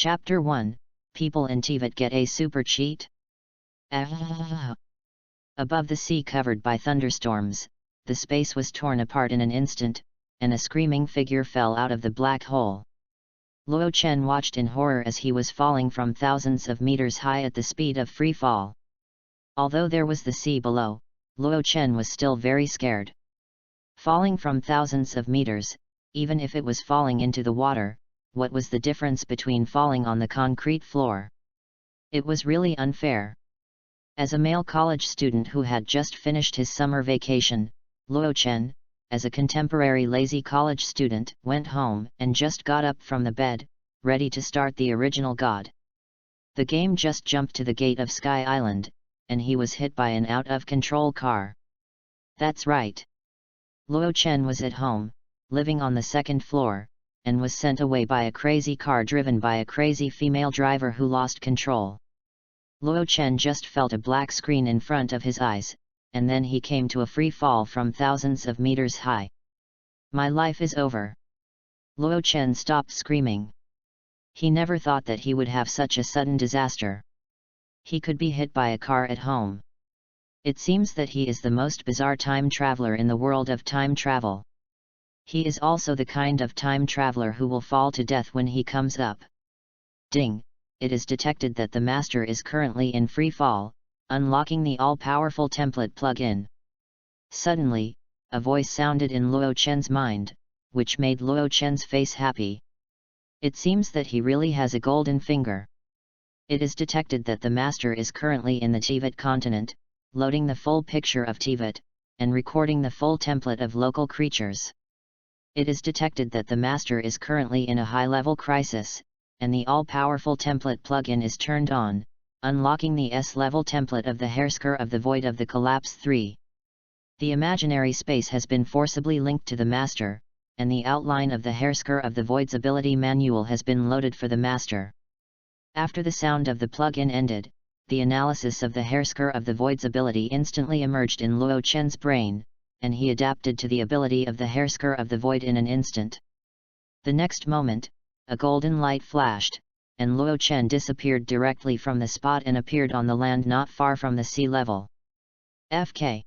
Chapter 1, People in Tibet get a super cheat? Above the sea covered by thunderstorms, the space was torn apart in an instant, and a screaming figure fell out of the black hole. Luo Chen watched in horror as he was falling from thousands of meters high at the speed of free fall. Although there was the sea below, Luo Chen was still very scared. Falling from thousands of meters, even if it was falling into the water, what was the difference between falling on the concrete floor? It was really unfair. As a male college student who had just finished his summer vacation, Luo Chen, as a contemporary lazy college student, went home and just got up from the bed, ready to start the original God. The game just jumped to the gate of Sky Island, and he was hit by an out-of-control car. That's right. Luo Chen was at home, living on the second floor, and was sent away by a crazy car driven by a crazy female driver who lost control. Luo Chen just felt a black screen in front of his eyes, and then he came to a free fall from thousands of meters high. My life is over. Luo Chen stopped screaming. He never thought that he would have such a sudden disaster. He could be hit by a car at home. It seems that he is the most bizarre time traveler in the world of time travel. He is also the kind of time traveler who will fall to death when he comes up. Ding! It is detected that the master is currently in free fall, unlocking the all-powerful template plugin. Suddenly, a voice sounded in Luo Chen's mind, which made Luo Chen's face happy. It seems that he really has a golden finger. It is detected that the master is currently in the Tibet continent, loading the full picture of Tibet, and recording the full template of local creatures. It is detected that the master is currently in a high-level crisis, and the all-powerful template plugin is turned on, unlocking the S-level template of the Hairsker of the Void of the Collapse 3. The imaginary space has been forcibly linked to the master, and the outline of the Hairsker of the Void's ability manual has been loaded for the master. After the sound of the plugin ended, the analysis of the Hairsker of the Void's ability instantly emerged in Luo Chen's brain, and he adapted to the ability of the Hairsker of the Void in an instant. The next moment, a golden light flashed, and Luo Chen disappeared directly from the spot and appeared on the land not far from the sea level. FK.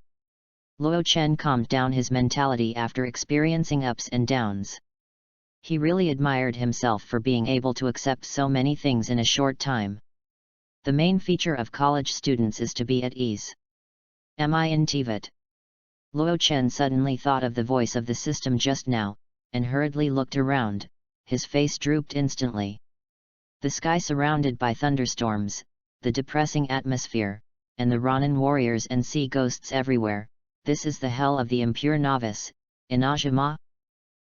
Luo Chen calmed down his mentality after experiencing ups and downs. He really admired himself for being able to accept so many things in a short time. The main feature of college students is to be at ease. Am I in Tibet? Luo Chen suddenly thought of the voice of the system just now, and hurriedly looked around. His face drooped instantly. The sky surrounded by thunderstorms, the depressing atmosphere, and the Ronin warriors and sea ghosts everywhere. This is the hell of the impure novice, INAZUMA?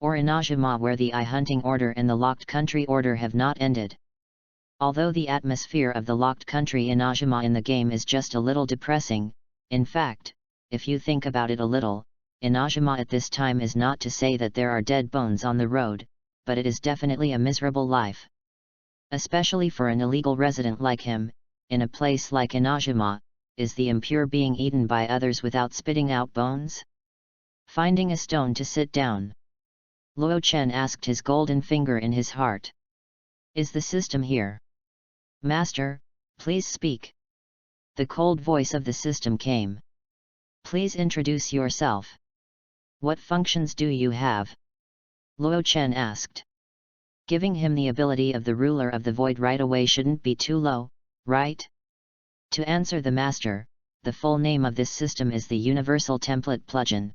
Or INAZUMA, where the eye-hunting order and the locked country order have not ended. Although the atmosphere of the locked country INAZUMA in the game is just a little depressing, in fact, if you think about it a little, INAZUMA at this time is not to say that there are dead bones on the road, but it is definitely a miserable life. Especially for an illegal resident like him, in a place like INAZUMA, is the impure being eaten by others without spitting out bones? Finding a stone to sit down, Luo Chen asked his golden finger in his heart. Is the system here? Master, please speak. The cold voice of the system came. Please introduce yourself. What functions do you have? Luo Chen asked. Giving him the ability of the ruler of the void right away shouldn't be too low, right? To answer the master, the full name of this system is the Universal Template Plugin.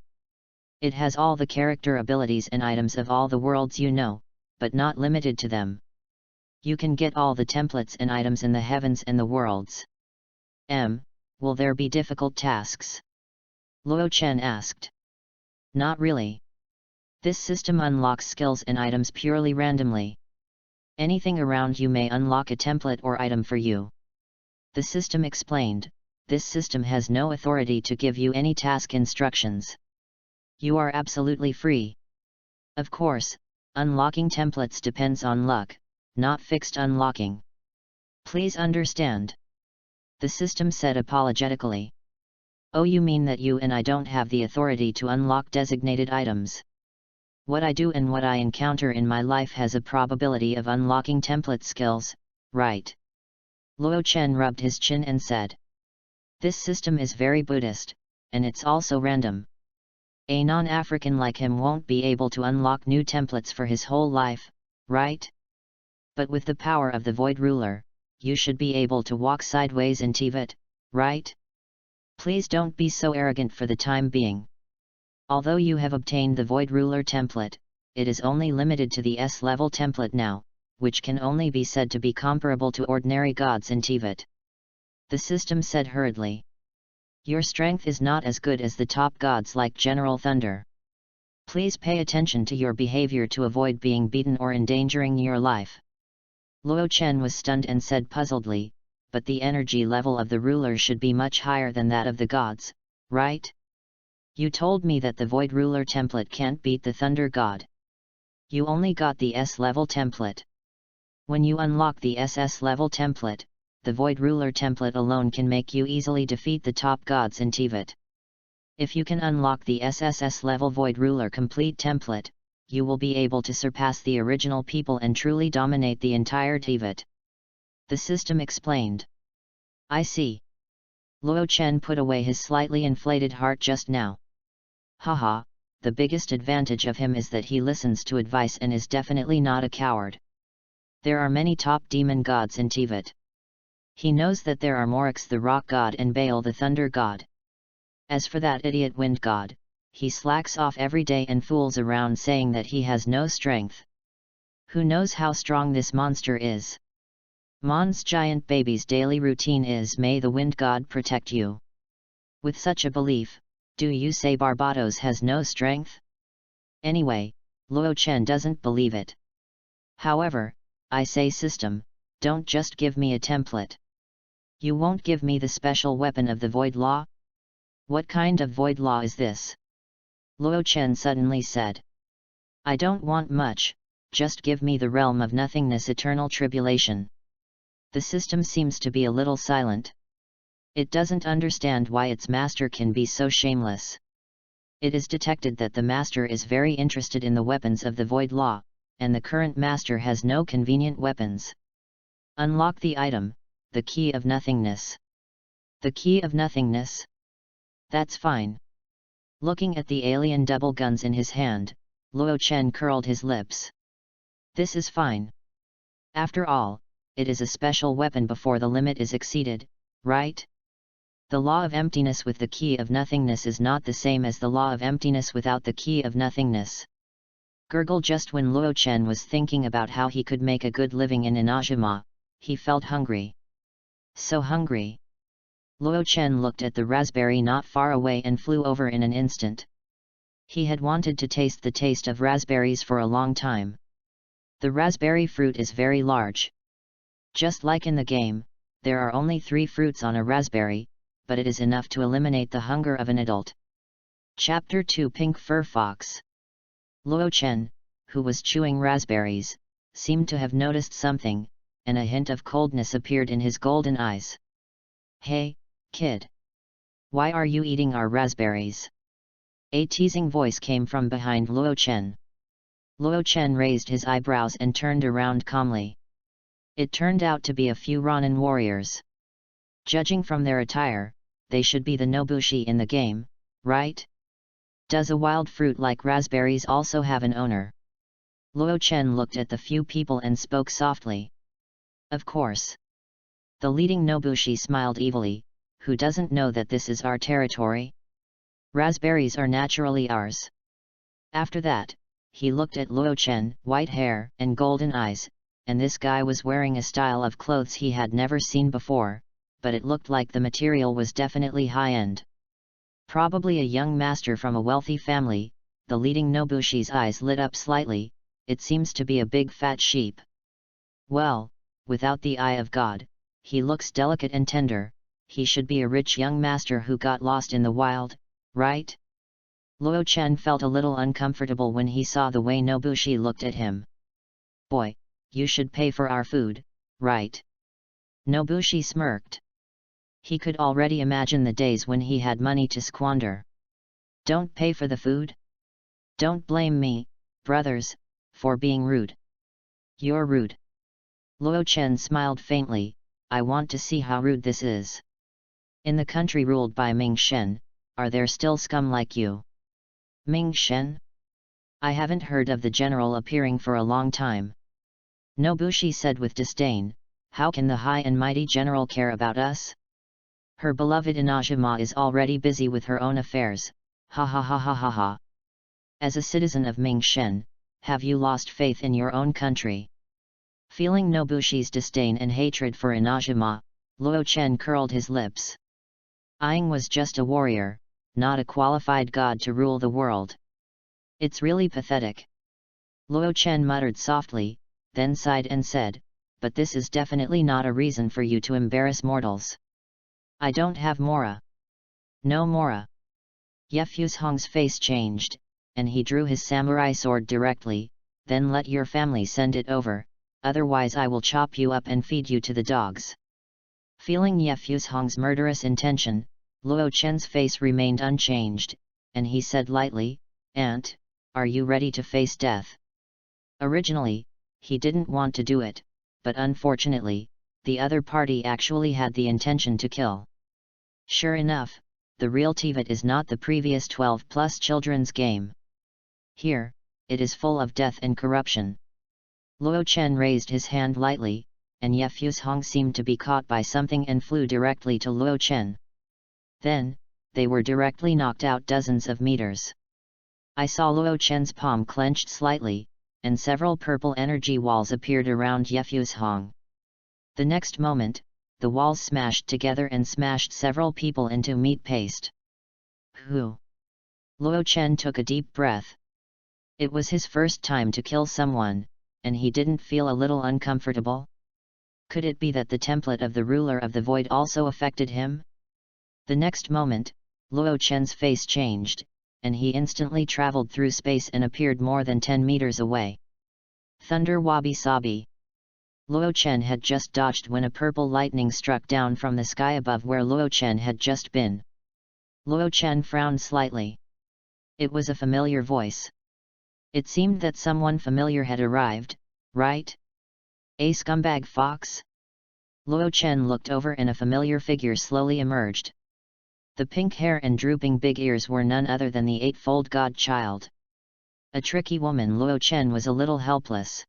It has all the character abilities and items of all the worlds you know, but not limited to them. You can get all the templates and items in the heavens and the worlds. Will there be difficult tasks? Luo Chen asked. Not really. This system unlocks skills and items purely randomly. Anything around you may unlock a template or item for you. The system explained. This system has no authority to give you any task instructions. You are absolutely free. Of course, unlocking templates depends on luck, not fixed unlocking. Please understand. The system said apologetically. Oh, you mean that you and I don't have the authority to unlock designated items? What I do and what I encounter in my life has a probability of unlocking template skills, right? Luo Chen rubbed his chin and said. This system is very Buddhist, and it's also random. A non-African like him won't be able to unlock new templates for his whole life, right? But with the power of the Void Ruler, you should be able to walk sideways in Tivat, right? Please don't be so arrogant for the time being. Although you have obtained the Void Ruler template, it is only limited to the S-level template now, which can only be said to be comparable to ordinary gods in Tivat. The system said hurriedly. Your strength is not as good as the top gods like General Thunder. Please pay attention to your behavior to avoid being beaten or endangering your life. Luo Chen was stunned and said puzzledly, but the energy level of the ruler should be much higher than that of the gods, right? You told me that the Void Ruler template can't beat the Thunder God. You only got the S-level template. When you unlock the SS level template, the Void Ruler template alone can make you easily defeat the top gods in Tivat. If you can unlock the SSS level Void Ruler complete template, you will be able to surpass the original people and truly dominate the entire Tivat. The system explained. I see. Luo Chen put away his slightly inflated heart just now. Haha, the biggest advantage of him is that he listens to advice and is definitely not a coward. There are many top demon gods in Tivat. He knows that there are Morix the Rock God and Baal the Thunder God. As for that idiot Wind God, he slacks off every day and fools around saying that he has no strength. Who knows how strong this monster is? Mon's giant baby's daily routine is "May the Wind God protect you." With such a belief, do you say Barbados has no strength? Anyway, Luo Chen doesn't believe it. However, I say system, don't just give me a template. You won't give me the special weapon of the Void Law? What kind of Void Law is this? Luo Chen suddenly said. I don't want much, just give me the realm of nothingness eternal tribulation. The system seems to be a little silent. It doesn't understand why its master can be so shameless. It is detected that the master is very interested in the weapons of the Void Law, and the current master has no convenient weapons. Unlock the item, the Key of Nothingness. The Key of Nothingness? That's fine. Looking at the alien double guns in his hand, Luo Chen curled his lips. This is fine. After all, it is a special weapon before the limit is exceeded, right? The law of emptiness with the Key of Nothingness is not the same as the law of emptiness without the Key of Nothingness. Gurgle. Just when Luo Chen was thinking about how he could make a good living in INAZUMA, he felt hungry. So hungry. Luo Chen looked at the raspberry not far away and flew over in an instant. He had wanted to taste the taste of raspberries for a long time. The raspberry fruit is very large. Just like in the game, there are only 3 fruits on a raspberry, but it is enough to eliminate the hunger of an adult. Chapter 2 Pink Fur Fox. Luo Chen, who was chewing raspberries, seemed to have noticed something, and a hint of coldness appeared in his golden eyes. Hey, kid! Why are you eating our raspberries? A teasing voice came from behind Luo Chen. Luo Chen raised his eyebrows and turned around calmly. It turned out to be a few Ronin warriors. Judging from their attire, they should be the Nobushi in the game, right? Does a wild fruit like raspberries also have an owner? Luo Chen looked at the few people and spoke softly. Of course. The leading Nobushi smiled evilly. Who doesn't know that this is our territory? Raspberries are naturally ours. After that, he looked at Luo Chen, white hair and golden eyes, and this guy was wearing a style of clothes he had never seen before, but it looked like the material was definitely high-end. Probably a young master from a wealthy family. The leading Nobushi's eyes lit up slightly. It seems to be a big fat sheep. Well, without the eye of God, he looks delicate and tender. He should be a rich young master who got lost in the wild, right? Luo Chen felt a little uncomfortable when he saw the way Nobushi looked at him. Boy, you should pay for our food, right? Nobushi smirked. He could already imagine the days when he had money to squander. Don't pay for the food? Don't blame me, brothers, for being rude. You're rude. Luo Chen smiled faintly, I want to see how rude this is. In the country ruled by Ming Shen, are there still scum like you? Ming Shen? I haven't heard of the general appearing for a long time. Nobushi said with disdain, how can the high and mighty general care about us? Her beloved Inazuma is already busy with her own affairs, ha ha ha ha ha ha. As a citizen of Ming Shen, have you lost faith in your own country? Feeling Nobushi's disdain and hatred for Inazuma, Luo Chen curled his lips. Aang was just a warrior, not a qualified god to rule the world. It's really pathetic. Luo Chen muttered softly, then sighed and said, but this is definitely not a reason for you to embarrass mortals. I don't have Mora. No Mora. Ye Fuzhong's face changed, and he drew his samurai sword directly, then let your family send it over, otherwise I will chop you up and feed you to the dogs. Feeling Ye Fuzhong's murderous intention, Luo Chen's face remained unchanged, and he said lightly, Aunt, are you ready to face death? Originally, he didn't want to do it, but unfortunately, the other party actually had the intention to kill. Sure enough, the real TVET is not the previous 12+ children's game. Here, it is full of death and corruption. Luo Chen raised his hand lightly, and Ye Fuzhong seemed to be caught by something and flew directly to Luo Chen. Then, they were directly knocked out dozens of meters. I saw Luo Chen's palm clenched slightly, and several purple energy walls appeared around Ye Fuzhong. The next moment, the walls smashed together and smashed several people into meat paste. Who? Luo Chen took a deep breath. It was his first time to kill someone, and he didn't feel a little uncomfortable. Could it be that the template of the ruler of the void also affected him? The next moment, Luo Chen's face changed, and he instantly traveled through space and appeared more than 10 meters away. Thunder wabi sabi. Luo Chen had just dodged when a purple lightning struck down from the sky above where Luo Chen had just been. Luo Chen frowned slightly. It was a familiar voice. It seemed that someone familiar had arrived, right? A scumbag fox? Luo Chen looked over and a familiar figure slowly emerged. The pink hair and drooping big ears were none other than the eightfold godchild. A tricky woman. Luo Chen was a little helpless.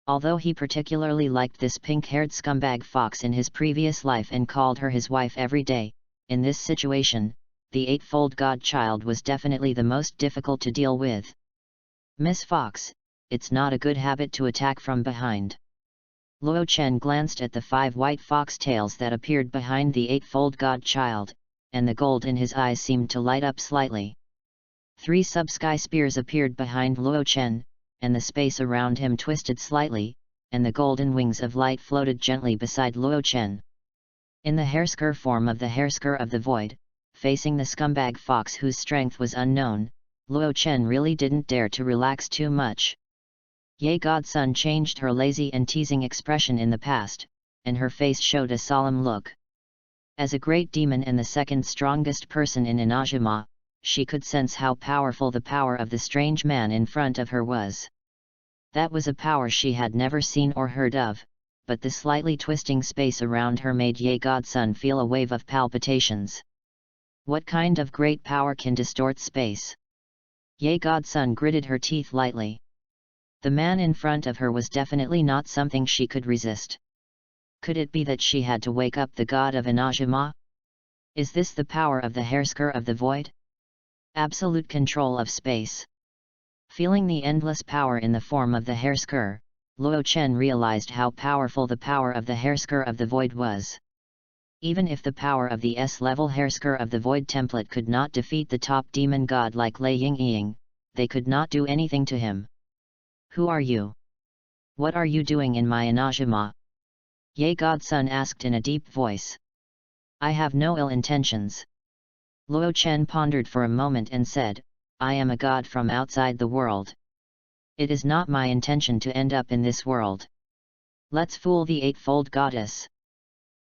Although he particularly liked this pink-haired scumbag fox in his previous life and called her his wife every day, in this situation, the eightfold godchild was definitely the most difficult to deal with. Miss Fox, it's not a good habit to attack from behind. Luo Chen glanced at the 5 white fox tails that appeared behind the eightfold godchild, and the gold in his eyes seemed to light up slightly. 3 sub-sky spears appeared behind Luo Chen, and the space around him twisted slightly, and the golden wings of light floated gently beside Luo Chen. In the hairsker form of the hairsker of the void, facing the scumbag fox whose strength was unknown, Luo Chen really didn't dare to relax too much. Ye Godson changed her lazy and teasing expression in the past, and her face showed a solemn look. As a great demon and the second strongest person in Inazuma, she could sense how powerful the power of the strange man in front of her was. That was a power she had never seen or heard of, but the slightly twisting space around her made Ye Godson feel a wave of palpitations. What kind of great power can distort space? Ye Godson gritted her teeth lightly. The man in front of her was definitely not something she could resist. Could it be that she had to wake up the god of Inazuma? Is this the power of the hairsker of the void? Absolute control of space. Feeling the endless power in the form of the hairsker, Luo Chen realized how powerful the power of the hairsker of the void was. Even if the power of the S-level hairsker of the void template could not defeat the top demon god like Lei Yingying, they could not do anything to him. Who are you? What are you doing in my Inazuma? Ye Godson asked in a deep voice. I have no ill intentions. Luo Chen pondered for a moment and said, I am a god from outside the world. It is not my intention to end up in this world. Let's fool the eightfold goddess.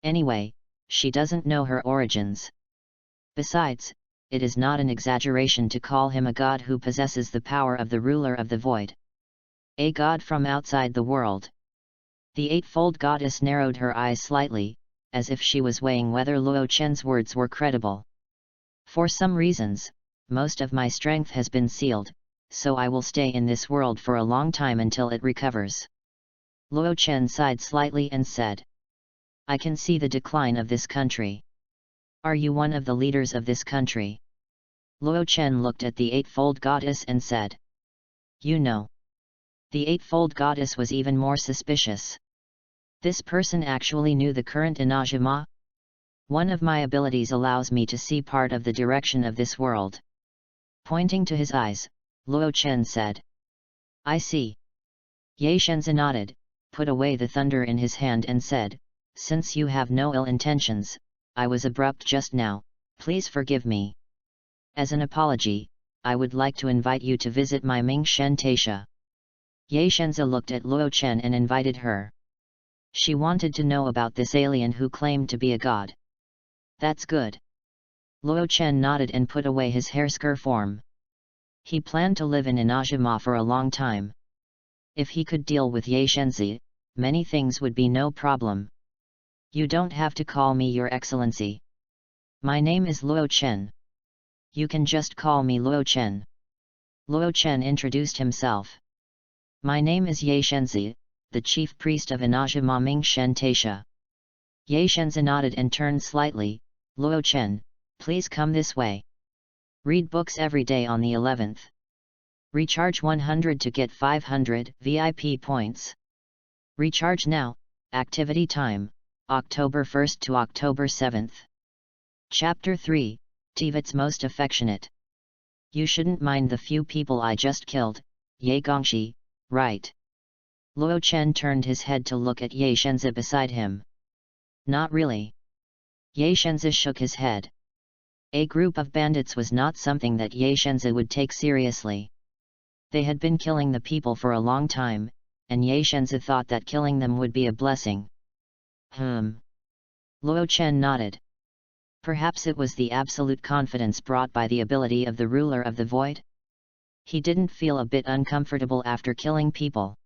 Anyway, she doesn't know her origins. Besides, it is not an exaggeration to call him a god who possesses the power of the ruler of the void. A god from outside the world. The eightfold goddess narrowed her eyes slightly, as if she was weighing whether Luo Chen's words were credible. For some reasons, most of my strength has been sealed, so I will stay in this world for a long time until it recovers. Luo Chen sighed slightly and said, I can see the decline of this country. Are you one of the leaders of this country? Luo Chen looked at the eightfold goddess and said, You know. The eightfold goddess was even more suspicious. This person actually knew the current INAZUMA? One of my abilities allows me to see part of the direction of this world. Pointing to his eyes, Luo Chen said. I see. Ye Shenzi nodded, put away the thunder in his hand and said, Since you have no ill intentions, I was abrupt just now, please forgive me. As an apology, I would like to invite you to visit my Ming Shen Taisha. Ye Shenzi looked at Luo Chen and invited her. She wanted to know about this alien who claimed to be a god. That's good. Luo Chen nodded and put away his hairsker form. He planned to live in INAZUMA for a long time. If he could deal with Ye Shenzi, many things would be no problem. You don't have to call me Your Excellency. My name is Luo Chen. You can just call me Luo Chen. Luo Chen introduced himself. My name is Ye Shenzi, the chief priest of INAZUMA Ming Shen Taisha. Ye Shenzi nodded and turned slightly. Luo Chen, please come this way. Read books every day on the 11th. Recharge 100 to get 500 VIP points. Recharge now, activity time, October 1st to October 7th. Chapter 3, Tivit's Most Affectionate. You shouldn't mind the few people I just killed, Ye Gongshi, right? Luo Chen turned his head to look at Ye Shenzi beside him. Not really. Ye Shenzi shook his head. A group of bandits was not something that Ye Shenzi would take seriously. They had been killing the people for a long time, and Ye Shenzi thought that killing them would be a blessing. Luo Chen nodded. Perhaps it was the absolute confidence brought by the ability of the ruler of the void? He didn't feel a bit uncomfortable after killing people.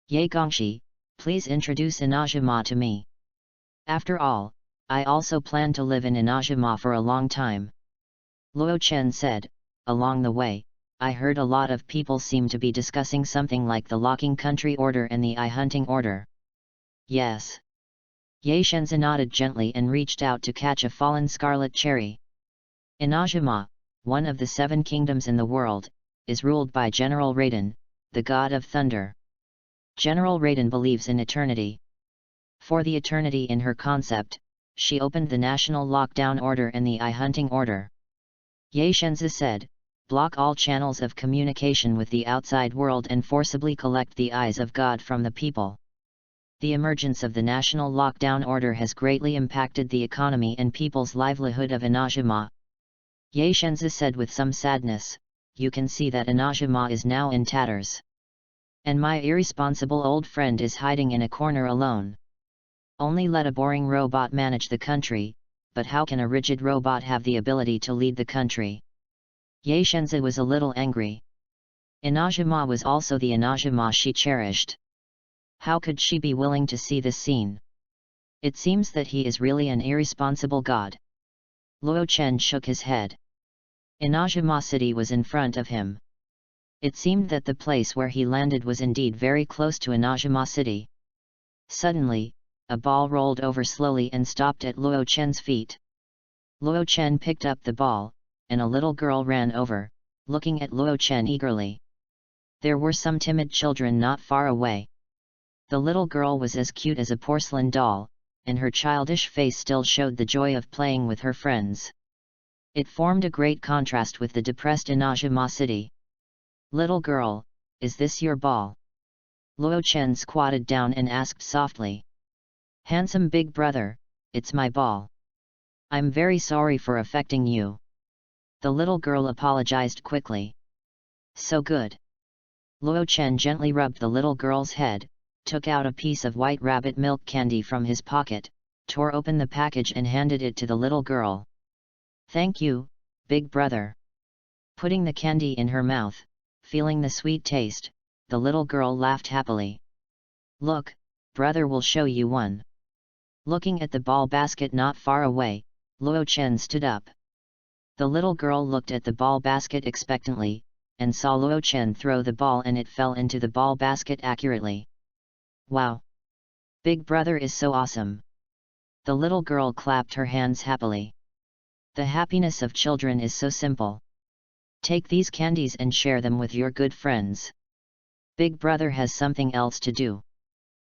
Ye Gongshi, please introduce INAZUMA to me. After all, I also plan to live in INAZUMA for a long time. Luo Chen said, along the way, I heard a lot of people seem to be discussing something like the locking country order and the eye-hunting order. Yes. Ye Shenzi nodded gently and reached out to catch a fallen scarlet cherry. INAZUMA, one of the 7 kingdoms in the world, is ruled by General Raiden, the god of thunder. General Raiden believes in eternity. For the eternity in her concept, she opened the national lockdown order and the eye-hunting order. Ye Shenzi said, block all channels of communication with the outside world and forcibly collect the eyes of God from the people. The emergence of the national lockdown order has greatly impacted the economy and people's livelihood of INAZUMA. Ye Shenzi said with some sadness, you can see that INAZUMA is now in tatters. And my irresponsible old friend is hiding in a corner alone. Only let a boring robot manage the country, but how can a rigid robot have the ability to lead the country? Ye Shenzi was a little angry. INAZUMA was also the INAZUMA she cherished. How could she be willing to see this scene? It seems that he is really an irresponsible god. Luo Chen shook his head. INAZUMA city was in front of him. It seemed that the place where he landed was indeed very close to INAZUMA city. Suddenly, a ball rolled over slowly and stopped at Luo Chen's feet. Luo Chen picked up the ball, and a little girl ran over, looking at Luo Chen eagerly. There were some timid children not far away. The little girl was as cute as a porcelain doll, and her childish face still showed the joy of playing with her friends. It formed a great contrast with the depressed INAZUMA city. Little girl, is this your ball? Luo Chen squatted down and asked softly. Handsome big brother, it's my ball. I'm very sorry for affecting you. The little girl apologized quickly. So good. Luo Chen gently rubbed the little girl's head, took out a piece of white rabbit milk candy from his pocket, tore open the package and handed it to the little girl. Thank you, big brother. Putting the candy in her mouth, feeling the sweet taste, the little girl laughed happily. Look, brother will show you one. Looking at the ball basket not far away, Luo Chen stood up. The little girl looked at the ball basket expectantly, and saw Luo Chen throw the ball and it fell into the ball basket accurately. Wow! Big brother is so awesome! The little girl clapped her hands happily. The happiness of children is so simple. Take these candies and share them with your good friends. Big brother has something else to do.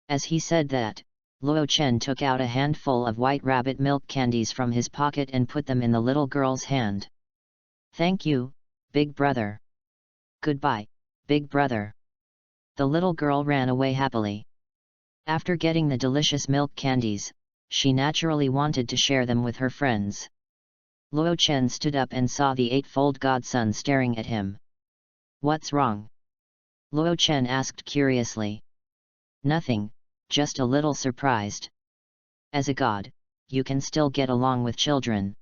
As he said that, Luo Chen took out a handful of white rabbit milk candies from his pocket and put them in the little girl's hand. Thank you, big brother. Goodbye, big brother. The little girl ran away happily. After getting the delicious milk candies, she naturally wanted to share them with her friends. Luo Chen stood up and saw the eightfold godson staring at him. What's wrong? Luo Chen asked curiously. Nothing, just a little surprised. As a god, you can still get along with children.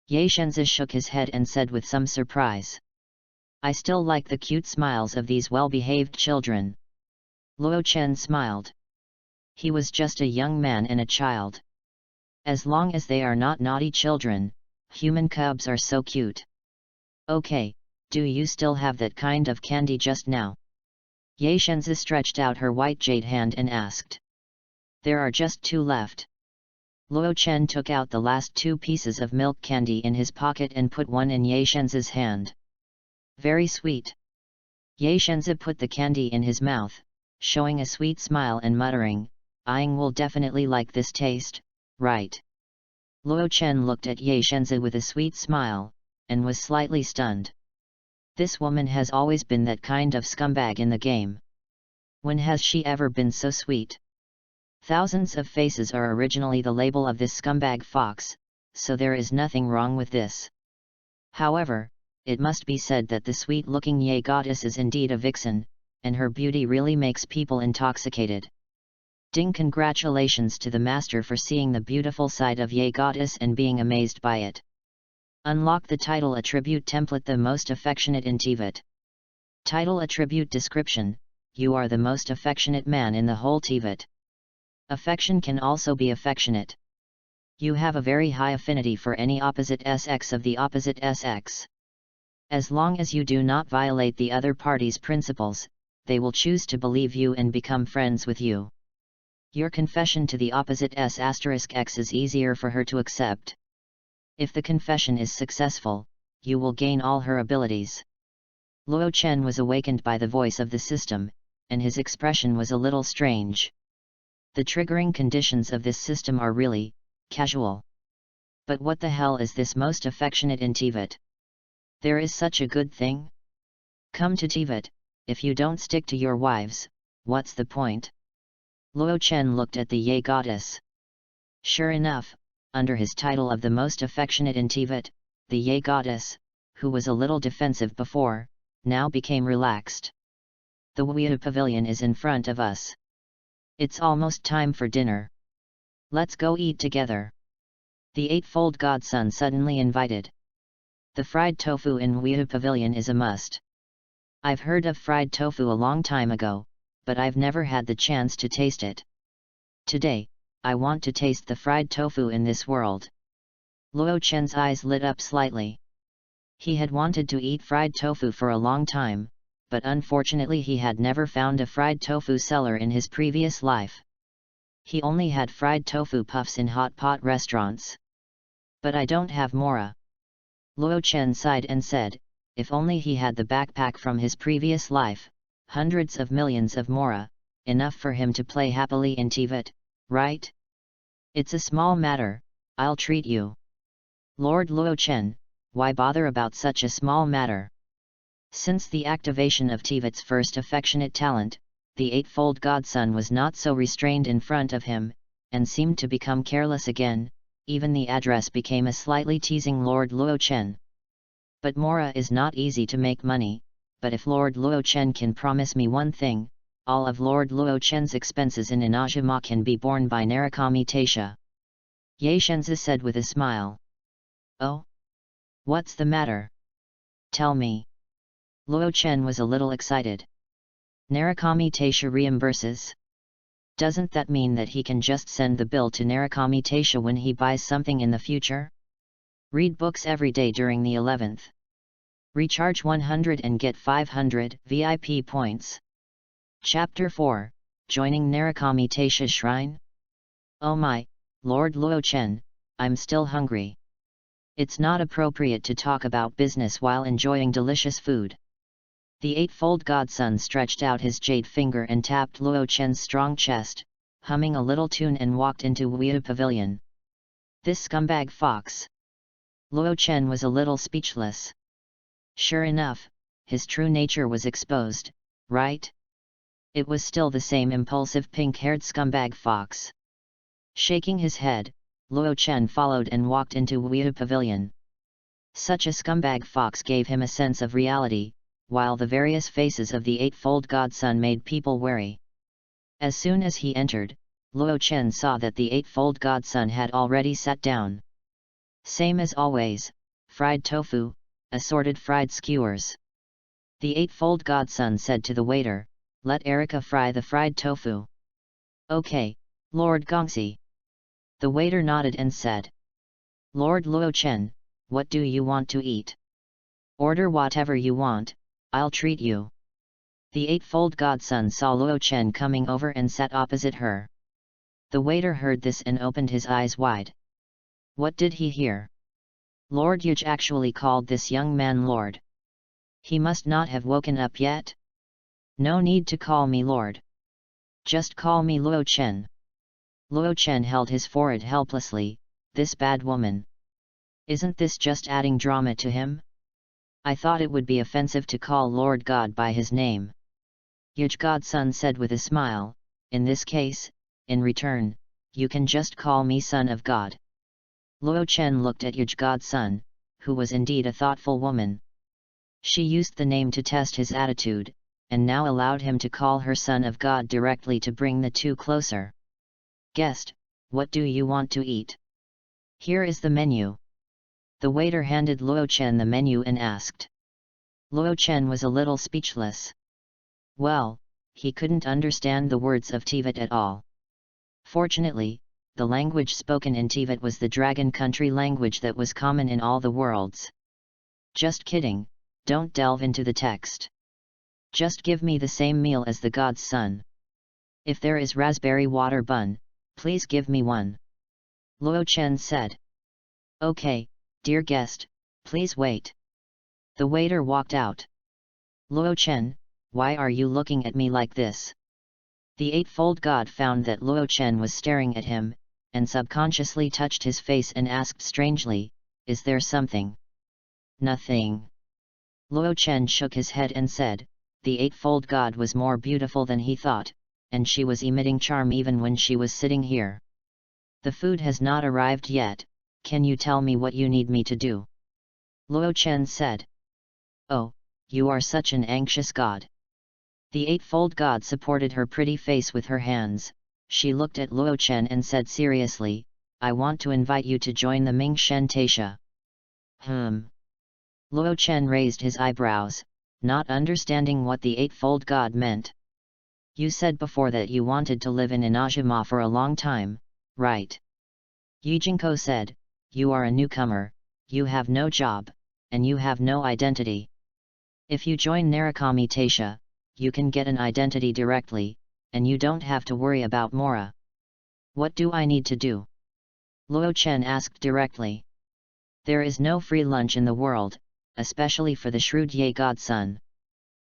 Ye Shenzi shook his head and said with some surprise. I still like the cute smiles of these well-behaved children. Luo Chen smiled. He was just a young man and a child. As long as they are not naughty children, human cubs are so cute. Okay, do you still have that kind of candy just now? Ye Shenzi stretched out her white jade hand and asked. There are just 2 left. Luo Chen took out the last 2 pieces of milk candy in his pocket and put one in Ye Shenzi's hand. Very sweet. Ye Shenzi put the candy in his mouth, showing a sweet smile and muttering, Ying will definitely like this taste, right? Luo Chen looked at Ye Shenzi with a sweet smile, and was slightly stunned. This woman has always been that kind of scumbag in the game. When has she ever been so sweet? Thousands of faces are originally the label of this scumbag fox, so there is nothing wrong with this. However, it must be said that the sweet-looking Ye goddess is indeed a vixen, and her beauty really makes people intoxicated. Ding! Congratulations to the master for seeing the beautiful side of Ye goddess and being amazed by it. Unlock the title attribute template. The most affectionate in Tibet. Title attribute description: you are the most affectionate man in the whole Tibet. Affection can also be affectionate. You have a very high affinity for any opposite sex of the opposite sex. As long as you do not violate the other party's principles, they will choose to believe you and become friends with you. Your confession to the opposite S*X is easier for her to accept. If the confession is successful, you will gain all her abilities. Luo Chen was awakened by the voice of the system, and his expression was a little strange. The triggering conditions of this system are really casual. But what the hell is this most affectionate in Tibet? There is such a good thing? Come to Tibet, if you don't stick to your wives, what's the point? Luo Chen looked at the Ye goddess. Sure enough, under his title of the most affectionate in Tibet, the Ye goddess, who was a little defensive before, now became relaxed. The YAE pavilion is in front of us. It's almost time for dinner. Let's go eat together. The eightfold godson suddenly invited. The fried tofu in YAE pavilion is a must. I've heard of fried tofu a long time ago, but I've never had the chance to taste it. Today, I want to taste the fried tofu in this world. Luo Chen's eyes lit up slightly. He had wanted to eat fried tofu for a long time, but unfortunately he had never found a fried tofu seller in his previous life. He only had fried tofu puffs in hot pot restaurants. But I don't have mora. Luo Chen sighed and said, if only he had the backpack from his previous life, hundreds of millions of mora, enough for him to play happily in Tibet, right? It's a small matter, I'll treat you. Lord Luo Chen, why bother about such a small matter? Since the activation of Tibet's first affectionate talent, the eightfold godson was not so restrained in front of him, and seemed to become careless again. Even the address became a slightly teasing Lord Luo Chen. But mora is not easy to make money, but if Lord Luo Chen can promise me one thing, all of Lord Luo Chen's expenses in INAZUMA can be borne by Narukami Taisha. Ye Shenzi said with a smile. Oh? What's the matter? Tell me. Luo Chen was a little excited. Narukami Taisha reimburses. Doesn't that mean that he can just send the bill to Narukami Taisha when he buys something in the future? Read books every day during the 11th. Recharge 100 and get 500 VIP points. Chapter 4, Joining Narukami Taisha's Shrine? Oh my, Lord Luo Chen, I'm still hungry. It's not appropriate to talk about business while enjoying delicious food. The Eightfold Godson stretched out his jade finger and tapped Luo Chen's strong chest, humming a little tune, and walked into YAE Pavilion. This scumbag fox. Luo Chen was a little speechless. Sure enough, his true nature was exposed, right? It was still the same impulsive pink-haired scumbag fox. Shaking his head, Luo Chen followed and walked into YAE Pavilion. Such a scumbag fox gave him a sense of reality, while the various faces of the Eightfold Godson made people wary. As soon as he entered, Luo Chen saw that the Eightfold Godson had already sat down. Same as always, fried tofu, assorted fried skewers. The Eightfold Godson said to the waiter, "Let Erica fry the fried tofu." "Okay, Lord Gongxi." The waiter nodded and said, "Lord Luo Chen, what do you want to eat?" "Order whatever you want, I'll treat you." The Eightfold Godson saw Luo Chen coming over and sat opposite her. The waiter heard this and opened his eyes wide. What did he hear? Lord Yuj actually called this young man Lord. He must not have woken up yet. No need to call me Lord. Just call me Luo Chen. Luo Chen held his forehead helplessly. This bad woman. Isn't this just adding drama to him? I thought it would be offensive to call Lord God by his name. Yuj Godson said with a smile, "In this case, in return, you can just call me Son of God." Luo Chen looked at Yuj Godson, who was indeed a thoughtful woman. She used the name to test his attitude, and now allowed him to call her Son of God directly to bring the two closer. "Guest, what do you want to eat? Here is the menu." The waiter handed Luo Chen the menu and asked. Luo Chen was a little speechless. Well, he couldn't understand the words of Tivat at all. Fortunately, the language spoken in Tivat was the Dragon Country language that was common in all the worlds. Just kidding, don't delve into the text. Just give me the same meal as the God's son. If there is raspberry water bun, please give me one. Luo Chen said. Okay, dear guest, please wait. The waiter walked out. Luo Chen, why are you looking at me like this? The Eightfold God found that Luo Chen was staring at him, and subconsciously touched his face and asked strangely, "Is there something?" "Nothing." Luo Chen shook his head and said, "The Eightfold God was more beautiful than he thought, and she was emitting charm even when she was sitting here. The food has not arrived yet, can you tell me what you need me to do?" Luo Chen said. "Oh, you are such an anxious god." The Eightfold God supported her pretty face with her hands. She looked at Luo Chen and said seriously, "I want to invite you to join the Ming Shen Taisha." Luo Chen raised his eyebrows, not understanding what the Eightfold God meant. "You said before that you wanted to live in INAZUMA for a long time, right?" Yijinko said, "You are a newcomer, you have no job, and you have no identity. If you join Narukami Taisha, you can get an identity directly, and you don't have to worry about Mora." "What do I need to do?" Luo Chen asked directly. "There is no free lunch in the world, especially for the shrewd YAE Godson.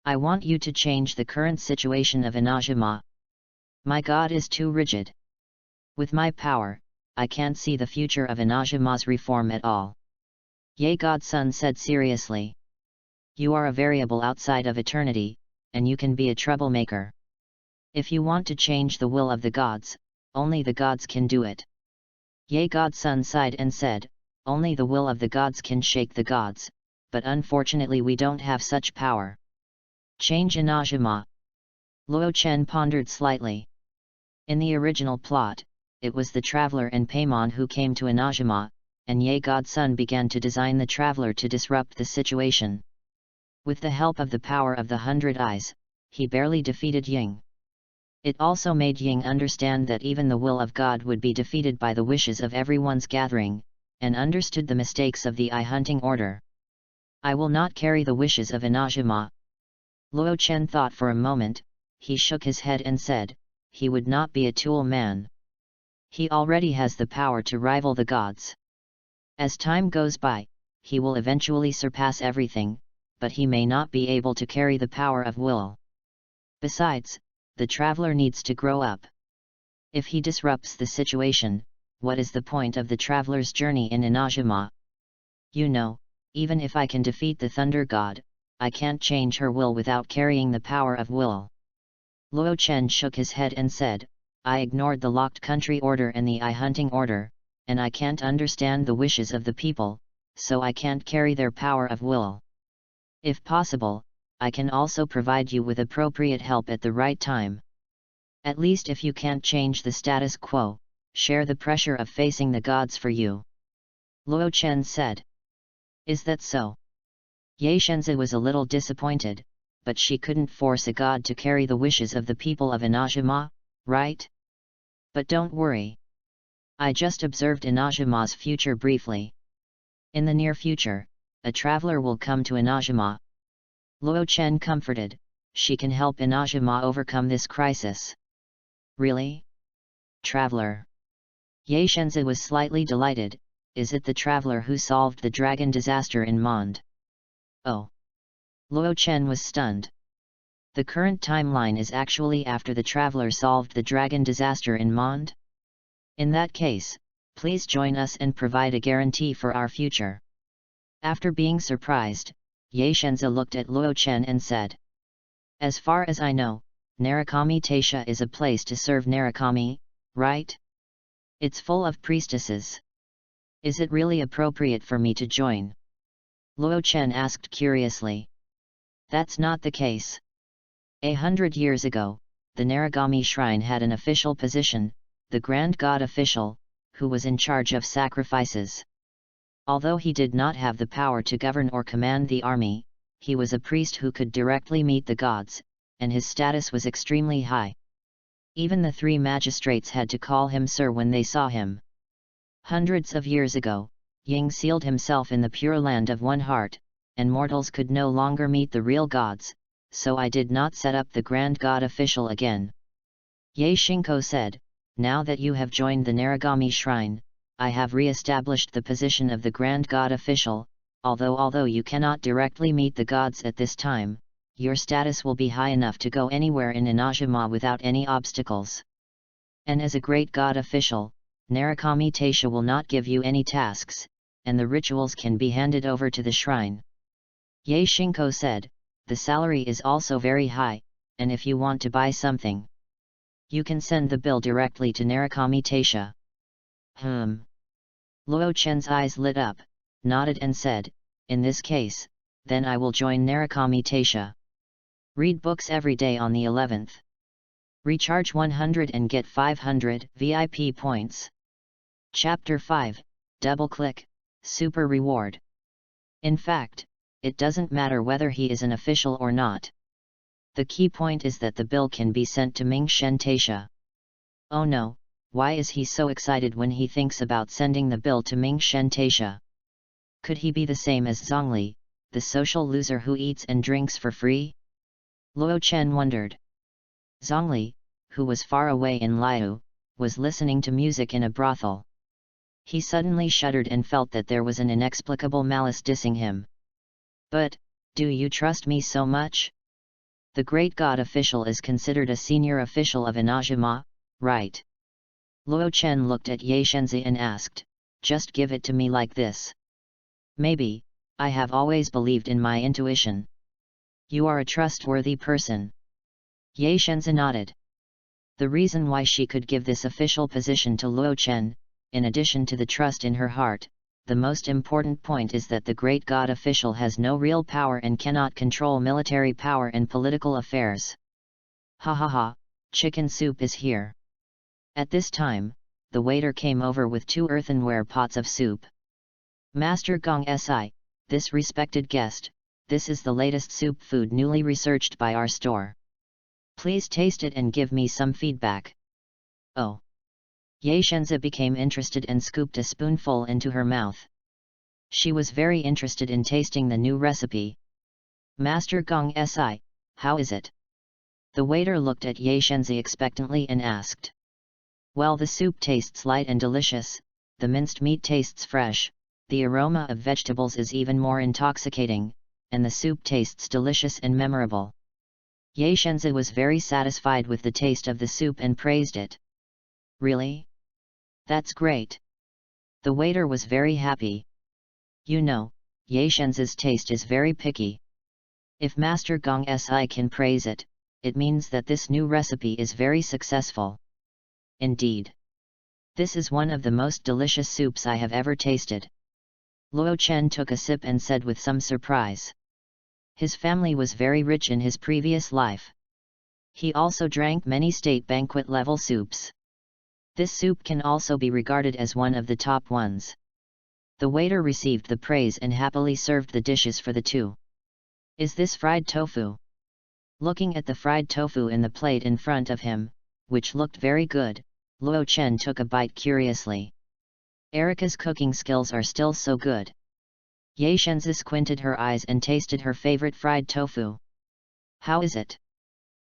I want you to change the current situation of INAZUMA. My god is too rigid. With my power, I can't see the future of INAZUMA's reform at all." YAE Godson said seriously. "You are a variable outside of eternity, and you can be a troublemaker. If you want to change the will of the gods, only the gods can do it." YAE Godson sighed and said, "Only the will of the gods can shake the gods, but unfortunately we don't have such power. Change INAZUMA." Luo Chen pondered slightly. In the original plot, it was the traveler and Paimon who came to INAZUMA, and YAE godson began to design the traveler to disrupt the situation. With the help of the power of the 100 Eyes, he barely defeated Ying. It also made Ying understand that even the will of God would be defeated by the wishes of everyone's gathering, and understood the mistakes of the eye-hunting order. I will not carry the wishes of INAZUMA. Luo Chen thought for a moment, he shook his head and said, he would not be a tool man. He already has the power to rival the gods. As time goes by, he will eventually surpass everything, but he may not be able to carry the power of will. Besides, the traveler needs to grow up. If he disrupts the situation, what is the point of the traveler's journey in INAZUMA? You know, even if I can defeat the Thunder God, I can't change her will without carrying the power of will. Luo Chen shook his head and said, I ignored the locked country order and the eye-hunting order, and I can't understand the wishes of the people, so I can't carry their power of will. If possible, I can also provide you with appropriate help at the right time. At least if you can't change the status quo, share the pressure of facing the gods for you. Luo Chen said. Is that so? Ye Shenzi was a little disappointed, but she couldn't force a god to carry the wishes of the people of INAZUMA, right? But don't worry. I just observed INAZUMA's future briefly. In the near future, a traveler will come to INAZUMA. Luo Chen comforted, she can help INAZUMA overcome this crisis. Really? Traveler? Ye Shenzi was slightly delighted, is it the traveler who solved the dragon disaster in Mond? Oh! Luo Chen was stunned. The current timeline is actually after the traveler solved the dragon disaster in Mond? In that case, please join us and provide a guarantee for our future. After being surprised, Ye Shenzi looked at Luo Chen and said. As far as I know, Narukami Taisha is a place to serve Narukami, right? It's full of priestesses. Is it really appropriate for me to join? Luo Chen asked curiously. That's not the case. 100 years ago, the Narukami shrine had an official position, the Grand God Official, who was in charge of sacrifices. Although he did not have the power to govern or command the army, he was a priest who could directly meet the gods, and his status was extremely high. Even the 3 magistrates had to call him sir when they saw him. Hundreds of years ago, Ying sealed himself in the pure land of One Heart, and mortals could no longer meet the real gods, so I did not set up the Grand God Official again. Ye Shinko said, now that you have joined the Narukami shrine, I have re-established the position of the Grand God Official, although you cannot directly meet the gods at this time, your status will be high enough to go anywhere in INAZUMA without any obstacles. And as a Great God Official, Narukami Taisha will not give you any tasks, and the rituals can be handed over to the shrine. Ye Shinko said, the salary is also very high, and if you want to buy something, you can send the bill directly to Narukami Taisha. Luo Chen's eyes lit up, nodded and said, in this case, then I will join Narukami Taisha. Read books every day on the 11th. Recharge 100 and get 500 VIP points. Chapter 5, Double Click, Super Reward. In fact, it doesn't matter whether he is an official or not. The key point is that the bill can be sent to Mingshen Taisha. Oh no, why is he so excited when he thinks about sending the bill to Mingshen Taisha? Could he be the same as Zhongli, the social loser who eats and drinks for free? Luo Chen wondered. Zhongli, who was far away in Liu, was listening to music in a brothel. He suddenly shuddered and felt that there was an inexplicable malice dissing him. But, do you trust me so much? The Great God Official is considered a senior official of INAZUMA, right? Luo Chen looked at Ye Shenzi and asked, just give it to me like this. Maybe, I have always believed in my intuition. You are a trustworthy person. Ye Shenzi nodded. The reason why she could give this official position to Luo Chen, in addition to the trust in her heart, the most important point is that the Great God Official has no real power and cannot control military power and political affairs. Ha ha ha, chicken soup is here. At this time, the waiter came over with 2 earthenware pots of soup. Master Gong Si, this respected guest, this is the latest soup food newly researched by our store. Please taste it and give me some feedback. Oh. Ye Shenzi became interested and scooped a spoonful into her mouth. She was very interested in tasting the new recipe. Master Gong Si, how is it? The waiter looked at Ye Shenzi expectantly and asked. Well, the soup tastes light and delicious, the minced meat tastes fresh, the aroma of vegetables is even more intoxicating, and the soup tastes delicious and memorable. Ye Shenzi was very satisfied with the taste of the soup and praised it. Really? That's great. The waiter was very happy. You know, Ye Shenzi's taste is very picky. If Master Gong Si can praise it, it means that this new recipe is very successful. Indeed. This is one of the most delicious soups I have ever tasted. Luo Chen took a sip and said with some surprise. His family was very rich in his previous life. He also drank many state banquet-level soups. This soup can also be regarded as one of the top ones. The waiter received the praise and happily served the dishes for the two. Is this fried tofu? Looking at the fried tofu in the plate in front of him, which looked very good, Luo Chen took a bite curiously. Erica's cooking skills are still so good. Ye Shenzi squinted her eyes and tasted her favorite fried tofu. How is it?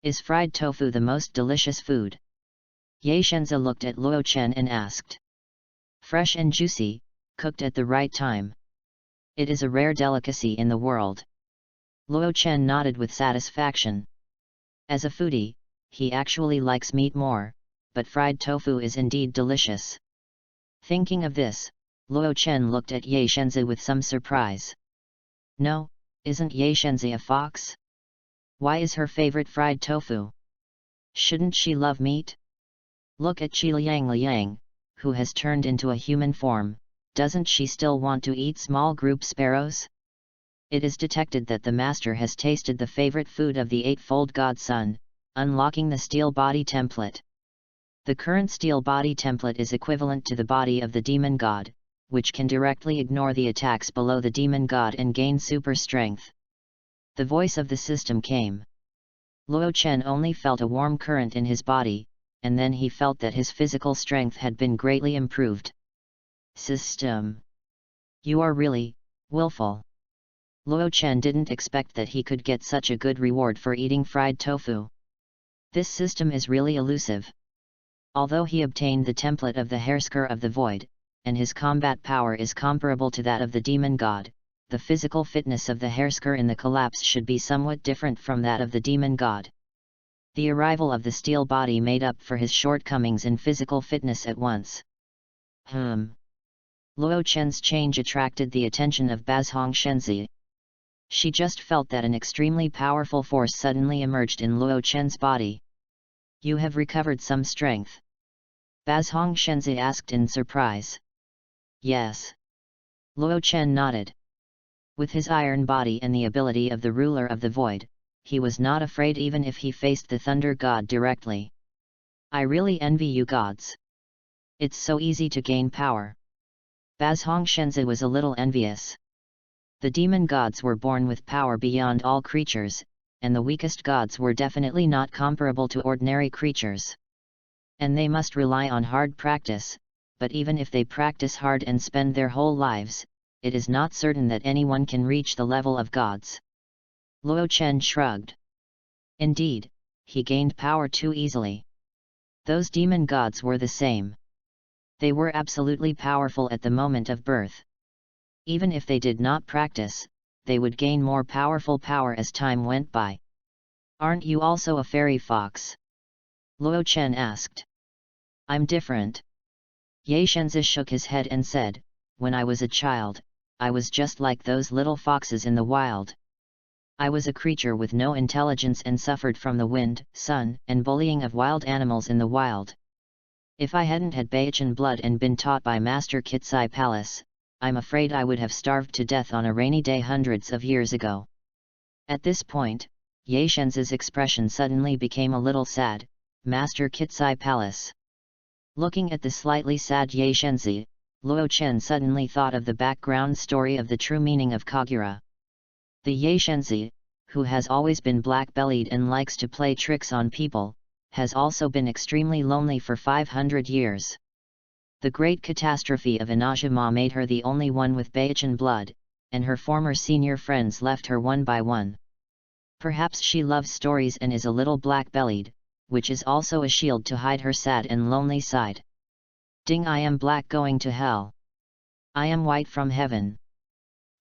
Is fried tofu the most delicious food? Ye Shenzi looked at Luo Chen and asked. Fresh and juicy, cooked at the right time. It is a rare delicacy in the world. Luo Chen nodded with satisfaction. As a foodie, he actually likes meat more, but fried tofu is indeed delicious. Thinking of this, Luo Chen looked at Ye Shenzi with some surprise. No, isn't Ye Shenzi a fox? Why is her favorite fried tofu? Shouldn't she love meat? Look at Qi Liang, who has turned into a human form, doesn't she still want to eat small group sparrows? It is detected that the master has tasted the favorite food of the Eightfold Godson, unlocking the steel body template. The current steel body template is equivalent to the body of the demon god, which can directly ignore the attacks below the demon god and gain super strength. The voice of the system came. Luo Chen only felt a warm current in his body, and then he felt that his physical strength had been greatly improved. System. You are really willful. Luo Chen didn't expect that he could get such a good reward for eating fried tofu. This system is really elusive. Although he obtained the template of the Hersker of the Void, and his combat power is comparable to that of the demon god, the physical fitness of the Hersker in the collapse should be somewhat different from that of the demon god. The arrival of the steel body made up for his shortcomings in physical fitness at once. Luo Chen's change attracted the attention of Bazhong Shenzi. She just felt that an extremely powerful force suddenly emerged in Luo Chen's body. You have recovered some strength? Bazhong Shenzi asked in surprise. Yes. Luo Chen nodded. With his iron body and the ability of the ruler of the void, he was not afraid even if he faced the thunder god directly. I really envy you gods. It's so easy to gain power. Bazhong Shenzi was a little envious. The demon gods were born with power beyond all creatures, and the weakest gods were definitely not comparable to ordinary creatures. And they must rely on hard practice, but even if they practice hard and spend their whole lives, it is not certain that anyone can reach the level of gods. Luo Chen shrugged. Indeed, he gained power too easily. Those demon gods were the same. They were absolutely powerful at the moment of birth. Even if they did not practice, they would gain more powerful power as time went by. Aren't you also a fairy fox? Luo Chen asked. I'm different. Ye Shenzi shook his head and said, when I was a child, I was just like those little foxes in the wild. I was a creature with no intelligence and suffered from the wind, sun, and bullying of wild animals in the wild. If I hadn't had Baichan blood and been taught by Master Kitsai Palace, I'm afraid I would have starved to death on a rainy day hundreds of years ago. At this point, Ye Shenzi's expression suddenly became a little sad. Master Kitsai Palace. Looking at the slightly sad Ye Shenzi, Luo Chen suddenly thought of the background story of the true meaning of Kagura. The YAE Shenzi, who has always been black-bellied and likes to play tricks on people, has also been extremely lonely for 500 years. The great catastrophe of INAZUMA made her the only one with Baichan blood, and her former senior friends left her one by one. Perhaps she loves stories and is a little black-bellied, which is also a shield to hide her sad and lonely side. Ding, I am black going to hell. I am white from heaven.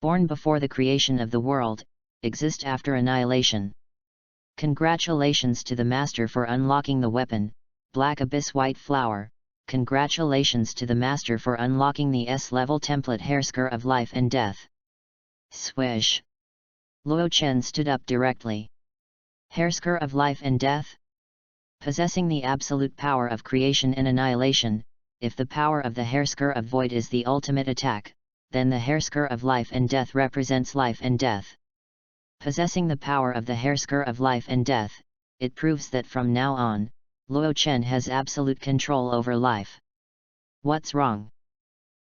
Born before the creation of the world, exist after annihilation. Congratulations to the master for unlocking the weapon, Black Abyss White Flower. Congratulations to the master for unlocking the S-level template Hairsker of Life and Death. Swish. Luo Chen stood up directly. Hairsker of Life and Death? Possessing the absolute power of creation and annihilation, if the power of the Hairsker of Void is the ultimate attack, then the Hairsker of Life and Death represents life and death. Possessing the power of the Hairsker of Life and Death, it proves that from now on, Luo Chen has absolute control over life. What's wrong?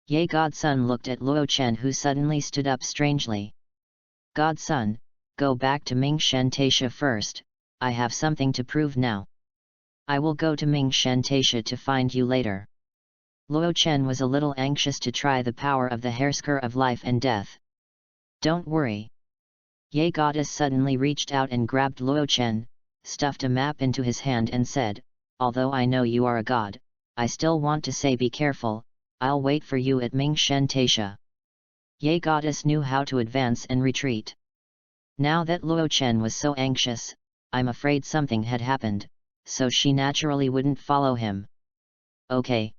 YAE Godson looked at Luo Chen, who suddenly stood up strangely. Godson, go back to Ming Shen Taisha first, I have something to prove now. I will go to Ming Shen Taisha to find you later. Luo Chen was a little anxious to try the power of the Hairsker of Life and Death. Don't worry. YAE Goddess suddenly reached out and grabbed Luo Chen, stuffed a map into his hand and said, although I know you are a god, I still want to say be careful, I'll wait for you at Ming Shen Taisha. YAE Goddess knew how to advance and retreat. Now that Luo Chen was so anxious, I'm afraid something had happened, so she naturally wouldn't follow him. Okay.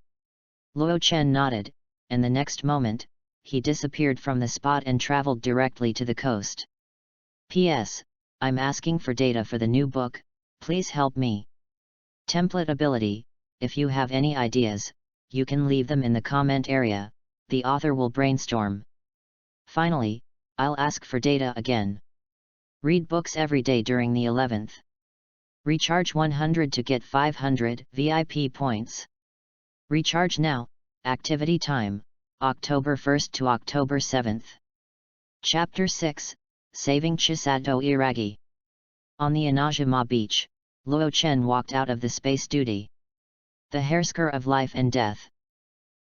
Luo Chen nodded, and the next moment, he disappeared from the spot and traveled directly to the coast. P.S. I'm asking for data for the new book, please help me. Template ability, if you have any ideas, you can leave them in the comment area, the author will brainstorm. Finally, I'll ask for data again. Read books every day during the 11th. Recharge 100 to get 500 VIP points. Recharge now, activity time, October 1st to October 7th. Chapter 6, Saving Chisato Iragi. On the INAZUMA beach, Luo Chen walked out of the space duty. The Hairsker of Life and Death.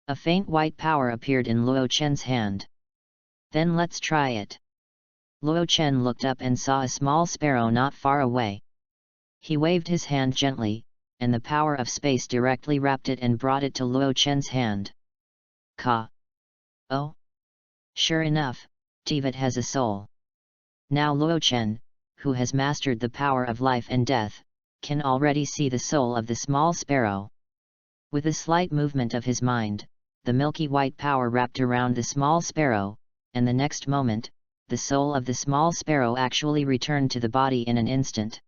A faint white power appeared in Luo Chen's hand. Then let's try it. Luo Chen looked up and saw a small sparrow not far away. He waved his hand gently, and the power of space directly wrapped it and brought it to Luo Chen's hand. Ka. Oh? Sure enough, Tivat has a soul. Now Luo Chen, who has mastered the power of life and death, can already see the soul of the small sparrow. With a slight movement of his mind, the milky white power wrapped around the small sparrow, and the next moment, the soul of the small sparrow actually returned to the body in an instant.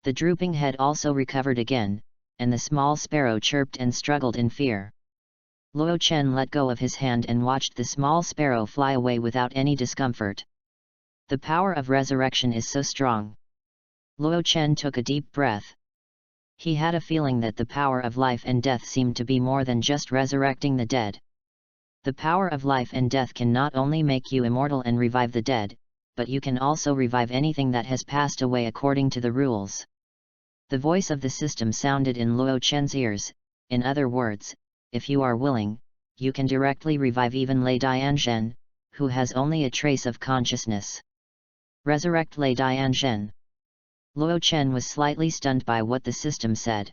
The drooping head also recovered again, and the small sparrow chirped and struggled in fear. Luo Chen let go of his hand and watched the small sparrow fly away without any discomfort. The power of resurrection is so strong. Luo Chen took a deep breath. He had a feeling that the power of life and death seemed to be more than just resurrecting the dead. The power of life and death can not only make you immortal and revive the dead, but you can also revive anything that has passed away according to the rules. The voice of the system sounded in Luo Chen's ears. In other words, if you are willing, you can directly revive even Lei Dianzhen, who has only a trace of consciousness. Resurrect Lei Dianzhen. Luo Chen was slightly stunned by what the system said.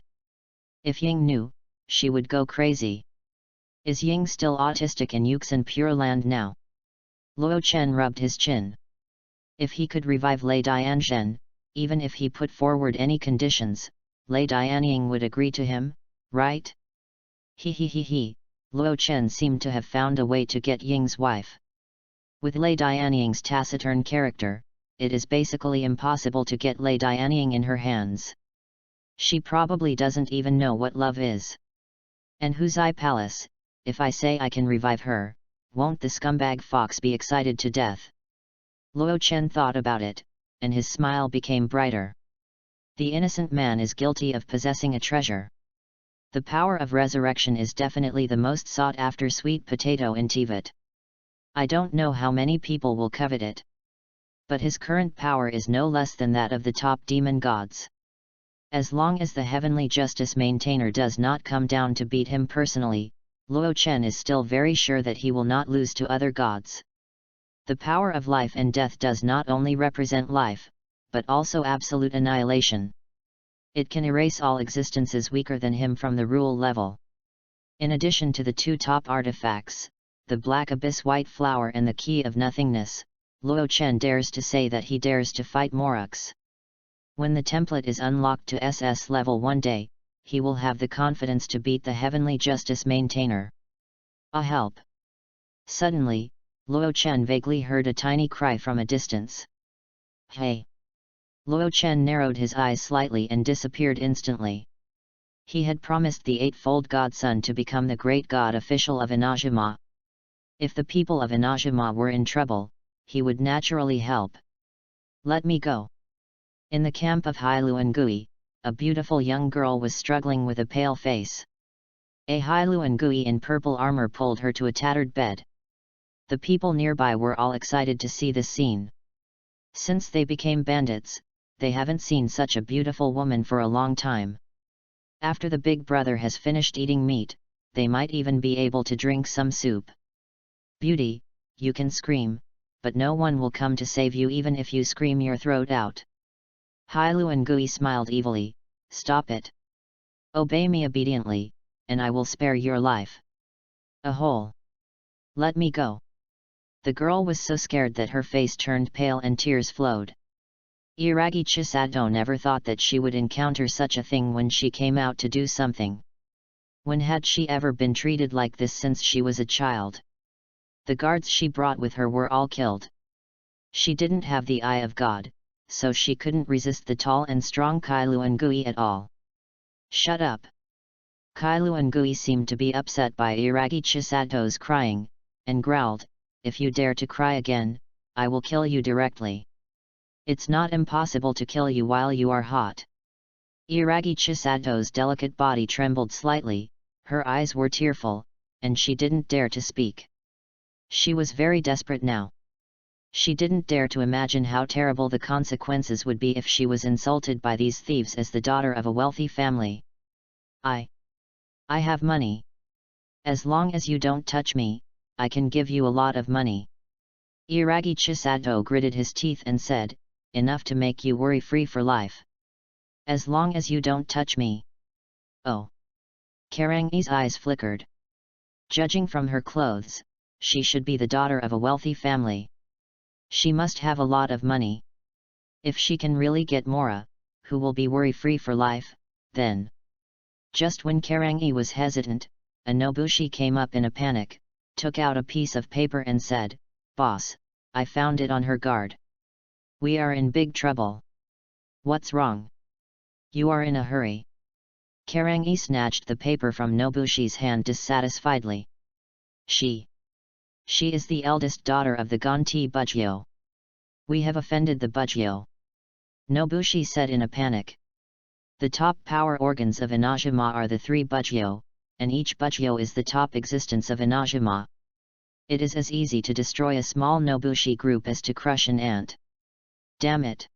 If Ying knew, she would go crazy. Is Ying still autistic in Yuxin Pure Land now? Luo Chen rubbed his chin. If he could revive Lei Dianzhen, even if he put forward any conditions, Lei Dianying would agree to him, right? He. Luo Chen seemed to have found a way to get Ying's wife. With Lei Dianying's taciturn character, it is basically impossible to get Lei Dianying in her hands. She probably doesn't even know what love is. And Huzai Palace, if I say I can revive her, won't the scumbag fox be excited to death? Luo Chen thought about it, and his smile became brighter. The innocent man is guilty of possessing a treasure. The power of resurrection is definitely the most sought-after sweet potato in Tibet. I don't know how many people will covet it. But his current power is no less than that of the top demon gods. As long as the heavenly justice maintainer does not come down to beat him personally, Luo Chen is still very sure that he will not lose to other gods. The power of life and death does not only represent life, but also absolute annihilation. It can erase all existences weaker than him from the rule level. In addition to the two top artifacts, the Black Abyss White Flower and the Key of Nothingness, Luo Chen dares to say that he dares to fight Moruks. When the template is unlocked to SS level one day, he will have the confidence to beat the heavenly justice maintainer. Ah, help! Suddenly, Luo Chen vaguely heard a tiny cry from a distance. Hey! Luo Chen narrowed his eyes slightly and disappeared instantly. He had promised the Eightfold Godson to become the great god official of INAZUMA. If the people of INAZUMA were in trouble, he would naturally help. Let me go. In the camp of Hailuangui, a beautiful young girl was struggling with a pale face. A Hailuangui in purple armor pulled her to a tattered bed. The people nearby were all excited to see this scene. Since they became bandits, they haven't seen such a beautiful woman for a long time. After the big brother has finished eating meat, they might even be able to drink some soup. Beauty, you can scream, but no one will come to save you even if you scream your throat out. Hailuangui smiled evilly. Stop it. Obey me obediently, and I will spare your life. A hole. Let me go. The girl was so scared that her face turned pale and tears flowed. Iragi Chisato never thought that she would encounter such a thing when she came out to do something. When had she ever been treated like this since she was a child? The guards she brought with her were all killed. She didn't have the eye of God, so she couldn't resist the tall and strong Hailuangui at all. Shut up! Hailuangui seemed to be upset by Iragi Chisato's crying, and growled, if you dare to cry again, I will kill you directly. It's not impossible to kill you while you are hot. Iragi Chisato's delicate body trembled slightly, her eyes were tearful, and she didn't dare to speak. She was very desperate now. She didn't dare to imagine how terrible the consequences would be if she was insulted by these thieves as the daughter of a wealthy family. I have money. As long as you don't touch me, I can give you a lot of money. Iragi Chisato gritted his teeth and said, enough to make you worry-free for life. As long as you don't touch me. Oh. Karangi's eyes flickered. Judging from her clothes, she should be the daughter of a wealthy family. She must have a lot of money. If she can really get Mora, who will be worry-free for life, then. Just when Karangi was hesitant, a Nobushi came up in a panic, took out a piece of paper and said, Boss, I found it on her guard. We are in big trouble. What's wrong? You are in a hurry. Karangi snatched the paper from Nobushi's hand dissatisfiedly. She is the eldest daughter of the Gonti Bujyo. We have offended the Bujyo. Nobushi said in a panic. The top power organs of INAZUMA are the three Bujyo, and each Bujyo is the top existence of INAZUMA. It is as easy to destroy a small Nobushi group as to crush an ant. Damn it!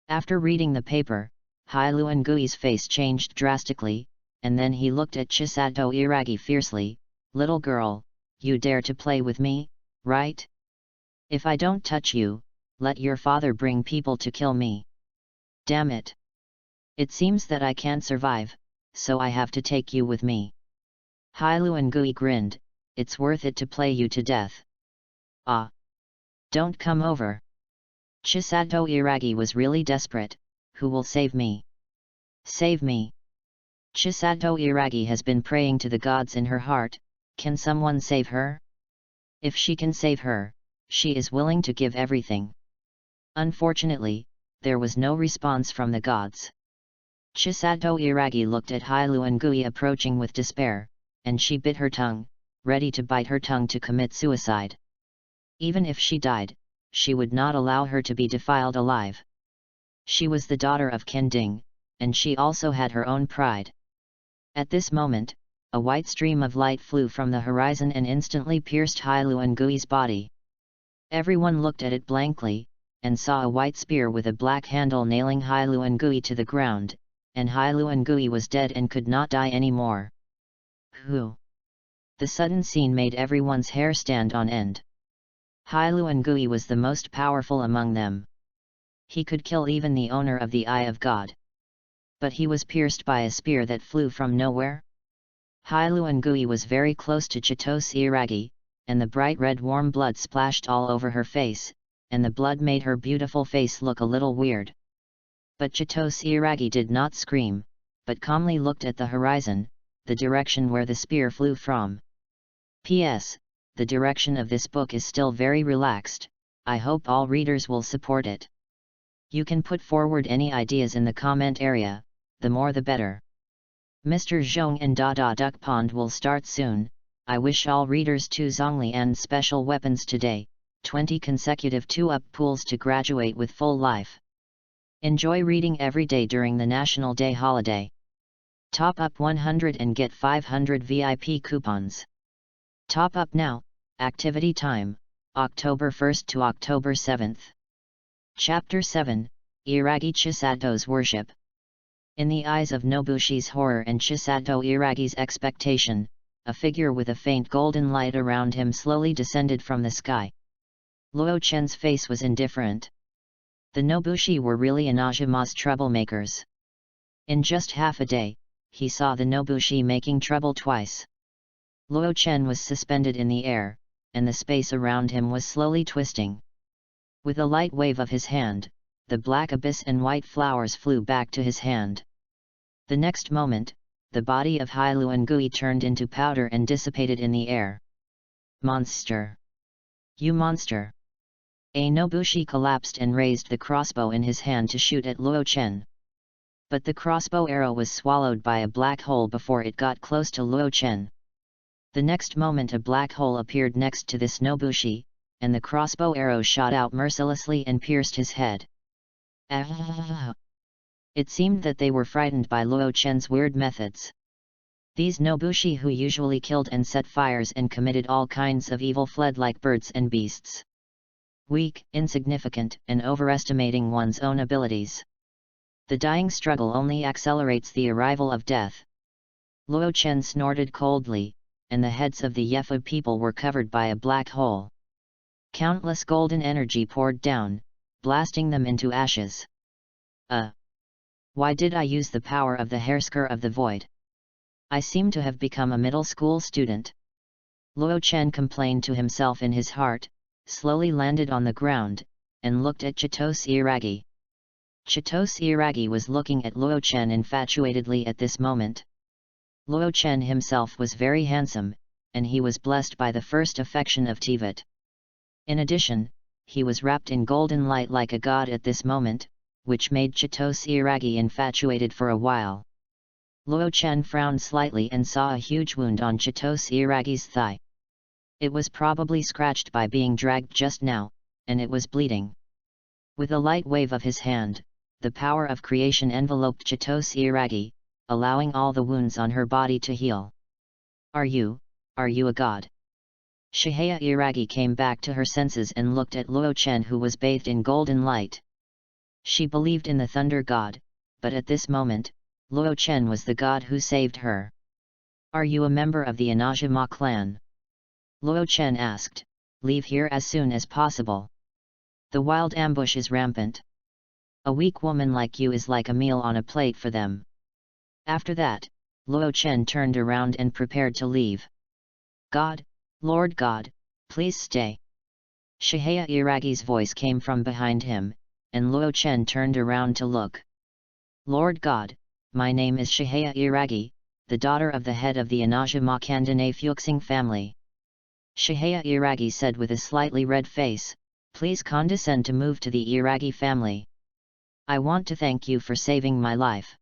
After reading the paper, Hailuangui's face changed drastically, and then he looked at Chisato Iragi fiercely. Little girl, you dare to play with me, right? If I don't touch you, let your father bring people to kill me. Damn it! It seems that I can't survive, so I have to take you with me. Hailuangui grinned, it's worth it to play you to death. Ah! Don't come over. Chisato Iragi was really desperate. Who will save me? Save me! Chisato Iragi has been praying to the gods in her heart. Can someone save her? If she can save her, she is willing to give everything. Unfortunately, there was no response from the gods. Chisato Iragi looked at Hailuangui approaching with despair, and she bit her tongue, ready to bite her tongue to commit suicide. Even if she died, she would not allow her to be defiled alive. She was the daughter of Kending, and she also had her own pride. At this moment, a white stream of light flew from the horizon and instantly pierced Hailuangui's body. Everyone looked at it blankly, and saw a white spear with a black handle nailing Hailuangui to the ground, and Hailuangui was dead and could not die anymore. Who? The sudden scene made everyone's hair stand on end. Hailuangui was the most powerful among them. He could kill even the owner of the Eye of God. But he was pierced by a spear that flew from nowhere. Hailuangui was very close to Chitose Iragi, and the bright red warm blood splashed all over her face, and the blood made her beautiful face look a little weird. But Chitose Iragi did not scream, but calmly looked at the horizon, the direction where the spear flew from. P.S. The direction of this book is still very relaxed. I hope all readers will support it. You can put forward any ideas in the comment area, the more the better. Mr. Zhong and Dada Duck Pond will start soon. I wish all readers 2 Zhongli and special weapons today, 20 consecutive 2-up pools to graduate with full life. Enjoy reading every day during the National Day holiday. Top up 100 and get 500 VIP coupons. Top up now. Activity time, October 1st to October 7th. Chapter 7, Iragi Chisato's Worship. In the eyes of Nobushi's horror and Chisato Iragi's expectation, a figure with a faint golden light around him slowly descended from the sky. Luo Chen's face was indifferent. The Nobushi were really Inazuma's troublemakers. In just half a day, he saw the Nobushi making trouble twice. Luo Chen was suspended in the air, and the space around him was slowly twisting. With a light wave of his hand, the black abyss and white flowers flew back to his hand. The next moment, the body of Hailuangui turned into powder and dissipated in the air. Monster! You monster! A Nobushi collapsed and raised the crossbow in his hand to shoot at Luo Chen. But the crossbow arrow was swallowed by a black hole before it got close to Luo Chen. The next moment a black hole appeared next to this Nobushi, and the crossbow arrow shot out mercilessly and pierced his head. Ah! It seemed that they were frightened by Luo Chen's weird methods. These Nobushi who usually killed and set fires and committed all kinds of evil fled like birds and beasts. Weak, insignificant, and overestimating one's own abilities. The dying struggle only accelerates the arrival of death. Luo Chen snorted coldly, and the heads of the EPUB people were covered by a black hole. Countless golden energy poured down, blasting them into ashes. Why did I use the power of the Hairsker of the Void? I seem to have become a middle school student. Luo Chen complained to himself in his heart, slowly landed on the ground, and looked at Chitose Iragi. Chitose Iragi was looking at Luo Chen infatuatedly at this moment. Luo Chen himself was very handsome, and he was blessed by the first affection of Tivat. In addition, he was wrapped in golden light like a god at this moment, which made Chitose Iragi infatuated for a while. Luo Chen frowned slightly and saw a huge wound on Chitose Iragi's thigh. It was probably scratched by being dragged just now, and it was bleeding. With a light wave of his hand, the power of creation enveloped Chitose Iragi, allowing all the wounds on her body to heal. Are you a god? Shihaya Iragi came back to her senses and looked at Luo Chen who was bathed in golden light. She believed in the thunder god, but at this moment, Luo Chen was the god who saved her. Are you a member of the INAZUMA clan? Luo Chen asked. Leave here as soon as possible. The wild ambush is rampant. A weak woman like you is like a meal on a plate for them. After that, Luo Chen turned around and prepared to leave. God, Lord God, please stay. Shihaya Iragi's voice came from behind him, and Luo Chen turned around to look. Lord God, my name is Shihaya Iragi, the daughter of the head of the INAZUMA Kandane Fuxing family. Shihaya Iragi said with a slightly red face, please condescend to move to the Iragi family. I want to thank you for saving my life.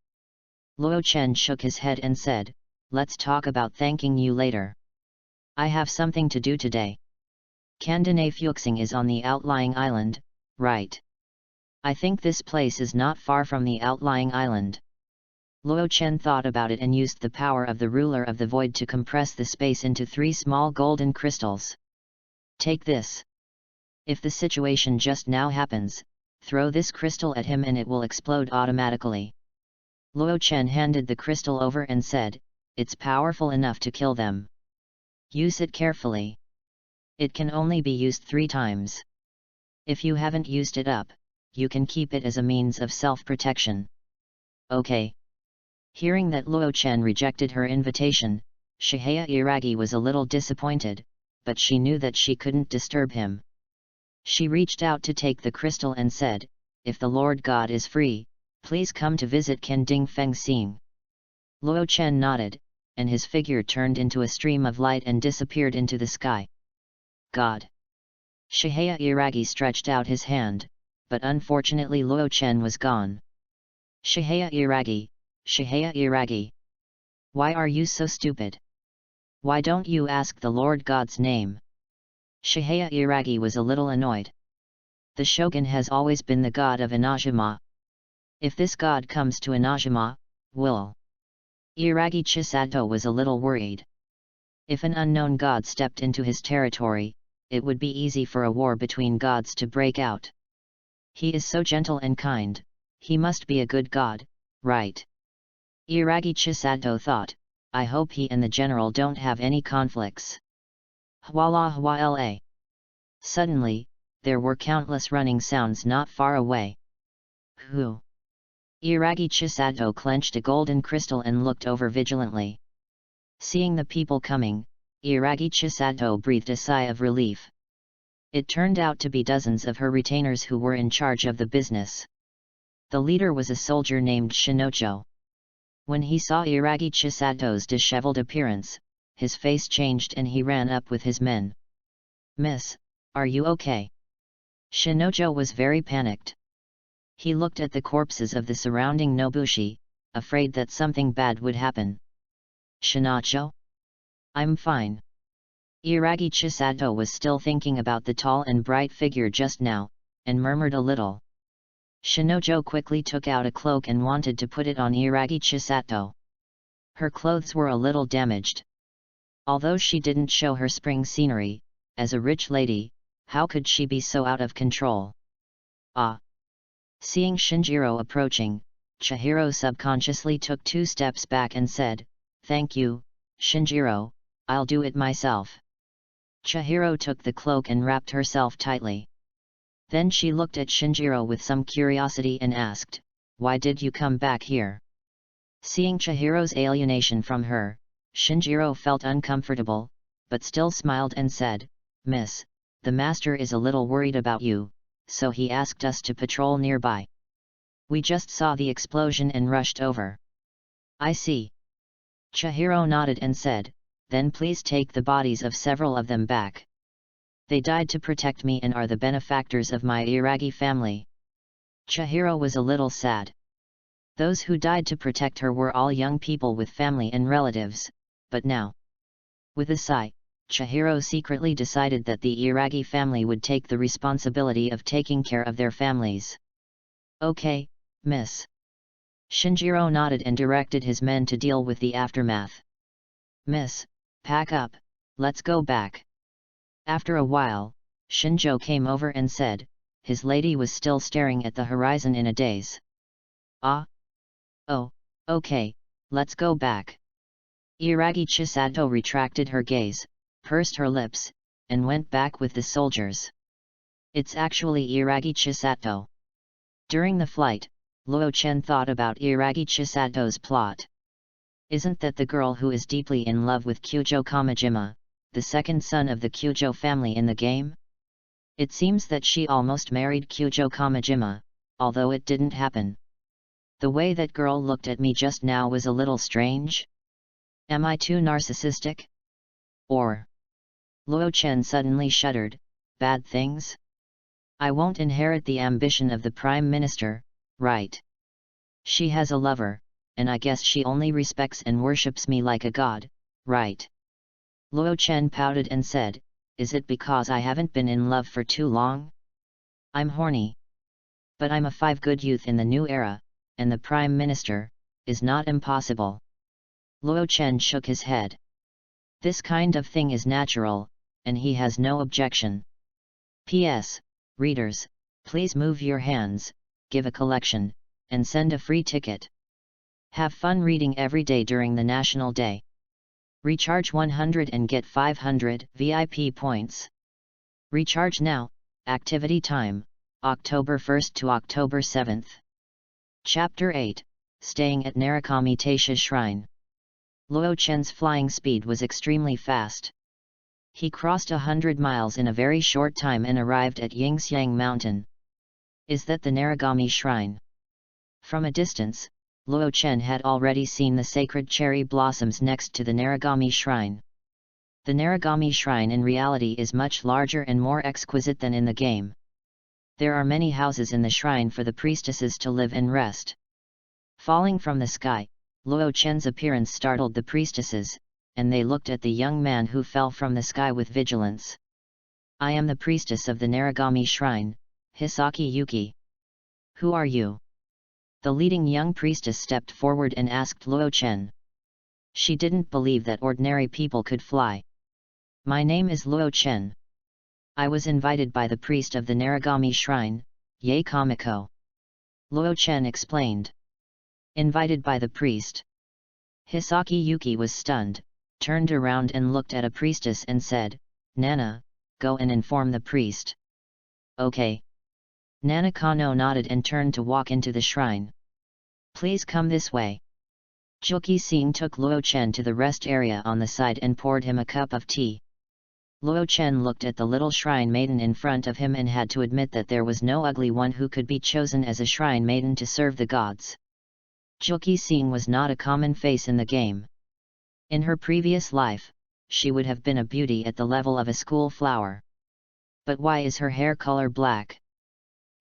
Luo Chen shook his head and said, let's talk about thanking you later. I have something to do today. Kandane Fuxing is on the outlying island, right? I think this place is not far from the outlying island. Luo Chen thought about it and used the power of the ruler of the void to compress the space into 3 small golden crystals. Take this. If the situation just now happens, throw this crystal at him and it will explode automatically. Luo Chen handed the crystal over and said, it's powerful enough to kill them. Use it carefully. It can only be used 3 times. If you haven't used it up, you can keep it as a means of self-protection. Okay. Hearing that Luo Chen rejected her invitation, Shihaya Iragi was a little disappointed, but she knew that she couldn't disturb him. She reached out to take the crystal and said, if the Lord God is free, please come to visit Kending Feng Xing. Luo Chen nodded, and his figure turned into a stream of light and disappeared into the sky. God! Shihaya Iragi stretched out his hand, but unfortunately Luo Chen was gone. Shihaya Iragi, Shihaya Iragi. Why are you so stupid? Why don't you ask the Lord God's name? Shihaya Iragi was a little annoyed. The shogun has always been the god of INAZUMA. If this god comes to INAZUMA, will... Iragi Chisato was a little worried. If an unknown god stepped into his territory, it would be easy for a war between gods to break out. He is so gentle and kind, he must be a good god, right? Iragi Chisato thought, I hope he and the general don't have any conflicts. Hwala hwa. Suddenly, there were countless running sounds not far away. Who? Iragi Chisato clenched a golden crystal and looked over vigilantly. Seeing the people coming, Iragi Chisato breathed a sigh of relief. It turned out to be dozens of her retainers who were in charge of the business. The leader was a soldier named Shinocho. When he saw Iragi Chisato's disheveled appearance, his face changed and he ran up with his men. Miss, are you okay? Shinocho was very panicked. He looked at the corpses of the surrounding Nobushi, afraid that something bad would happen. Shinocho? I'm fine. Iragi Chisato was still thinking about the tall and bright figure just now, and murmured a little. Shinocho quickly took out a cloak and wanted to put it on Iragi Chisato. Her clothes were a little damaged. Although she didn't show her spring scenery, as a rich lady, how could she be so out of control? Ah! Seeing Shinjiro approaching, Chihiro subconsciously took 2 steps back and said, Thank you, Shinjiro, I'll do it myself. Chihiro took the cloak and wrapped herself tightly. Then she looked at Shinjiro with some curiosity and asked, Why did you come back here? Seeing Chihiro's alienation from her, Shinjiro felt uncomfortable, but still smiled and said, Miss, the master is a little worried about you, so he asked us to patrol nearby. We just saw the explosion and rushed over. I see. Chihiro nodded and said, Then please take the bodies of several of them back. They died to protect me and are the benefactors of my Iragi family. Chihiro was a little sad. Those who died to protect her were all young people with family and relatives, but now... With a sigh, Chihiro secretly decided that the Iragi family would take the responsibility of taking care of their families. Okay, miss. Shinjiro nodded and directed his men to deal with the aftermath. Miss, pack up, let's go back. After a while, Shinjo came over and said, his lady was still staring at the horizon in a daze. Ah? Oh, okay, let's go back. Iragi Chisato retracted her gaze, pursed her lips, and went back with the soldiers. It's actually Iragi Chisato. During the flight, Luo Chen thought about Iragi Chisato's plot. Isn't that the girl who is deeply in love with Kyujo Kamijima, the second son of the Kyujo family in the game? It seems that she almost married Kyujo Kamijima, although it didn't happen. The way that girl looked at me just now was a little strange. Am I too narcissistic? Or... Luo Chen suddenly shuddered, bad things? I won't inherit the ambition of the Prime Minister, right? She has a lover, and I guess she only respects and worships me like a god, right? Luo Chen pouted and said, is it because I haven't been in love for too long? I'm horny. But I'm a 5 good youth in the new era, and the Prime Minister, is not impossible. Luo Chen shook his head. This kind of thing is natural, and he has no objection. P.S. Readers, please move your hands, give a collection, and send a free ticket. Have fun reading every day during the National Day. Recharge 100 and get 500 VIP points. Recharge now. Activity time, October 1st to October 7th. Chapter 8, Staying at Narukami Taisha's Shrine. Luo Chen's flying speed was extremely fast. He crossed 100 miles in a very short time and arrived at Yingxiang Mountain. Is that the Narukami Shrine? From a distance, Luo Chen had already seen the sacred cherry blossoms next to the Narukami Shrine. The Narukami Shrine in reality is much larger and more exquisite than in the game. There are many houses in the shrine for the priestesses to live and rest. Falling from the sky, Luo Chen's appearance startled the priestesses, and they looked at the young man who fell from the sky with vigilance. I am the priestess of the Narukami Shrine, Hisaki Yuki. Who are you? The leading young priestess stepped forward and asked Luo Chen. She didn't believe that ordinary people could fly. My name is Luo Chen. I was invited by the priest of the Narukami Shrine, YAE Kamiko. Luo Chen explained. Invited by the priest. Hisaki Yuki was stunned, turned around and looked at a priestess and said, Nana, go and inform the priest. Okay. Nana Kano nodded and turned to walk into the shrine. Please come this way. Juki Singh took Luo Chen to the rest area on the side and poured him a cup of tea. Luo Chen looked at the little shrine maiden in front of him and had to admit that there was no ugly one who could be chosen as a shrine maiden to serve the gods. Juki Singh was not a common face in the game. In her previous life, she would have been a beauty at the level of a school flower. But why is her hair color black?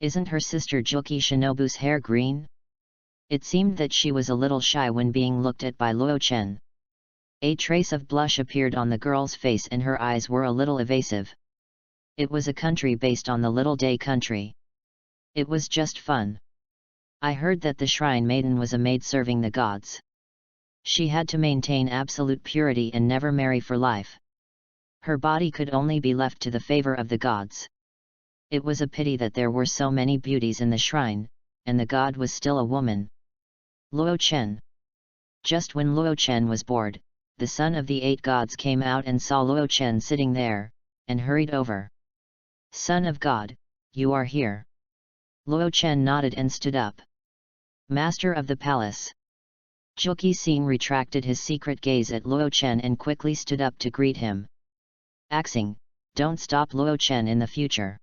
Isn't her sister Juki Shinobu's hair green? It seemed that she was a little shy when being looked at by Luo Chen. A trace of blush appeared on the girl's face and her eyes were a little evasive. It was a country based on the Little Day country. It was just fun. I heard that the shrine maiden was a maid serving the gods. She had to maintain absolute purity and never marry for life. Her body could only be left to the favor of the gods. It was a pity that there were so many beauties in the shrine, and the god was still a woman. Luo Chen. Just when Luo Chen was bored, the son of the 8 gods came out and saw Luo Chen sitting there, and hurried over. Son of God, you are here. Luo Chen nodded and stood up. Master of the palace. Juki Singh retracted his secret gaze at Luo Chen and quickly stood up to greet him. Axing, don't stop Luo Chen in the future.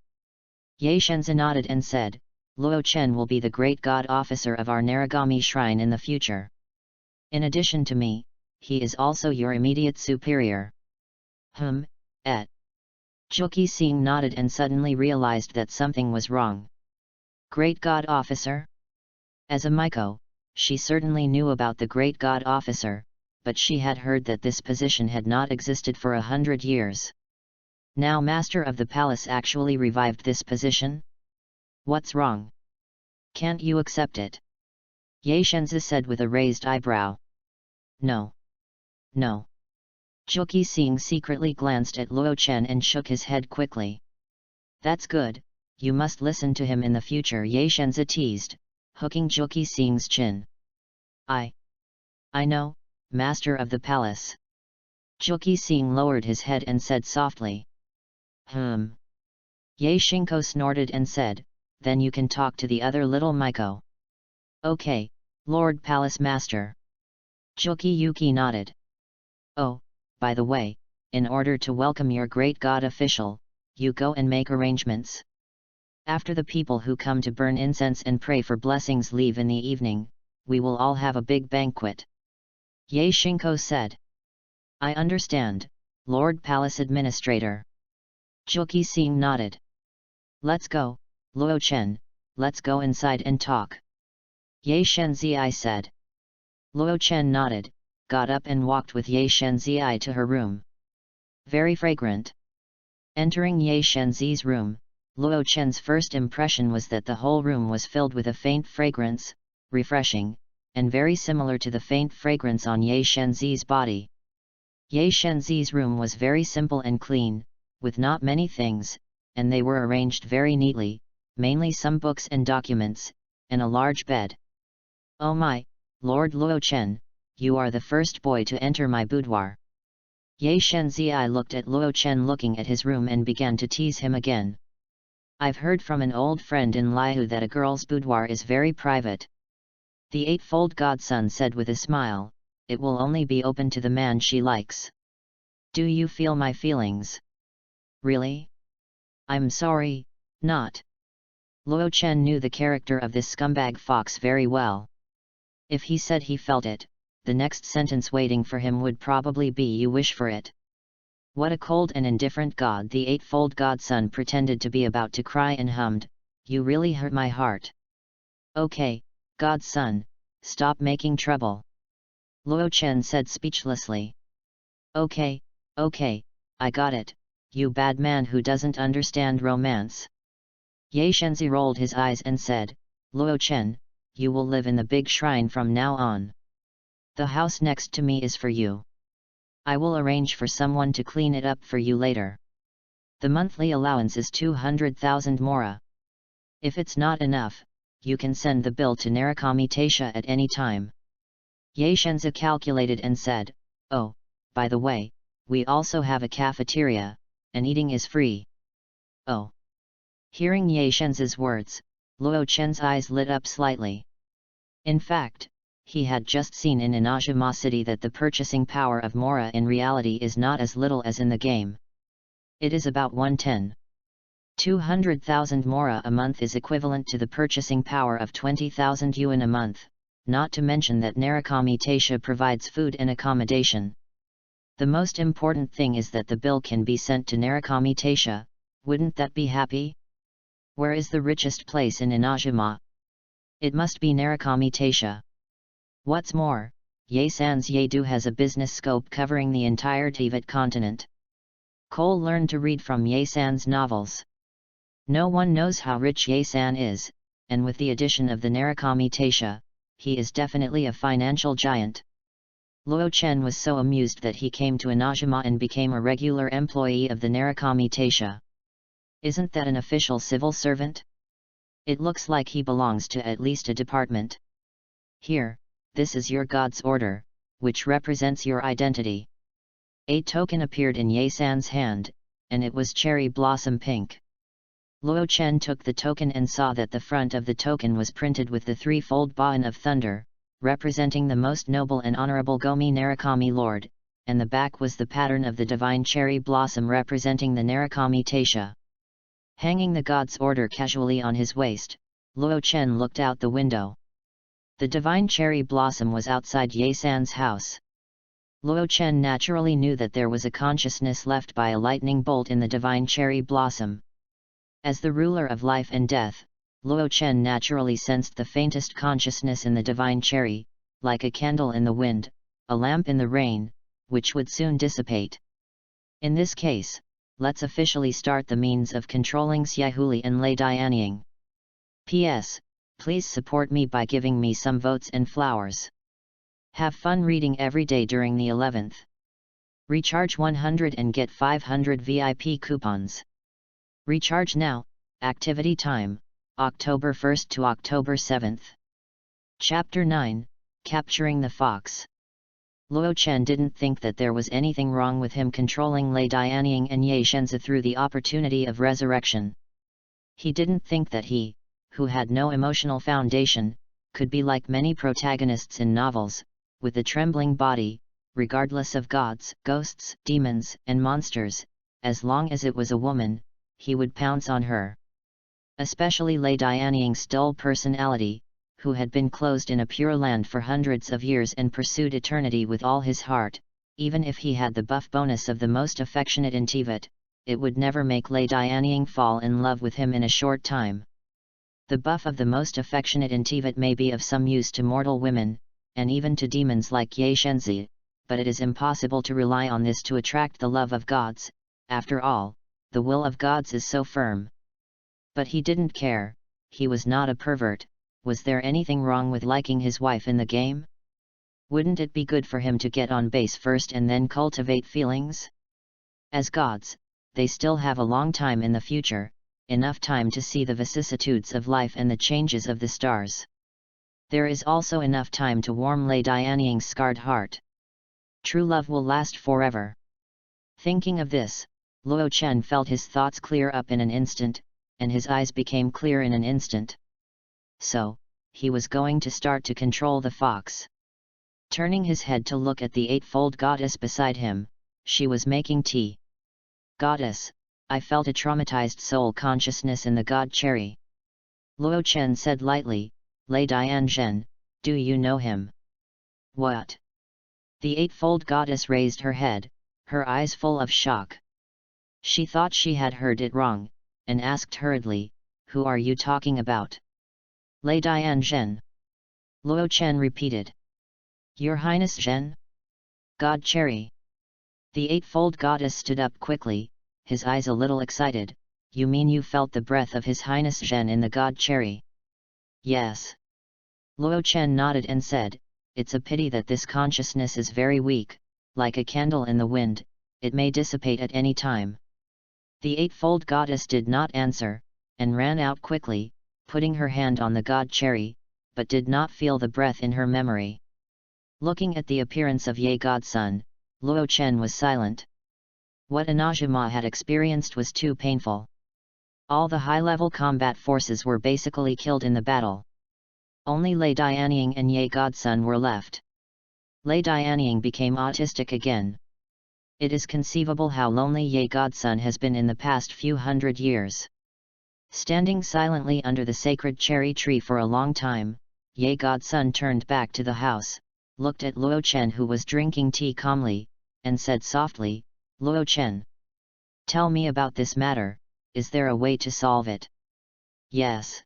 Ye Shenzhen nodded and said, Luo Chen will be the great god officer of our Narukami shrine in the future. In addition to me, he is also your immediate superior. Juki Singh nodded and suddenly realized that something was wrong. Great god officer? As a MIKO, she certainly knew about the great god officer, but she had heard that this position had not existed for 100 years. Now master of the palace actually revived this position? What's wrong? Can't you accept it? Ye Shenzhen said with a raised eyebrow. No. No. Juki Singh secretly glanced at Luo Chen and shook his head quickly. That's good, you must listen to him in the future, Ye Shenzhen teased, hooking Juki Singh's chin. I know, master of the palace. Juki Singh lowered his head and said softly. Ye Shinko snorted and said, then you can talk to the other little MIKO. Okay, Lord Palace Master. Juki Yuki nodded. Oh, by the way, in order to welcome your great god official, you go and make arrangements. After the people who come to burn incense and pray for blessings leave in the evening, we will all have a big banquet. Ye Shinko said. I understand, Lord Palace Administrator. Juki Singh nodded. Let's go, Luo Chen, let's go inside and talk. Ye Shenzhi said. Luo Chen nodded, got up and walked with Ye Shenzhi to her room. Very fragrant. Entering Ye Shenzhi's room, Luo Chen's first impression was that the whole room was filled with a faint fragrance, refreshing, and very similar to the faint fragrance on Ye Shenzi's body. Ye Shenzi's room was very simple and clean, with not many things, and they were arranged very neatly, mainly some books and documents, and a large bed. "Oh my, Lord Luo Chen, you are the first boy to enter my boudoir." Ye Shenzi looked at Luo Chen looking at his room and began to tease him again. "I've heard from an old friend in Liu that a girl's boudoir is very private." The Eightfold Godson said with a smile, "It will only be open to the man she likes." "Do you feel my feelings?" "Really? I'm sorry, not." Luo Chen knew the character of this scumbag fox very well. If he said he felt it, the next sentence waiting for him would probably be "you wish for it." What a cold and indifferent god! The Eightfold Godson pretended to be about to cry and hummed, "You really hurt my heart." "Okay, Godson, stop making trouble," Luo Chen said speechlessly. Okay, I got it, you bad man who doesn't understand romance." Ye Shenzi rolled his eyes and said, "Luo Chen, you will live in the big shrine from now on. The house next to me is for you. I will arrange for someone to clean it up for you later. The monthly allowance is 200,000 mora. If it's not enough, you can send the bill to Narukami Taisha at any time." Ye Shenzi calculated and said, "Oh, by the way, we also have a cafeteria, and eating is free." "Oh." Hearing Ye Shenzi's words, Luo Chen's eyes lit up slightly. In fact, he had just seen in INAZUMA City that the purchasing power of mora in reality is not as little as in the game. It is about 1/10. 200,000 mora a month is equivalent to the purchasing power of 20,000 yuan a month, not to mention that Narukami Taisha provides food and accommodation. The most important thing is that the bill can be sent to Narukami Taisha. Wouldn't that be happy? Where is the richest place in INAZUMA? It must be Narukami Taisha. What's more, Ye-san's Yedu has a business scope covering the entire Tibet continent. Cole learned to read from Ye-san's novels. No one knows how rich Ye-san is, and with the addition of the Narukami Taisha, he is definitely a financial giant. Luo Chen was so amused that he came to INAZUMA and became a regular employee of the Narukami Taisha. Isn't that an official civil servant? It looks like he belongs to at least a department. Here, this is your god's order, which represents your identity. A token appeared in Ye-san's hand, and it was cherry blossom pink. Luo Chen took the token and saw that the front of the token was printed with the threefold Ba'an of thunder, representing the most noble and honorable Gomi Narukami Lord, and the back was the pattern of the divine cherry blossom representing the Narukami Taisha. Hanging the god's order casually on his waist, Luo Chen looked out the window. The divine cherry blossom was outside Ye-san's house. Luo Chen naturally knew that there was a consciousness left by a lightning bolt in the divine cherry blossom. As the ruler of life and death, Luo Chen naturally sensed the faintest consciousness in the divine cherry, like a candle in the wind, a lamp in the rain, which would soon dissipate. In this case, let's officially start the means of controlling Xiahuli and Lei Dianying. P.S. Please support me by giving me some votes and flowers. Have fun reading every day during the 11th. Recharge 100 and get 500 VIP coupons. Recharge now. Activity time, October 1st to October 7th. Chapter 9, Capturing the Fox. Luo Chen didn't think that there was anything wrong with him controlling Lei Dianying and Ye Shenzi through the opportunity of resurrection. He didn't think that he, who had no emotional foundation, could be like many protagonists in novels, with a trembling body, regardless of gods, ghosts, demons, and monsters. As long as it was a woman, he would pounce on her. Especially Lei Dianying's dull personality, who had been closed in a pure land for hundreds of years and pursued eternity with all his heart. Even if he had the buff bonus of the most affectionate in Tibet, it would never make Lei Dianying fall in love with him in a short time. The buff of the most affectionate in Tibet may be of some use to mortal women, and even to demons like Ye Shenzi, but it is impossible to rely on this to attract the love of gods. After all, the will of gods is so firm. But he didn't care, he was not a pervert, was there anything wrong with liking his wife in the game? Wouldn't it be good for him to get on base first and then cultivate feelings? As gods, they still have a long time in the future, enough time to see the vicissitudes of life and the changes of the stars. There is also enough time to warm Lei Dianying's scarred heart. True love will last forever. Thinking of this, Luo Chen felt his thoughts clear up in an instant, and his eyes became clear in an instant. So, he was going to start to control the fox. Turning his head to look at the eightfold goddess beside him, she was making tea. Goddess, I felt a traumatized soul consciousness in the god cherry. Luo Chen said lightly, Lei Dianzhen, do you know him? What? The eightfold goddess raised her head, her eyes full of shock. She thought she had heard it wrong, and asked hurriedly, who are you talking about? Lei Dianzhen. Luo Chen repeated. Your Highness Zhen? God Cherry. The eightfold goddess stood up quickly, his eyes a little excited. You mean you felt the breath of His Highness Zhen in the god cherry? Yes. Luo Chen nodded and said, it's a pity that this consciousness is very weak, like a candle in the wind, it may dissipate at any time. The eightfold goddess did not answer, and ran out quickly, putting her hand on the god cherry, but did not feel the breath in her memory. Looking at the appearance of YAE godson, Luo Chen was silent. What INAZUMA had experienced was too painful. All the high-level combat forces were basically killed in the battle. Only Lei Dianying and YAE godson were left. Lei Dianying became autistic again. It is conceivable how lonely YAE godson has been in the past few hundred years. Standing silently under the sacred cherry tree for a long time, YAE godson turned back to the house, looked at Luo Chen who was drinking tea calmly, and said softly, Luo Chen, tell me about this matter, is there a way to solve it? Yes.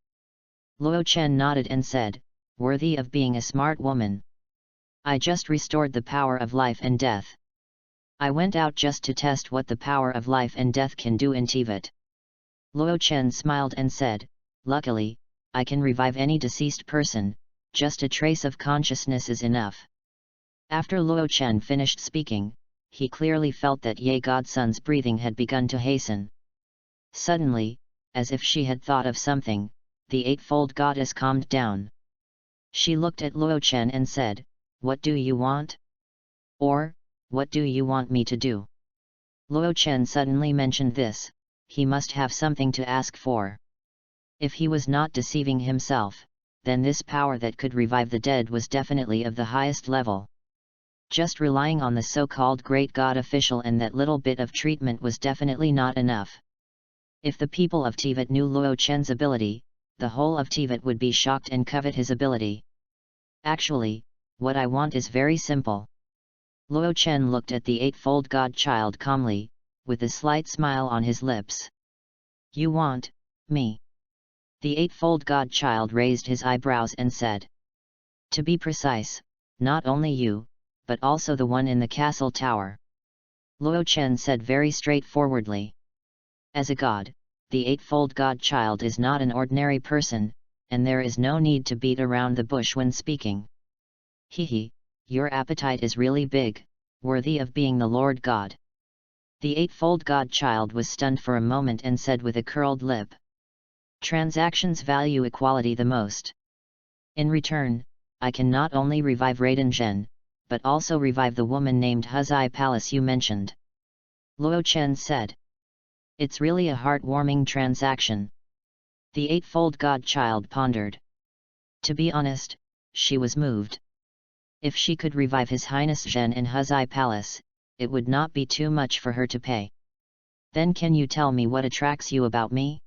Luo Chen nodded and said, worthy of being a smart woman. I just restored the power of life and death. I went out just to test what the power of life and death can do in Tibet. Luo Chen smiled and said, luckily, I can revive any deceased person, just a trace of consciousness is enough. After Luo Chen finished speaking, he clearly felt that YAE godson's breathing had begun to hasten. Suddenly, as if she had thought of something, the eightfold goddess calmed down. She looked at Luo Chen and said, what do you want? Or, what do you want me to do? Luo Chen suddenly mentioned this, he must have something to ask for. If he was not deceiving himself, then this power that could revive the dead was definitely of the highest level. Just relying on the so-called great god official and that little bit of treatment was definitely not enough. If the people of Tibet knew Luo Chen's ability, the whole of Tibet would be shocked and covet his ability. Actually, what I want is very simple. Luo Chen looked at the eightfold godchild calmly, with a slight smile on his lips. You want me? The eightfold godchild raised his eyebrows and said. To be precise, not only you, but also the one in the castle tower. Luo Chen said very straightforwardly. As a god, the eightfold godchild is not an ordinary person, and there is no need to beat around the bush when speaking. Hehe, your appetite is really big, worthy of being the Lord God. The eightfold godchild was stunned for a moment and said with a curled lip. Transactions value equality the most. In return, I can not only revive Raiden Zhen, but also revive the woman named Huzai Palace you mentioned. Luo Chen said. It's really a heartwarming transaction. The eightfold godchild pondered. To be honest, she was moved. If she could revive His Highness Zhen in Huzai Palace, it would not be too much for her to pay. Then can you tell me what attracts you about me?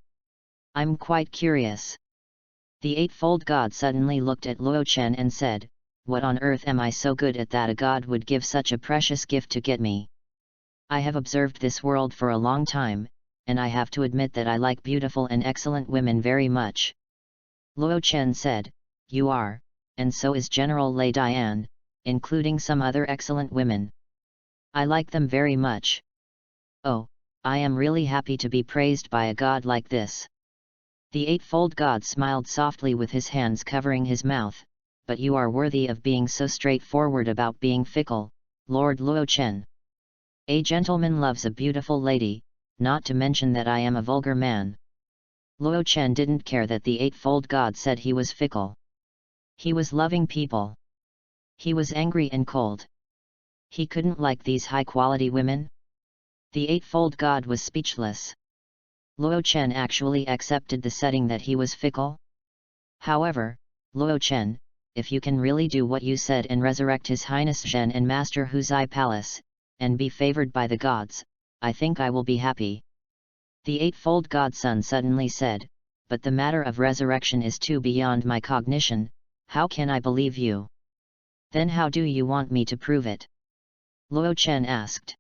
I'm quite curious. The eightfold god suddenly looked at Luo Chen and said, what on earth am I so good at that a god would give such a precious gift to get me? I have observed this world for a long time, and I have to admit that I like beautiful and excellent women very much. Luo Chen said, you are, and so is General Lei Dian, including some other excellent women. I like them very much. Oh, I am really happy to be praised by a god like this. The eightfold god smiled softly with his hands covering his mouth, but you are worthy of being so straightforward about being fickle, Lord Luo Chen. A gentleman loves a beautiful lady, not to mention that I am a vulgar man. Luo Chen didn't care that the eightfold god said he was fickle. He was loving people. He was angry and cold. He couldn't like these high-quality women? The eightfold god was speechless. Luo Chen actually accepted the setting that he was fickle? However, Luo Chen, if you can really do what you said and resurrect His Highness Zhen and Master Huzai Palace, and be favored by the gods, I think I will be happy. The eightfold godson suddenly said, but the matter of resurrection is too beyond my cognition, how can I believe you? Then how do you want me to prove it? Luo Chen asked.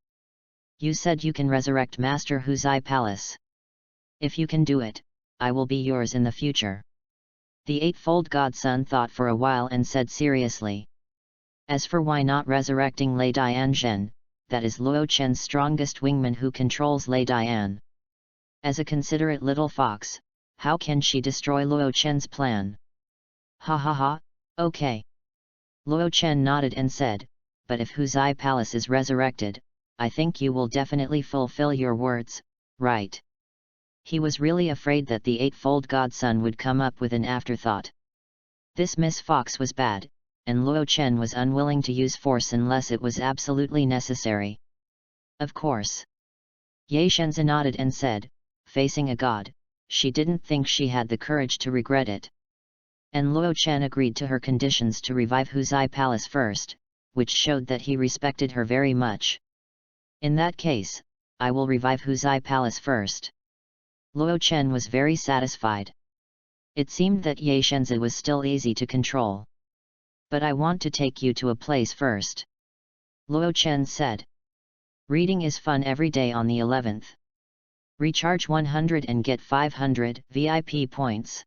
You said you can resurrect Master Huzai Palace. If you can do it, I will be yours in the future. The eightfold godson thought for a while and said seriously. As for why not resurrecting Lei Dianzhen, that is Luo Chen's strongest wingman who controls Lei Dian. As a considerate little fox, how can she destroy Luo Chen's plan? Ha ha ha, okay. Luo Chen nodded and said, but if Huzai Palace is resurrected, I think you will definitely fulfill your words, right? He was really afraid that the eightfold godson would come up with an afterthought. This Miss Fox was bad, and Luo Chen was unwilling to use force unless it was absolutely necessary. Of course. Ye Shenzi nodded and said, facing a god, she didn't think she had the courage to regret it. And Luo Chen agreed to her conditions to revive Huzai Palace first, which showed that he respected her very much. In that case, I will revive Huzai Palace first. Luo Chen was very satisfied. It seemed that Ye Shenzi was still easy to control. But I want to take you to a place first. Luo Chen said. Reading is fun every day on the 11th. Recharge 100 and get 500 VIP points.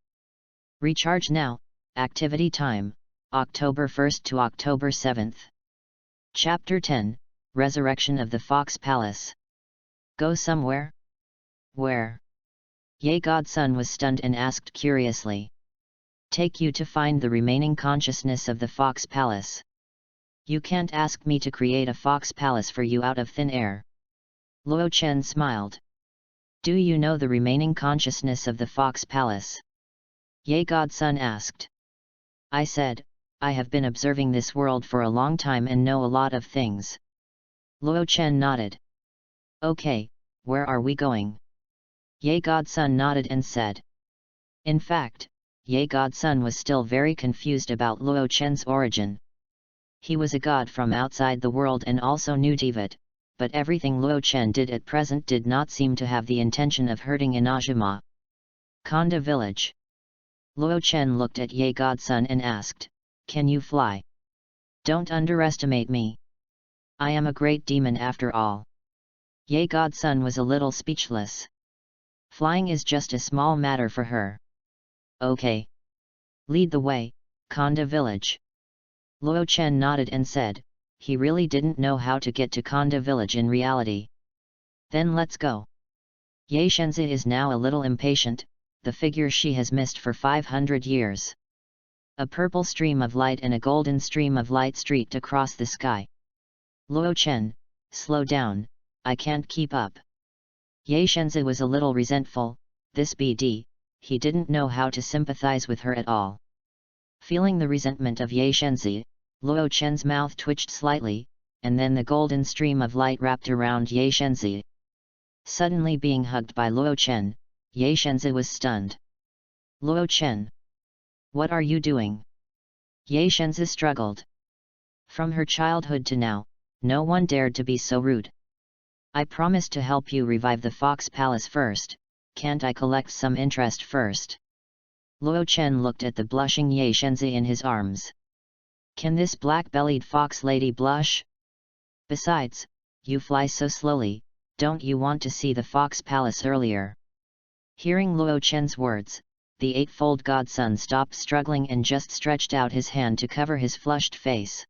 Recharge now, activity time, October 1st to October 7th. Chapter 10, Resurrection of the Fox Palace. Go somewhere? Where? Ye Godson was stunned and asked curiously. Take you to find the remaining consciousness of the Fox Palace. You can't ask me to create a Fox Palace for you out of thin air. Luo Chen smiled. Do you know the remaining consciousness of the Fox Palace? Ye Godson asked. I said, I have been observing this world for a long time and know a lot of things. Luo Chen nodded. Okay, where are we going? Ye Godson nodded and said. In fact, Ye Godson was still very confused about Luo Chen's origin. He was a god from outside the world and also knew Tivat, but everything Luo Chen did at present did not seem to have the intention of hurting INAZUMA. Konda village. Luo Chen looked at Ye Godson and asked, can you fly? Don't underestimate me. I am a great demon after all. Ye Godson was a little speechless. Flying is just a small matter for her. Okay. Lead the way, Konda village. Luo Chen nodded and said, he really didn't know how to get to Konda village in reality. Then let's go. Ye Shenzi is now a little impatient, the figure she has missed for 500 years. A purple stream of light and a golden stream of light streaked across the sky. Luo Chen, slow down, I can't keep up. Ye Shenzi was a little resentful, this BD, he didn't know how to sympathize with her at all. Feeling the resentment of Ye Shenzi, Luo Chen's mouth twitched slightly, and then the golden stream of light wrapped around Ye Shenzi. Suddenly being hugged by Luo Chen, Ye Shenzi was stunned. Luo Chen. What are you doing? Ye Shenzi struggled. From her childhood to now, no one dared to be so rude. I promised to help you revive the Fox Palace first, can't I collect some interest first? Luo Chen looked at the blushing Ye Shenzi in his arms. Can this black-bellied fox lady blush? Besides, you fly so slowly, don't you want to see the Fox Palace earlier? Hearing Luo Chen's words, the eightfold godson stopped struggling and just stretched out his hand to cover his flushed face.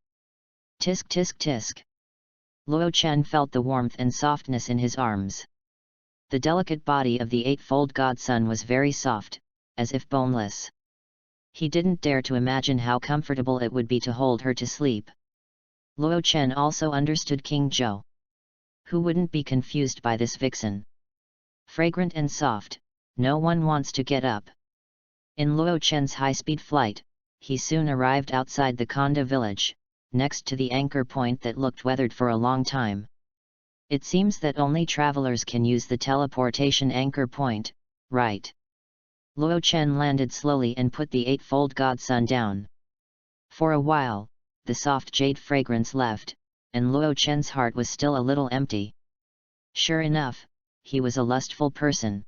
Tisk tisk tisk. Luo Chen felt the warmth and softness in his arms. The delicate body of the eightfold godson was very soft, as if boneless. He didn't dare to imagine how comfortable it would be to hold her to sleep. Luo Chen also understood King Zhou. Who wouldn't be confused by this vixen? Fragrant and soft, no one wants to get up. In Luo Chen's high-speed flight, he soon arrived outside the Konda village, next to the anchor point that looked weathered for a long time. It seems that only travelers can use the teleportation anchor point, right? Luo Chen landed slowly and put the eightfold godson down. For a while, the soft jade fragrance left, and Luo Chen's heart was still a little empty. Sure enough, he was a lustful person.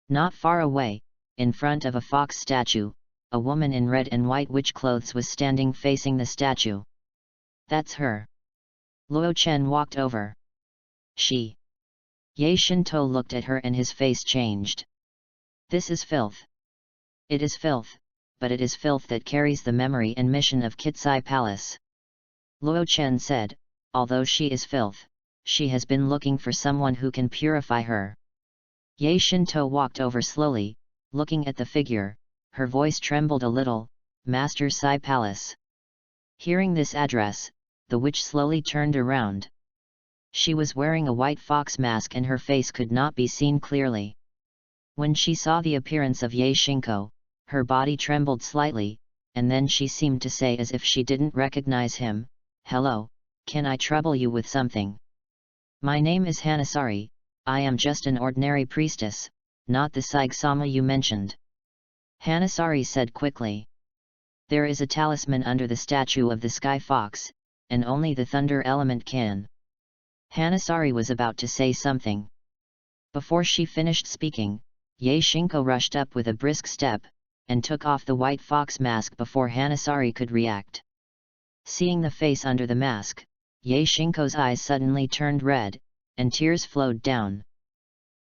Not far away, in front of a fox statue, a woman in red and white witch clothes was standing facing the statue. That's her. Luo Chen walked over. She. Ye Shinto looked at her and his face changed. This is filth. It is filth, but it is filth that carries the memory and mission of Kitsai Palace. Luo Chen said, although she is filth, she has been looking for someone who can purify her. Ye Shinto walked over slowly, looking at the figure, her voice trembled a little, Master Sai Palace. Hearing this address, the witch slowly turned around. She was wearing a white fox mask and her face could not be seen clearly. When she saw the appearance of Ye Shinko, her body trembled slightly, and then she seemed to say as if she didn't recognize him, "Hello, can I trouble you with something? My name is Hanasari, I am just an ordinary priestess, not the Saigama you mentioned." Hanasari said quickly. There is a talisman under the statue of the sky fox, and only the thunder element can. Hanasari was about to say something. Before she finished speaking, Ye Shinko rushed up with a brisk step, and took off the white fox mask before Hanasari could react. Seeing the face under the mask, Ye Shinko's eyes suddenly turned red, and tears flowed down.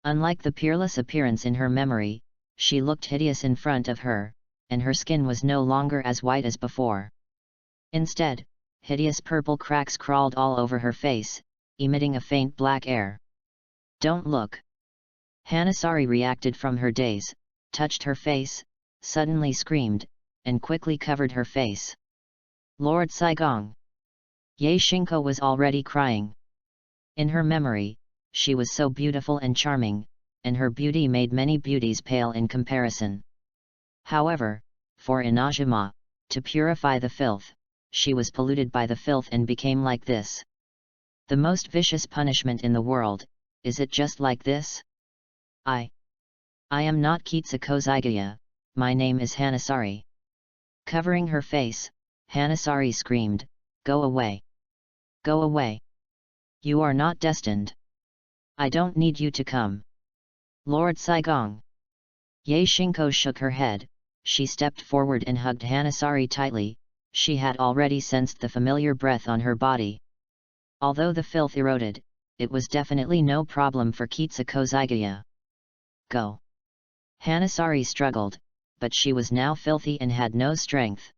Unlike the peerless appearance in her memory, she looked hideous in front of her, and her skin was no longer as white as before. Instead, hideous purple cracks crawled all over her face, emitting a faint black air. Don't look. Hanasari reacted from her daze, touched her face, suddenly screamed, and quickly covered her face. Lord Saigong! Ye Shinko was already crying. In her memory, she was so beautiful and charming, and her beauty made many beauties pale in comparison. However, for INAZUMA, to purify the filth, she was polluted by the filth and became like this. The most vicious punishment in the world, is it just like this? I am not Kitsuko Zygaya, my name is Hanasari. Covering her face, Hanasari screamed, "Go away! Go away! You are not destined! I don't need you to come!" Lord Saigong! Ye Shinko shook her head, she stepped forward and hugged Hanasari tightly, she had already sensed the familiar breath on her body. Although the filth eroded, it was definitely no problem for Kitsuko Zygaya. Go! Hanasari struggled, but she was now filthy and had no strength.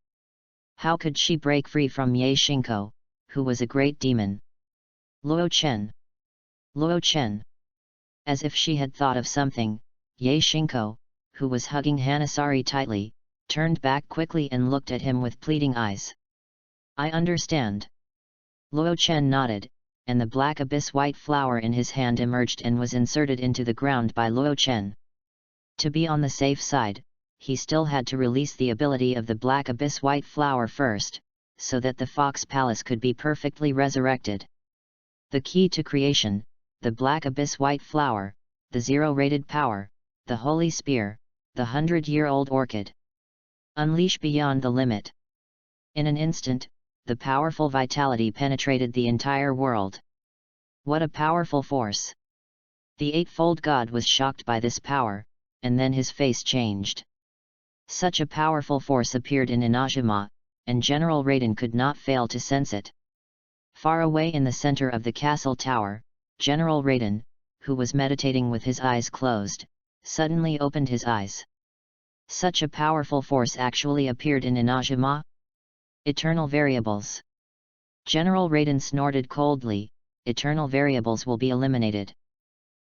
How could she break free from Ye Shinko, who was a great demon? Luo Chen! Luo Chen! As if she had thought of something, Ye Shinko, who was hugging Hanasari tightly, turned back quickly and looked at him with pleading eyes. I understand. Luo Chen nodded, and the black abyss white flower in his hand emerged and was inserted into the ground by Luo Chen. To be on the safe side, he still had to release the ability of the black abyss white flower first, so that the Fox Palace could be perfectly resurrected. The key to creation, the black abyss white flower, the zero-rated power, the holy spear, the 100-year-old orchid. Unleash beyond the limit. In an instant, the powerful vitality penetrated the entire world. What a powerful force! The eightfold god was shocked by this power, and then his face changed. Such a powerful force appeared in INAZUMA, and General Raiden could not fail to sense it. Far away in the center of the castle tower, General Raiden, who was meditating with his eyes closed, suddenly opened his eyes. Such a powerful force actually appeared in INAZUMA? Eternal variables. General Raiden snorted coldly, eternal variables will be eliminated.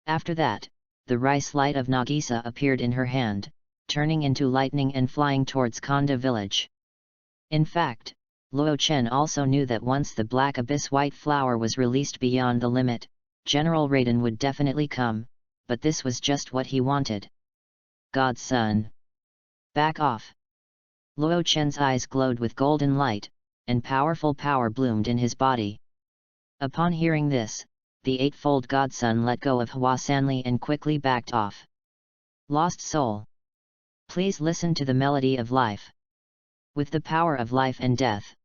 After that, the rice light of Nagisa appeared in her hand, turning into lightning and flying towards Konda village. In fact, Luo Chen also knew that once the black abyss white flower was released beyond the limit, General Raiden would definitely come, but this was just what he wanted. God's son. Back off. Luo Chen's eyes glowed with golden light, and powerful power bloomed in his body. Upon hearing this, the eightfold godson let go of Hua Sanli and quickly backed off. Lost soul. Please listen to the melody of life. With the power of life and death.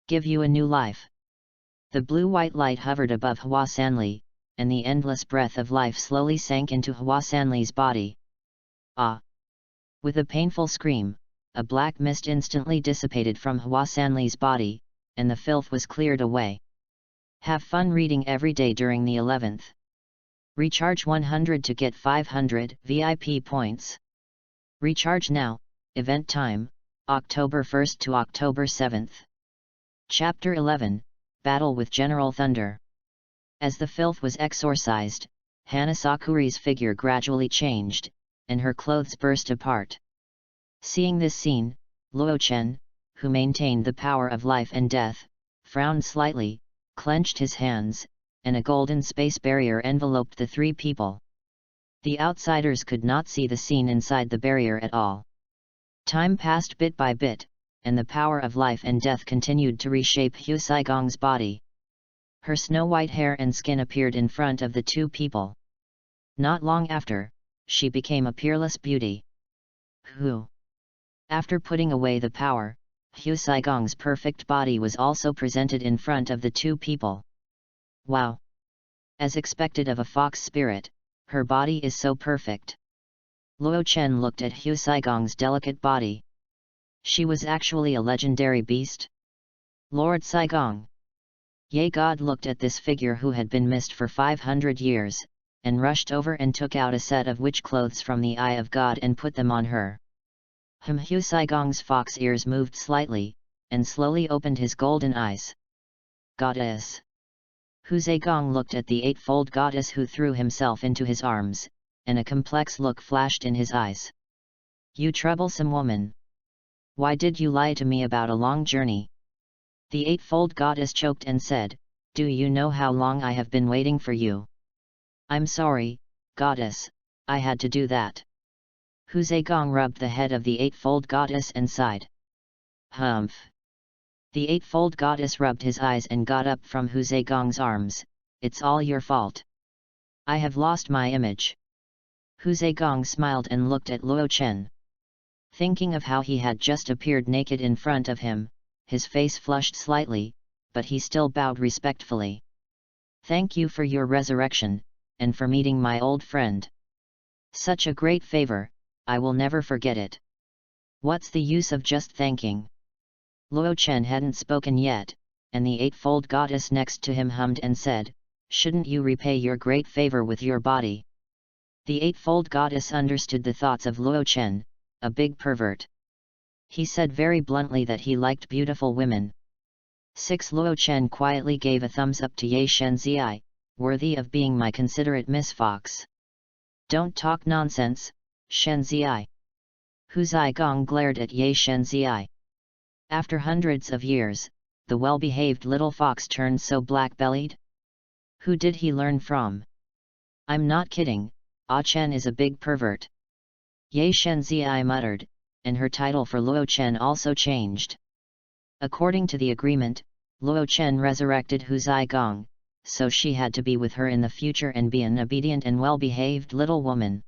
Give you a new life. The blue-white light hovered above Hua Sanli, and the endless breath of life slowly sank into Hua Sanli's body. Ah! With a painful scream, a black mist instantly dissipated from Hua Sanli's body, and the filth was cleared away. Have fun reading every day during the 11th. Recharge 100 to get 500 VIP points. Recharge now, event time, October 1st to October 7th. Chapter 11, Battle with General Thunder. As the filth was exorcised, Hanasakuri's figure gradually changed, and her clothes burst apart. Seeing this scene, Luo Chen, who maintained the power of life and death, frowned slightly, clenched his hands, and a golden space barrier enveloped the three people. The outsiders could not see the scene inside the barrier at all. Time passed bit by bit, and the power of life and death continued to reshape Hu Saigong's body. Her snow-white hair and skin appeared in front of the two people. Not long after, she became a peerless beauty. Who? After putting away the power, Hu Saigong's perfect body was also presented in front of the two people. Wow! As expected of a fox spirit, her body is so perfect. Luo Chen looked at Hu Saigong's delicate body. She was actually a legendary beast? Lord Saigong. YAE God looked at this figure who had been missed for 500 years, and rushed over and took out a set of witch clothes from the Eye of God and put them on her. Hu Saigong's fox ears moved slightly, and slowly opened his golden eyes. Goddess. Hu Saigong looked at the eightfold goddess who threw himself into his arms, and a complex look flashed in his eyes. You troublesome woman! Why did you lie to me about a long journey? The eightfold goddess choked and said, Do you know how long I have been waiting for you? I'm sorry, goddess, I had to do that. Hu Saigong rubbed the head of the eightfold goddess and sighed. Humph! The eightfold goddess rubbed his eyes and got up from Hu Saigong's arms. It's all your fault. I have lost my image. Hu Saigong smiled and looked at Luo Chen. Thinking of how he had just appeared naked in front of him, his face flushed slightly, but he still bowed respectfully. Thank you for your resurrection, and for meeting my old friend. Such a great favor, I will never forget it. What's the use of just thanking? Luo Chen hadn't spoken yet, and the eightfold goddess next to him hummed and said, Shouldn't you repay your great favor with your body? The eightfold goddess understood the thoughts of Luo Chen, a big pervert. He said very bluntly that he liked beautiful women. 6. Luo Chen quietly gave a thumbs up to Ye Shenzi, worthy of being my considerate Miss Fox. Don't talk nonsense, Shenzi. Hu Saigong glared at Ye Shenzi. After hundreds of years, the well-behaved little fox turned so black-bellied? Who did he learn from? I'm not kidding, Ah Chen is a big pervert. Ye Shenzi muttered, and her title for Luo Chen also changed. According to the agreement, Luo Chen resurrected Hu Saigong, so she had to be with her in the future and be an obedient and well-behaved little woman.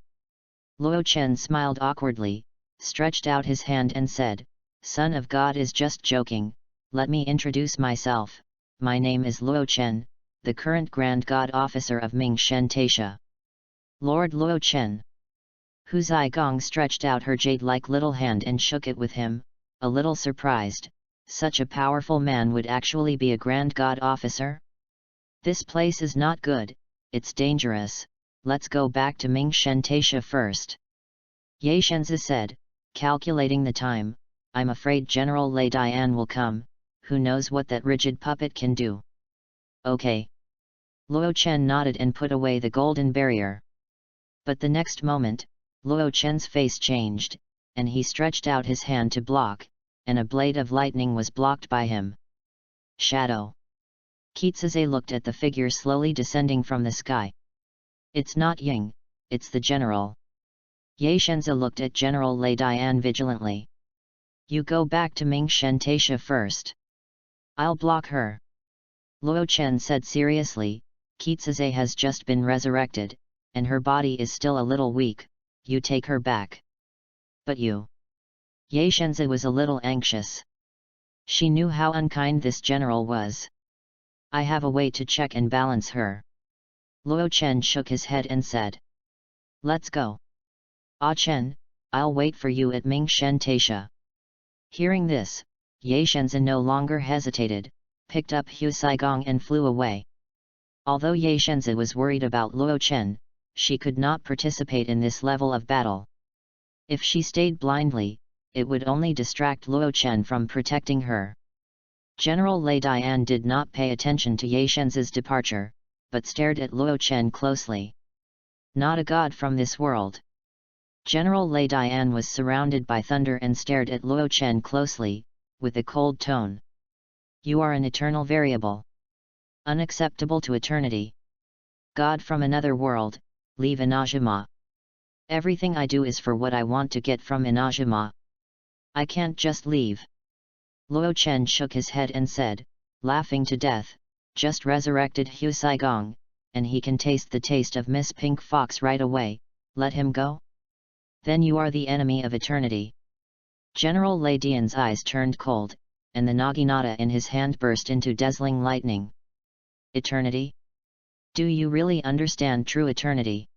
Luo Chen smiled awkwardly, stretched out his hand and said, Son of God is just joking, let me introduce myself, my name is Luo Chen, the current Grand God Officer of Ming Shen Taisha. Lord Luo Chen. Hu Saigong stretched out her jade-like little hand and shook it with him, a little surprised, such a powerful man would actually be a Grand God Officer? This place is not good, it's dangerous, let's go back to Ming Shen Taisha first. Ye Shenzi said, calculating the time, I'm afraid General Lei Dian will come, who knows what that rigid puppet can do. Okay. Luo Chen nodded and put away the golden barrier. But the next moment, Luo Chen's face changed, and he stretched out his hand to block, and a blade of lightning was blocked by him. Shadow. Kitsuse looked at the figure slowly descending from the sky. It's not Ying, it's the general. Ye Shenzi looked at General Lei Dian vigilantly. You go back to Ming Shen Taisha first. I'll block her. Luo Chen said seriously, Kitsuse has just been resurrected, and her body is still a little weak, you take her back. But you. Ye Shenzi was a little anxious. She knew how unkind this general was. I have a way to check and balance her. Luo Chen shook his head and said. Let's go. Ah Chen, I'll wait for you at Ming Shen Taisha. Hearing this, Ye Shenzi no longer hesitated, picked up Hu Saigong and flew away. Although Ye Shenzi was worried about Luo Chen, she could not participate in this level of battle. If she stayed blindly, it would only distract Luo Chen from protecting her. General Lei Dian did not pay attention to Ye Shenzi's departure, but stared at Luo Chen closely. Not a god from this world. General Lei Dian was surrounded by thunder and stared at Luo Chen closely, with a cold tone. You are an eternal variable. Unacceptable to eternity. God from another world, leave INAZUMA. Everything I do is for what I want to get from INAZUMA. I can't just leave. Luo Chen shook his head and said, laughing to death, just resurrected Hu Saigong, and he can taste the taste of Miss Pink Fox right away, let him go? Then you are the enemy of eternity. General Lei Dian's eyes turned cold, and the naginata in his hand burst into dazzling lightning. Eternity? Do you really understand true eternity?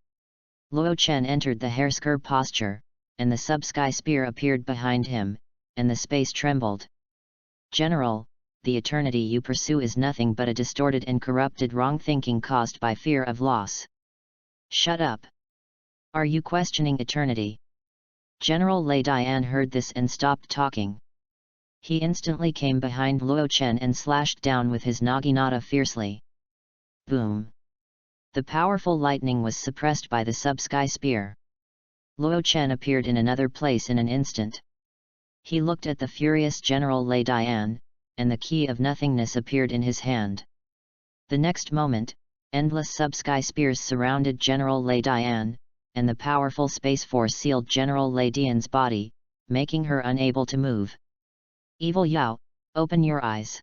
Luo Chen entered the hairsker posture, and the sub-sky spear appeared behind him, and the space trembled. General, the eternity you pursue is nothing but a distorted and corrupted wrong thinking caused by fear of loss. Shut up. Are you questioning eternity? General Lei Dian heard this and stopped talking. He instantly came behind Luo Chen and slashed down with his naginata fiercely. Boom! The powerful lightning was suppressed by the sub-sky spear. Luo Chen appeared in another place in an instant. He looked at the furious General Lei Dian, and the key of nothingness appeared in his hand. The next moment, endless sub-sky spears surrounded General Lei Dian, and the powerful space force sealed General Lei Dian's body, making her unable to move. Evil Yao, open your eyes.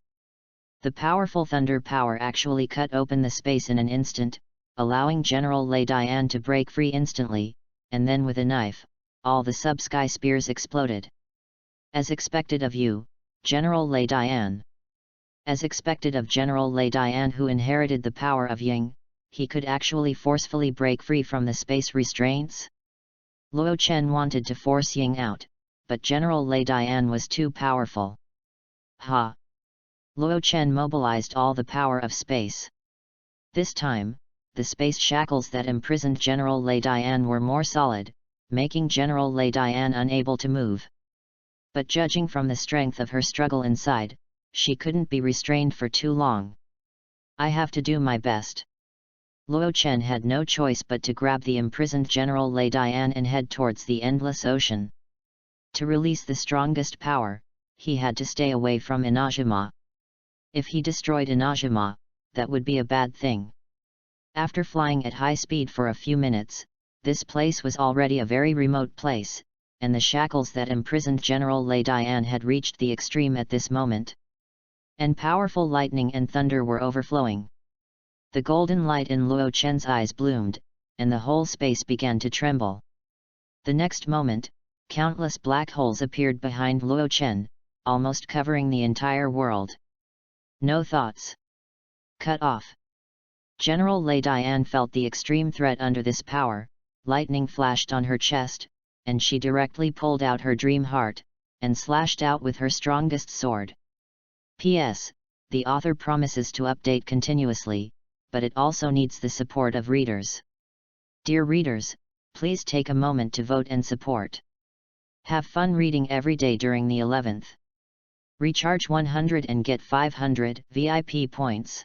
The powerful thunder power actually cut open the space in an instant, allowing General Lei Dian to break free instantly, and then with a knife, all the sub-sky spears exploded. As expected of you, General Lei Dian. As expected of General Lei Dian who inherited the power of Ying, he could actually forcefully break free from the space restraints? Luo Chen wanted to force Ying out, but General Lei Dian was too powerful. Ha! Luo Chen mobilized all the power of space. This time, the space shackles that imprisoned General Lei Dian were more solid, making General Lei Dian unable to move. But judging from the strength of her struggle inside, she couldn't be restrained for too long. I have to do my best. Luo Chen had no choice but to grab the imprisoned General Lei Dian and head towards the endless ocean. To release the strongest power, he had to stay away from INAZUMA. If he destroyed INAZUMA, that would be a bad thing. After flying at high speed for a few minutes, this place was already a very remote place, and the shackles that imprisoned General Lei Dian had reached the extreme at this moment. And powerful lightning and thunder were overflowing. The golden light in Luo Chen's eyes bloomed, and the whole space began to tremble. The next moment, countless black holes appeared behind Luo Chen, almost covering the entire world. No thoughts. Cut off. General Lei Dian felt the extreme threat under this power. Lightning flashed on her chest, and she directly pulled out her dream heart, and slashed out with her strongest sword. P.S. The author promises to update continuously, but it also needs the support of readers. Dear readers, please take a moment to vote and support. Have fun reading every day during the 11th. Recharge 100 and get 500 VIP points.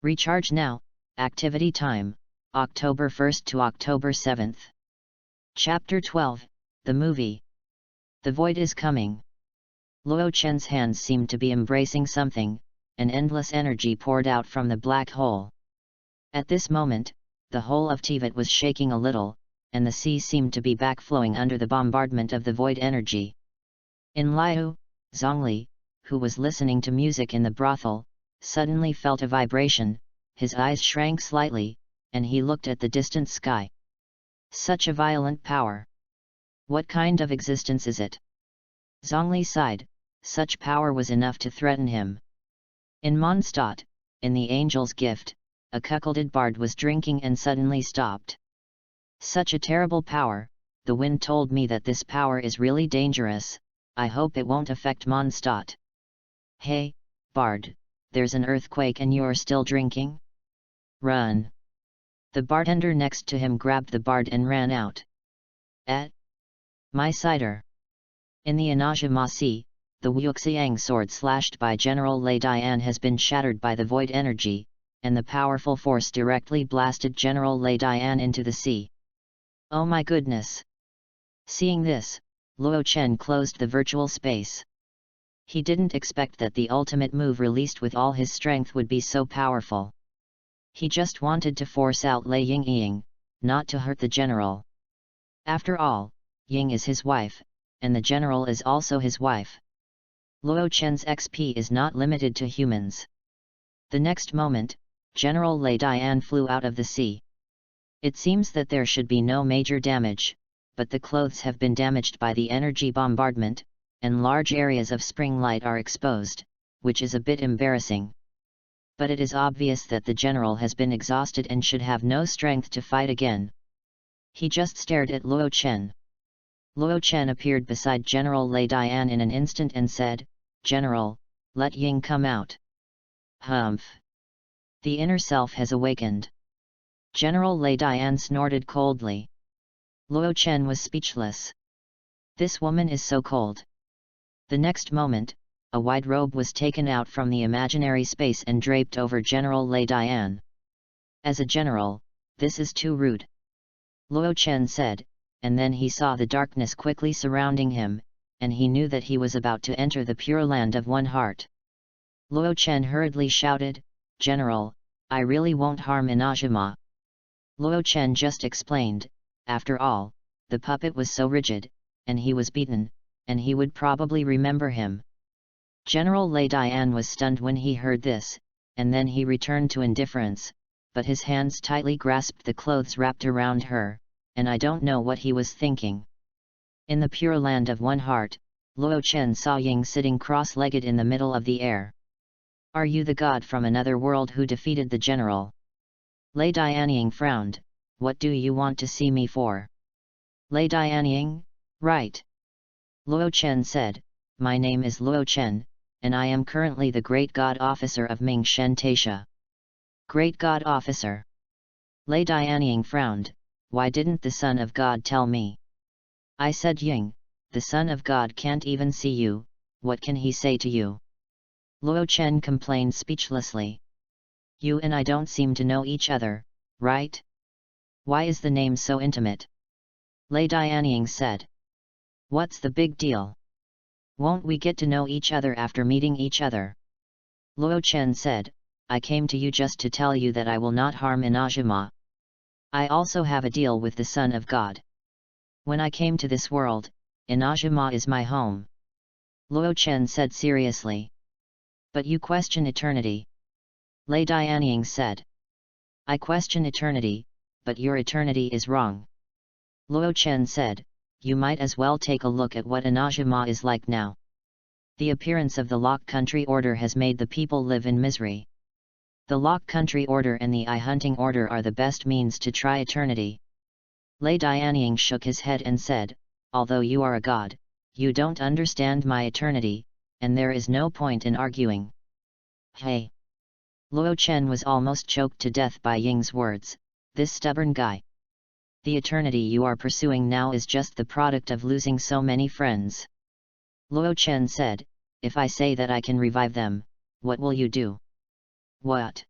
Recharge now. Activity time, October 1st to October 7th. Chapter 12, The Movie. The void is coming. Luo Chen's hands seemed to be embracing something, an endless energy poured out from the black hole. At this moment, the whole of Tibet was shaking a little, and the sea seemed to be backflowing under the bombardment of the void energy. In Liu, Zhongli, who was listening to music in the brothel, suddenly felt a vibration, his eyes shrank slightly, and he looked at the distant sky. Such a violent power! What kind of existence is it? Zhongli sighed, such power was enough to threaten him. In Mondstadt, in the Angel's Gift, a cuckolded bard was drinking and suddenly stopped. Such a terrible power, the wind told me that this power is really dangerous, I hope it won't affect Mondstadt. Hey, bard, there's an earthquake and you're still drinking? Run! The bartender next to him grabbed the bard and ran out. My cider! In the INAZUMA Sea, the Wuxiang sword slashed by General Lei Dian has been shattered by the void energy, and the powerful force directly blasted General Lei Dian into the sea. Oh my goodness! Seeing this, Luo Chen closed the virtual space. He didn't expect that the ultimate move released with all his strength would be so powerful. He just wanted to force out Lei Yingying, not to hurt the general. After all, Ying is his wife, and the general is also his wife. Luo Chen's XP is not limited to humans. The next moment, General Lei Dian flew out of the sea. It seems that there should be no major damage, but the clothes have been damaged by the energy bombardment, and large areas of spring light are exposed, which is a bit embarrassing. But it is obvious that the general has been exhausted and should have no strength to fight again. He just stared at Luo Chen. Luo Chen appeared beside General Lei Dian in an instant and said, "General, let Ying come out." Humph! The inner self has awakened. General Lei Dian snorted coldly. Luo Chen was speechless. This woman is so cold. The next moment, a wide robe was taken out from the imaginary space and draped over General Lei Dian. As a general, this is too rude. Luo Chen said, and then he saw the darkness quickly surrounding him, and he knew that he was about to enter the pure land of one heart. Luo Chen hurriedly shouted, "General, I really won't harm INAZUMA." Luo Chen just explained, after all, the puppet was so rigid, and he was beaten, and he would probably remember him. General Lei Dian was stunned when he heard this, and then he returned to indifference, but his hands tightly grasped the clothes wrapped around her, and I don't know what he was thinking. In the pure land of one heart, Luo Chen saw Ying sitting cross-legged in the middle of the air. "Are you the god from another world who defeated the general?" Lei Dianying frowned, "What do you want to see me for?" Lei Dianying, right. Luo Chen said, "My name is Luo Chen, and I am currently the Great God Officer of Ming Shen Taisha." Great God Officer? Lei Dianying frowned, "Why didn't the Son of God tell me?" I said, "Ying, the Son of God can't even see you, what can he say to you?" Luo Chen complained speechlessly. "You and I don't seem to know each other, right? Why is the name so intimate?" Lei Dianying said. "What's the big deal? Won't we get to know each other after meeting each other?" Luo Chen said, "I came to you just to tell you that I will not harm INAZUMA. I also have a deal with the Son of God. When I came to this world, INAZUMA is my home." Luo Chen said seriously. "But you question eternity?" Lei Dianying said. "I question eternity, but your eternity is wrong." Luo Chen said, "You might as well take a look at what INAZUMA is like now. The appearance of the Lock Country Order has made the people live in misery. The Lock Country Order and the Eye Hunting Order are the best means to try eternity." Lei Dianying shook his head and said, "Although you are a god, you don't understand my eternity, and there is no point in arguing." Hey! Luo Chen was almost choked to death by Ying's words, this stubborn guy. The eternity you are pursuing now is just the product of losing so many friends. Luo Chen said, "If I say that I can revive them, what will you do?" "What?"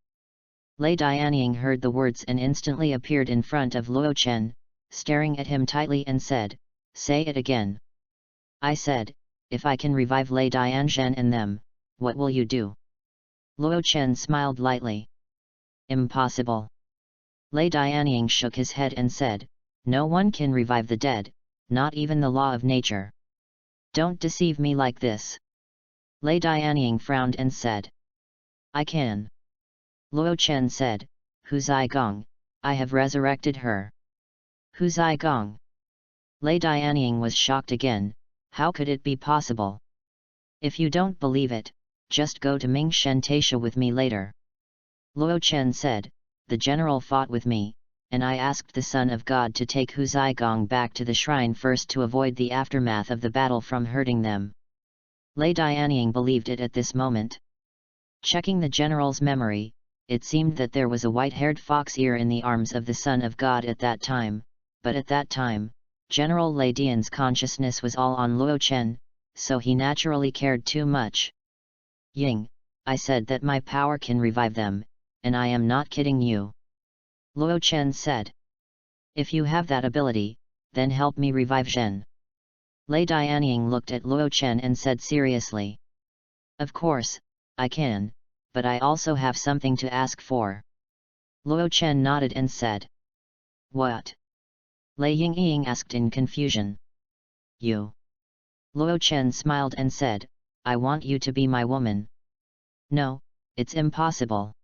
Lei Dianying heard the words and instantly appeared in front of Luo Chen, staring at him tightly and said, "Say it again." I said, "If I can revive Lei Dianzhen and them, what will you do?" Luo Chen smiled lightly. "Impossible." Lei Dianying shook his head and said, "No one can revive the dead, not even the law of nature. Don't deceive me like this." Lei Dianying frowned and said, "I can." Luo Chen said, "Hu Zigong, I have resurrected her." "Hu Zigong?" Lei Dianying was shocked again. How could it be possible? "If you don't believe it, just go to Ming Shen Taisha with me later." Luo Chen said, "The general fought with me, and I asked the Son of God to take Hu Zigong back to the shrine first to avoid the aftermath of the battle from hurting them." Lei Dianying believed it at this moment. Checking the general's memory, it seemed that there was a white-haired fox ear in the arms of the Son of God at that time, but at that time, General Lei Dian's consciousness was all on Luo Chen, so he naturally cared too much. "Ying, I said that my power can revive them, and I am not kidding you." Luo Chen said. "If you have that ability, then help me revive Zhen." Lei Dianying looked at Luo Chen and said seriously, "Of course, I can, but I also have something to ask for." Luo Chen nodded and said, "What?" Lei Yingying asked in confusion. "You." Luo Chen smiled and said, "I want you to be my woman." "No, it's impossible."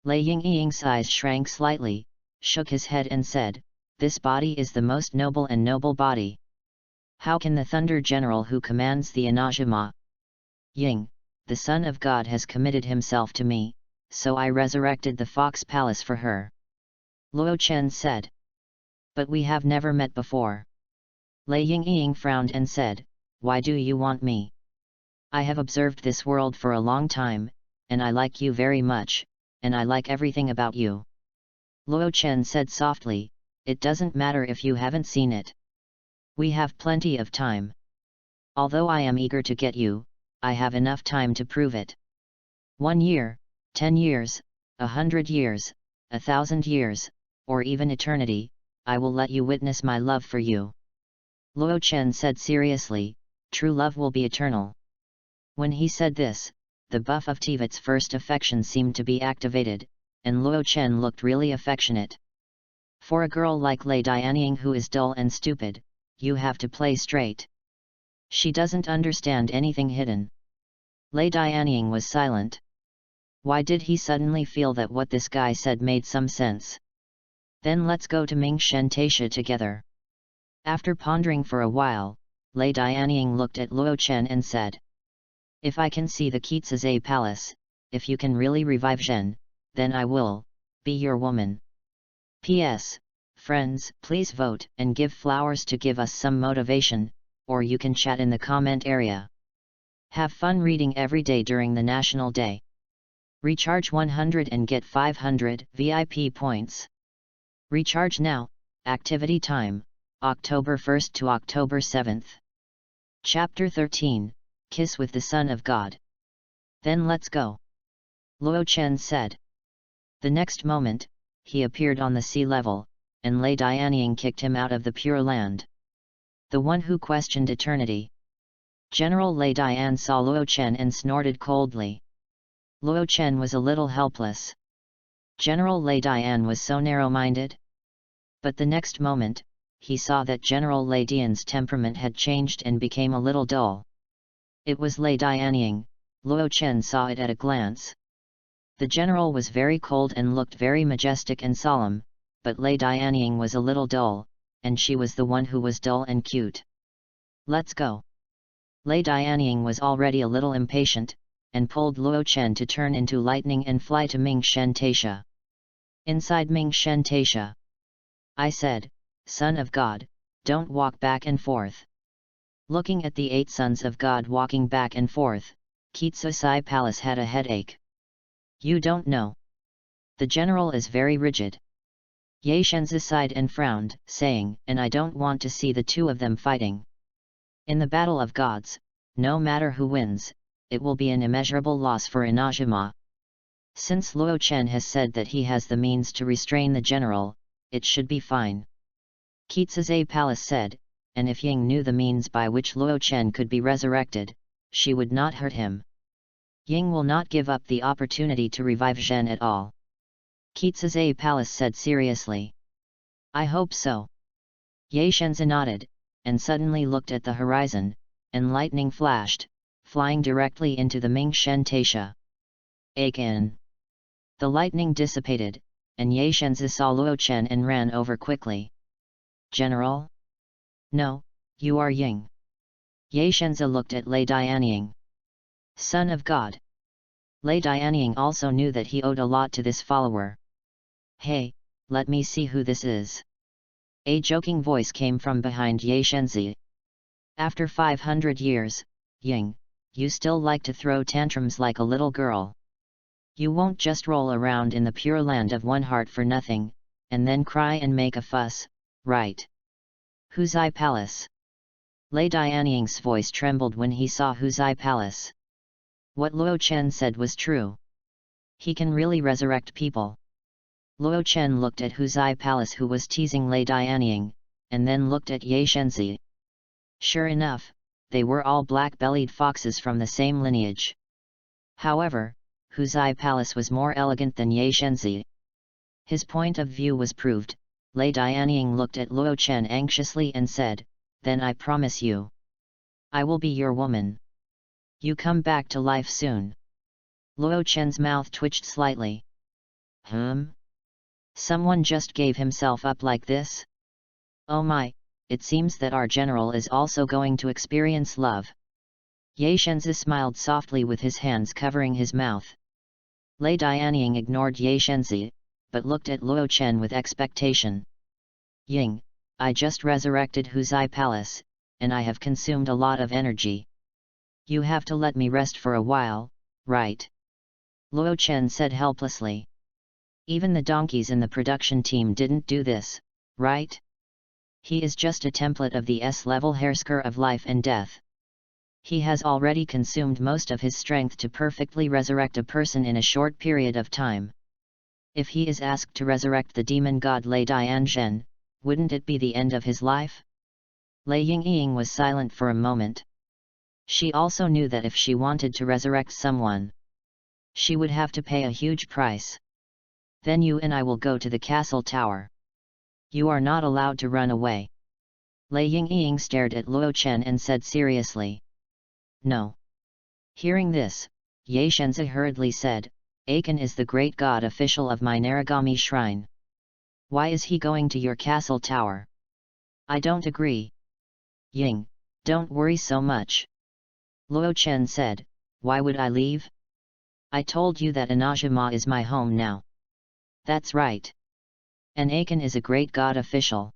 Lei Yingying's eyes shrank slightly, shook his head and said, "This body is the most noble and noble body. How can the Thunder General who commands the INAZUMA? Ying, the Son of God has committed himself to me, so I resurrected the Fox Palace for her." Luo Chen said. "But we have never met before." Lei Yingying frowned and said, "Why do you want me? I have observed this world for a long time, and I like you very much, and I like everything about you." Luo Chen said softly, "It doesn't matter if you haven't seen it. We have plenty of time. Although I am eager to get you, I have enough time to prove it. 1 year, 10 years, 100 years, 1,000 years, or even eternity, I will let you witness my love for you." Luo Chen said seriously, "True love will be eternal." When he said this, the buff of Tivit's first affection seemed to be activated, and Luo Chen looked really affectionate. For a girl like Lei Dianying who is dull and stupid, you have to play straight. She doesn't understand anything hidden. Lei Dianying was silent. Why did he suddenly feel that what this guy said made some sense? "Then let's go to Ming Shen Taisha together." After pondering for a while, Lei Dianying looked at Luo Chen and said, "If I can see the Keatsaze Palace, if you can really revive Zhen, then I will be your woman." P.S. Friends, please vote and give flowers to give us some motivation, or you can chat in the comment area. Have fun reading every day during the National Day. Recharge 100 and get 500 VIP points. Recharge now. Activity time, October 1st to October 7th. Chapter 13, Kiss with the Son of God. "Then let's go," Luo Chen said. The next moment, he appeared on the sea level, and Lei Dianying kicked him out of the Pure Land. The one who questioned eternity. General Lei Dian saw Luo Chen and snorted coldly. Luo Chen was a little helpless. General Lei Dian was so narrow-minded. But the next moment, he saw that General Lei Dian's temperament had changed and became a little dull. It was Lei Dianying. Luo Chen saw it at a glance. The general was very cold and looked very majestic and solemn, but Lei Dianying was a little dull, and she was the one who was dull and cute. "Let's go." Lei Dianying was already a little impatient, and pulled Luo Chen to turn into lightning and fly to Ming Shen Taisha. Inside Ming Shen Taisha, I said, "Son of God, don't walk back and forth." Looking at the 8 sons of God walking back and forth, Keatsaze Palace had a headache. "You don't know. The general is very rigid." Ye Shenzi sighed and frowned, saying, "And I don't want to see the two of them fighting. In the battle of gods, no matter who wins, it will be an immeasurable loss for INAZUMA. Since Luo Chen has said that he has the means to restrain the general, it should be fine." Keats' Palace said, and if Ying knew the means by which Luo Chen could be resurrected, she would not hurt him. Ying will not give up the opportunity to revive Zhen at all. Keats' Palace said seriously. I hope so. Ye Shenzi nodded, and suddenly looked at the horizon, and lightning flashed, flying directly into the Ming Shen Taisha. Akin. The lightning dissipated, and Ye Shenzi saw Luo Chen and ran over quickly. General? No, you are Ying. Ye Shenzi looked at Lei Dianying. Son of God. Lei Dianying also knew that he owed a lot to this follower. Hey, let me see who this is. A joking voice came from behind Ye Shenzi. After 500 years, Ying, you still like to throw tantrums like a little girl. You won't just roll around in the pure land of one heart for nothing, and then cry and make a fuss, right? Huzai Palace. Lei Dianying's voice trembled when he saw Huzai Palace. What Luo Chen said was true. He can really resurrect people. Luo Chen looked at Huzai Palace, who was teasing Lei Dianying, and then looked at Ye Shenzi. Sure enough, they were all black-bellied foxes from the same lineage. However, Huzai Palace was more elegant than Ye Shenzi. His point of view was proved. Lei Dianying looked at Luo Chen anxiously and said, then I promise you, I will be your woman. You come back to life soon. Luo Chen's mouth twitched slightly. Someone just gave himself up like this? Oh my, it seems that our general is also going to experience love. Ye Shenzi smiled softly with his hands covering his mouth. Lei Dianying ignored Ye Shenzi, but looked at Luo Chen with expectation. Ying, I just resurrected Huzai Palace, and I have consumed a lot of energy. You have to let me rest for a while, right? Luo Chen said helplessly. Even the donkeys in the production team didn't do this, right? He is just a template of the S-level Hersker of life and death. He has already consumed most of his strength to perfectly resurrect a person in a short period of time. If he is asked to resurrect the demon god Lei Dianzhen, wouldn't it be the end of his life? Lei Yingying was silent for a moment. She also knew that if she wanted to resurrect someone, she would have to pay a huge price. Then you and I will go to the castle tower. You are not allowed to run away. Lei Yingying stared at Luo Chen and said seriously. No. Hearing this, Ye Shenzi hurriedly said, Akin is the great god official of my Narigami shrine. Why is he going to your castle tower? I don't agree. Ying, don't worry so much. Luo Chen said, why would I leave? I told you that INAZUMA is my home now. That's right. And Akin is a great god official.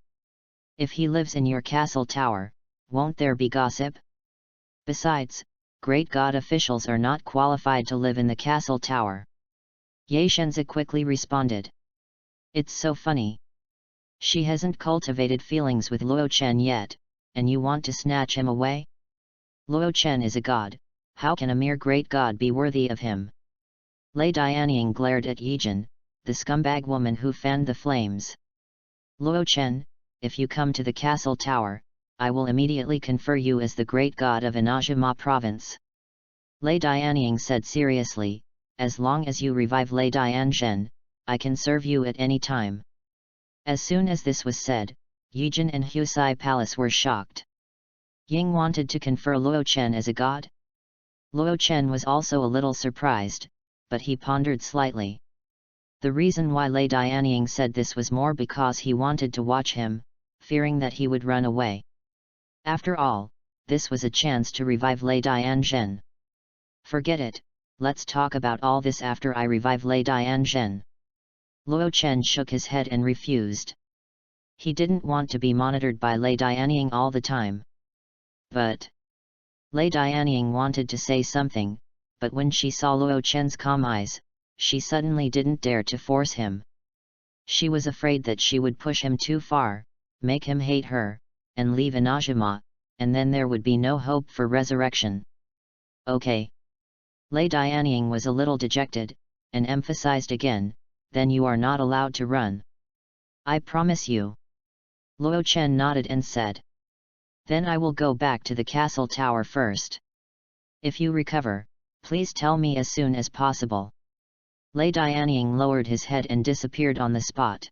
If he lives in your castle tower, won't there be gossip? Besides, great god officials are not qualified to live in the castle tower. Ye Shenzi quickly responded. It's so funny. She hasn't cultivated feelings with Luo Chen yet, and you want to snatch him away? Luo Chen is a god, how can a mere great god be worthy of him? Lei Dianying glared at Yijin, the scumbag woman who fanned the flames. Luo Chen, if you come to the castle tower, I will immediately confer you as the great god of INAZUMA province. Lei Dianying said seriously, as long as you revive Lei Dianzhen, I can serve you at any time. As soon as this was said, Yijin and Huzai Palace were shocked. Ying wanted to confer Luo Chen as a god? Luo Chen was also a little surprised, but he pondered slightly. The reason why Lei Dianying said this was more because he wanted to watch him, fearing that he would run away. After all, this was a chance to revive Lei Dianzhen. Forget it, let's talk about all this after I revive Lei Dianzhen. Luo Chen shook his head and refused. He didn't want to be monitored by Lei Dianying all the time. But Lei Dianying wanted to say something, but when she saw Luo Chen's calm eyes, she suddenly didn't dare to force him. She was afraid that she would push him too far, make him hate her, and leave INAZUMA, and then there would be no hope for resurrection. Okay. Lei Dianying was a little dejected, and emphasized again, then you are not allowed to run. I promise you. Luo Chen nodded and said. Then I will go back to the castle tower first. If you recover, please tell me as soon as possible. Lei Dianying lowered his head and disappeared on the spot.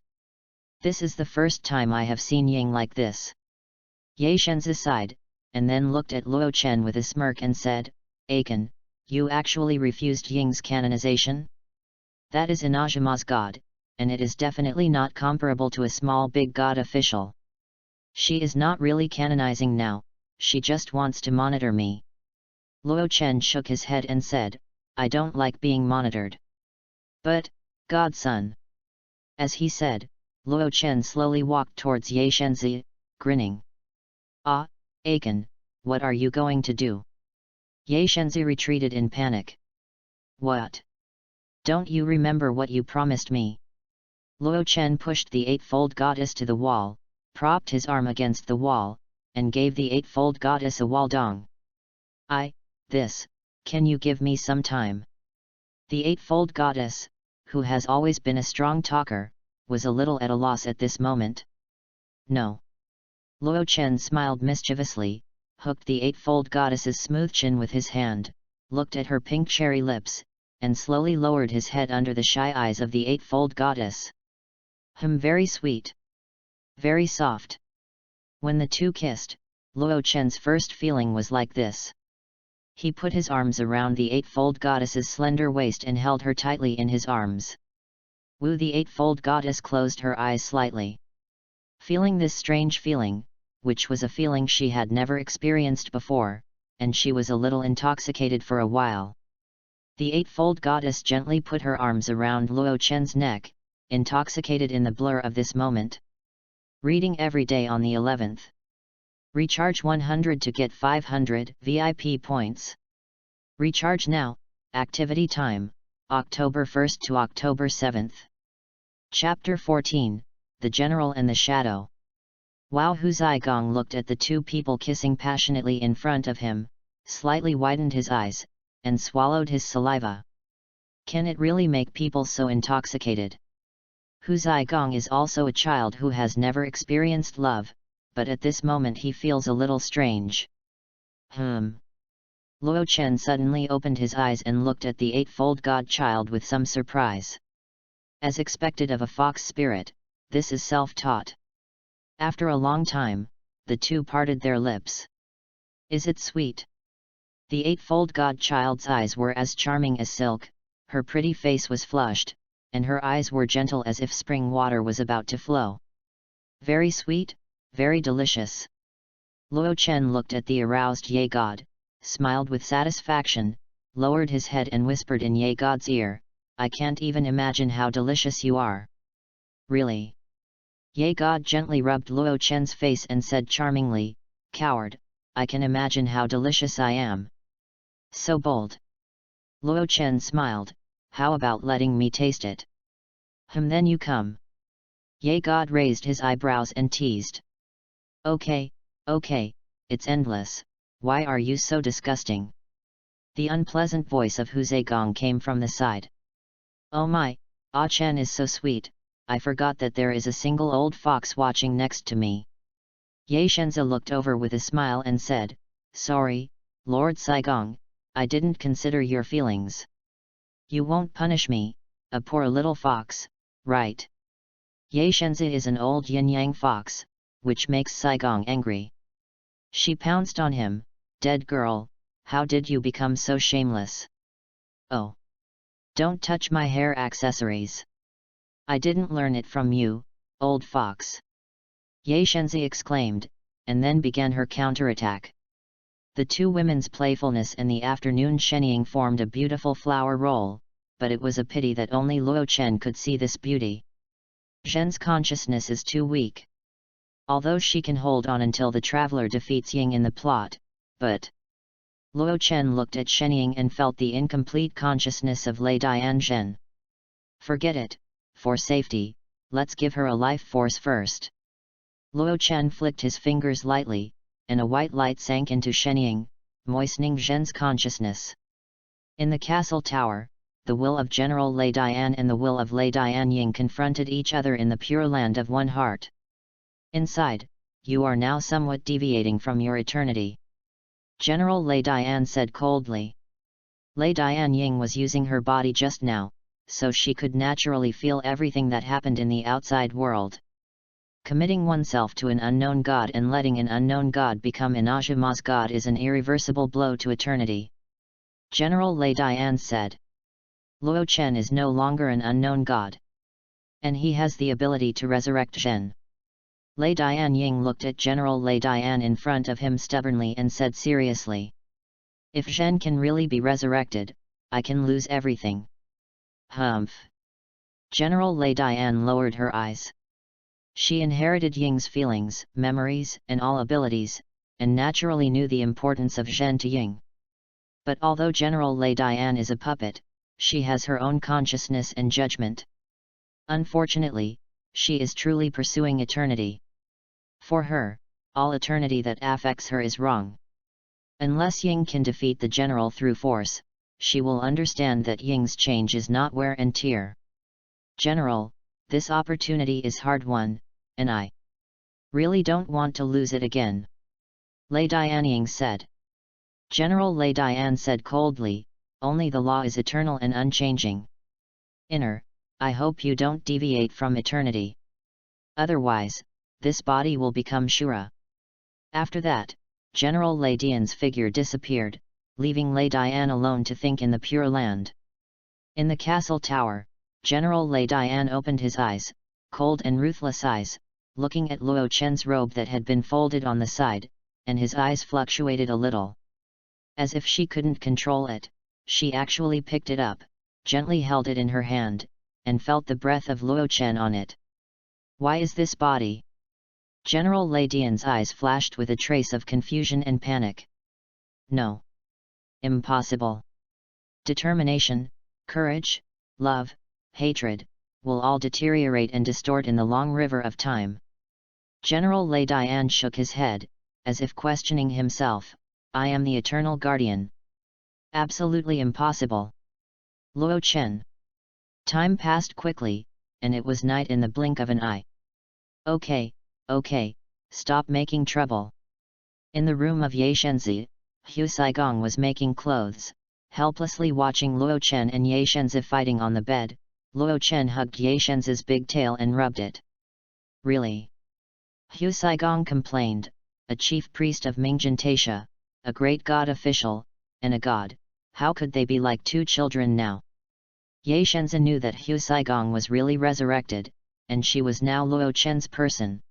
This is the first time I have seen Ying like this. Ye Shenzi sighed, and then looked at Luo Chen with a smirk and said, Aiken, you actually refused Ying's canonization? That is INAZUMA's god, and it is definitely not comparable to a small big god official. She is not really canonizing now, she just wants to monitor me. Luo Chen shook his head and said, I don't like being monitored. But, godson. As he said, Luo Chen slowly walked towards Ye Shenzi, grinning. Ah, Aiken, what are you going to do? Ye Shenzi retreated in panic. What? Don't you remember what you promised me? Luo Chen pushed the eightfold goddess to the wall, propped his arm against the wall, and gave the eightfold goddess a waldong. Can you give me some time? The eightfold goddess, who has always been a strong talker, was a little at a loss at this moment. No. Luo Chen smiled mischievously, hooked the eightfold goddess's smooth chin with his hand, looked at her pink cherry lips, and slowly lowered his head under the shy eyes of the eightfold goddess. Very sweet. Very soft. When the two kissed, Luo Chen's first feeling was like this. He put his arms around the eightfold goddess's slender waist and held her tightly in his arms. Wu, the eightfold goddess, closed her eyes slightly. Feeling this strange feeling, which was a feeling she had never experienced before, and she was a little intoxicated for a while. The eightfold goddess gently put her arms around Luo Chen's neck, intoxicated in the blur of this moment. Reading every day on the 11th. Recharge 100 to get 500 VIP points. Recharge now, activity time, October 1st to October 7th. Chapter 14, The General and the Shadow. Wao Hu Zigong looked at the two people kissing passionately in front of him, slightly widened his eyes, and swallowed his saliva. Can it really make people so intoxicated? Hu Zigong is also a child who has never experienced love, but at this moment he feels a little strange. Luo Chen suddenly opened his eyes and looked at the eightfold godchild with some surprise. As expected of a fox spirit, this is self-taught. After a long time, the two parted their lips. Is it sweet? The eightfold godchild's eyes were as charming as silk, her pretty face was flushed, and her eyes were gentle as if spring water was about to flow. Very sweet, very delicious. Luo Chen looked at the aroused Ye God, smiled with satisfaction, lowered his head and whispered in Ye God's ear, I can't even imagine how delicious you are. Really? Ye God gently rubbed Luo Chen's face and said charmingly, Coward, I can imagine how delicious I am. So bold. Luo Chen smiled, how about letting me taste it? Then you come. Ye God raised his eyebrows and teased. Okay, it's endless, why are you so disgusting? The unpleasant voice of Hu Zigong came from the side. Oh my, Ah Chen is so sweet, I forgot that there is a single old fox watching next to me. Ye Shenzi looked over with a smile and said, Sorry, Lord Zigong, I didn't consider your feelings. You won't punish me, a poor little fox, right? Ye Shenzi is an old yin-yang fox, which makes Zigong angry. She pounced on him, Dead girl, how did you become so shameless? Oh! Don't touch my hair accessories. I didn't learn it from you, old fox. Ye Shenzi exclaimed, and then began her counterattack. The two women's playfulness and the afternoon shennying formed a beautiful flower roll, but it was a pity that only Luo Chen could see this beauty. Zhen's consciousness is too weak. Although she can hold on until the traveler defeats Ying in the plot, but... Luo Chen looked at Shenying and felt the incomplete consciousness of Lei Dian Zhen. Forget it, for safety, let's give her a life force first. Luo Chen flicked his fingers lightly, and a white light sank into Shenying, moistening Zhen's consciousness. In the castle tower, the will of General Lei Dian and the will of Lei Dian Ying confronted each other in the pure land of one heart. Inside, you are now somewhat deviating from your eternity. General Lei Dian said coldly. Lei Dian Ying was using her body just now, so she could naturally feel everything that happened in the outside world. Committing oneself to an unknown god and letting an unknown god become INAZUMA's god is an irreversible blow to eternity. General Lei Dian said. Luo Chen is no longer an unknown god. And he has the ability to resurrect Zhen. Lei Dian Ying looked at General Lei Dian in front of him stubbornly and said seriously. If Zhen can really be resurrected, I can lose everything. Humph. General Lei Dian lowered her eyes. She inherited Ying's feelings, memories, and all abilities, and naturally knew the importance of Zhen to Ying. But although General Lei Dian is a puppet, she has her own consciousness and judgment. Unfortunately, she is truly pursuing eternity. For her, all eternity that affects her is wrong. Unless Ying can defeat the general through force, she will understand that Ying's change is not wear and tear. General, this opportunity is hard won, and I really don't want to lose it again. Lei Dian Ying said. General Lei Dian said coldly, only the law is eternal and unchanging. Inner, I hope you don't deviate from eternity. Otherwise, this body will become Shura. After that, General Lei Dian's figure disappeared, leaving Lei Dian alone to think in the Pure Land. In the castle tower, General Lei Dian opened his eyes, cold and ruthless eyes, looking at Luo Chen's robe that had been folded on the side, and his eyes fluctuated a little. As if she couldn't control it, she actually picked it up, gently held it in her hand, and felt the breath of Luo Chen on it. Why is this body? General Lei Dian's eyes flashed with a trace of confusion and panic. No. Impossible. Determination, courage, love, hatred, will all deteriorate and distort in the long river of time. General Lei Dian shook his head, as if questioning himself, I am the eternal guardian. Absolutely impossible. Luo Chen. Time passed quickly, and it was night in the blink of an eye. Okay, stop making trouble. In the room of Ye Shenzi, Hu Saigong was making clothes, helplessly watching Luo Chen and Ye Shenzi fighting on the bed. Luo Chen hugged Ye Shenzi's big tail and rubbed it. Really? Hu Saigong complained, a chief priest of Mingjin Taisha, a great god official, and a god, how could they be like two children now? Ye Shenzi knew that Hu Saigong was really resurrected, and she was now Luo Chen's person.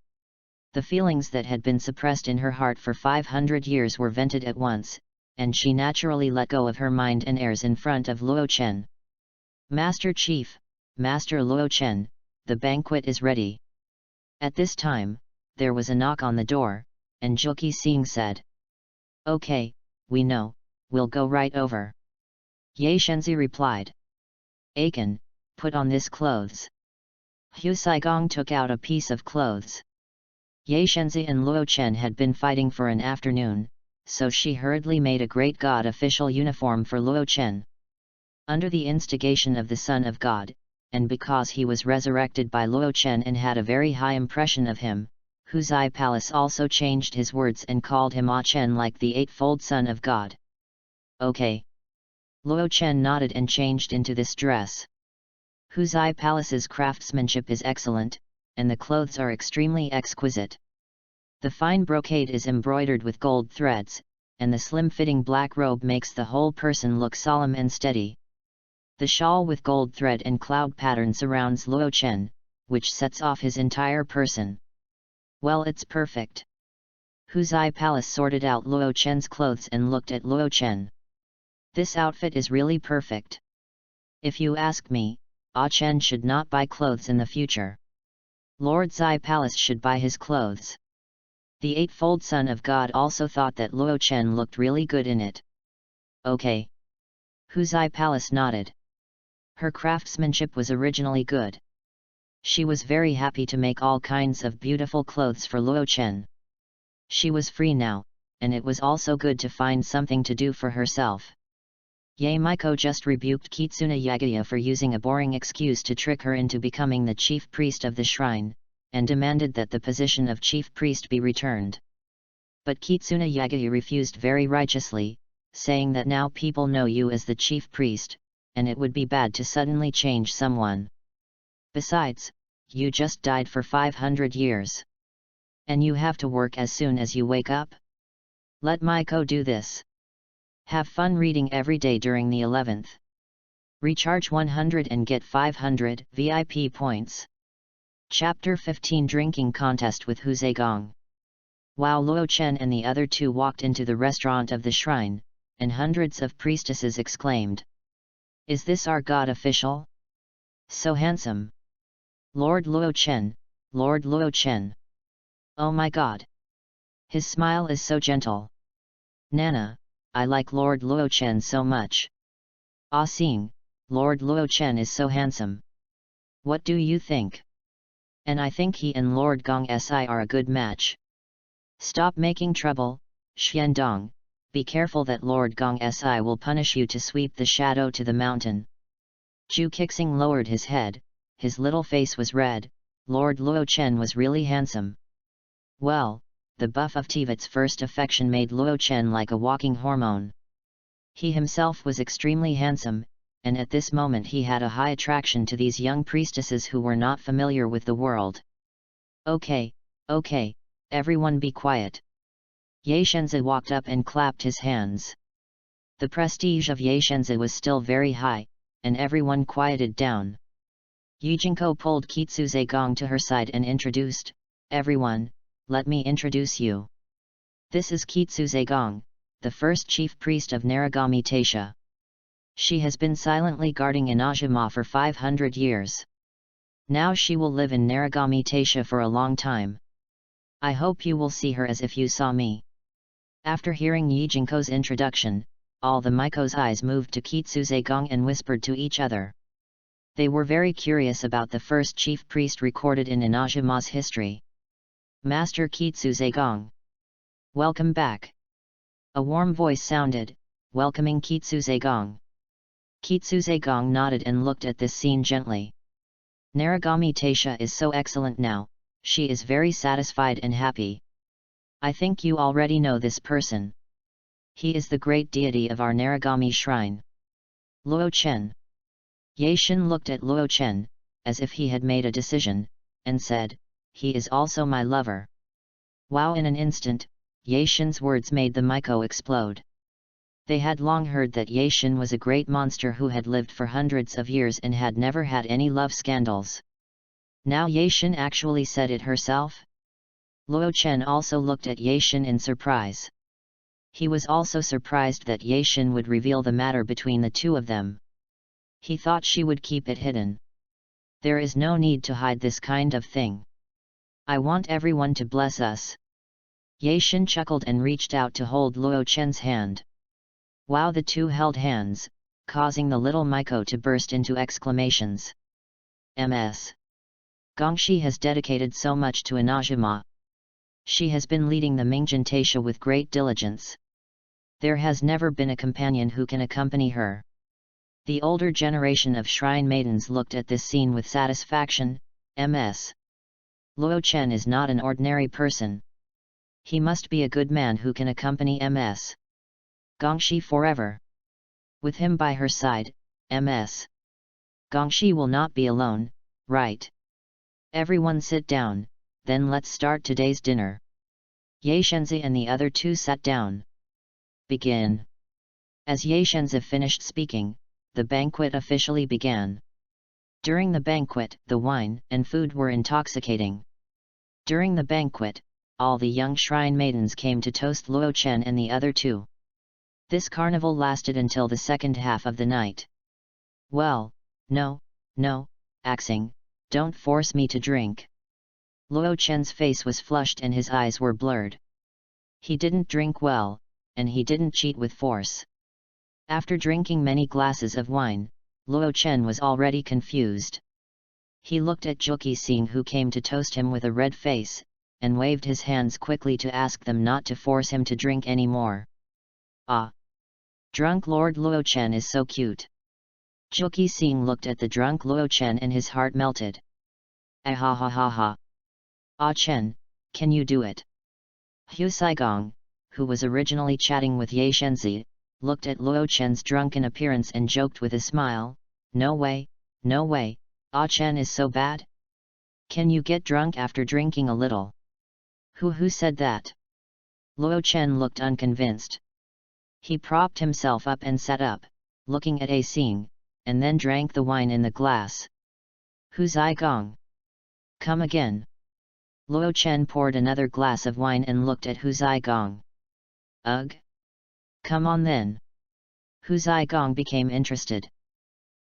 The feelings that had been suppressed in her heart for 500 years were vented at once, and she naturally let go of her mind and airs in front of Luo Chen. Master Chief, Master Luo Chen, the banquet is ready. At this time, there was a knock on the door, and Juki Xing said. Okay, we know, we'll go right over. Ye Shenzi replied. Aiken, put on this clothes. Hu Saigong took out a piece of clothes. Ye Shenzi and Luo Chen had been fighting for an afternoon, so she hurriedly made a great god official uniform for Luo Chen. Under the instigation of the Son of God, and because he was resurrected by Luo Chen and had a very high impression of him, Huzai Palace also changed his words and called him Ah Chen like the eightfold Son of God. Okay. Luo Chen nodded and changed into this dress. Huzai Palace's craftsmanship is excellent, and the clothes are extremely exquisite. The fine brocade is embroidered with gold threads, and the slim-fitting black robe makes the whole person look solemn and steady. The shawl with gold thread and cloud pattern surrounds Luo Chen, which sets off his entire person. Well, it's perfect. Huzai Palace sorted out Luo Chen's clothes and looked at Luo Chen. This outfit is really perfect. If you ask me, Ah Chen should not buy clothes in the future. Lord Zai Palace should buy his clothes. The eightfold Son of God also thought that Luo Chen looked really good in it. Okay. Huzai Palace nodded. Her craftsmanship was originally good. She was very happy to make all kinds of beautiful clothes for Luo Chen. She was free now, and it was also good to find something to do for herself. Ye MIKO just rebuked Kitsune Yagaya for using a boring excuse to trick her into becoming the chief priest of the shrine, and demanded that the position of chief priest be returned. But Kitsune Yagyu refused very righteously, saying that now people know you as the chief priest, and it would be bad to suddenly change someone. Besides, you just died for 500 years. And you have to work as soon as you wake up? Let MIKO do this. Have fun reading every day during the 11th. Recharge 100 and get 500 VIP points. Chapter 15 Drinking Contest with Huzegong. While Luo Chen and the other two walked into the restaurant of the shrine, and hundreds of priestesses exclaimed, "Is this our god official? So handsome! Lord Luo Chen, Lord Luo Chen! Oh my god! His smile is so gentle. Nana, I like Lord Luo Chen so much. Ah Xing, Lord Luo Chen is so handsome. What do you think? And I think he and Lord Gong Si are a good match. Stop making trouble, Xiandong, be careful that Lord Gong Si will punish you to sweep the shadow to the mountain." Zhu Kixing lowered his head, his little face was red. Lord Luo Chen was really handsome. Well, the buff of Tivat's first affection made Luo Chen like a walking hormone. He himself was extremely handsome, and at this moment he had a high attraction to these young priestesses who were not familiar with the world. Okay, everyone be quiet. Ye Shenzi walked up and clapped his hands. The prestige of Ye Shenzi was still very high, and everyone quieted down. Yijinko pulled Kitsune Gong to her side and introduced, "Everyone, let me introduce you. This is Kitsune Gong, the first chief priest of Narigami Taisha. She has been silently guarding INAZUMA for 500 years. Now she will live in Narigami Taisha for a long time. I hope you will see her as if you saw me." After hearing Yijinko's introduction, all the MIKO's eyes moved to Kitsune Gong and whispered to each other. They were very curious about the first chief priest recorded in INAZUMA's history. "Master Kitsune Gong. Welcome back." A warm voice sounded, welcoming Kitsune Gong. Kitsune Gong nodded and looked at this scene gently. Narigami Taisha is so excellent now, she is very satisfied and happy. I think you already know this person. He is the great deity of our Narigami shrine. Luo Chen. Ye Shen looked at Luo Chen, as if he had made a decision, and said, "He is also my lover." Wow! In an instant, Ye Shen's words made the MIKO explode. They had long heard that Ye Shen was a great monster who had lived for hundreds of years and had never had any love scandals. Now Ye Shen actually said it herself? Luo Chen also looked at Ye Shen in surprise. He was also surprised that Ye Shen would reveal the matter between the two of them. He thought she would keep it hidden. There is no need to hide this kind of thing. I want everyone to bless us. Ye Shen chuckled and reached out to hold Luo Chen's hand. Wow! The two held hands, causing the little MIKO to burst into exclamations. Ms. Gongshi has dedicated so much to INAZUMA. She has been leading the Mingjin Taisha with great diligence. There has never been a companion who can accompany her. The older generation of shrine maidens looked at this scene with satisfaction. Ms. Luo Chen is not an ordinary person. He must be a good man who can accompany Ms. Gongshi forever. With him by her side, Ms. Gongshi will not be alone, right? Everyone sit down, then let's start today's dinner. Ye Shenzi and the other two sat down. Begin. As Ye Shenzi finished speaking, the banquet officially began. During the banquet, the wine and food were intoxicating. During the banquet, all the young shrine maidens came to toast Luo Chen and the other two. This carnival lasted until the second half of the night. Well, no, Axing, don't force me to drink. Luo Chen's face was flushed and his eyes were blurred. He didn't drink well, and he didn't cheat with force. After drinking many glasses of wine, Luo Chen was already confused. He looked at Juki Xing who came to toast him with a red face, and waved his hands quickly to ask them not to force him to drink any more. Ah! Drunk Lord Luo Chen is so cute. Juki Xing looked at the drunk Luo Chen and his heart melted. Ah ha ha ha ha! Ah Chen, can you do it? Hu Saigong, who was originally chatting with Ye Shenzi, looked at Luo Chen's drunken appearance and joked with a smile, no way, Ah Chen is so bad? Can you get drunk after drinking a little? Who said that? Luo Chen looked unconvinced. He propped himself up and sat up, looking at A Xing, and then drank the wine in the glass. Hu Saigong. Come again. Luo Chen poured another glass of wine and looked at Hu Saigong. Ugh. Come on then. Hu Saigong became interested.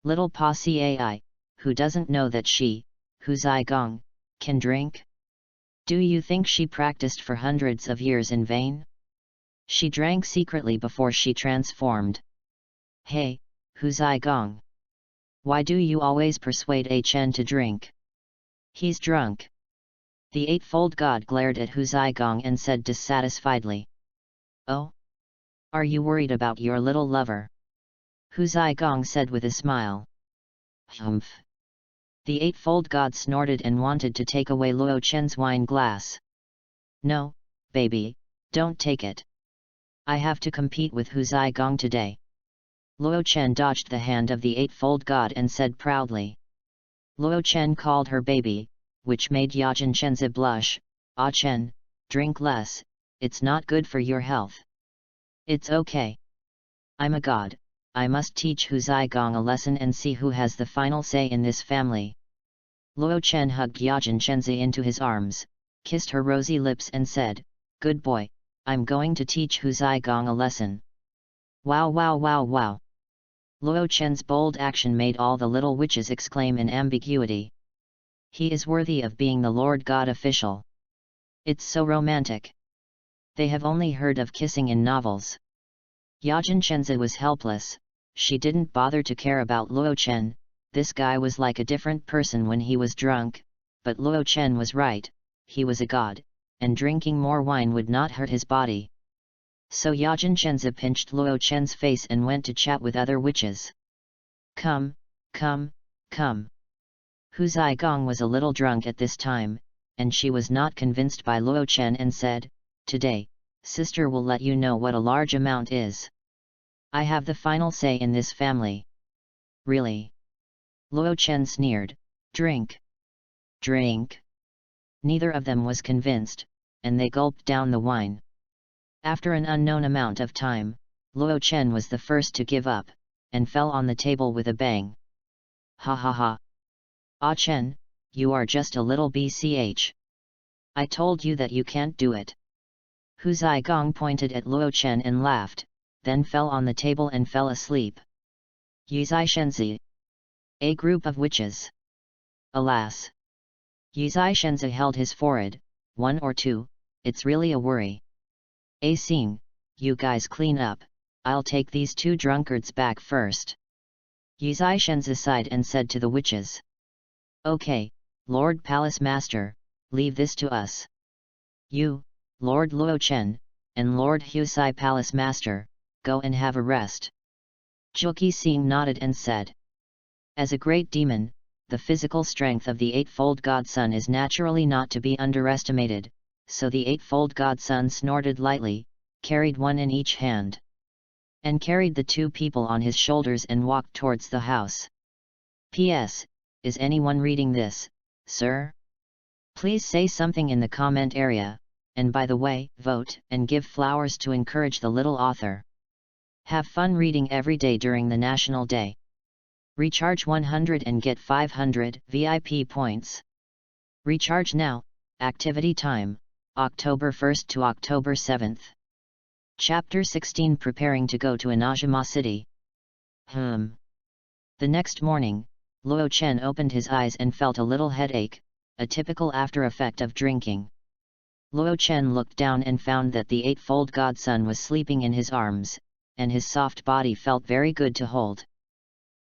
Little Pa Cai, who doesn't know that she, Hu Saigong, can drink? Do you think she practiced for hundreds of years in vain? She drank secretly before she transformed. Hey, Hu Saigong. Why do you always persuade A Chen to drink? He's drunk. The Eightfold God glared at Hu Saigong and said dissatisfiedly. Oh? Are you worried about your little lover? Hu Saigong said with a smile. Humph. The Eightfold God snorted and wanted to take away Luo Chen's wine glass. No, baby, don't take it. I have to compete with Hu Saigong today. Luo Chen dodged the hand of the Eightfold God and said proudly. Luo Chen called her baby, which made Yajin Chenzi blush. Ah Chen, drink less, it's not good for your health. It's okay. I'm a god, I must teach Hu Saigong a lesson and see who has the final say in this family. Luo Chen hugged Yajin Chenzi into his arms, kissed her rosy lips and said, good boy, I'm going to teach Hu Saigong a lesson. Wow wow wow wow. Luo Chen's bold action made all the little witches exclaim in ambiguity. He is worthy of being the Lord God official. It's so romantic. They have only heard of kissing in novels. Yajin Chenzi was helpless, she didn't bother to care about Luo Chen, this guy was like a different person when he was drunk, but Luo Chen was right, he was a god, and drinking more wine would not hurt his body. So Yajin Chenzi pinched Luo Chen's face and went to chat with other witches. Come. Hu Saigong was a little drunk at this time, and she was not convinced by Luo Chen and said, today, sister will let you know what a large amount is. I have the final say in this family. Really? Luo Chen sneered, drink. Neither of them was convinced, and they gulped down the wine. After an unknown amount of time, Luo Chen was the first to give up, and fell on the table with a bang. Ha ha ha. Ah Chen, you are just a little bch. I told you that you can't do it. Hu Saigong pointed at Luo Chen and laughed, then fell on the table and fell asleep. Yizai Shenzi. A group of witches. Alas. Yizai Shenzi held his forehead, 1 or 2, it's really a worry. A Xing, you guys clean up, I'll take these 2 drunkards back first. Yizai Shenzi sighed and said to the witches. Okay, Lord Palace Master, leave this to us. You, Lord Luo Chen, and Lord Husai Palace Master, go and have a rest. Juki Xing nodded and said. As a great demon, the physical strength of the Eightfold Godson is naturally not to be underestimated, so the Eightfold Godson snorted lightly, carried one in each hand, and carried the 2 people on his shoulders and walked towards the house. P.S. Is anyone reading this, sir? Please say something in the comment area, and by the way, vote and give flowers to encourage the little author. Have fun reading every day during the National Day. Recharge 100 and get 500 VIP points. Recharge now, activity time, October 1st to October 7th. Chapter 16 Preparing to go to INAZUMA City. The next morning, Luo Chen opened his eyes and felt a little headache, a typical after effect of drinking. Luo Chen looked down and found that the Eightfold Godson was sleeping in his arms, and his soft body felt very good to hold.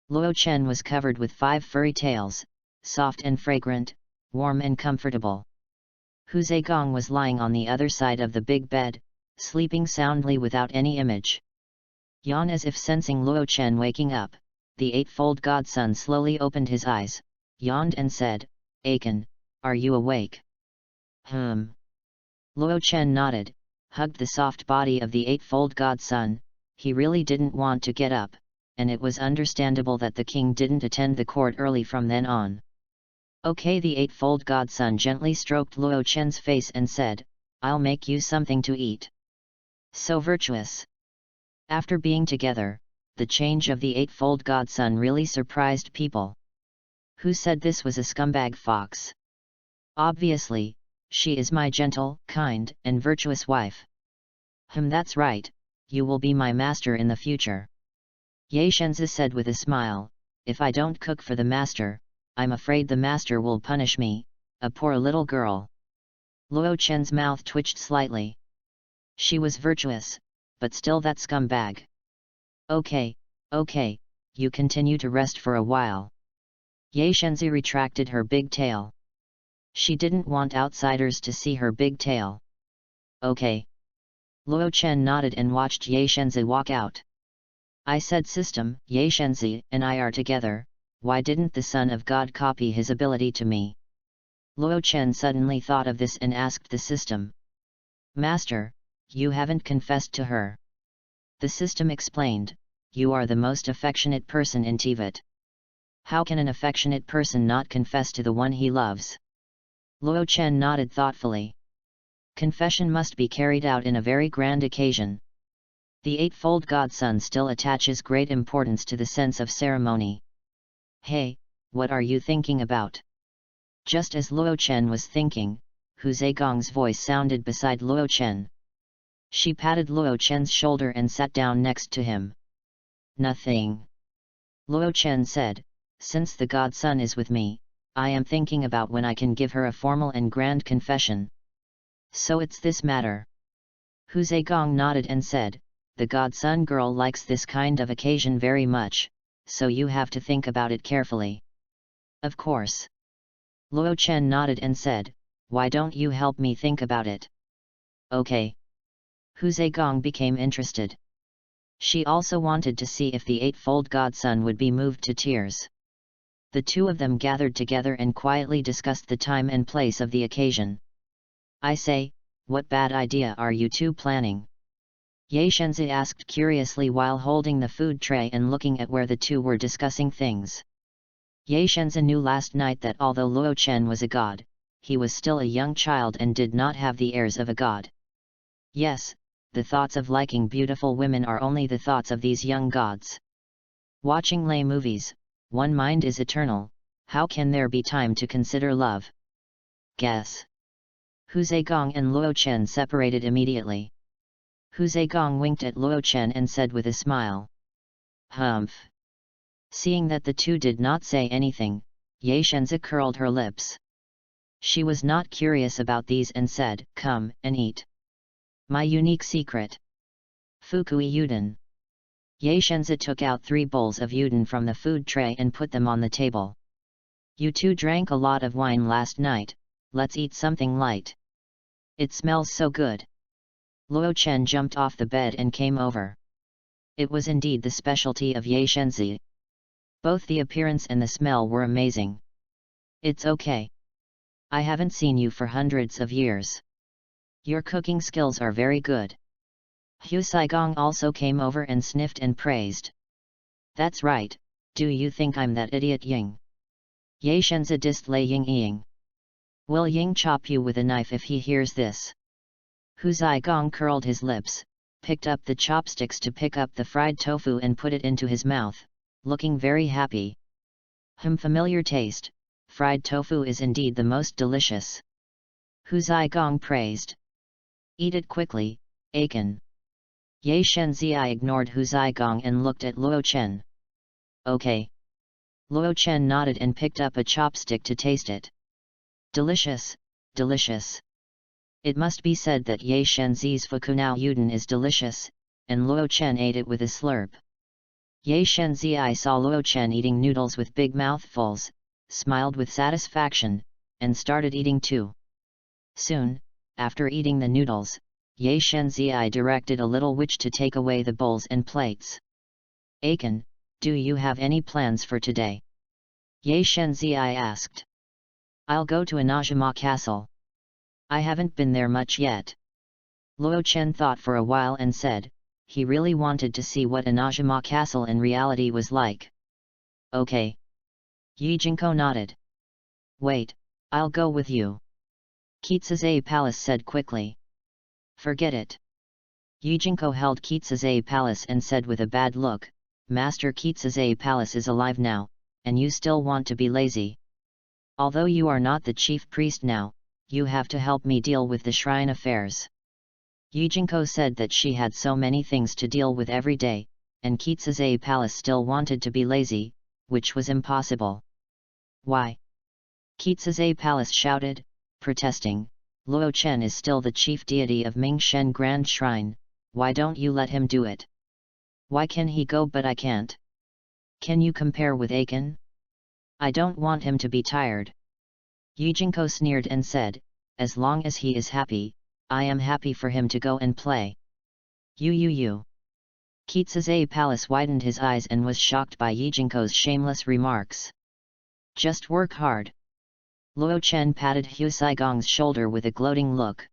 Luo Chen was covered with 5 furry tails, soft and fragrant, warm and comfortable. Hu Saigong was lying on the other side of the big bed, sleeping soundly without any image. Yawn as if sensing Luo Chen waking up, the Eightfold Godson slowly opened his eyes, yawned and said, Aiken, are you awake? Luo Chen nodded, hugged the soft body of the eightfold godson. He really didn't want to get up, and it was understandable that the king didn't attend the court early from then on. Okay, the eightfold godson gently stroked Luo Chen's face and said, I'll make you something to eat. So virtuous. After being together, the change of the eightfold godson really surprised people. Who said this was a scumbag fox? Obviously, she is my gentle, kind, and virtuous wife. That's right, you will be my master in the future. Ye Shenzi said with a smile, if I don't cook for the master, I'm afraid the master will punish me, a poor little girl. Luo Chen's mouth twitched slightly. She was virtuous, but still that scumbag. Okay, you continue to rest for a while. Ye Shenzi retracted her big tail. She didn't want outsiders to see her big tail. Okay. Luo Chen nodded and watched Ye Shenzi walk out. I said system, Ye Shenzi and I are together, why didn't the son of God copy his ability to me? Luo Chen suddenly thought of this and asked the system. Master, you haven't confessed to her. The system explained, you are the most affectionate person in Tibet. How can an affectionate person not confess to the one he loves? Luo Chen nodded thoughtfully. Confession must be carried out in a very grand occasion. The eightfold godson still attaches great importance to the sense of ceremony. Hey, what are you thinking about? Just as Luo Chen was thinking, Hu Zheegong's voice sounded beside Luo Chen. She patted Luo Chen's shoulder and sat down next to him. Nothing. Luo Chen said, since the godson is with me, I am thinking about when I can give her a formal and grand confession. So it's this matter. Hu Zheegong nodded and said, the godson girl likes this kind of occasion very much, so you have to think about it carefully. Of course. Luo Chen nodded and said, why don't you help me think about it? Okay. Hu Zheegong became interested. She also wanted to see if the eightfold godson would be moved to tears. The two of them gathered together and quietly discussed the time and place of the occasion. I say, what bad idea are you two planning? Ye Shenzi asked curiously while holding the food tray and looking at where the two were discussing things. Ye Shenzi knew last night that although Luo Chen was a god, he was still a young child and did not have the airs of a god. Yes, the thoughts of liking beautiful women are only the thoughts of these young gods. Watching lay movies, one mind is eternal, how can there be time to consider love? Guess. Hu Zheegong and Luo Chen separated immediately. Hu Zheegong winked at Luo Chen and said with a smile. Humph. Seeing that the two did not say anything, Ye Shenzi curled her lips. She was not curious about these and said, come and eat. My unique secret. Fukui Yuden. Ye Shenzi took out 3 bowls of Yuden from the food tray and put them on the table. You two drank a lot of wine last night, let's eat something light. It smells so good. Luo Chen jumped off the bed and came over. It was indeed the specialty of Ye Shenzi. Both the appearance and the smell were amazing. It's okay. I haven't seen you for hundreds of years. Your cooking skills are very good. Hu Zheegong also came over and sniffed and praised. That's right, do you think I'm that idiot Ying? Ye Shenzi dissed Lei Ying. Will Ying chop you with a knife if he hears this? Hu Zheegong curled his lips, picked up the chopsticks to pick up the fried tofu and put it into his mouth, looking very happy. Familiar taste, fried tofu is indeed the most delicious. Hu Zheegong praised. Eat it quickly, Aiken. Ye Shenzi ignored Hu Zheegong and looked at Luo Chen. Okay. Luo Chen nodded and picked up a chopstick to taste it. Delicious, delicious. It must be said that Ye Shenzi's Fukunao Yuden is delicious, and Luo Chen ate it with a slurp. Ye Shenzi saw Luo Chen eating noodles with big mouthfuls, smiled with satisfaction, and started eating too. Soon, after eating the noodles, Ye Shenzi directed a little witch to take away the bowls and plates. Aiken, do you have any plans for today? Ye Shenzi asked. I'll go to INAZUMA castle. I haven't been there much yet. Luo Chen thought for a while and said, he really wanted to see what INAZUMA Castle in reality was like. Okay. Yi Jinko nodded. Wait, I'll go with you. Kitsuze Palace said quickly. Forget it. Yi Jinko held Kitsuze Palace and said with a bad look, Master Kitsuze Palace is alive now, and you still want to be lazy. Although you are not the chief priest now, you have to help me deal with the shrine affairs. Yi Jinko said that she had so many things to deal with every day, and Kitsuze Palace still wanted to be lazy, which was impossible. Why? Kitsuze Palace shouted, protesting, Luo Chen is still the chief deity of Mingshen Grand Shrine, why don't you let him do it? Why can he go but I can't? Can you compare with Aiken? I don't want him to be tired. Yi Jinko sneered and said, as long as he is happy, I am happy for him to go and play. You. Kitsuze Palace widened his eyes and was shocked by Yi Jinko's shameless remarks. Just work hard. Luo Chen patted Hu Saigong's shoulder with a gloating look.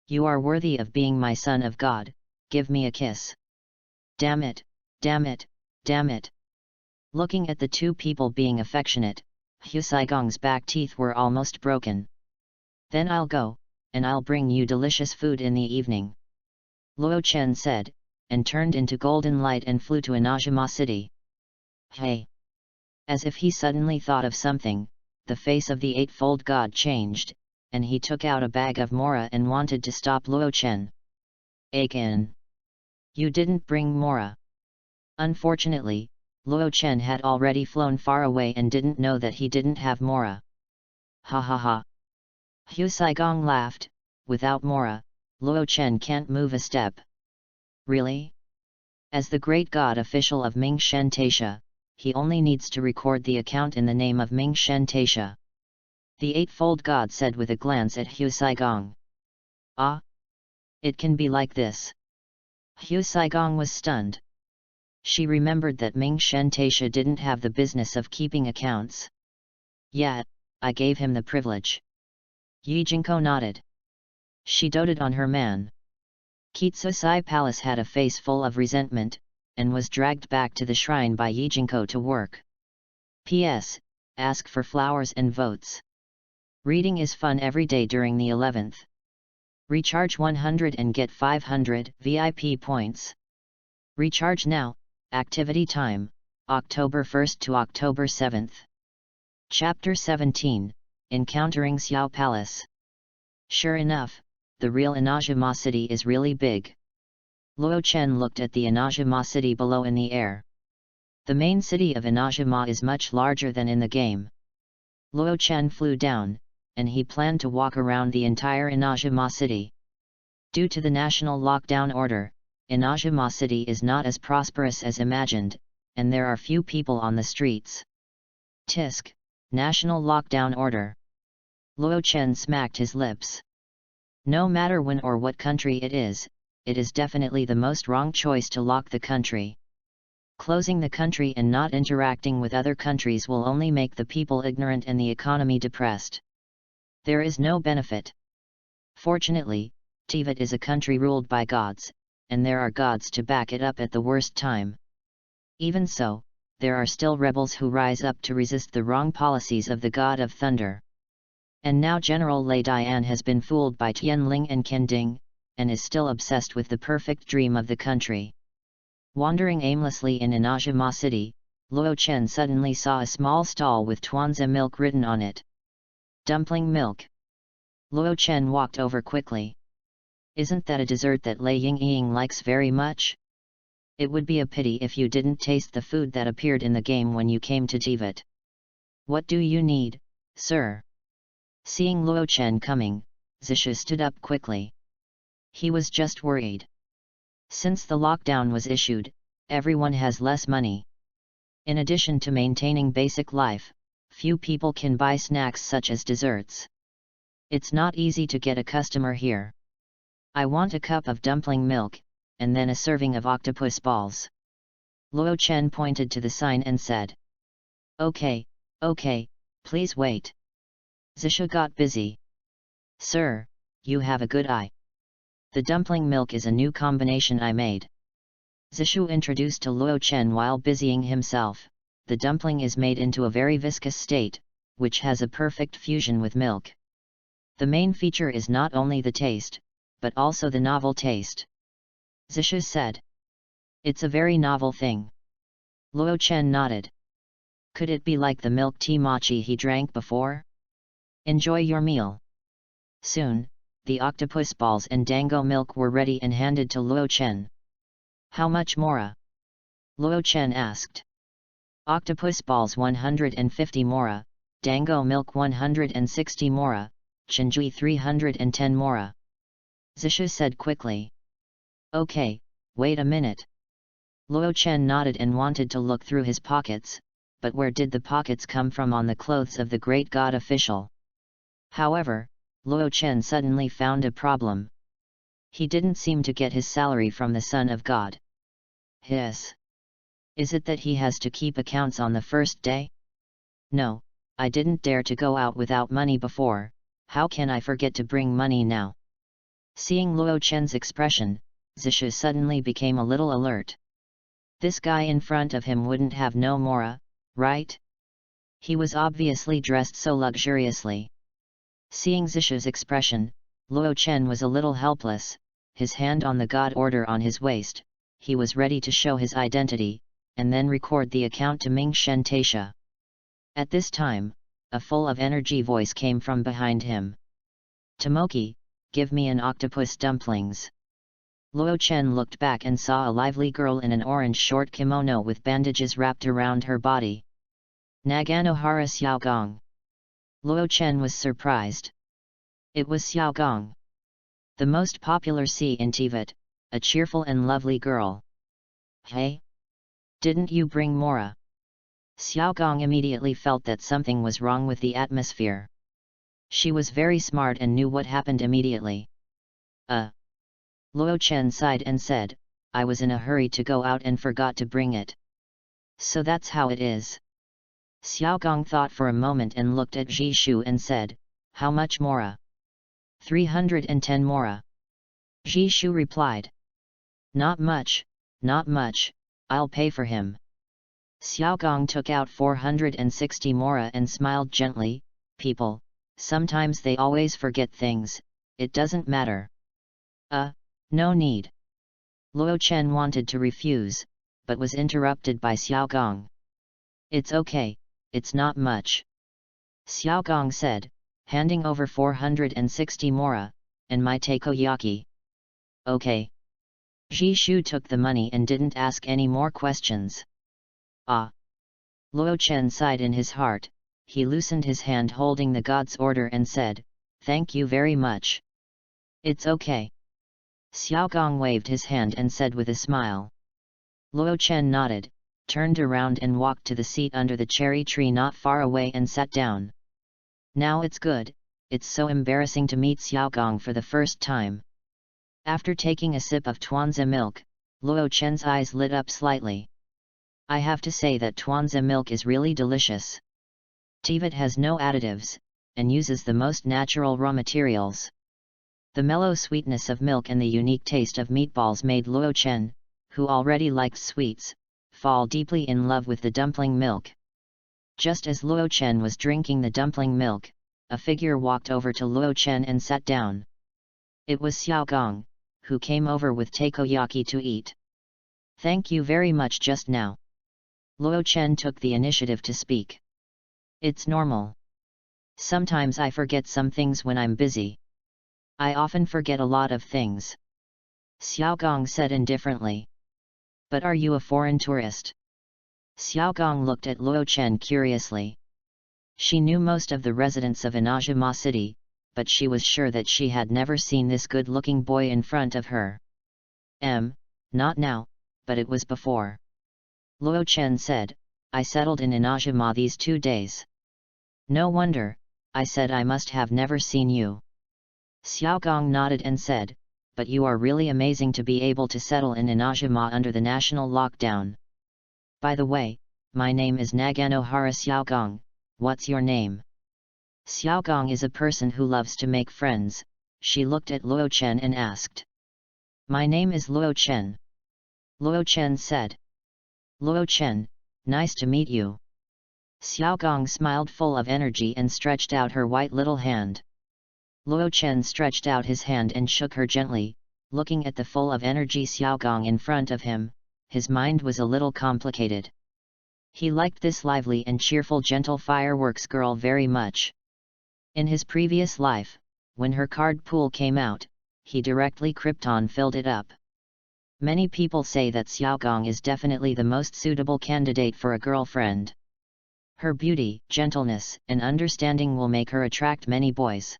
You are worthy of being my son of God, give me a kiss. Damn it. Looking at the two people being affectionate, Hu Saigong's back teeth were almost broken. Then I'll go, and I'll bring you delicious food in the evening. Luo Chen said, and turned into golden light and flew to INAZUMA City. Hey! As if he suddenly thought of something, the face of the Eightfold God changed, and he took out a bag of Mora and wanted to stop Luo Chen. Aiken! You didn't bring Mora. Unfortunately, Luo Chen had already flown far away and didn't know that he didn't have Mora. Ha ha ha! Hu Saigong laughed, without Mora, Luo Chen can't move a step. Really? As the great god official of Mingshen Taisha, he only needs to record the account in the name of Mingshen Taisha. The Eightfold God said with a glance at Hu Saigong. Ah! It can be like this. Hu Saigong was stunned. She remembered that Mingshen Taisha didn't have the business of keeping accounts. Yeah, I gave him the privilege. Yi Jinko nodded. She doted on her man. Kitsuze Palace had a face full of resentment, and was dragged back to the shrine by Yi Jinko to work. P.S. Ask for flowers and votes. Reading is fun every day during the 11th. Recharge 100 and get 500 VIP points. Recharge now. Activity time, October 1st to October 7th. Chapter 17, Encountering Xiao Palace. Sure enough, the real INAZUMA City is really big. Luo Chen looked at the INAZUMA City below in the air. The main city of INAZUMA is much larger than in the game. Luo Chen flew down, and he planned to walk around the entire INAZUMA City. Due to the national lockdown order, INAZUMA City is not as prosperous as imagined, and there are few people on the streets. Tisk, national lockdown order. Luo Chen smacked his lips. No matter when or what country it is definitely the most wrong choice to lock the country. Closing the country and not interacting with other countries will only make the people ignorant and the economy depressed. There is no benefit. Fortunately, Tibet is a country ruled by gods, and there are gods to back it up at the worst time. Even so, there are still rebels who rise up to resist the wrong policies of the God of Thunder. And now General Lei Dian has been fooled by Tianling and Kending, and is still obsessed with the perfect dream of the country. Wandering aimlessly in INAZUMA City, Luo Chen suddenly saw a small stall with Tuanza milk written on it. Dumpling milk. Luo Chen walked over quickly. Isn't that a dessert that Lei Yingying likes very much? It would be a pity if you didn't taste the food that appeared in the game when you came to Tibet. What do you need, sir? Seeing Luo Chen coming, Zisha stood up quickly. He was just worried. Since the lockdown was issued, everyone has less money. In addition to maintaining basic life, few people can buy snacks such as desserts. It's not easy to get a customer here. I want a cup of dumpling milk, and then a serving of octopus balls. Luo Chen pointed to the sign and said. Okay, please wait. Zisha got busy. Sir, you have a good eye. The dumpling milk is a new combination I made. Zishu introduced to Luo Chen while busying himself. The dumpling is made into a very viscous state, which has a perfect fusion with milk. The main feature is not only the taste, but also the novel taste. Zishu said. It's a very novel thing. Luo Chen nodded. Could it be like the milk tea mochi he drank before? Enjoy your meal. Soon, the octopus balls and dango milk were ready and handed to Luo Chen. How much mora? Luo Chen asked. Octopus balls 150 mora, dango milk 160 mora, chenjui 310 mora. Zishu said quickly. Okay, wait a minute. Luo Chen nodded and wanted to look through his pockets, but where did the pockets come from on the clothes of the great god official? However, Luo Chen suddenly found a problem. He didn't seem to get his salary from the Son of God. Is it that he has to keep accounts on the first day? No, I didn't dare to go out without money before, how can I forget to bring money now? Seeing Luo Chen's expression, Zishu suddenly became a little alert. This guy in front of him wouldn't have no mora, right? He was obviously dressed so luxuriously. Seeing Zishu's expression, Luo Chen was a little helpless, his hand on the god order on his waist. He was ready to show his identity, and then record the account to Ming Shen Taisha. At this time, a full of energy voice came from behind him. Tomoki, give me an octopus dumplings. Luo Chen looked back and saw a lively girl in an orange short kimono with bandages wrapped around her body. Naganohara Xiaogong. Luo Chen was surprised. It was Xiaogong, the most popular C in Tibet, a cheerful and lovely girl. Hey? Didn't you bring mora? Xiaogong immediately felt that something was wrong with the atmosphere. She was very smart and knew what happened immediately. Luo Chen sighed and said, I was in a hurry to go out and forgot to bring it. So that's how it is. Xiaogong thought for a moment and looked at Jishu and said, how much mora? 310 mora. Jishu replied. Not much, I'll pay for him. Xiaogong took out 460 mora and smiled gently, people, sometimes they always forget things, it doesn't matter. No need. Luo Chen wanted to refuse, but was interrupted by Xiaogong. It's okay, it's not much. Xiaogong said, handing over 460 mora, and my takoyaki. Okay. Jishu took the money and didn't ask any more questions. Luo Chen sighed in his heart, he loosened his hand holding the god's order and said, thank you very much. It's okay. Xiaogong waved his hand and said with a smile. Luo Chen nodded, turned around and walked to the seat under the cherry tree not far away and sat down. Now it's good, it's so embarrassing to meet Xiaogong for the first time. After taking a sip of Tuanzi milk, Luo Chen's eyes lit up slightly. I have to say that Tuanzi milk is really delicious. Tibet has no additives, and uses the most natural raw materials. The mellow sweetness of milk and the unique taste of meatballs made Luo Chen, who already liked sweets, fall deeply in love with the dumpling milk. Just as Luo Chen was drinking the dumpling milk, a figure walked over to Luo Chen and sat down. It was Xiaogong, who came over with takoyaki to eat. Thank you very much just now. Luo Chen took the initiative to speak. It's normal. Sometimes I forget some things when I'm busy. I often forget a lot of things. Xiaogong said indifferently. But are you a foreign tourist? Xiaogong looked at Luo Chen curiously. She knew most of the residents of INAZUMA city, but she was sure that she had never seen this good-looking boy in front of her. Not now, but it was before. Luo Chen said, I settled in INAZUMA these 2 days. No wonder, I said I must have never seen you. Xiaogong nodded and said, but you are really amazing to be able to settle in INAZUMA under the national lockdown. By the way, my name is Naganohara Xiaogong, what's your name? Xiaogong is a person who loves to make friends, she looked at Luo Chen and asked. My name is Luo Chen. Luo Chen said. Luo Chen, nice to meet you. Xiaogong smiled full of energy and stretched out her white little hand. Luo Chen stretched out his hand and shook her gently, looking at the full of energy Xiaogong in front of him. His mind was a little complicated. He liked this lively and cheerful gentle fireworks girl very much. In his previous life, when her card pool came out, he directly Krypton filled it up. Many people say that Xiaogong is definitely the most suitable candidate for a girlfriend. Her beauty, gentleness, and understanding will make her attract many boys.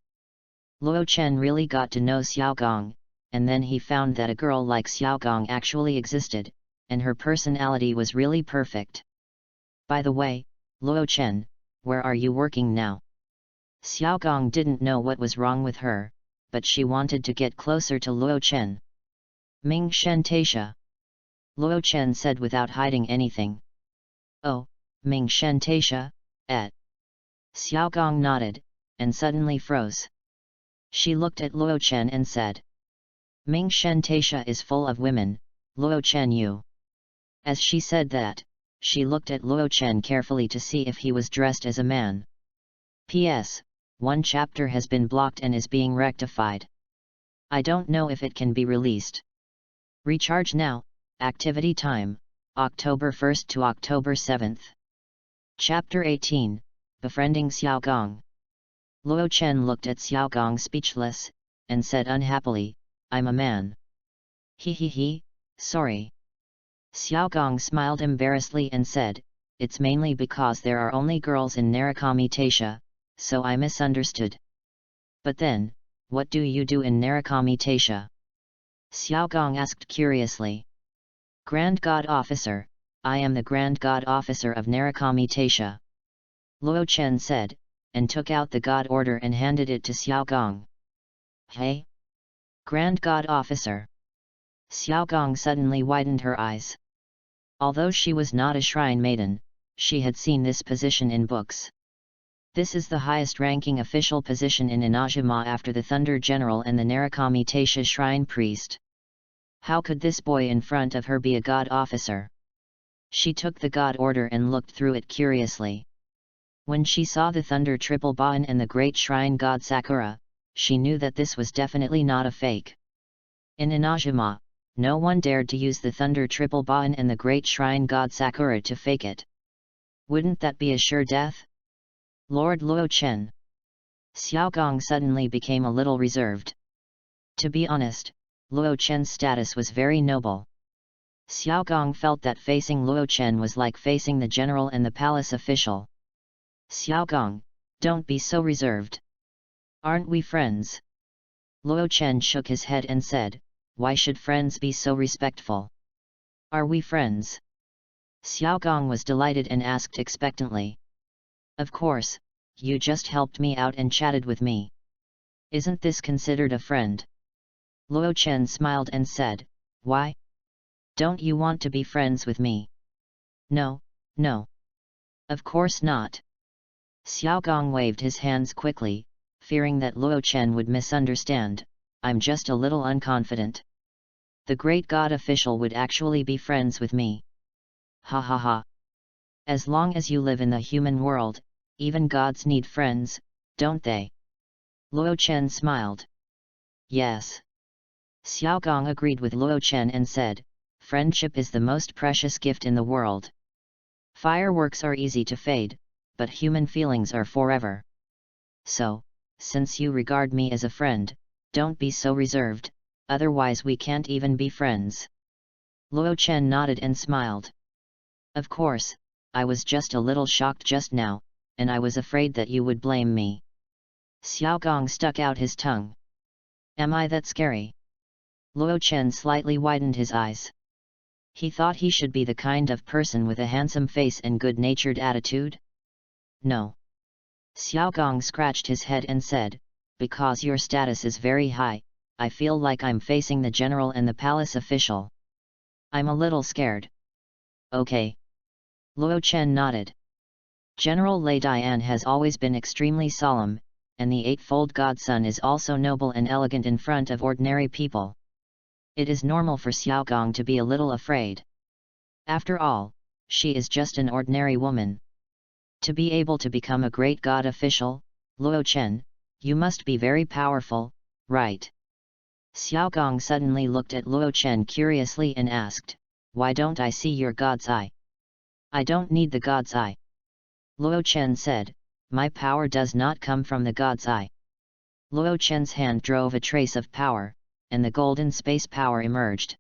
Luo Chen really got to know Xiaogong, and then he found that a girl like Xiaogong actually existed, and her personality was really perfect. By the way, Luo Chen, where are you working now? Xiaogong didn't know what was wrong with her, but she wanted to get closer to Luo Chen. Ming Shen Taisha. Luo Chen said without hiding anything. Oh, Ming Shen Taisha, et. Xiaogong nodded, and suddenly froze. She looked at Luo Chen and said. Ming Shen Taisha is full of women, Luo Chen you. As she said that, she looked at Luo Chen carefully to see if he was dressed as a man. P.S. One chapter has been blocked and is being rectified. I don't know if it can be released. Recharge now, activity time, October 1st to October 7th. Chapter 18, Befriending Xiaogong. Luo Chen looked at Xiaogong speechless, and said unhappily, I'm a man. He, sorry. Xiaogong smiled embarrassedly and said, it's mainly because there are only girls in Narukami Taisha, so I misunderstood. But then, what do you do in Narukami Taisha? Xiaogong asked curiously. Grand God Officer, I am the Grand God Officer of Narukami Taisha. Luo Chen said, and took out the God Order and handed it to Xiaogong. Hey? Grand God Officer. Xiaogong suddenly widened her eyes. Although she was not a shrine maiden, she had seen this position in books. This is the highest-ranking official position in INAZUMA after the Thunder General and the Narukami Taisha Shrine Priest. How could this boy in front of her be a God Officer? She took the God Order and looked through it curiously. When she saw the Thunder Triple Baan and the Great Shrine God Sakura, she knew that this was definitely not a fake. In INAZUMA, no one dared to use the Thunder Triple Baan and the Great Shrine God Sakura to fake it. Wouldn't that be a sure death? Lord Luo Chen. Xiaogong suddenly became a little reserved. To be honest, Luo Chen's status was very noble. Xiaogong felt that facing Luo Chen was like facing the general and the palace official. Xiaogong, don't be so reserved. Aren't we friends? Luo Chen shook his head and said, why should friends be so respectful? Are we friends? Xiaogong was delighted and asked expectantly. Of course, you just helped me out and chatted with me. Isn't this considered a friend? Luo Chen smiled and said, why? Don't you want to be friends with me? No. Of course not. Xiaogong waved his hands quickly, fearing that Luo Chen would misunderstand. I'm just a little unconfident. The great god official would actually be friends with me. Ha ha ha. As long as you live in the human world, even gods need friends, don't they? Luo Chen smiled. Yes. Xiaogong agreed with Luo Chen and said, friendship is the most precious gift in the world. Fireworks are easy to fade, but human feelings are forever. So, since you regard me as a friend, don't be so reserved, otherwise we can't even be friends. Luo Chen nodded and smiled. Of course, I was just a little shocked just now, and I was afraid that you would blame me. Xiaogong stuck out his tongue. Am I that scary? Luo Chen slightly widened his eyes. He thought he should be the kind of person with a handsome face and good-natured attitude. No. Xiaogong scratched his head and said, because your status is very high, I feel like I'm facing the general and the palace official. I'm a little scared. Okay. Luo Chen nodded. General Lei Dian has always been extremely solemn, and the eightfold godson is also noble and elegant in front of ordinary people. It is normal for Xiaogong to be a little afraid. After all, she is just an ordinary woman. To be able to become a great god official, Luo Chen, you must be very powerful, right? Xiaogong suddenly looked at Luo Chen curiously and asked, "Why don't I see your god's eye?" "I don't need the god's eye." Luo Chen said, "My power does not come from the god's eye." Luo Chen's hand drove a trace of power, and the golden space power emerged.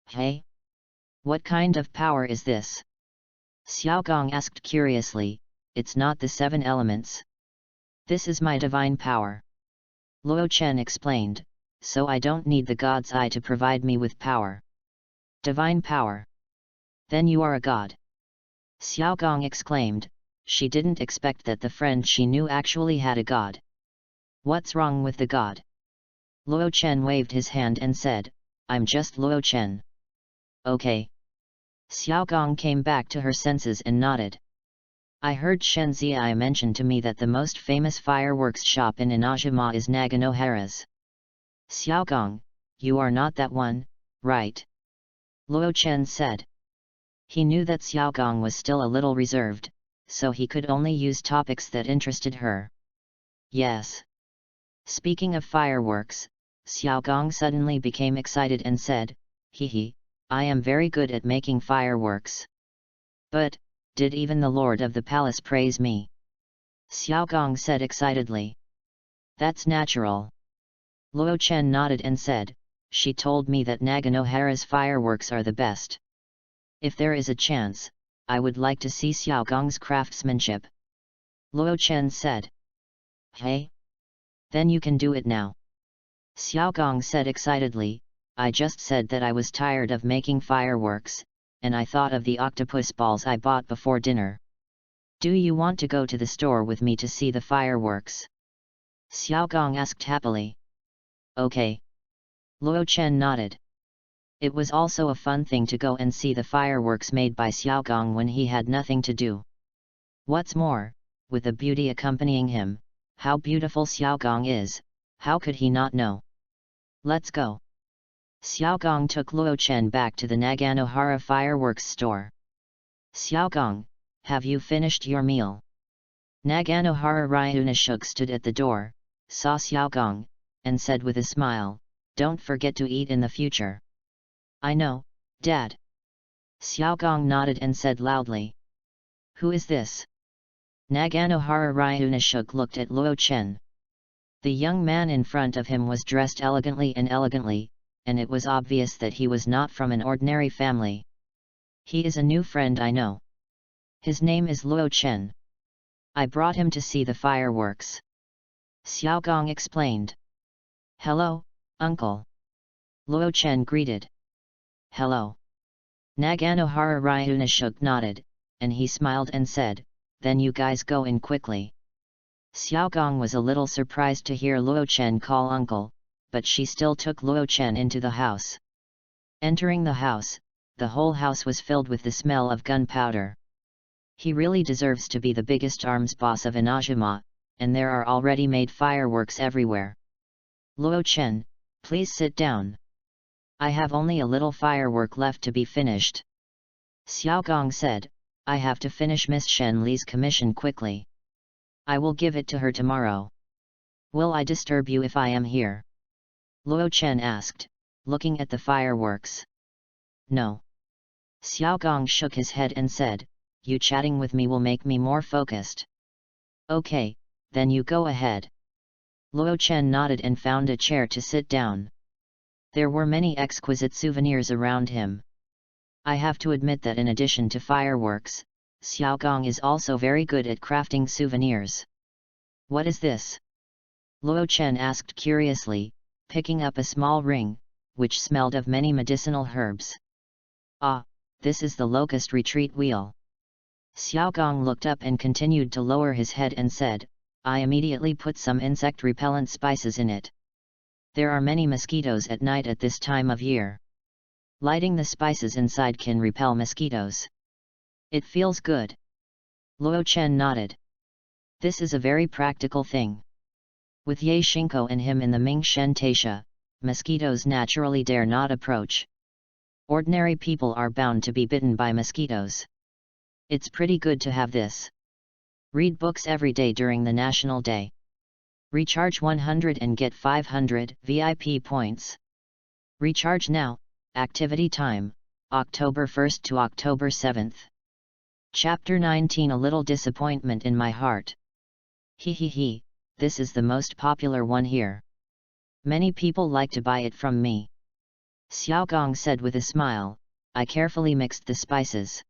"Hey? What kind of power is this?" Xiaogong asked curiously. "It's not the 7 elements. This is my divine power." Luo Chen explained, "So I don't need the god's eye to provide me with power." "Divine power? Then you are a god?" Xiaogong exclaimed. She didn't expect that the friend she knew actually had a god. "What's wrong with the god?" Luo Chen waved his hand and said, "I'm just Luo Chen." "Okay." Xiaogong came back to her senses and nodded. "I heard Shen Ziai mention to me that the most famous fireworks shop in INAZUMA is Naganohara's." "Xiaogong, you are not that one, right?" Luo Chen said. He knew that Xiaogong was still a little reserved, so he could only use topics that interested her. "Yes." Speaking of fireworks, Xiaogong suddenly became excited and said, "Hehe, I am very good at making fireworks." "But, did even the lord of the palace praise me?" Xiaogong said excitedly. "That's natural." Luo Chen nodded and said, "She told me that Naganohara's fireworks are the best. If there is a chance, I would like to see Xiaogong's craftsmanship." Luo Chen said. "Hey? Then you can do it now." Xiaogong said excitedly, "I just said that I was tired of making fireworks, and I thought of the octopus balls I bought before dinner. Do you want to go to the store with me to see the fireworks?" Xiaogong asked happily. "Okay." Luo Chen nodded. It was also a fun thing to go and see the fireworks made by Xiaogong when he had nothing to do. What's more, with a beauty accompanying him, how beautiful Xiaogong is, how could he not know? "Let's go." Xiaogong took Luo Chen back to the Naganohara fireworks store. "Xiaogong, have you finished your meal?" Naganohara Ryunashuk stood at the door, saw Xiaogong, and said with a smile, "Don't forget to eat in the future." "I know, Dad." Xiaogong nodded and said loudly. "Who is this?" Naganohara Ryunashuk looked at Luo Chen. The young man in front of him was dressed elegantly, and it was obvious that he was not from an ordinary family. "He is a new friend I know. His name is Luo Chen. I brought him to see the fireworks." Xiaogong explained. "Hello, uncle." Luo Chen greeted. "Hello." Naganohara Ryunashuk nodded, and he smiled and said, "Then you guys go in quickly." Xiaogong was a little surprised to hear Luo Chen call uncle, but she still took Luo Chen into the house. Entering the house, the whole house was filled with the smell of gunpowder. He really deserves to be the biggest arms boss of INAZUMA, and there are already made fireworks everywhere. "Luo Chen, please sit down. I have only a little firework left to be finished." Xiaogong said, "I have to finish Miss Shen Li's commission quickly. I will give it to her tomorrow. Will I disturb you if I am here?" Luo Chen asked, looking at the fireworks. "No." Xiaogong shook his head and said, "You chatting with me will make me more focused." "Okay, then you go ahead." Luo Chen nodded and found a chair to sit down. There were many exquisite souvenirs around him. I have to admit that in addition to fireworks, Xiaogong is also very good at crafting souvenirs. "What is this?" Luo Chen asked curiously, picking up a small ring, which smelled of many medicinal herbs. "Ah, this is the locust retreat wheel." Xiaogong looked up and continued to lower his head and said, "I immediately put some insect repellent spices in it. There are many mosquitoes at night at this time of year. Lighting the spices inside can repel mosquitoes. It feels good." Luo Chen nodded. "This is a very practical thing. With Ye Shinko and him in the Mingshen Taisha, mosquitoes naturally dare not approach. Ordinary people are bound to be bitten by mosquitoes. It's pretty good to have this. Read books every day during the National Day. Recharge 100 and get 500 VIP points. Recharge now. Activity time, October 1st to October 7th. Chapter 19 A Little Disappointment in My Heart. He, this is the most popular one here. Many people like to buy it from me. Xiaogong said with a smile. I carefully mixed the spices.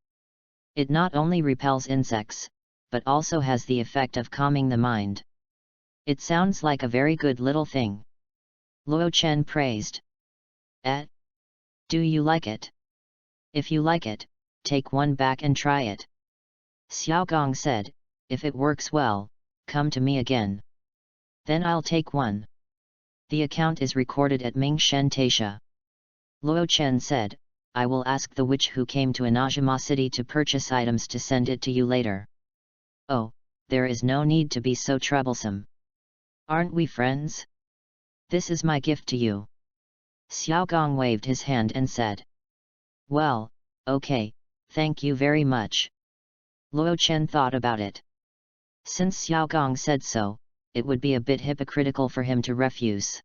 It not only repels insects, but also has the effect of calming the mind. It sounds like a very good little thing. Luo Chen praised. Do you like it? If you like it, take one back and try it. Xiaogong said, if it works well, come to me again. Then I'll take one. The account is recorded at Mingshen Taisha. Luo Chen said, I will ask the witch who came to INAZUMA city to purchase items to send it to you later. Oh, there is no need to be so troublesome. Aren't we friends? This is my gift to you. Xiaogong waved his hand and said. Well, okay, thank you very much. Luo Chen thought about it. Since Xiaogong said so, it would be a bit hypocritical for him to refuse.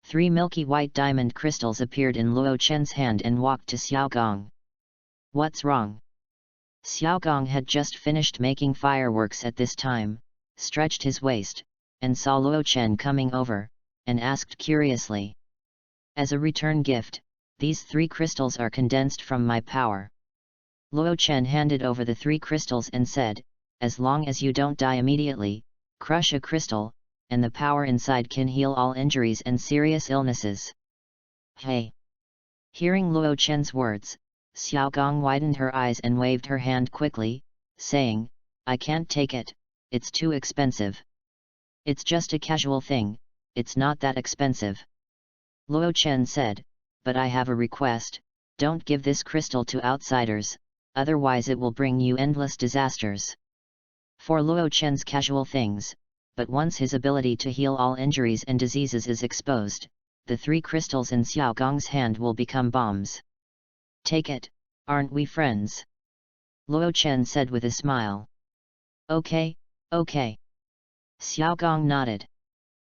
3 milky white diamond crystals appeared in Luo Chen's hand and walked to Xiaogong. What's wrong? Xiaogong had just finished making fireworks at this time, stretched his waist, and saw Luo Chen coming over, and asked curiously. As a return gift, these 3 crystals are condensed from my power. Luo Chen handed over the 3 crystals and said, as long as you don't die immediately, crush a crystal, and the power inside can heal all injuries and serious illnesses. Hey! Hearing Luo Chen's words, Xiaogong widened her eyes and waved her hand quickly, saying, I can't take it, it's too expensive. It's just a casual thing, it's not that expensive. Luo Chen said, but I have a request, don't give this crystal to outsiders, otherwise it will bring you endless disasters. For Luo Chen's casual things, but once his ability to heal all injuries and diseases is exposed, the 3 crystals in Xiaogong's hand will become bombs. Take it, aren't we friends? Luo Chen said with a smile. Okay. Xiaogong nodded.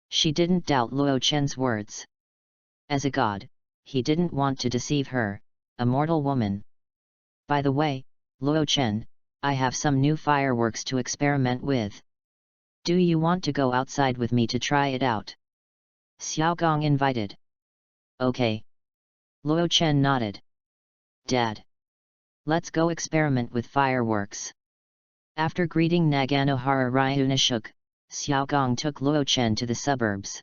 She didn't doubt Luo Chen's words. As a god, he didn't want to deceive her, a mortal woman. By the way, Luo Chen, I have some new fireworks to experiment with. Do you want to go outside with me to try it out? Xiaogong invited. Okay. Luo Chen nodded. Dad. Let's go experiment with fireworks. After greeting Naganohara Ryunashuk, Xiaogong took Luo Chen to the suburbs.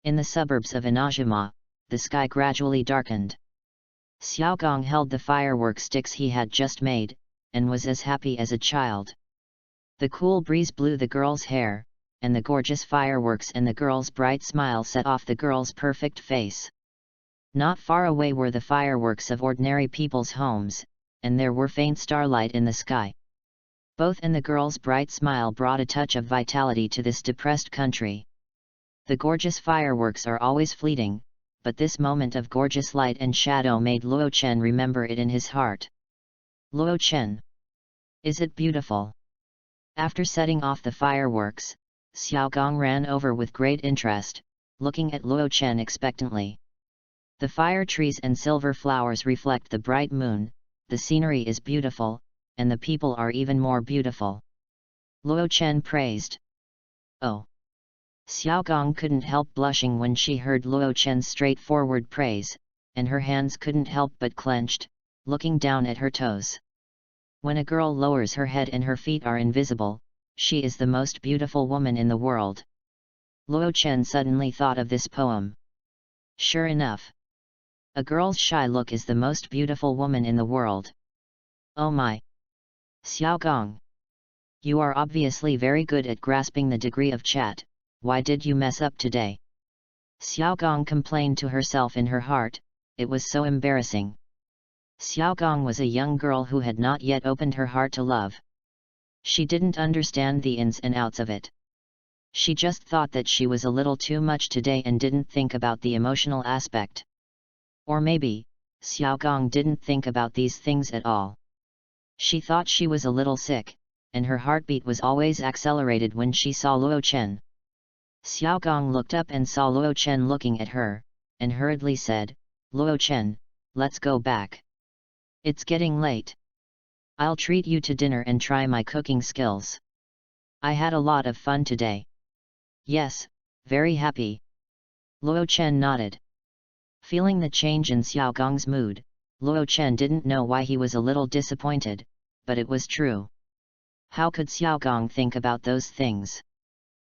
In the suburbs of INAZUMA, the sky gradually darkened. Xiaogong held the firework sticks he had just made, and was as happy as a child. The cool breeze blew the girl's hair, and the gorgeous fireworks and the girl's bright smile set off the girl's perfect face. Not far away were the fireworks of ordinary people's homes, and there were faint starlight in the sky. Both and the girl's bright smile brought a touch of vitality to this depressed country. The gorgeous fireworks are always fleeting, but this moment of gorgeous light and shadow made Luo Chen remember it in his heart. Luo Chen. Is it beautiful? After setting off the fireworks, Xiaogong ran over with great interest, looking at Luo Chen expectantly. The fire trees and silver flowers reflect the bright moon, the scenery is beautiful, and the people are even more beautiful. Luo Chen praised. Oh! Xiaogong couldn't help blushing when she heard Luo Chen's straightforward praise, and her hands couldn't help but clenched, looking down at her toes. When a girl lowers her head and her feet are invisible, she is the most beautiful woman in the world. Luo Chen suddenly thought of this poem. Sure enough. A girl's shy look is the most beautiful woman in the world. Oh my! Xiaogong! You are obviously very good at grasping the degree of chat, why did you mess up today? Xiaogong complained to herself in her heart, it was so embarrassing. Xiaogong was a young girl who had not yet opened her heart to love. She didn't understand the ins and outs of it. She just thought that she was a little too much today and didn't think about the emotional aspect. Or maybe, Xiaogong didn't think about these things at all. She thought she was a little sick, and her heartbeat was always accelerated when she saw Luo Chen. Xiaogong looked up and saw Luo Chen looking at her, and hurriedly said, "Luo Chen, let's go back. It's getting late. I'll treat you to dinner and try my cooking skills. I had a lot of fun today." "Yes, very happy." Luo Chen nodded. Feeling the change in Xiaogong's mood, Luo Chen didn't know why he was a little disappointed, but it was true. How could Xiaogong think about those things?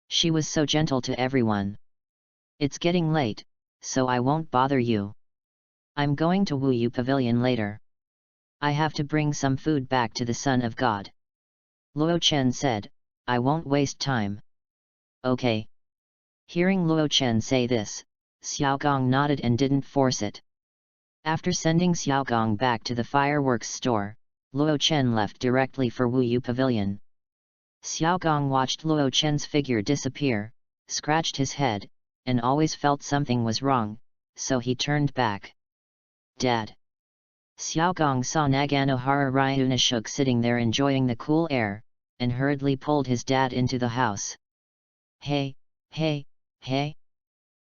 She was so gentle to everyone. "It's getting late, so I won't bother you. I'm going to Wu Yu Pavilion later. I have to bring some food back to the Son of God." Luo Chen said, "I won't waste time." "Okay." Hearing Luo Chen say this, Xiaogong nodded and didn't force it. After sending Xiaogong back to the fireworks store, Luo Chen left directly for Wu Yu Pavilion. Xiaogong watched Luo Chen's figure disappear, scratched his head, and always felt something was wrong, so he turned back. "Dad." Xiaogong saw Naganohara Ryunashuk sitting there enjoying the cool air, and hurriedly pulled his dad into the house. Hey!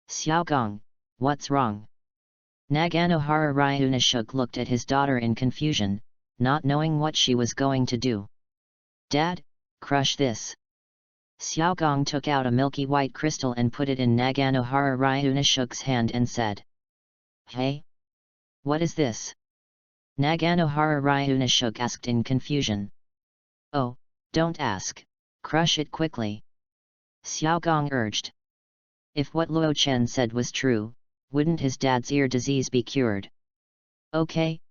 Xiaogong, what's wrong?" Naganohara Ryunashuk looked at his daughter in confusion, not knowing what she was going to do. "Dad, crush this." Xiaogong took out a milky white crystal and put it in Naganohara Ryunashuk's hand and said, "Hey? What is this?" Naganohara Ryunashuk asked in confusion. "Oh, don't ask, crush it quickly," Xiaogong urged. If what Luo Chen said was true, wouldn't his dad's ear disease be cured? Okay.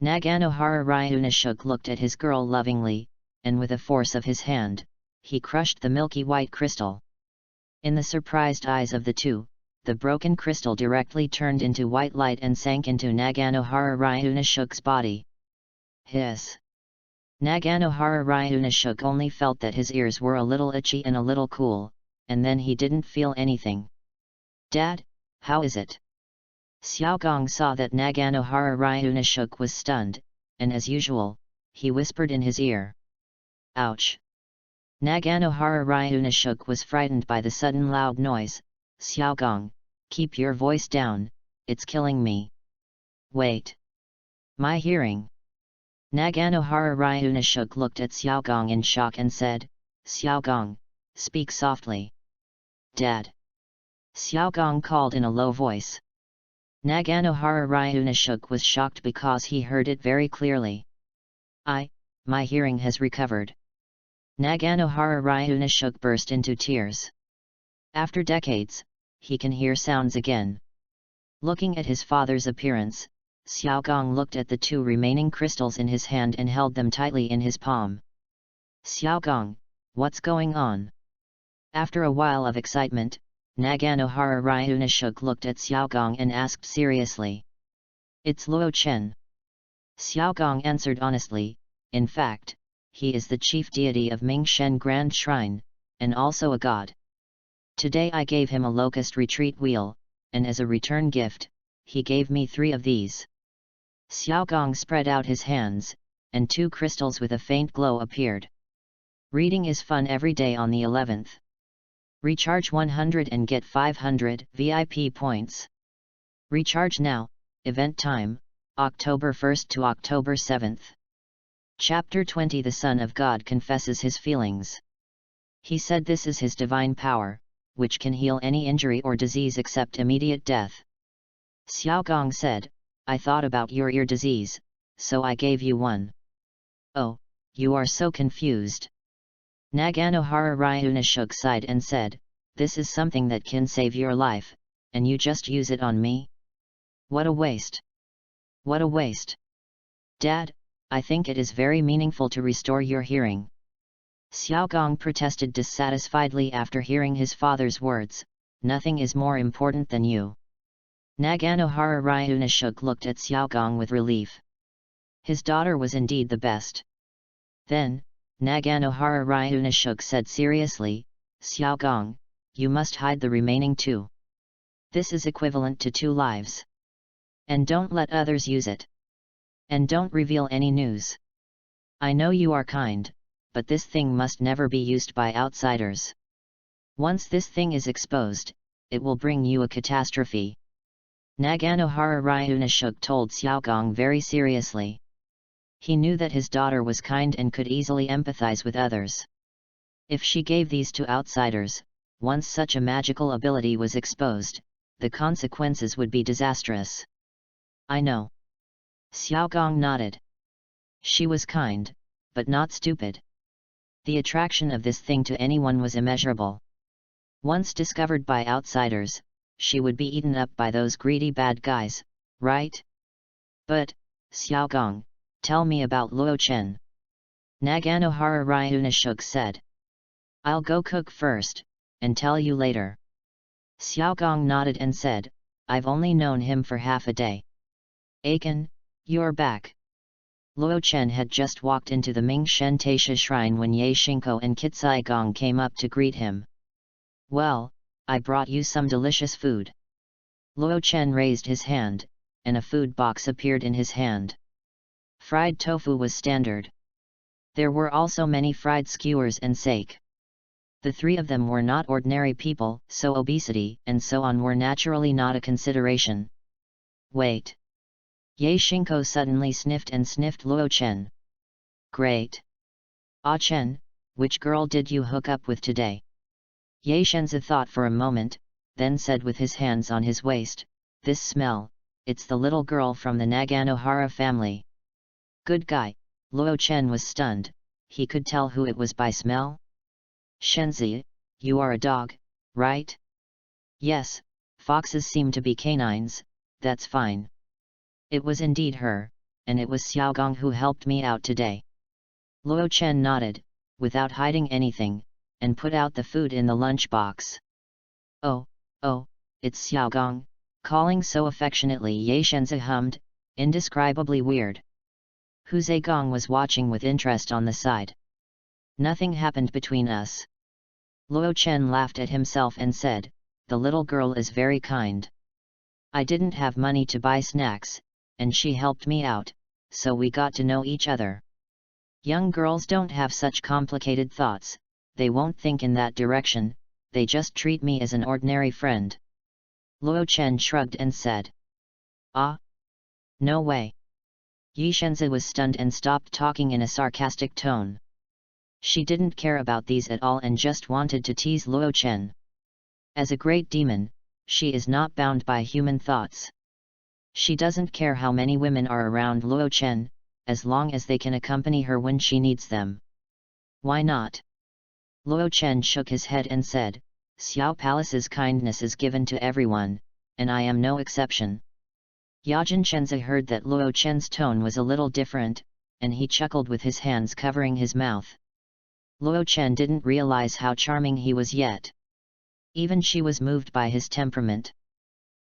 Naganohara Ryunashuk looked at his girl lovingly, and with the force of his hand, he crushed the milky white crystal. In the surprised eyes of the two, the broken crystal directly turned into white light and sank into Naganohara Ryunashuk's body. Hiss! Naganohara Ryunashuk only felt that his ears were a little itchy and a little cool, and then he didn't feel anything. "Dad, how is it?" Xiaogong saw that Naganohara Ryunashuk was stunned, and as usual, he whispered in his ear. "Ouch!" Naganohara Ryunashuk was frightened by the sudden loud noise. "Xiaogong, keep your voice down, it's killing me." "Wait! My hearing!" Naganohara Ryunashuk looked at Xiaogong in shock and said, "Xiaogong, speak softly." "Dad!" Xiaogong called in a low voice. Naganohara Ryunashuk was shocked because he heard it very clearly. My hearing has recovered." Naganohara Ryunashuk burst into tears. After decades, he can hear sounds again. Looking at his father's appearance, Xiaogong looked at the two remaining crystals in his hand and held them tightly in his palm. "Xiaogong, what's going on?" After a while of excitement, Naganohara Ryunashuk looked at Xiaogong and asked seriously. "It's Luo Chen." Xiaogong answered honestly, "In fact, he is the chief deity of Mingshen Grand Shrine, and also a god. Today I gave him a locust retreat wheel, and as a return gift, he gave me 3 of these." Xiaogong spread out his hands, and 2 crystals with a faint glow appeared. Reading is fun every day on the 11th. Recharge 100 and get 500 VIP points. Recharge now, event time, October 1st to October 7th. Chapter 20 The Son of God confesses his feelings. He said this is his divine power, which can heal any injury or disease except immediate death. Xiaogong said, "I thought about your ear disease, so I gave you one." "Oh, you are so confused." Naganohara Ryunashuk sighed and said, "This is something that can save your life, and you just use it on me? What a waste! What a waste! Dad, I think it is very meaningful to restore your hearing." Xiaogong protested dissatisfiedly after hearing his father's words, "Nothing is more important than you." Naganohara Ryunashuk looked at Xiaogong with relief. His daughter was indeed the best. Then, Naganohara Ryunashuk said seriously, Xiao Gong, you must hide the remaining 2. This is equivalent to 2 lives. And don't let others use it. And don't reveal any news. I know you are kind, but this thing must never be used by outsiders. Once this thing is exposed, it will bring you a catastrophe. Naganohara Ryunashuk told Xiaogong very seriously. He knew that his daughter was kind and could easily empathize with others. If she gave these to outsiders, once such a magical ability was exposed, the consequences would be disastrous. I know. Xiaogong nodded. She was kind, but not stupid. The attraction of this thing to anyone was immeasurable. Once discovered by outsiders, she would be eaten up by those greedy bad guys, right? But, Xiaogong, tell me about Luo Chen. Naganohara Ryunashuk said. I'll go cook first, and tell you later. Xiaogong nodded and said, I've only known him for half a day. Aiken, you're back. Luo Chen had just walked into the Mingshen Taisha shrine when Ye Shinko and Kitsai Gong came up to greet him. Well, I brought you some delicious food. Luo Chen raised his hand, and a food box appeared in his hand. Fried tofu was standard. There were also many fried skewers and sake. The 3 of them were not ordinary people, so obesity and so on were naturally not a consideration. Wait. Ye Shinko suddenly sniffed and sniffed Luo Chen. Great. Ah Chen, which girl did you hook up with today? Ye Shenzi thought for a moment, then said with his hands on his waist, this smell, it's the little girl from the Naganohara family. Good guy. Luo Chen was stunned, he could tell who it was by smell? Shenzi, you are a dog, right? Yes, foxes seem to be canines, that's fine. It was indeed her, and it was Xiaogong who helped me out today. Luo Chen nodded, without hiding anything, and put out the food in the lunchbox. Oh, it's Xiaogong, calling so affectionately. Ye Shenzi hummed, indescribably weird. Hu Zhegang was watching with interest on the side. Nothing happened between us. Luo Chen laughed at himself and said, the little girl is very kind. I didn't have money to buy snacks, and she helped me out, so we got to know each other. Young girls don't have such complicated thoughts, they won't think in that direction, they just treat me as an ordinary friend. Luo Chen shrugged and said. Ah? No way. Yi Shenzi was stunned and stopped talking in a sarcastic tone. She didn't care about these at all and just wanted to tease Luo Chen. As a great demon, she is not bound by human thoughts. She doesn't care how many women are around Luo Chen, as long as they can accompany her when she needs them. Why not? Luo Chen shook his head and said, Xiao Palace's kindness is given to everyone, and I am no exception. Yajin Chenzi heard that Luo Chen's tone was a little different, and he chuckled with his hands covering his mouth. Luo Chen didn't realize how charming he was yet. Even she was moved by his temperament.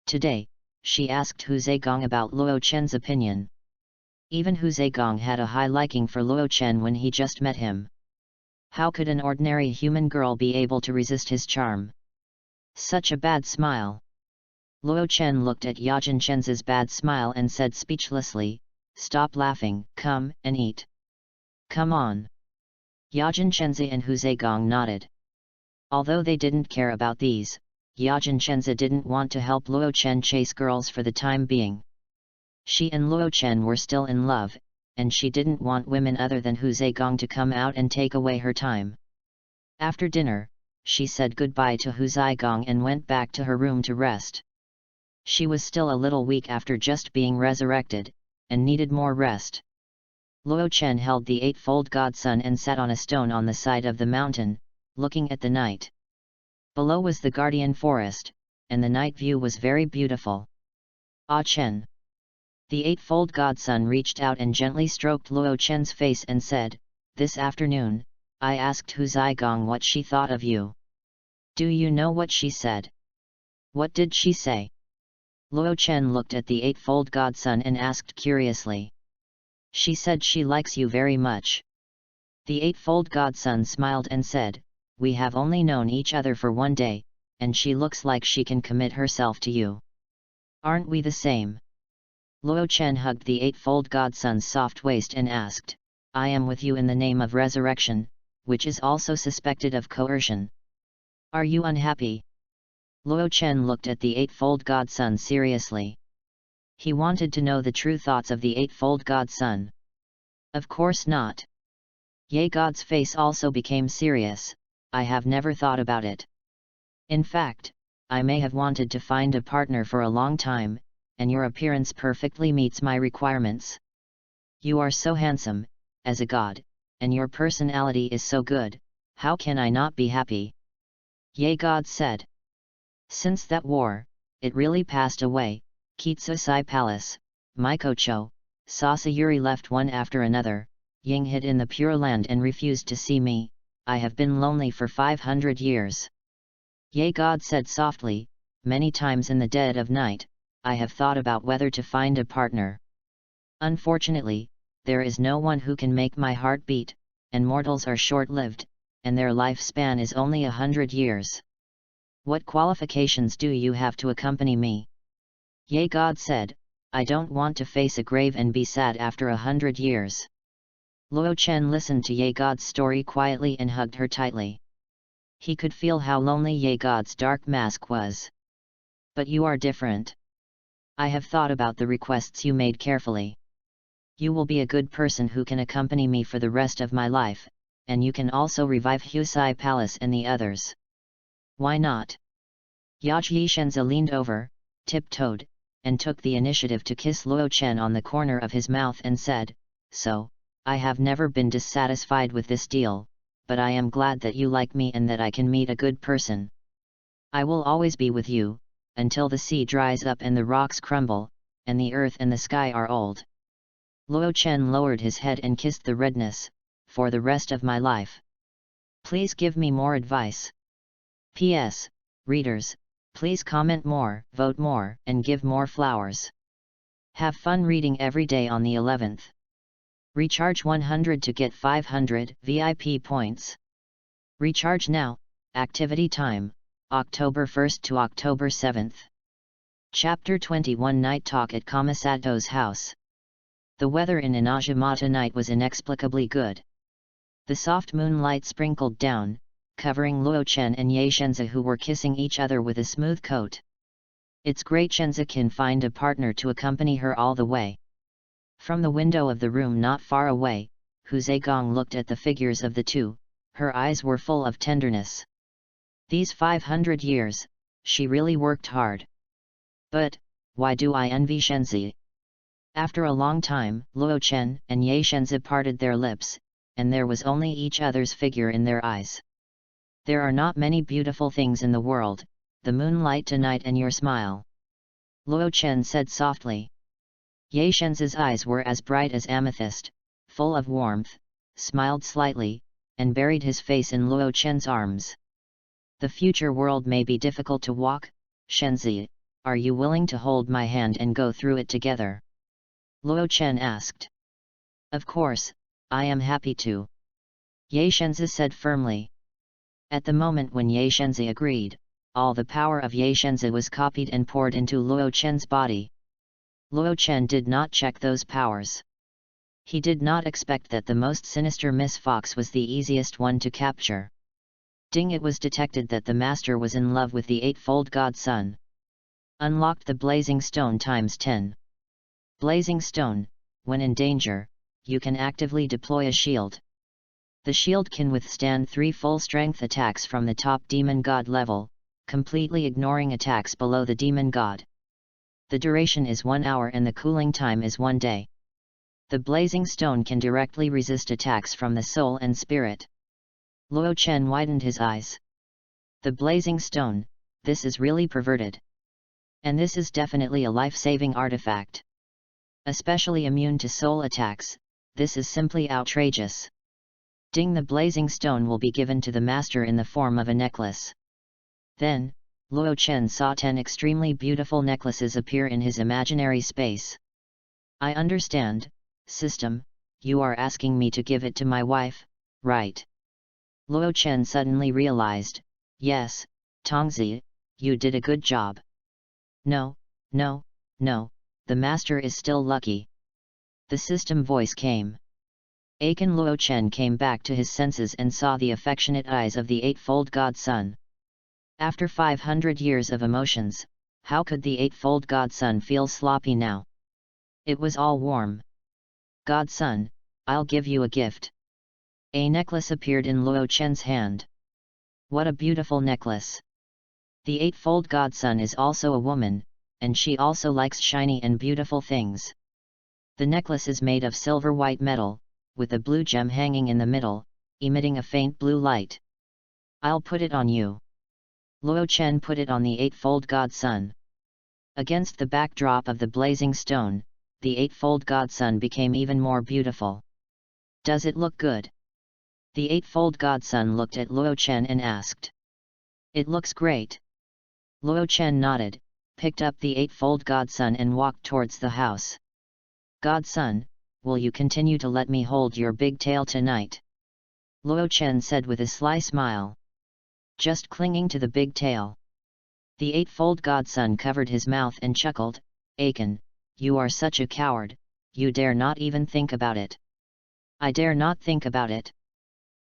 Today, she asked Hu Zhegang about Luo Chen's opinion. Even Hu Zhegang had a high liking for Luo Chen when he just met him. How could an ordinary human girl be able to resist his charm? Such a bad smile. Luo Chen looked at Yajin Chenzi's bad smile and said speechlessly, stop laughing, come and eat. Come on. Yajin Chenzi and Hu Zhegang nodded. Although they didn't care about these, Yajin Chenzi didn't want to help Luo Chen chase girls for the time being. She and Luo Chen were still in love, and she didn't want women other than Hu Zhegang to come out and take away her time. After dinner, she said goodbye to Hu Zhegang and went back to her room to rest. She was still a little weak after just being resurrected, and needed more rest. Luo Chen held the eightfold godson and sat on a stone on the side of the mountain, looking at the night. Below was the guardian forest, and the night view was very beautiful. Ah Chen. The eightfold godson reached out and gently stroked Luo Chen's face and said, this afternoon, I asked Hu Zhegang what she thought of you. Do you know what she said? What did she say? Luo Chen looked at the eightfold godson and asked curiously. She said she likes you very much. The eightfold godson smiled and said, we have only known each other for 1 day, and she looks like she can commit herself to you. Aren't we the same? Luo Chen hugged the eightfold godson's soft waist and asked, I am with you in the name of resurrection, which is also suspected of coercion. Are you unhappy? Luo Chen looked at the eightfold godson seriously. He wanted to know the true thoughts of the eightfold godson. Of course not. Ye God's face also became serious. I have never thought about it. In fact, I may have wanted to find a partner for a long time, and your appearance perfectly meets my requirements. You are so handsome, as a god, and your personality is so good, how can I not be happy? Ye God said. Since that war, it really passed away. Kitsusai Palace, Mikocho, Sasayuri left one after another. Ying hid in the Pure Land and refused to see me. I have been lonely for 500 years. Ye God said softly, many times in the dead of night, I have thought about whether to find a partner. Unfortunately, there is no one who can make my heart beat, and mortals are short-lived, and their lifespan is only 100 years. What qualifications do you have to accompany me? Ye God said, I don't want to face a grave and be sad after 100 years. Luo Chen listened to Ye God's story quietly and hugged her tightly. He could feel how lonely Ye God's dark mask was. But you are different. I have thought about the requests you made carefully. You will be a good person who can accompany me for the rest of my life, and you can also revive Husai Palace and the others. Why not? Yaji Shenzi leaned over, tiptoed, and took the initiative to kiss Luo Chen on the corner of his mouth and said, So, I have never been dissatisfied with this deal, but I am glad that you like me and that I can meet a good person. I will always be with you, until the sea dries up and the rocks crumble, and the earth and the sky are old. Luo Chen lowered his head and kissed the redness, for the rest of my life. Please give me more advice. P.S. Readers, please comment more, vote more, and give more flowers. Have fun reading every day on the 11th. Recharge 100 to get 500 VIP points. Recharge now. Activity time, October 1st to October 7th. Chapter 21 Night Talk at Kamasato's house. The weather in INAZUMA tonight was inexplicably good. The soft moonlight sprinkled down, covering Luo Chen and Ye Shenzi, who were kissing each other with a smooth coat. It's great Shenzi can find a partner to accompany her all the way. From the window of the room not far away, Hu Zhegang looked at the figures of the two, her eyes were full of tenderness. These 500 years, she really worked hard. But, why do I envy Shenzi? After a long time, Luo Chen and Ye Shenzi parted their lips, and there was only each other's figure in their eyes. There are not many beautiful things in the world, the moonlight tonight and your smile. Luo Chen said softly. Ye Shenzi's eyes were as bright as amethyst, full of warmth, smiled slightly, and buried his face in Luo Chen's arms. The future world may be difficult to walk, Shenzi, are you willing to hold my hand and go through it together? Luo Chen asked. Of course, I am happy to. Ye Shenzi said firmly. At the moment when Ye Shenzi agreed, all the power of Ye Shenzi was copied and poured into Luo Chen's body. Luo Chen did not check those powers. He did not expect that the most sinister Miss Fox was the easiest one to capture. Ding! It was detected that the master was in love with the eightfold godson. Unlocked the blazing stone ×10. Blazing stone, when in danger, you can actively deploy a shield. The shield can withstand 3 full-strength attacks from the top demon god level, completely ignoring attacks below the demon god. The duration is 1 hour and the cooling time is 1 day. The blazing stone can directly resist attacks from the soul and spirit. Luo Chen widened his eyes. The blazing stone, this is really perverted. And this is definitely a life-saving artifact. Especially immune to soul attacks, this is simply outrageous. Ding! The blazing stone will be given to the master in the form of a necklace. Then, Luo Chen saw 10 extremely beautiful necklaces appear in his imaginary space. I understand, system, you are asking me to give it to my wife, right? Luo Chen suddenly realized, yes, Tongzi, you did a good job. No, no, no, the master is still lucky. The system voice came. Aiken Luo Chen came back to his senses and saw the affectionate eyes of the Eightfold Godson. After 500 years of emotions, how could the Eightfold Godson feel sloppy now? It was all warm. Godson, I'll give you a gift. A necklace appeared in Luo Chen's hand. What a beautiful necklace! The Eightfold Godson is also a woman, and she also likes shiny and beautiful things. The necklace is made of silver white metal, with a blue gem hanging in the middle, emitting a faint blue light. I'll put it on you. Luo Chen put it on the Eightfold Godson. Against the backdrop of the blazing stone, the Eightfold Godson became even more beautiful. Does it look good? The Eightfold Godson looked at Luo Chen and asked. It looks great. Luo Chen nodded, picked up the Eightfold Godson and walked towards the house. Godson, will you continue to let me hold your big tail tonight? Luo Chen said with a sly smile. Just clinging to the big tail. The Eightfold Godson covered his mouth and chuckled, Aiken, you are such a coward, you dare not even think about it. I dare not think about it.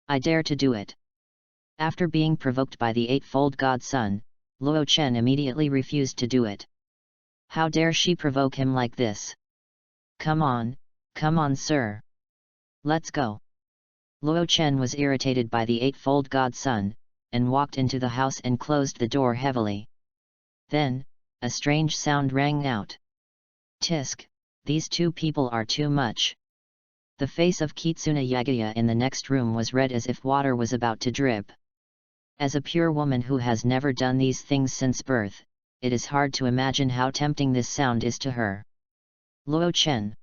I dare to do it. After being provoked by the Eightfold Godson, Luo Chen immediately refused to do it. How dare she provoke him like this? Come on, sir. Let's go. Luo Chen was irritated by the Eightfold Godson, and walked into the house and closed the door heavily. Then, a strange sound rang out. Tisk, these two people are too much. The face of Kitsune Yagaya in the next room was red as if water was about to drip. As a pure woman who has never done these things since birth, it is hard to imagine how tempting this sound is to her. Luo Chen.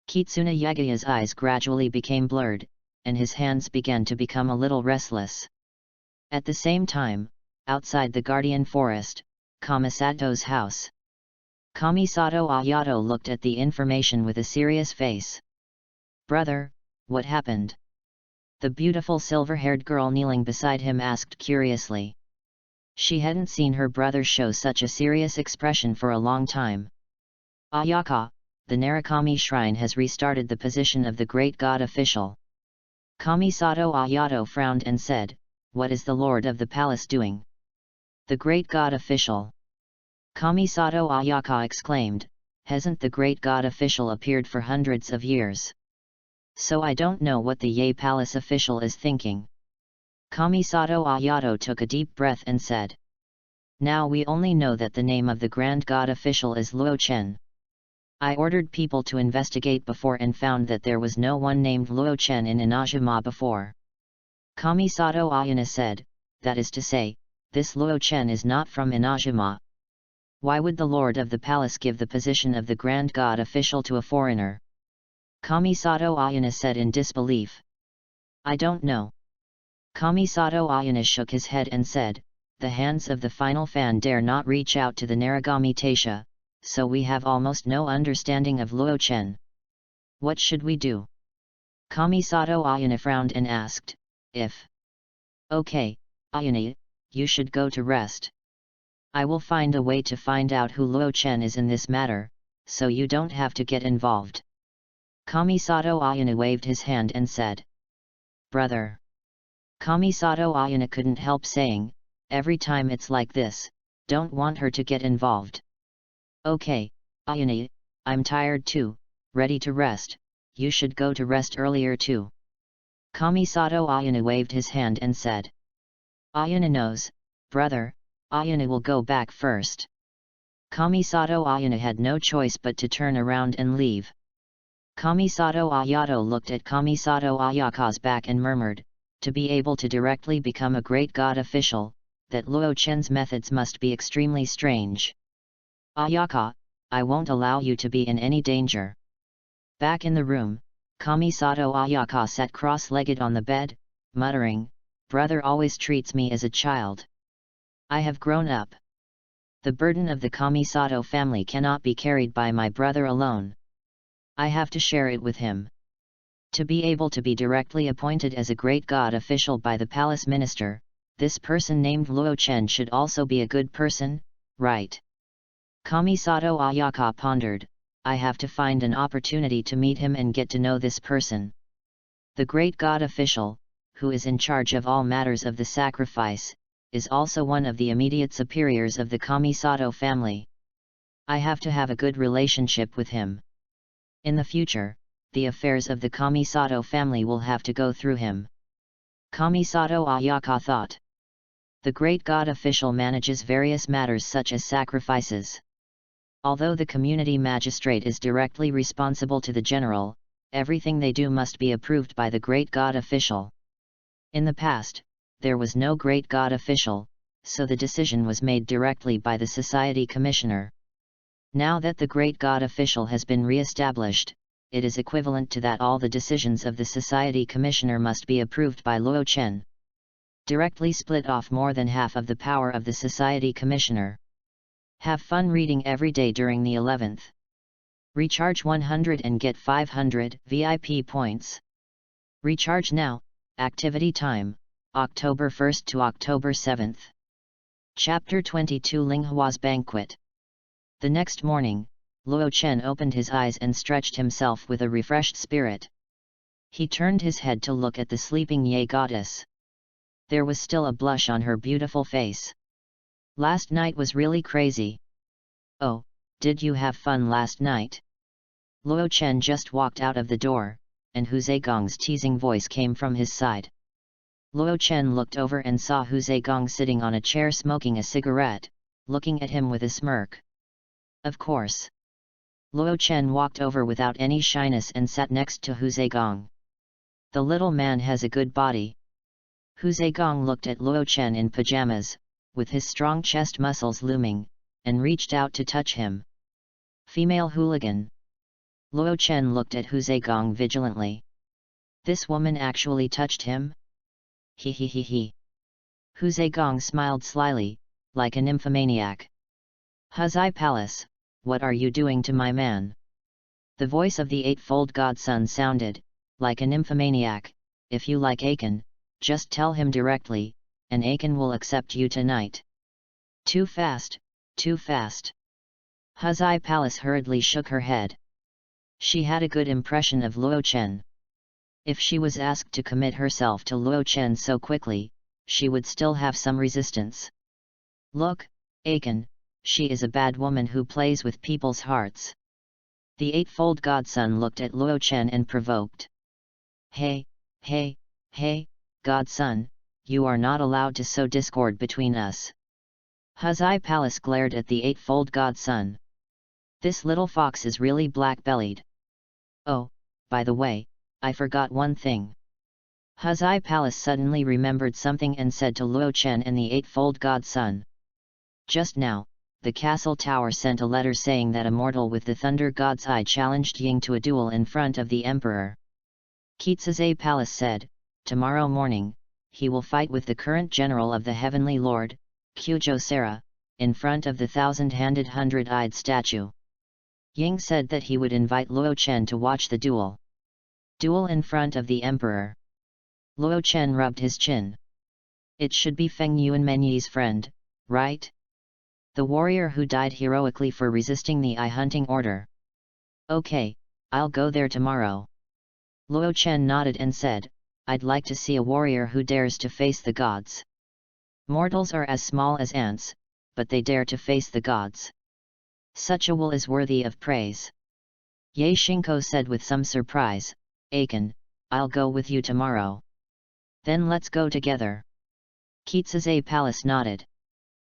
Kitsune Yagaya's eyes gradually became blurred, and his hands began to become a little restless. At the same time, outside the Guardian Forest, Kamisato's house. Kamisato Ayato looked at the information with a serious face. Brother, what happened? The beautiful silver-haired girl kneeling beside him asked curiously. She hadn't seen her brother show such a serious expression for a long time. Ayaka, the Narukami shrine has restarted the position of the great god official. Kamisato Ayato frowned and said, what is the lord of the palace doing? The great god official. Kamisato Ayaka exclaimed, hasn't the great god official appeared for hundreds of years? So I don't know what the YAE palace official is thinking. Kamisato Ayato took a deep breath and said. Now we only know that the name of the grand god official is Luo Chen. I ordered people to investigate before and found that there was no one named Luo Chen in INAZUMA before. Kamisato Ayana said, that is to say, this Luo Chen is not from INAZUMA. Why would the lord of the palace give the position of the grand god official to a foreigner? Kamisato Ayana said in disbelief. I don't know. Kamisato Ayana shook his head and said, the hands of the final fan dare not reach out to the Narugami Taisha, so we have almost no understanding of Luo Chen. What should we do? Kamisato Ayana frowned and asked, if. Okay, Ayana, you should go to rest. I will find a way to find out who Luo Chen is in this matter, so you don't have to get involved. Kamisato Ayana waved his hand and said. Brother. Kamisato Ayana couldn't help saying, every time it's like this, don't want her to get involved. Okay, Ayana, I'm tired too, ready to rest, you should go to rest earlier too. Kamisato Ayana waved his hand and said. Ayana knows, brother, Ayana will go back first. Kamisato Ayana had no choice but to turn around and leave. Kamisato Ayato looked at Kamisato Ayaka's back and murmured, to be able to directly become a great god official, that Luo Chen's methods must be extremely strange. Ayaka, I won't allow you to be in any danger. Back in the room, Kamisato Ayaka sat cross-legged on the bed, muttering, brother always treats me as a child. I have grown up. The burden of the Kamisato family cannot be carried by my brother alone. I have to share it with him. To be able to be directly appointed as a great god official by the palace minister, this person named Luo Chen should also be a good person, right? Kamisato Ayaka pondered, I have to find an opportunity to meet him and get to know this person. The great god official, who is in charge of all matters of the sacrifice, is also one of the immediate superiors of the Kamisato family. I have to have a good relationship with him. In the future, the affairs of the Kamisato family will have to go through him. Kamisato Ayaka thought. The great god official manages various matters such as sacrifices. Although the community magistrate is directly responsible to the general, everything they do must be approved by the great god official. In the past, there was no great god official, so the decision was made directly by the society commissioner. Now that the great god official has been re-established, it is equivalent to that all the decisions of the society commissioner must be approved by Luo Chen. Directly split off more than half of the power of the society commissioner. Have fun reading every day during the 11th. Recharge 100 and get 500 VIP points. Recharge now. Activity time, October 1st to October 7th. Chapter 22 Linghua's Banquet. The next morning, Luo Chen opened his eyes and stretched himself with a refreshed spirit. He turned his head to look at the sleeping YAE goddess. There was still a blush on her beautiful face. Last night was really crazy. Oh, did you have fun last night? Luo Chen just walked out of the door, and Hu Zheegong's teasing voice came from his side. Luo Chen looked over and saw Hu Zheegong sitting on a chair smoking a cigarette, looking at him with a smirk. Of course. Luo Chen walked over without any shyness and sat next to Hu Zheegong. The little man has a good body. Hu Zheegong looked at Luo Chen in pajamas, with his strong chest muscles looming, and reached out to touch him. Female hooligan. Luo Chen looked at Hu Zheegong vigilantly. This woman actually touched him? He. Hu Zheegong smiled slyly, like a nymphomaniac. Huzai Palace, what are you doing to my man? The voice of the eightfold godson sounded, like a nymphomaniac, if you like Aiken, just tell him directly, and Aiken will accept you tonight. Too fast, too fast. Huzai Palace hurriedly shook her head. She had a good impression of Luo Chen. If she was asked to commit herself to Luo Chen so quickly, she would still have some resistance. Look, Aiken, she is a bad woman who plays with people's hearts. The eightfold godson looked at Luo Chen and provoked. Hey, godson, you are not allowed to sow discord between us. Huzai Palace glared at the eightfold godson. This little fox is really black-bellied. Oh, by the way, I forgot one thing. Huzai Palace suddenly remembered something and said to Luo Chen and the eightfold godson. Just now, the castle tower sent a letter saying that a mortal with the thunder god's eye challenged Ying to a duel in front of the emperor. Kitsuzei Palace said, tomorrow morning, he will fight with the current general of the heavenly lord, Kyujo Sera, in front of the thousand-handed hundred-eyed statue. Ying said that he would invite Luo Chen to watch the duel. Duel in front of the emperor. Luo Chen rubbed his chin. It should be Feng Yuanmenyi's friend, right? The warrior who died heroically for resisting the eye-hunting order. Okay, I'll go there tomorrow. Luo Chen nodded and said, I'd like to see a warrior who dares to face the gods. Mortals are as small as ants, but they dare to face the gods. Such a will is worthy of praise. Ye Shinko said with some surprise, Aiken, I'll go with you tomorrow. Then let's go together. Kitsuzei Palace nodded.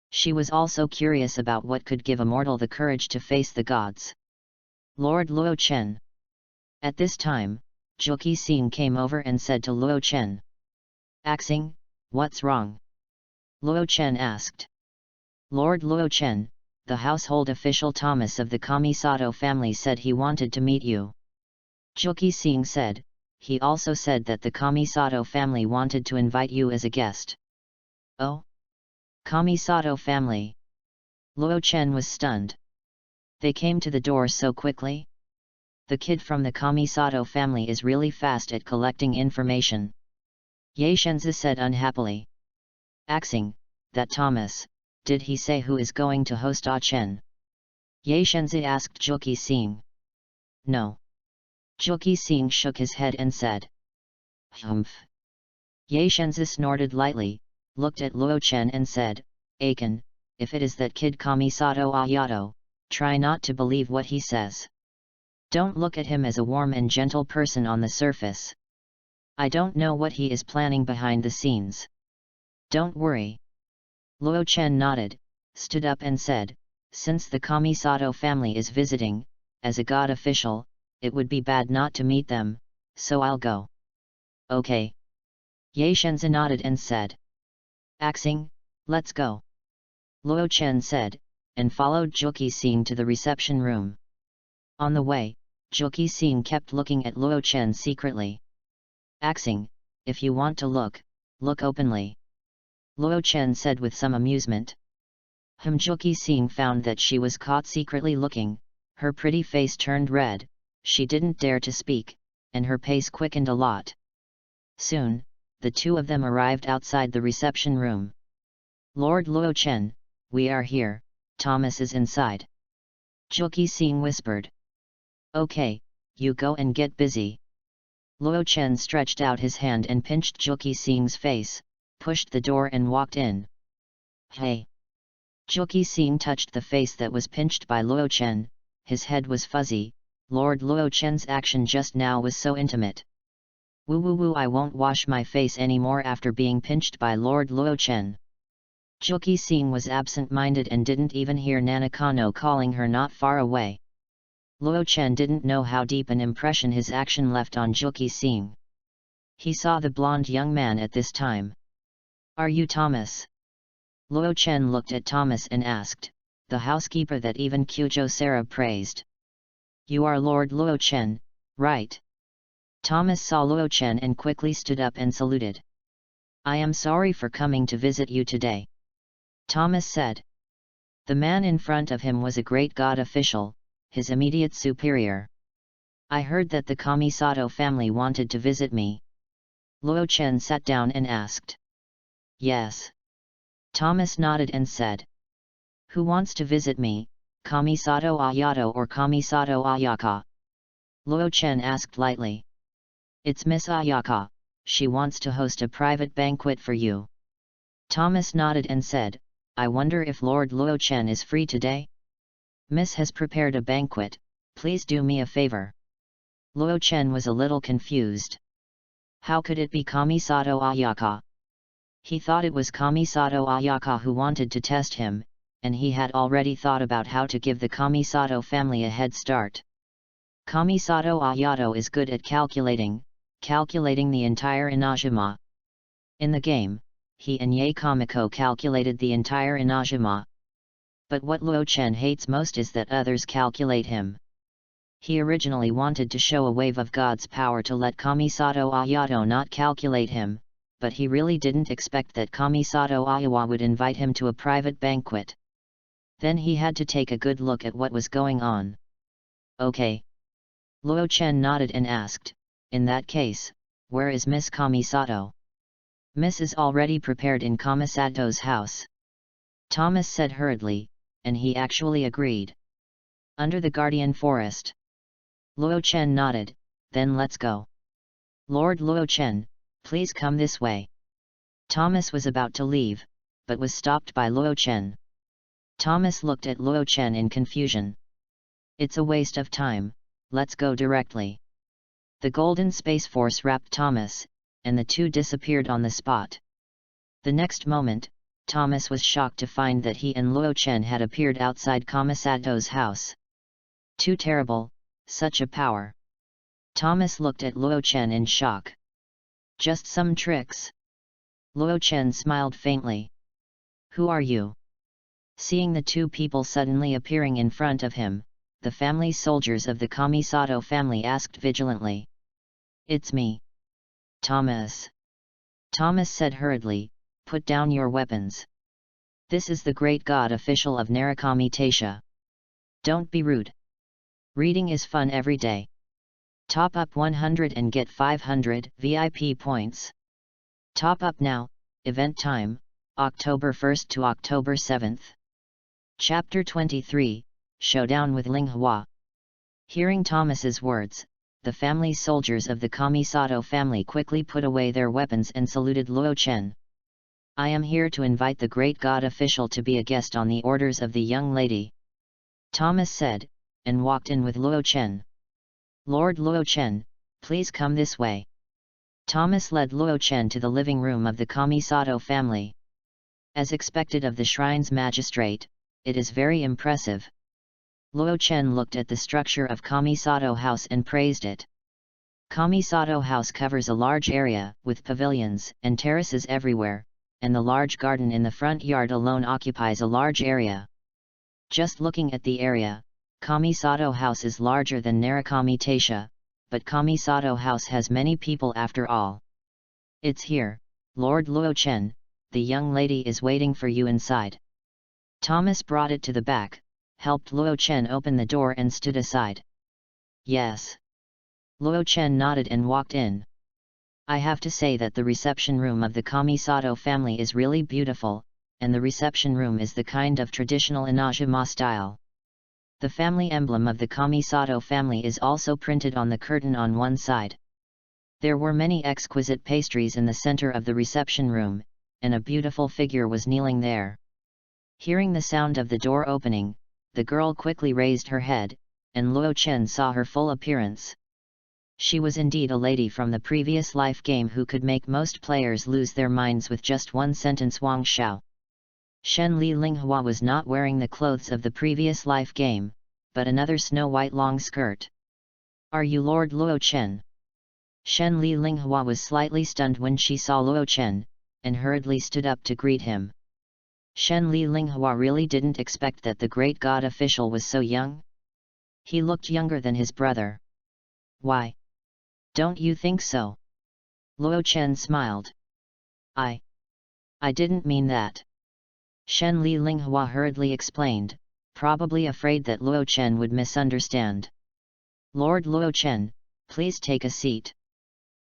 She was also curious about what could give a mortal the courage to face the gods. Lord Luo Chen. At this time, Juki Xing came over and said to Luo Chen. Axing, what's wrong? Luo Chen asked. Lord Luo Chen, the household official Thomas of the Kamisato family said he wanted to meet you. Juki Xing said, he also said that the Kamisato family wanted to invite you as a guest. Oh? Kamisato family. Luo Chen was stunned. They came to the door so quickly? The kid from the Kamisato family is really fast at collecting information. Yae Shenzi said unhappily. Axing, that Thomas, did he say who is going to host Chen? Yae Shenzi asked Juki Sing. No. Juki Sing shook his head and said. Humph. Yae Shenzi snorted lightly, looked at Luo Chen and said, Aiken, if it is that kid Kamisato Ayato, try not to believe what he says. Don't look at him as a warm and gentle person on the surface. I don't know what he is planning behind the scenes. Don't worry. Luo Chen nodded, stood up and said, since the Kamisato family is visiting, as a god official, it would be bad not to meet them, so I'll go. Okay. Yae Shenzi nodded and said. Axing, let's go. Luo Chen said, and followed Juki Sing to the reception room. On the way, Juki Sing kept looking at Luo Chen secretly. Axing, if you want to look openly. Luo Chen said with some amusement. Juki Sing found that she was caught secretly looking, her pretty face turned red, she didn't dare to speak, and her pace quickened a lot. Soon, the two of them arrived outside the reception room. Lord Luo Chen, we are here, Thomas is inside. Juki Sing whispered. Okay, you go and get busy. Luo Chen stretched out his hand and pinched Juki Sing's face, pushed the door and walked in. Hey! Juki Sing touched the face that was pinched by Luo Chen, his head was fuzzy, Lord Luo Chen's action just now was so intimate. Woo woo woo, I won't wash my face anymore after being pinched by Lord Luo Chen. Juki Sing was absent-minded and didn't even hear Nanakano calling her not far away. Luo Chen didn't know how deep an impression his action left on Juki Sing. He saw the blonde young man at this time. Are you Thomas? Luo Chen looked at Thomas and asked, the housekeeper that even Kyujo Sarah praised. You are Lord Luo Chen, right? Thomas saw Luo Chen and quickly stood up and saluted. I am sorry for coming to visit you today. Thomas said. The man in front of him was a great god official, his immediate superior. I heard that the Kamisato family wanted to visit me. Luo Chen sat down and asked. Yes. Thomas nodded and said. Who wants to visit me, Kamisato Ayato or Kamisato Ayaka? Luo Chen asked lightly. It's Miss Ayaka, she wants to host a private banquet for you. Thomas nodded and said, I wonder if Lord Luo Chen is free today? Miss has prepared a banquet, please do me a favor. Luo Chen was a little confused. How could it be Kamisato Ayaka? He thought it was Kamisato Ayaka who wanted to test him, and he had already thought about how to give the Kamisato family a head start. Kamisato Ayato is good at calculating the entire INAZUMA. In the game, he and YAE Kamiko calculated the entire INAZUMA. But what Luo Chen hates most is that others calculate him. He originally wanted to show a wave of God's power to let Kamisato Ayato not calculate him, but he really didn't expect that Kamisato Ayawa would invite him to a private banquet. Then he had to take a good look at what was going on. Okay. Luo Chen nodded and asked, in that case, where is Miss Kamisato? Miss is already prepared in Kamisato's house. Thomas said hurriedly, and he actually agreed. Under the guardian forest. Luo Chen nodded, then let's go. Lord Luo Chen, please come this way. Thomas was about to leave, but was stopped by Luo Chen. Thomas looked at Luo Chen in confusion. It's a waste of time, let's go directly. The Golden Space Force wrapped Thomas, and the two disappeared on the spot. The next moment, Thomas was shocked to find that he and Luo Chen had appeared outside Kamisato's house. Too terrible, such a power. Thomas looked at Luo Chen in shock. Just some tricks. Luo Chen smiled faintly. Who are you? Seeing the two people suddenly appearing in front of him, the family soldiers of the Kamisato family asked vigilantly. It's me. Thomas. Thomas said hurriedly, put down your weapons. This is the great god official of Narukami Taisha. Don't be rude. Reading is fun every day. Top up 100 and get 500 VIP points. Top up now. Event time, October 1st to October 7th. Chapter 23, Showdown with Linghua. Hearing Thomas's words, the family soldiers of the Kamisato family quickly put away their weapons and saluted Luo Chen. I am here to invite the great god official to be a guest on the orders of the young lady, Thomas said, and walked in with Luo Chen. Lord Luo Chen, please come this way. Thomas led Luo Chen to the living room of the Kamisato family. As expected of the shrine's magistrate, it is very impressive. Luo Chen looked at the structure of Kamisato House and praised it. Kamisato House covers a large area, with pavilions and terraces everywhere, and the large garden in the front yard alone occupies a large area. Just looking at the area, Kamisato House is larger than Narukami Taisha, but Kamisato House has many people after all. It's here, Lord Luo Chen, the young lady is waiting for you inside. Thomas brought it to the back, helped Luo Chen open the door and stood aside. Yes. Luo Chen nodded and walked in. I have to say that the reception room of the Kamisato family is really beautiful, and the reception room is the kind of traditional INAZUMA style. The family emblem of the Kamisato family is also printed on the curtain on one side. There were many exquisite pastries in the center of the reception room, and a beautiful figure was kneeling there. Hearing the sound of the door opening, the girl quickly raised her head, and Luo Chen saw her full appearance. She was indeed a lady from the previous life game who could make most players lose their minds with just one sentence. Wang Xiao. Shen Li Linghua was not wearing the clothes of the previous life game, but another snow-white long skirt. Are you Lord Luo Chen? Shen Li Linghua was slightly stunned when she saw Luo Chen, and hurriedly stood up to greet him. Shen Li Linghua really didn't expect that the great god official was so young. He looked younger than his brother. Why? Don't you think so? Luo Chen smiled. I didn't mean that. Shen Li Linghua hurriedly explained, probably afraid that Luo Chen would misunderstand. Lord Luo Chen, please take a seat.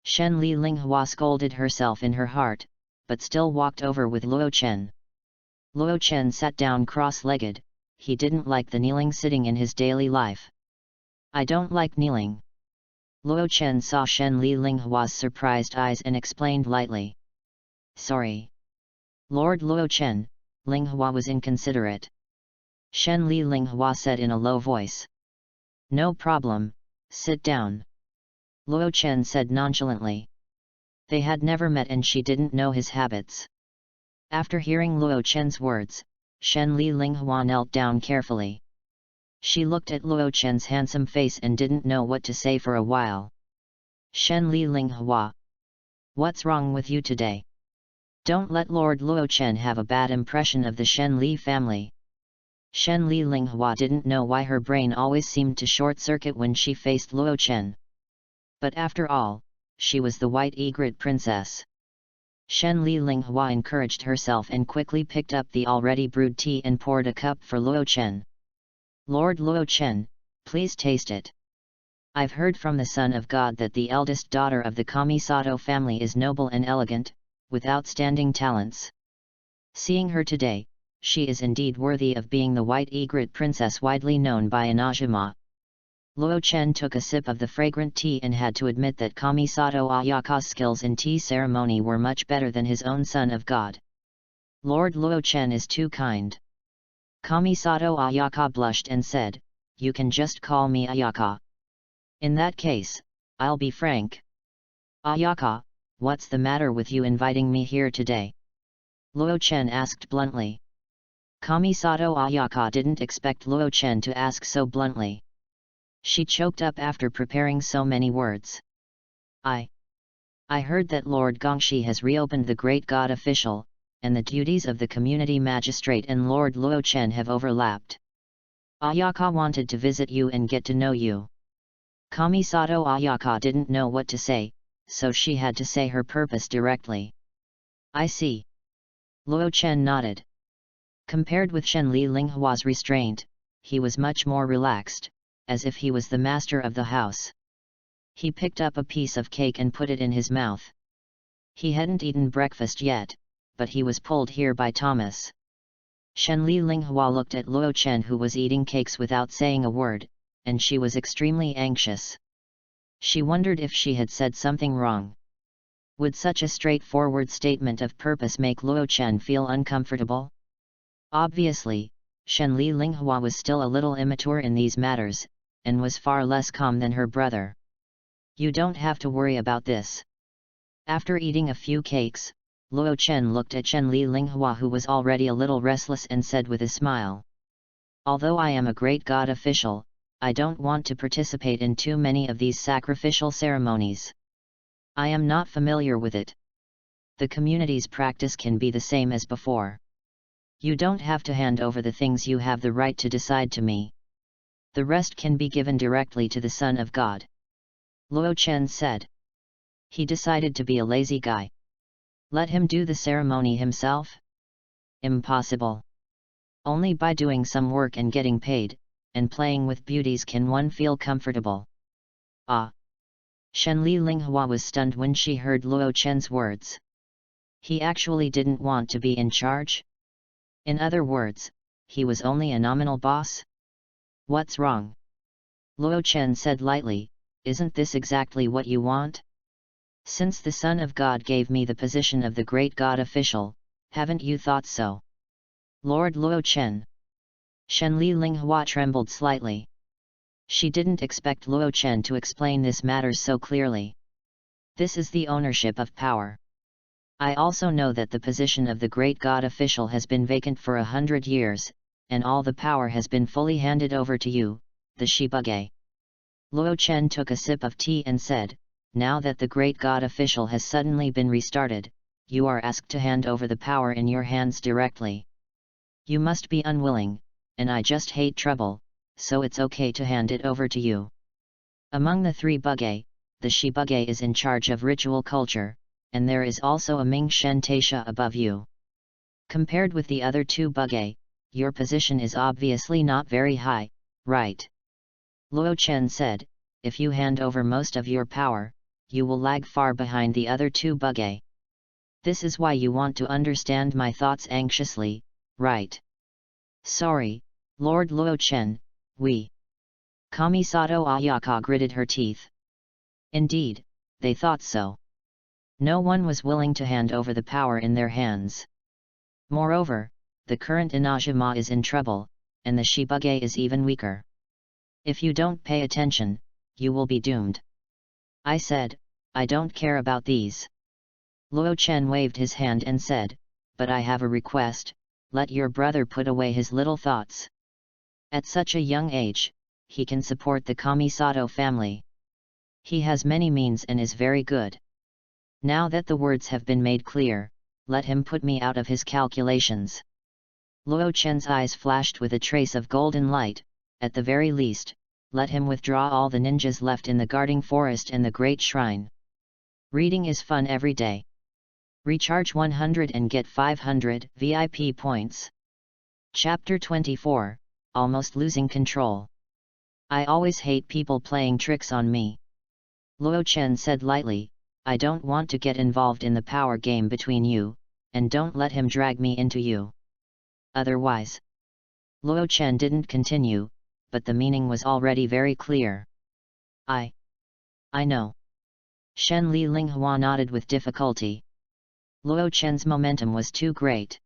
Shen Li Linghua scolded herself in her heart, but still walked over with Luo Chen. Luo Chen sat down cross-legged. He didn't like the kneeling sitting in his daily life. I don't like kneeling. Luo Chen saw Shen Li Linghua's surprised eyes and explained lightly. Sorry. Lord Luo Chen, Linghua was inconsiderate. Shen Li Linghua said in a low voice. No problem, sit down. Luo Chen said nonchalantly. They had never met and she didn't know his habits. After hearing Luo Chen's words, Shen Li Linghua knelt down carefully. She looked at Luo Chen's handsome face and didn't know what to say for a while. Shen Li Linghua. What's wrong with you today? Don't let Lord Luo Chen have a bad impression of the Shen Li family. Shen Li Linghua didn't know why her brain always seemed to short-circuit when she faced Luo Chen. But after all, she was the white egret princess. Shen Li Linghua encouraged herself and quickly picked up the already brewed tea and poured a cup for Luo Chen. Lord Luo Chen, please taste it. I've heard from the son of God that the eldest daughter of the Kamisato family is noble and elegant, with outstanding talents. Seeing her today, she is indeed worthy of being the white egret princess widely known by INAZUMA. Luo Chen took a sip of the fragrant tea and had to admit that Kamisato Ayaka's skills in tea ceremony were much better than his own son of God. Lord Luo Chen is too kind. Kamisato Ayaka blushed and said, You can just call me Ayaka. In that case, I'll be frank. Ayaka, what's the matter with you inviting me here today? Luo Chen asked bluntly. Kamisato Ayaka didn't expect Luo Chen to ask so bluntly. She choked up after preparing so many words. I heard that Lord Gongshi has reopened the Great God Official, and the duties of the Community Magistrate and Lord Luo Chen have overlapped. Ayaka wanted to visit you and get to know you. Kamisato Ayaka didn't know what to say, so she had to say her purpose directly. I see. Luo Chen nodded. Compared with Shen Li Linghua's restraint, he was much more relaxed, as if he was the master of the house. He picked up a piece of cake and put it in his mouth. He hadn't eaten breakfast yet, but he was pulled here by Thomas. Shenli Linghua looked at Luo Chen, who was eating cakes without saying a word, and she was extremely anxious. She wondered if she had said something wrong. Would such a straightforward statement of purpose make Luo Chen feel uncomfortable? Obviously, Shenli Linghua was still a little immature in these matters, and was far less calm than her brother. You don't have to worry about this. After eating a few cakes, Luo Chen looked at Shenli Linghua, who was already a little restless, and said with a smile. Although I am a great god official, I don't want to participate in too many of these sacrificial ceremonies. I am not familiar with it. The community's practice can be the same as before. You don't have to hand over the things you have the right to decide to me. The rest can be given directly to the Son of God. Luo Chen said. He decided to be a lazy guy. Let him do the ceremony himself? Impossible. Only by doing some work and getting paid, and playing with beauties, can one feel comfortable. Ah! Shenli Linghua was stunned when she heard Luo Chen's words. He actually didn't want to be in charge? In other words, he was only a nominal boss? What's wrong? Luo Chen said lightly, isn't this exactly what you want? Since the Son of God gave me the position of the great god official, haven't you thought so? Lord Luo Chen. Shenli Linghua trembled slightly. She didn't expect Luo Chen to explain this matter so clearly. This is the ownership of power. I also know that the position of the great god official has been vacant for 100 years, and all the power has been fully handed over to you, the Shibage. Luo Chen took a sip of tea and said, now that the great god official has suddenly been restarted, you are asked to hand over the power in your hands directly. You must be unwilling, and I just hate trouble, so it's okay to hand it over to you. Among the three Bugge, the Shibage is in charge of ritual culture, and there is also a Ming Shen Taisha above you. Compared with the other two Bugge, your position is obviously not very high, right? Luo Chen said, if you hand over most of your power, you will lag far behind the other two Bugge. This is why you want to understand my thoughts anxiously, right? Sorry, Lord Luo Chen, we. Kamisato Ayaka gritted her teeth. Indeed, they thought so. No one was willing to hand over the power in their hands. Moreover, the current INAZUMA is in trouble, and the Shibage is even weaker. If you don't pay attention, you will be doomed. I said, I don't care about these. Luo Chen waved his hand and said, but I have a request, let your brother put away his little thoughts. At such a young age, he can support the Kamisato family. He has many means and is very good. Now that the words have been made clear, let him put me out of his calculations. Luo Chen's eyes flashed with a trace of golden light. At the very least, let him withdraw all the ninjas left in the guarding forest and the great shrine. Reading is fun every day. Recharge 100 and get 500 VIP points. Chapter 24, Almost Losing Control. I always hate people playing tricks on me. Luo Chen said lightly, I don't want to get involved in the power game between you, and don't let him drag me into you. Otherwise. Luo Chen didn't continue, but the meaning was already very clear. I know. Shenli Linghua nodded with difficulty. Luo Chen's momentum was too great.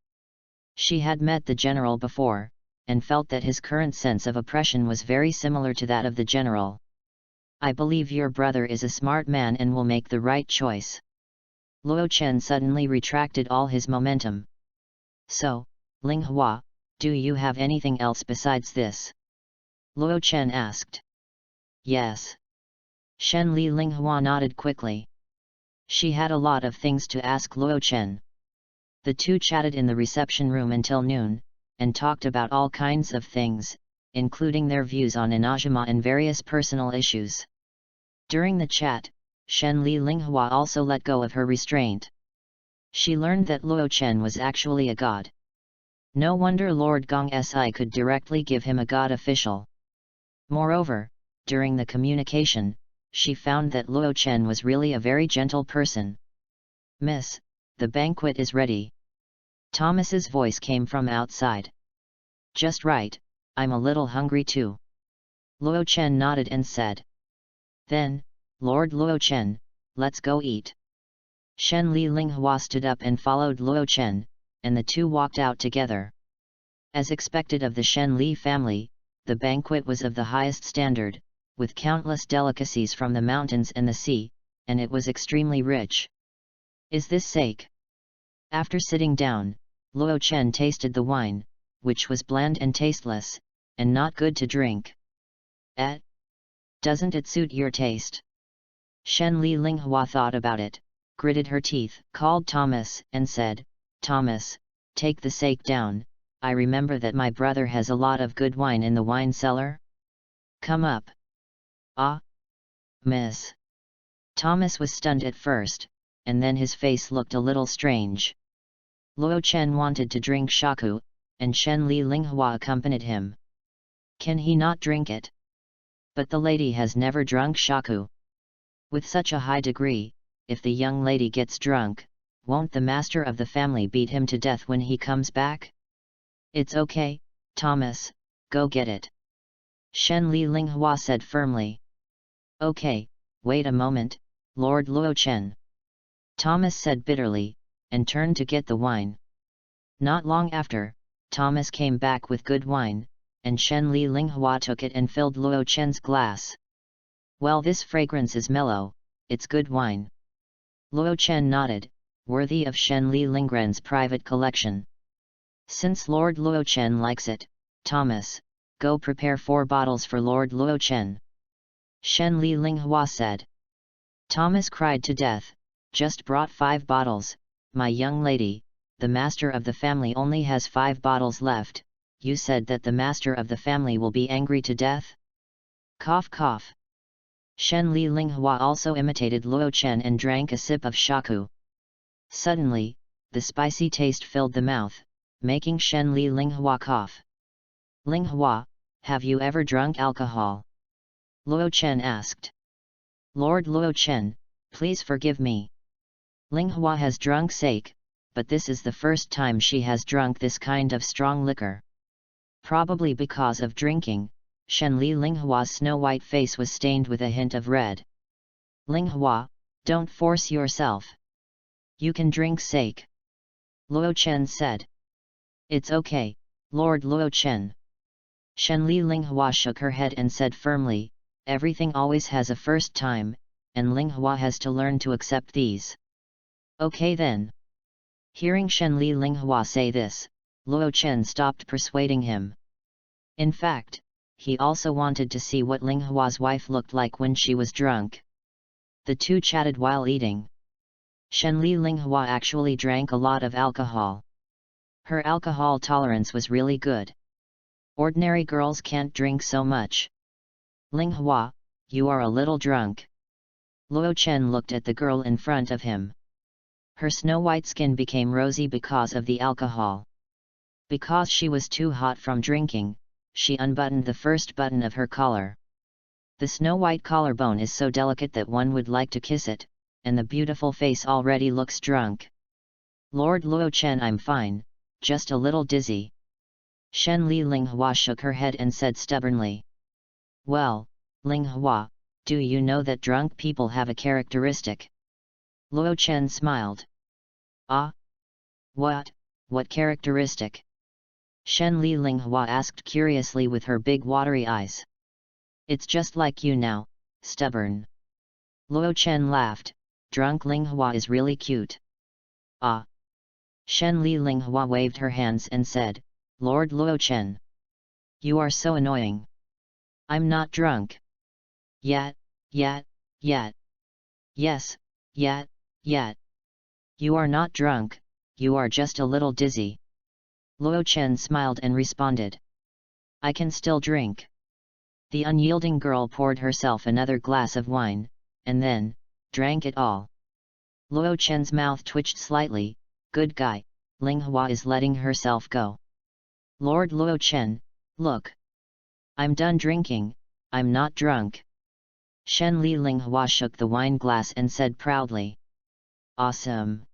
She had met the general before, and felt that his current sense of oppression was very similar to that of the general. I believe your brother is a smart man and will make the right choice. Luo Chen suddenly retracted all his momentum. So, Linghua, do you have anything else besides this? Luo Chen asked. Yes. Shenli Linghua nodded quickly. She had a lot of things to ask Luo Chen. The two chatted in the reception room until noon, and talked about all kinds of things, including their views on INAZUMA and various personal issues. During the chat, Shenli Linghua also let go of her restraint. She learned that Luo Chen was actually a god. No wonder Lord Gong Si could directly give him a god official. Moreover, during the communication, she found that Luo Chen was really a very gentle person. "Miss, the banquet is ready." Thomas's voice came from outside. "Just right, I'm a little hungry too." Luo Chen nodded and said. "Then, Lord Luo Chen, let's go eat." Shen Li Linghua stood up and followed Luo Chen, and the two walked out together. As expected of the Shen Li family, the banquet was of the highest standard, with countless delicacies from the mountains and the sea, and it was extremely rich. "Is this sake?" After sitting down, Luo Chen tasted the wine, which was bland and tasteless, and not good to drink. Doesn't it suit your taste?" Shen Li Linghua thought about it, gritted her teeth, called Thomas, and said, "Thomas, take the sake down, I remember that my brother has a lot of good wine in the wine cellar. Come up." "Ah, miss." Thomas was stunned at first, and then his face looked a little strange. Luo Chen wanted to drink shaku, and Shen Li Linghua accompanied him. Can he not drink it? But the lady has never drunk shaku. With such a high degree, if the young lady gets drunk, won't the master of the family beat him to death when he comes back? "It's okay, Thomas, go get it," Shen Li Linghua said firmly. "Okay, wait a moment, Lord Luo Chen," Thomas said bitterly, and turned to get the wine. Not long after, Thomas came back with good wine, and Shen Li Linghua took it and filled Luo Chen's glass. "Well, this fragrance is mellow, it's good wine." Luo Chen nodded, worthy of Shen Li Lingren's private collection. "Since Lord Luo Chen likes it, Thomas, go prepare 4 bottles for Lord Luo Chen," Shen Li Linghua said. Thomas cried to death, "Just brought 5 bottles, my young lady, the master of the family only has 5 bottles left, you said that the master of the family will be angry to death?" Cough cough. Shen Li Linghua also imitated Luo Chen and drank a sip of shaku. Suddenly, the spicy taste filled the mouth, making Shen Li Linghua cough. "Linghua, have you ever drunk alcohol?" Luo Chen asked. "Lord Luo Chen, please forgive me. Linghua has drunk sake, but this is the first time she has drunk this kind of strong liquor." Probably because of drinking, Shen Li Linghua's snow-white face was stained with a hint of red. "Linghua, don't force yourself. You can drink sake," Luo Chen said. "It's okay, Lord Luo Chen." Shen Li Linghua shook her head and said firmly, "Everything always has a first time, and Linghua has to learn to accept these." "Okay then." Hearing Shen Li Linghua say this, Luo Chen stopped persuading him. In fact, he also wanted to see what Linghua's wife looked like when she was drunk. The two chatted while eating. Shen Li Linghua actually drank a lot of alcohol. Her alcohol tolerance was really good. Ordinary girls can't drink so much. "Linghua, you are a little drunk." Luo Chen looked at the girl in front of him. Her snow-white skin became rosy because of the alcohol. Because she was too hot from drinking, she unbuttoned the first button of her collar. The snow-white collarbone is so delicate that one would like to kiss it, and the beautiful face already looks drunk. "Lord Luo Chen, I'm fine, just a little dizzy." Shen Li Linghua shook her head and said stubbornly. "Well, Linghua, do you know that drunk people have a characteristic?" Luo Chen smiled. "Ah? What characteristic?" Shen Li Linghua asked curiously with her big watery eyes. "It's just like you now, stubborn." Luo Chen laughed, "Drunk Linghua is really cute." "Ah." Shen Li Linghua waved her hands and said, "Lord Luo Chen, you are so annoying. I'm not drunk." Yet. Yes, yet. You are not drunk, you are just a little dizzy." Luo Chen smiled and responded. "I can still drink." The unyielding girl poured herself another glass of wine, and then, drank it all. Luo Chen's mouth twitched slightly. "Good guy, Linghua is letting herself go." "Lord Luo Chen, look. I'm done drinking, I'm not drunk." Shen Li Linghua shook the wine glass and said proudly. Awesome.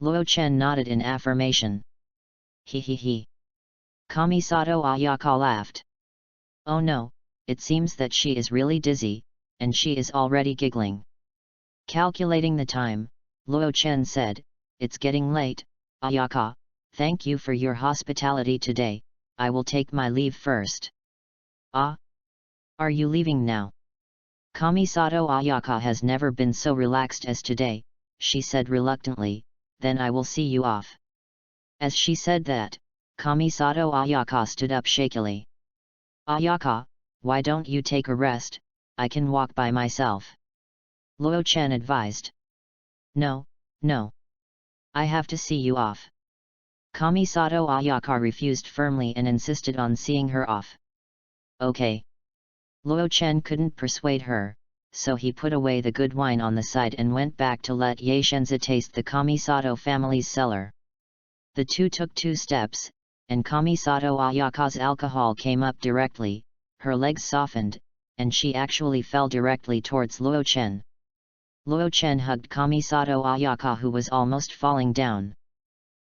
Luo Chen nodded in affirmation. He he he. Kamisato Ayaka laughed. Oh no, it seems that she is really dizzy, and she is already giggling. Calculating the time, Luo Chen said, it's getting late, Ayaka, thank you for your hospitality today, I will take my leave first. Ah? Are you leaving now? Kamisato Ayaka has never been so relaxed as today, she said reluctantly, then I will see you off. As she said that, Kamisato Ayaka stood up shakily. Ayaka, why don't you take a rest, I can walk by myself. Luo Chen advised. No, no. I have to see you off. Kamisato Ayaka refused firmly and insisted on seeing her off. Okay. Luo Chen couldn't persuade her, so he put away the good wine on the side and went back to let Ye Shenzi taste the Kamisato family's cellar. The two took 2 steps, and Kamisato Ayaka's alcohol came up directly, her legs softened, and she actually fell directly towards Luo Chen. Luo Chen hugged Kamisato Ayaka, who was almost falling down.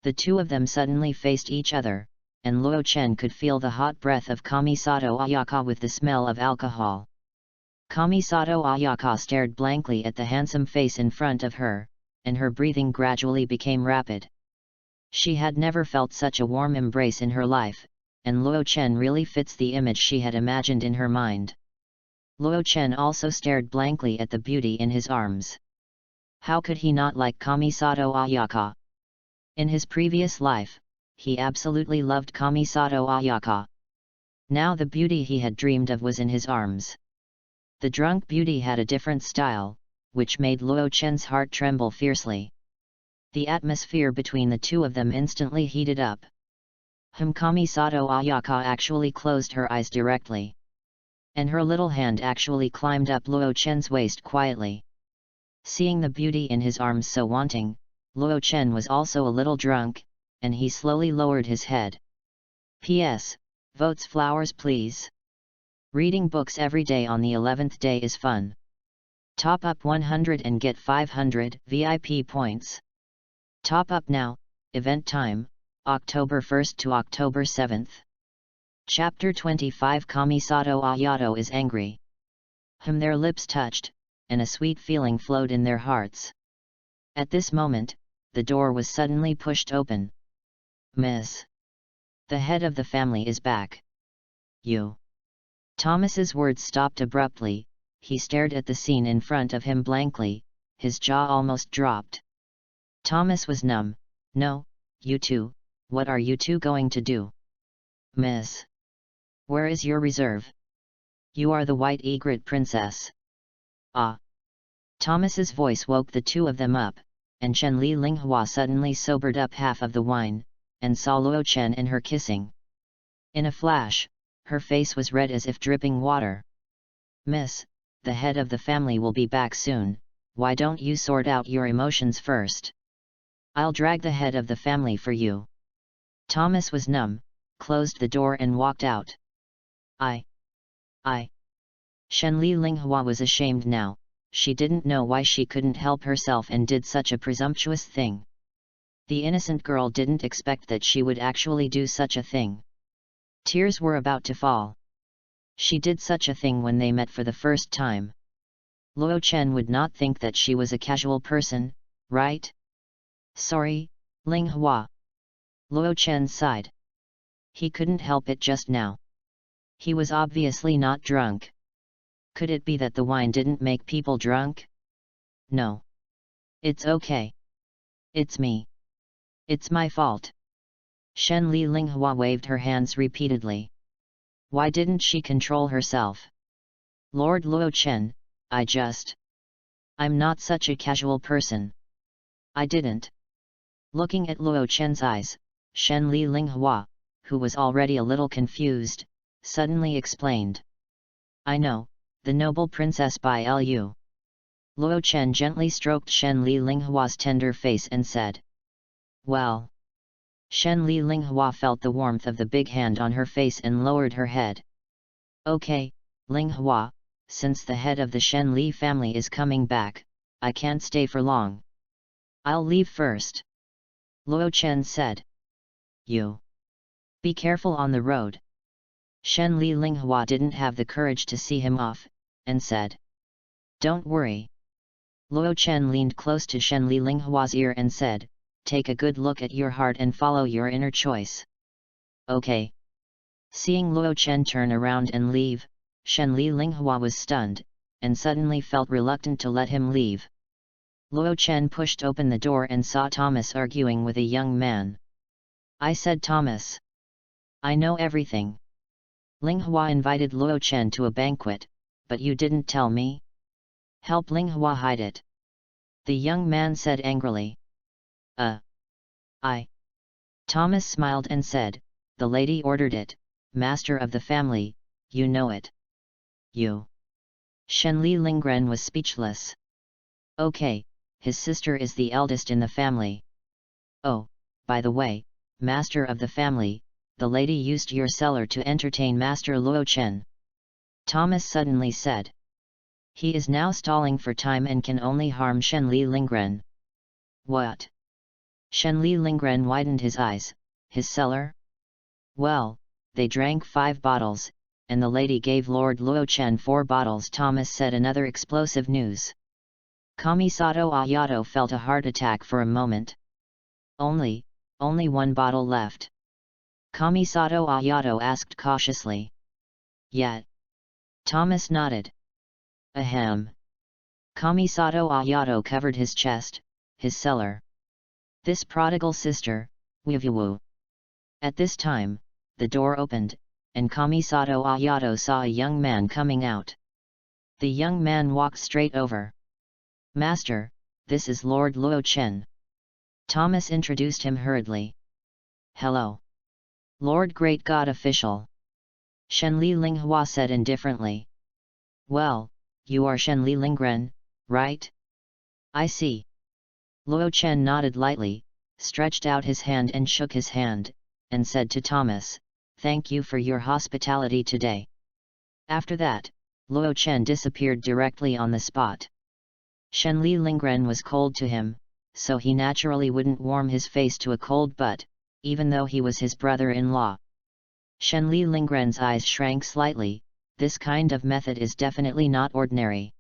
The two of them suddenly faced each other, and Luo Chen could feel the hot breath of Kamisato Ayaka with the smell of alcohol. Kamisato Ayaka stared blankly at the handsome face in front of her, and her breathing gradually became rapid. She had never felt such a warm embrace in her life, and Luo Chen really fits the image she had imagined in her mind. Luo Chen also stared blankly at the beauty in his arms. How could he not like Kamisato Ayaka? In his previous life, he absolutely loved Kamisato Ayaka. Now the beauty he had dreamed of was in his arms. The drunk beauty had a different style, which made Luo Chen's heart tremble fiercely. The atmosphere between the two of them instantly heated up. Kamisato Ayaka actually closed her eyes directly. And her little hand actually climbed up Luo Chen's waist quietly. Seeing the beauty in his arms so wanting, Luo Chen was also a little drunk, and he slowly lowered his head. P.S. Votes flowers please. Reading books every day on the 11th day is fun. Top up 100 and get 500 VIP points. Top up now, event time, October 1st to October 7th. Chapter 25 Kamisato Ayato is angry. Their lips touched, and a sweet feeling flowed in their hearts. At this moment, the door was suddenly pushed open. Miss. The head of the family is back. You. Thomas's words stopped abruptly, he stared at the scene in front of him blankly, his jaw almost dropped. Thomas was numb. No, you two, what are you two going to do? Miss. Where is your reserve? You are the white egret princess. Ah. Thomas's voice woke the two of them up, and Chen Li Linghua suddenly sobered up half of the wine, and saw Luo Chen and her kissing. In a flash, her face was red as if dripping water. Miss, the head of the family will be back soon, why don't you sort out your emotions first? I'll drag the head of the family for you. Thomas was numb, closed the door and walked out. I. Shen Li Linghua was ashamed now, she didn't know why she couldn't help herself and did such a presumptuous thing. The innocent girl didn't expect that she would actually do such a thing. Tears were about to fall. She did such a thing when they met for the first time. Luo Chen would not think that she was a casual person, right? Sorry, Linghua. Luo Chen sighed. He couldn't help it just now. He was obviously not drunk. Could it be that the wine didn't make people drunk? No. It's okay. It's me. It's my fault. Shen Li Linghua waved her hands repeatedly. Why didn't she control herself? Lord Luo Chen, I'm not such a casual person. I didn't. Looking at Luo Chen's eyes, Shen Li Linghua, who was already a little confused, suddenly explained. I know, the noble princess by Lu. Luo Chen gently stroked Shen Li Linghua's tender face and said. Well. Shen Li Linghua felt the warmth of the big hand on her face and lowered her head. Okay, Linghua, since the head of the Shen Li family is coming back, I can't stay for long. I'll leave first. Luo Chen said. You. Be careful on the road. Shen Li Linghua didn't have the courage to see him off, and said. Don't worry. Luo Chen leaned close to Shen Li Linghua's ear and said, take a good look at your heart and follow your inner choice. Okay. Seeing Luo Chen turn around and leave, Shen Li Linghua was stunned, and suddenly felt reluctant to let him leave. Luo Chen pushed open the door and saw Thomas arguing with a young man. I said Thomas. I know everything. Linghua invited Luo Chen to a banquet, but you didn't tell me. Help Linghua hide it. The young man said angrily. Thomas smiled and said, the lady ordered it, master of the family, you know it. You. Shen Li Lingren was speechless. Okay, his sister is the eldest in the family. Oh, by the way, master of the family, the lady used your cellar to entertain Master Luo Chen. Thomas suddenly said. He is now stalling for time and can only harm Shen Li Lingren. What? Shen Li Lingren widened his eyes. His cellar? Well, they drank 5 bottles, and the lady gave Lord Luo Chen 4 bottles. Thomas said another explosive news. Kamisato Ayato felt a heart attack for a moment. Only 1 bottle left. Kamisato Ayato asked cautiously. Yet. Thomas nodded. Ahem. Kamisato Ayato covered his chest, his cellar. This prodigal sister, Wivuwu. At this time, the door opened, and Kamisato Ayato saw a young man coming out. The young man walked straight over. Master, this is Lord Luo Chen. Thomas introduced him hurriedly. Hello. Lord Great God Official. Shen Li Linghua said indifferently. Well, you are Shen Li Lingren, right? I see. Luo Chen nodded lightly, stretched out his hand and shook his hand, and said to Thomas, thank you for your hospitality today. After that, Luo Chen disappeared directly on the spot. Shen Li Lingren was cold to him, so he naturally wouldn't warm his face to a cold butt, even though he was his brother-in-law. Shen Li Lingren's eyes shrank slightly. This kind of method is definitely not ordinary.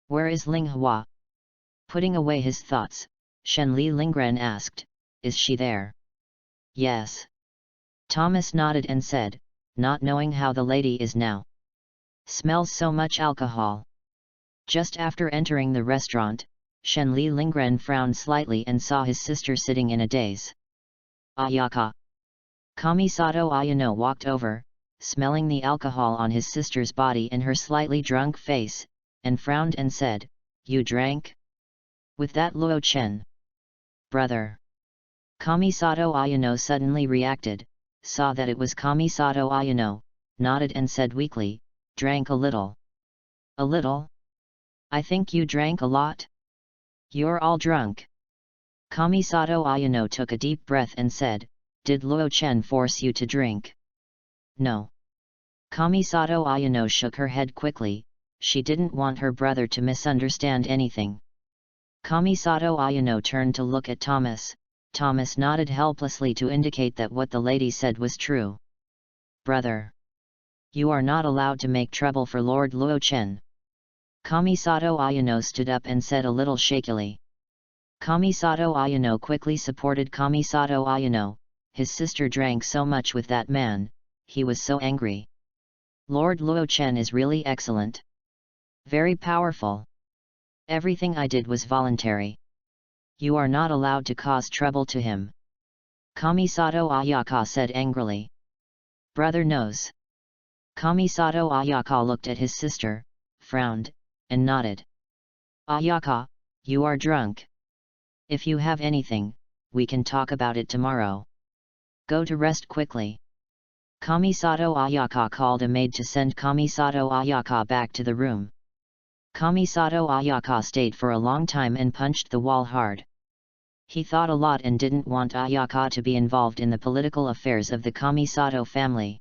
Where is Linghua? Putting away his thoughts, Shen Li Lingren asked, is she there? Yes. Thomas nodded and said, not knowing how the lady is now. Smells so much alcohol. Just after entering the restaurant, Shen Li Lingren frowned slightly and saw his sister sitting in a daze. Ayaka. Kamisato Ayano walked over, smelling the alcohol on his sister's body and her slightly drunk face, and frowned and said, you drank? With that Luo Chen. Brother. Kamisato Ayano suddenly reacted, saw that it was Kamisato Ayano, nodded and said weakly, drank a little. A little? I think you drank a lot? You're all drunk. Kamisato Ayano took a deep breath and said, did Luo Chen force you to drink? No. Kamisato Ayano shook her head quickly, she didn't want her brother to misunderstand anything. Kamisato Ayano turned to look at Thomas. Thomas nodded helplessly to indicate that what the lady said was true. Brother. You are not allowed to make trouble for Lord Luo Chen. Kamisato Ayano stood up and said a little shakily. Kamisato Ayano quickly supported Kamisato Ayano. His sister drank so much with that man, he was so angry. Lord Luo Chen is really excellent. Very powerful. Everything I did was voluntary. You are not allowed to cause trouble to him. Kamisato Ayaka said angrily. Brother knows. Kamisato Ayaka looked at his sister, frowned, and nodded. Ayaka, you are drunk. If you have anything, we can talk about it tomorrow. Go to rest quickly. Kamisato Ayaka called a maid to send Kamisato Ayaka back to the room. Kamisato Ayaka stayed for a long time and punched the wall hard. He thought a lot and didn't want Ayaka to be involved in the political affairs of the Kamisato family.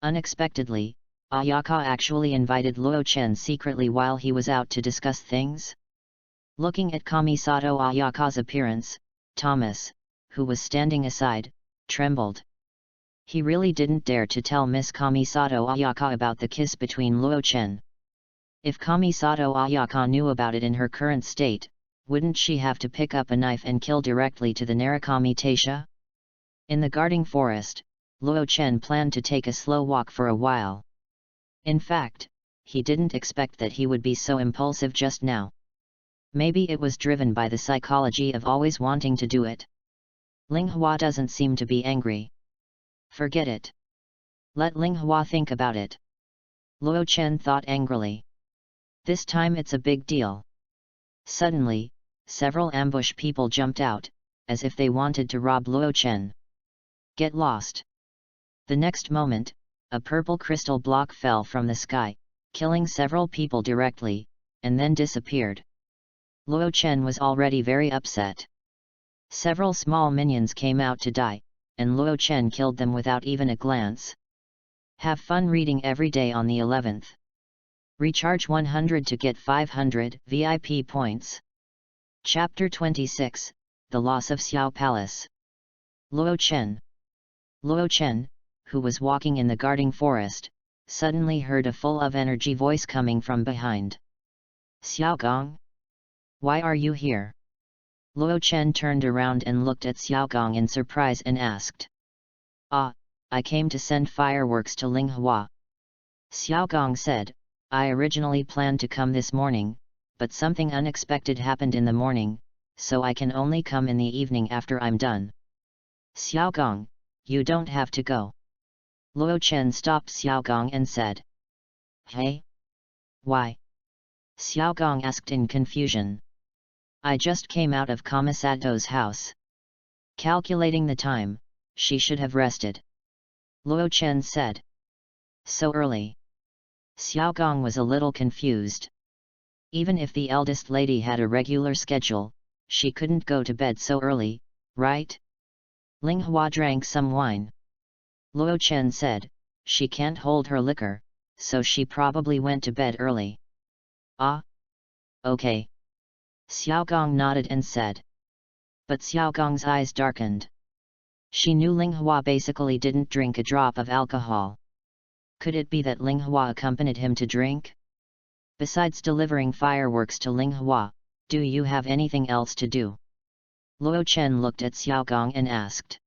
Unexpectedly, Ayaka actually invited Luo Chen secretly while he was out to discuss things? Looking at Kamisato Ayaka's appearance, Thomas, who was standing aside, trembled. He really didn't dare to tell Miss Kamisato Ayaka about the kiss between Luo Chen. If Kamisato Ayaka knew about it in her current state, wouldn't she have to pick up a knife and kill directly to the Narukami Taisha? In the guarding forest, Luo Chen planned to take a slow walk for a while. In fact, he didn't expect that he would be so impulsive just now. Maybe it was driven by the psychology of always wanting to do it. Ling Hua doesn't seem to be angry. Forget it. Let Ling Hua think about it. Luo Chen thought angrily. This time it's a big deal. Suddenly, several ambush people jumped out, as if they wanted to rob Luo Chen. Get lost. The next moment, a purple crystal block fell from the sky, killing several people directly, and then disappeared. Luo Chen was already very upset. Several small minions came out to die, and Luo Chen killed them without even a glance. Have fun reading every day on the 11th. Recharge 100 to get 500 VIP points. Chapter 26, The Loss of Xiao Palace. Luo Chen. Luo Chen, who was walking in the guarding forest, suddenly heard a full of energy voice coming from behind. Xiao Gong? Why are you here? Luo Chen turned around and looked at Xiao Gong in surprise and asked. Ah, I came to send fireworks to Ling Hua. Xiao Gong said, I originally planned to come this morning, but something unexpected happened in the morning, so I can only come in the evening after I'm done. Xiao Gong, you don't have to go. Luo Chen stopped Xiao Gong and said. Hey? Why? Xiao Gong asked in confusion. I just came out of Kamasato's house. Calculating the time, she should have rested. Luo Chen said. So early. Xiao Gong was a little confused. Even if the eldest lady had a regular schedule, she couldn't go to bed so early, right? Ling Hua drank some wine. Luo Chen said, she can't hold her liquor, so she probably went to bed early. Ah? Okay. Xiao Gong nodded and said. But Xiao Gong's eyes darkened. She knew Ling Hua basically didn't drink a drop of alcohol. Could it be that Ling Hua accompanied him to drink? Besides delivering fireworks to Ling Hua, do you have anything else to do? Luo Chen looked at Xiao Gong and asked.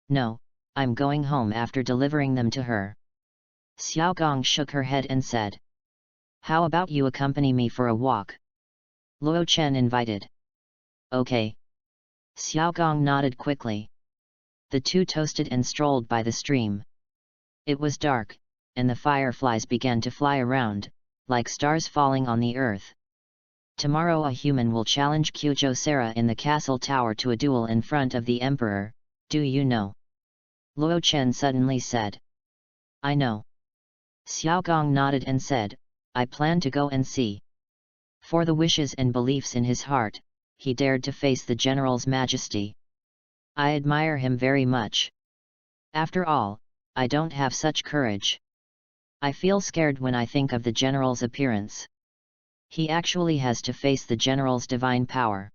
No, I'm going home after delivering them to her. Xiao Gong shook her head and said. How about you accompany me for a walk? Luo Chen invited. Okay. Xiao Gong nodded quickly. The two toasted and strolled by the stream. It was dark, and the fireflies began to fly around, like stars falling on the earth. Tomorrow a human will challenge Kyujosera in the castle tower to a duel in front of the emperor, do you know? Luo Chen suddenly said. I know. Xiao Gong nodded and said, I plan to go and see. For the wishes and beliefs in his heart, he dared to face the general's majesty. I admire him very much. After all, I don't have such courage. I feel scared when I think of the general's appearance. He actually has to face the general's divine power.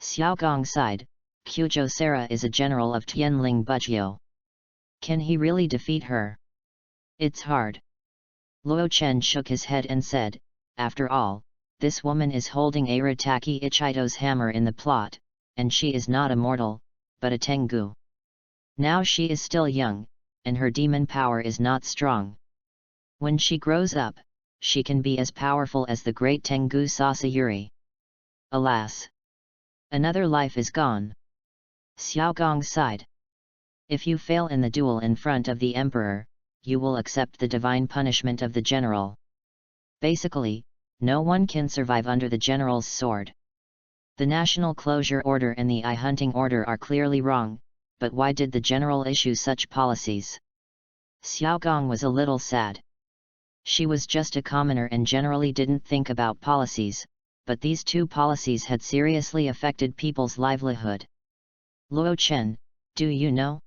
Xiao Gong sighed, Kyujosera is a general of Tianling Bujio. Can he really defeat her? It's hard. Luo Chen shook his head and said, after all, this woman is holding Arataki Ichito's hammer in the plot, and she is not a mortal, but a Tengu. Now she is still young, and her demon power is not strong. When she grows up, she can be as powerful as the great Tengu Sasayuri. Alas! Another life is gone. Xiao Gong sighed. If you fail in the duel in front of the emperor, you will accept the divine punishment of the general. Basically, no one can survive under the general's sword. The National Closure Order and the Eye Hunting Order are clearly wrong, but why did the general issue such policies? Xiao Gong was a little sad. She was just a commoner and generally didn't think about policies, but these two policies had seriously affected people's livelihood. Luo Chen, do you know?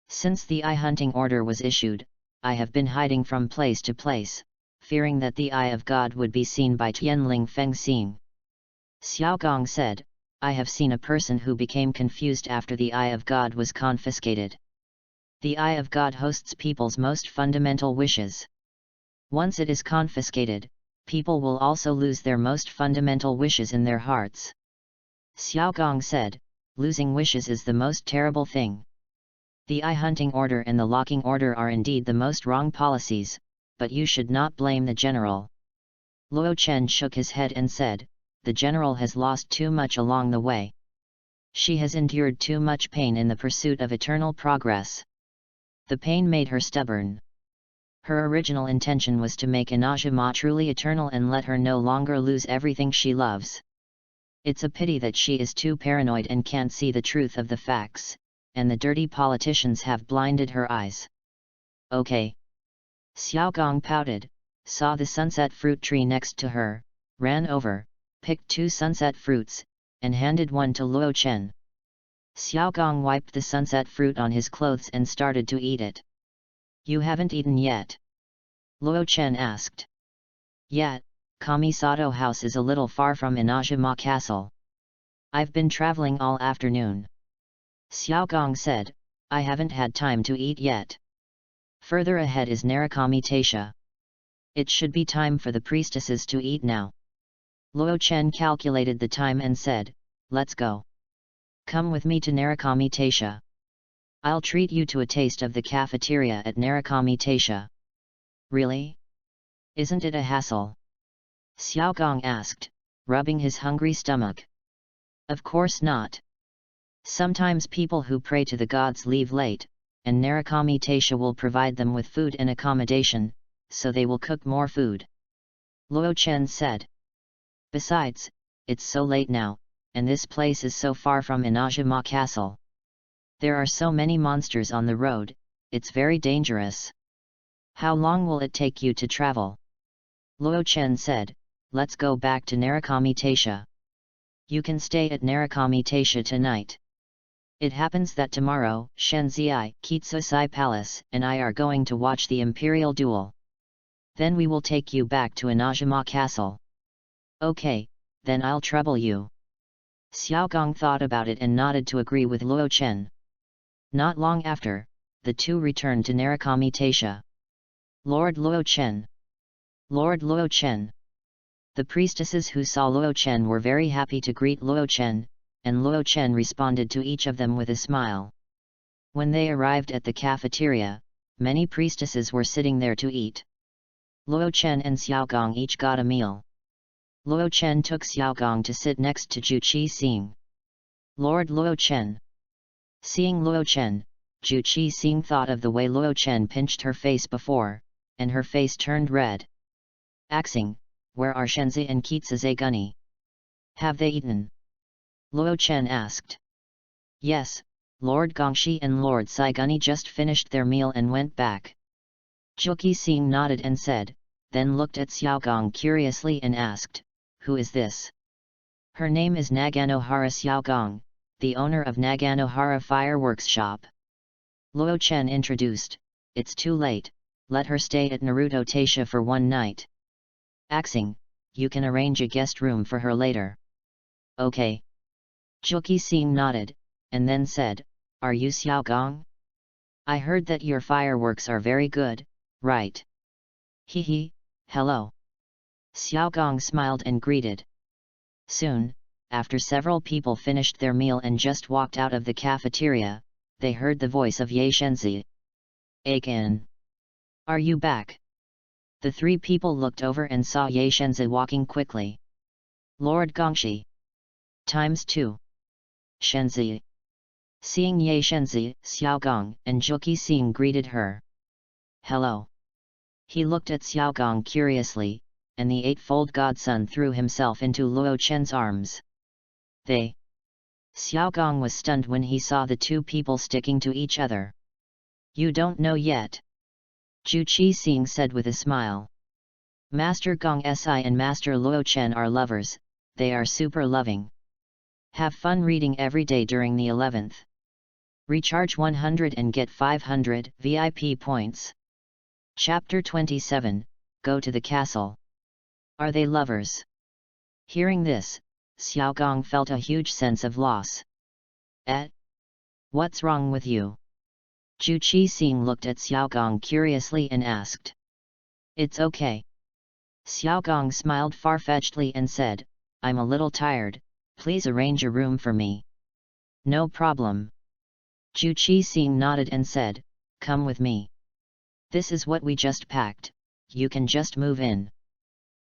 Since the Eye Hunting Order was issued, I have been hiding from place to place, fearing that the eye of God would be seen by Tianling Feng Xing. Xiao Gong said, I have seen a person who became confused after the eye of God was confiscated. The eye of God hosts people's most fundamental wishes. Once it is confiscated, people will also lose their most fundamental wishes in their hearts. Xiao Gong said, losing wishes is the most terrible thing. The eye hunting order and the locking order are indeed the most wrong policies, but you should not blame the general. Luo Chen shook his head and said, the general has lost too much along the way. She has endured too much pain in the pursuit of eternal progress. The pain made her stubborn. Her original intention was to make INAZUMA truly eternal and let her no longer lose everything she loves. It's a pity that she is too paranoid and can't see the truth of the facts, and the dirty politicians have blinded her eyes. Okay. Xiao Gong pouted, saw the sunset fruit tree next to her, ran over, picked 2 sunset fruits, and handed one to Luo Chen. Xiao Gong wiped the sunset fruit on his clothes and started to eat it. You haven't eaten yet? Luo Chen asked. Yet, Kamisato house is a little far from INAZUMA castle. I've been traveling all afternoon. Xiao Gong said, I haven't had time to eat yet. Further ahead is Narukami Taisha. It should be time for the priestesses to eat now. Luo Chen calculated the time and said, let's go. Come with me to Narukami Taisha. I'll treat you to a taste of the cafeteria at Narukami Taisha. Really? Isn't it a hassle? Xiao Gong asked, rubbing his hungry stomach. Of course not. Sometimes people who pray to the gods leave late, and Narukami Taisha will provide them with food and accommodation, so they will cook more food. Luo Chen said. Besides, it's so late now, and this place is so far from INAZUMA castle. There are so many monsters on the road, it's very dangerous. How long will it take you to travel? Luo Chen said, let's go back to Narukami Taisha. You can stay at Narukami Taisha tonight. It happens that tomorrow, Shenzai, Kitsusai Palace, and I are going to watch the Imperial Duel. Then we will take you back to INAZUMA castle. Okay, then I'll trouble you. Xiao Gong thought about it and nodded to agree with Luo Chen. Not long after, the two returned to Narukami Taisha. Lord Luo Chen. Lord Luo Chen. The priestesses who saw Luo Chen were very happy to greet Luo Chen, and Luo Chen responded to each of them with a smile. When they arrived at the cafeteria, many priestesses were sitting there to eat. Luo Chen and Xiao Gong each got a meal. Luo Chen took Xiao Gong to sit next to Ju Qi Xing. Lord Luo Chen. Seeing Luo Chen, Ju Qi Xing thought of the way Luo Chen pinched her face before, and her face turned red. Axing, where are Shenzai and Kitsusai Gunny? Have they eaten? Luo Chen asked. Yes, Lord Gongshi and Lord Saiguni just finished their meal and went back. Ju Qi Xing nodded and said, then looked at Xiao Gong curiously and asked, who is this? Her name is Naganohara Xiao Gong, the owner of Naganohara Fireworks Shop. Luo Chen introduced, it's too late, let her stay at Naruto Taisha for one night. Axing, you can arrange a guest room for her later. Okay. Ju Qi Xing nodded, and then said, are you Xiao Gong? I heard that your fireworks are very good, right? Hee, hello. Xiao Gong smiled and greeted. Soon, after several people finished their meal and just walked out of the cafeteria, they heard the voice of Ye Shenzi. Again. Are you back? The three people looked over and saw Ye Shenzi walking quickly. Lord Gongshi. ×2. Shenzi. Seeing Ye Shenzi, Xiao Gong and Ju Qi Xing greeted her. Hello. He looked at Xiao Gong curiously, and the eightfold godson threw himself into Luo Chen's arms. They. Xiao Gong was stunned when he saw the two people sticking to each other. You don't know yet. Ju Qi Xing said with a smile. Master Gong Si and Master Luo Chen are lovers, they are super loving. Have fun reading every day during the 11th. Recharge 100 and get 500 VIP points. Chapter 27, Go to the Castle. Are they lovers? Hearing this, Xiaogong felt a huge sense of loss. What's wrong with you? Zhu Qixing looked at Xiaogong curiously and asked. It's okay. Xiaogong smiled far-fetchedly and said, I'm a little tired, please arrange a room for me. No problem. Zhu Qixing nodded and said, come with me. This is what we just packed, you can just move in.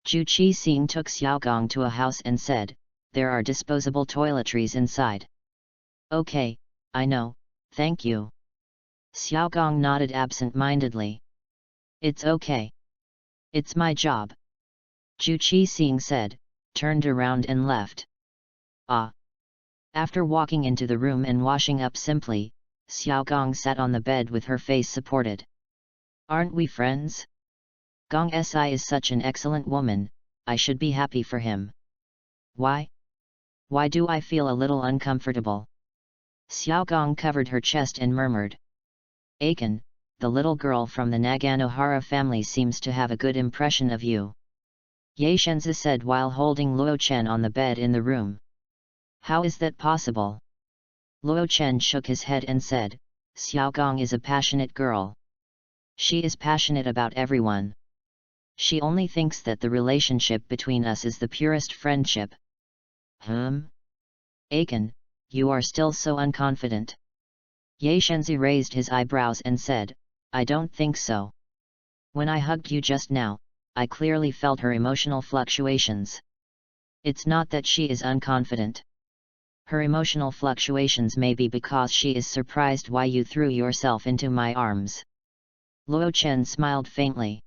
Zhu Qixing took Xiaogong to a house and said, there are disposable toiletries inside. Okay, I know, thank you. Xiaogong nodded absent-mindedly. It's okay. It's my job. Zhu Qixing said, turned around and left. After walking into the room and washing up simply, Xiaogong sat on the bed with her face supported. Aren't we friends? Gong Si is such an excellent woman, I should be happy for him. Why? Why do I feel a little uncomfortable? Xiaogong covered her chest and murmured. Aiken, the little girl from the Naganohara family seems to have a good impression of you. Ye Shenzi said while holding Luo Chen on the bed in the room. How is that possible? Luo Chen shook his head and said, Xiaogong is a passionate girl. She is passionate about everyone. She only thinks that the relationship between us is the purest friendship. Aiken, you are still so unconfident. Ye Shenzi raised his eyebrows and said, I don't think so. When I hugged you just now, I clearly felt her emotional fluctuations. It's not that she is unconfident. Her emotional fluctuations may be because she is surprised why you threw yourself into my arms. Luo Chen smiled faintly.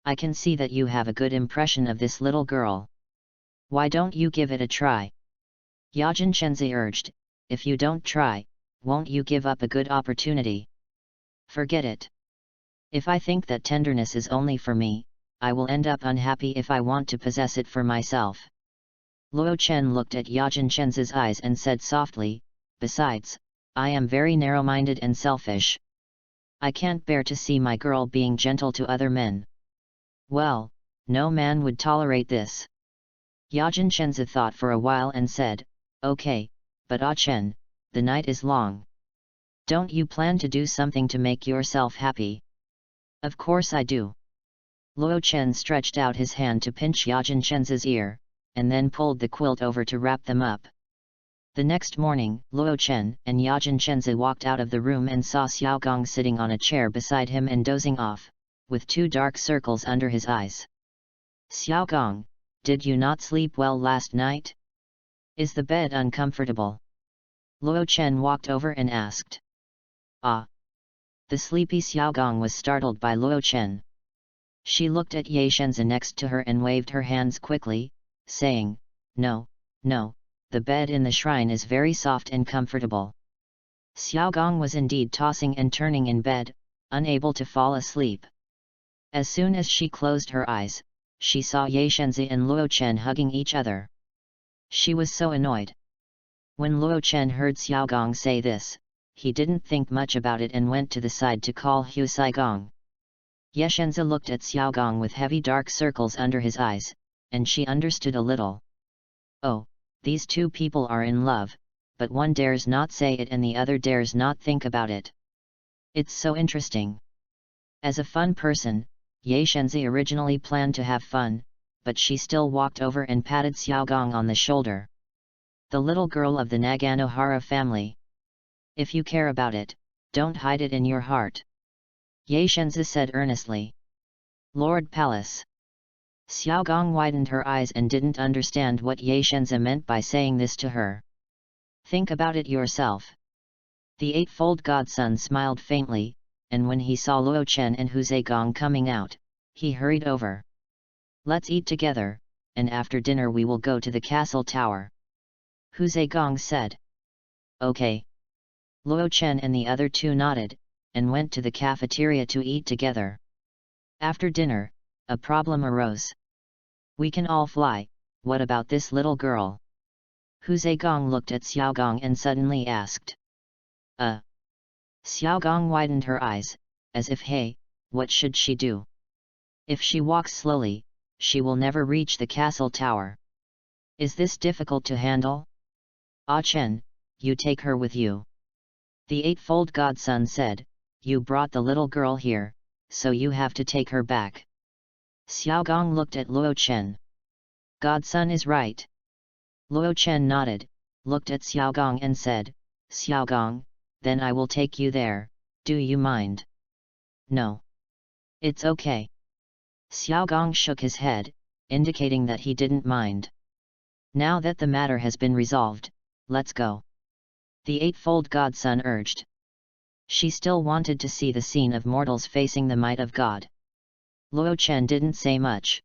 I can see that you have a good impression of this little girl. Why don't you give it a try? Yajin Shenzi urged, if you don't try, won't you give up a good opportunity? Forget it. If I think that tenderness is only for me, I will end up unhappy if I want to possess it for myself. Luo Chen looked at Yajin Shenzi's eyes and said softly, besides, I am very narrow-minded and selfish. I can't bear to see my girl being gentle to other men. Well, no man would tolerate this. Yajin Shenzi thought for a while and said, okay, but Ah Chen, the night is long. Don't you plan to do something to make yourself happy? Of course I do. Luo Chen stretched out his hand to pinch Yajin Shenzi's ear, and then pulled the quilt over to wrap them up. The next morning, Luo Chen and Yajin Shenzi walked out of the room and saw Xiaogong sitting on a chair beside him and dozing off, with 2 dark circles under his eyes. Xiaogong, did you not sleep well last night? Is the bed uncomfortable? Luo Chen walked over and asked. The sleepy Xiaogong was startled by Luo Chen. She looked at Ye Shenzi next to her and waved her hands quickly, saying, No, the bed in the shrine is very soft and comfortable. Xiaogong was indeed tossing and turning in bed, unable to fall asleep. As soon as she closed her eyes, she saw Ye Shenzi and Luo Chen hugging each other. She was so annoyed. When Luo Chen heard Xiaogong say this, he didn't think much about it and went to the side to call Hu Saigong. Ye Shenzi looked at Xiaogong with heavy dark circles under his eyes, and she understood a little. Oh, these 2 people are in love, but one dares not say it and the other dares not think about it. It's so interesting. As a fun person, Ye Shenzi originally planned to have fun, but she still walked over and patted Xiaogong on the shoulder. The little girl of the Naganohara family. If you care about it, don't hide it in your heart. Ye Shenzi said earnestly. Lord Palace. Xiaogong widened her eyes and didn't understand what Ye Shenzi meant by saying this to her. Think about it yourself. The Eightfold Godson smiled faintly, and when he saw Luo Chen and Hu Saigong coming out, he hurried over. Let's eat together, and after dinner we will go to the castle tower. Hu Saigong said. Okay. Luo Chen and the other 2 nodded, and went to the cafeteria to eat together. After dinner, a problem arose. We can all fly, what about this little girl? Hu Saigong looked at Xiaogong and suddenly asked. Xiaogong widened her eyes, as if hey, what should she do? If she walks slowly, she will never reach the castle tower. Is this difficult to handle? Ah Chen, you take her with you. The eightfold godson said, you brought the little girl here, so you have to take her back. Xiaogong looked at Luo Chen. Godson is right. Luo Chen nodded, looked at Xiaogong and said, Xiaogong, then I will take you there, do you mind? No. It's okay. Xiaogong shook his head, indicating that he didn't mind. Now that the matter has been resolved, let's go. The eightfold godson urged. She still wanted to see the scene of mortals facing the might of God. Luo Chen didn't say much.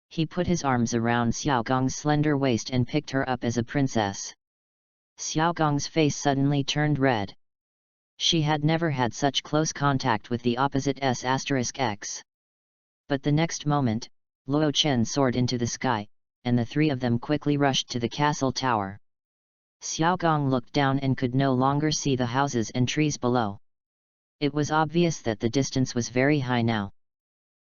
He put his arms around Xiaogong's slender waist and picked her up as a princess. Xiaogong's face suddenly turned red. She had never had such close contact with the opposite S**X. But the next moment, Luo Chen soared into the sky, and the three of them quickly rushed to the castle tower. Xiaogong looked down and could no longer see the houses and trees below. It was obvious that the distance was very high now.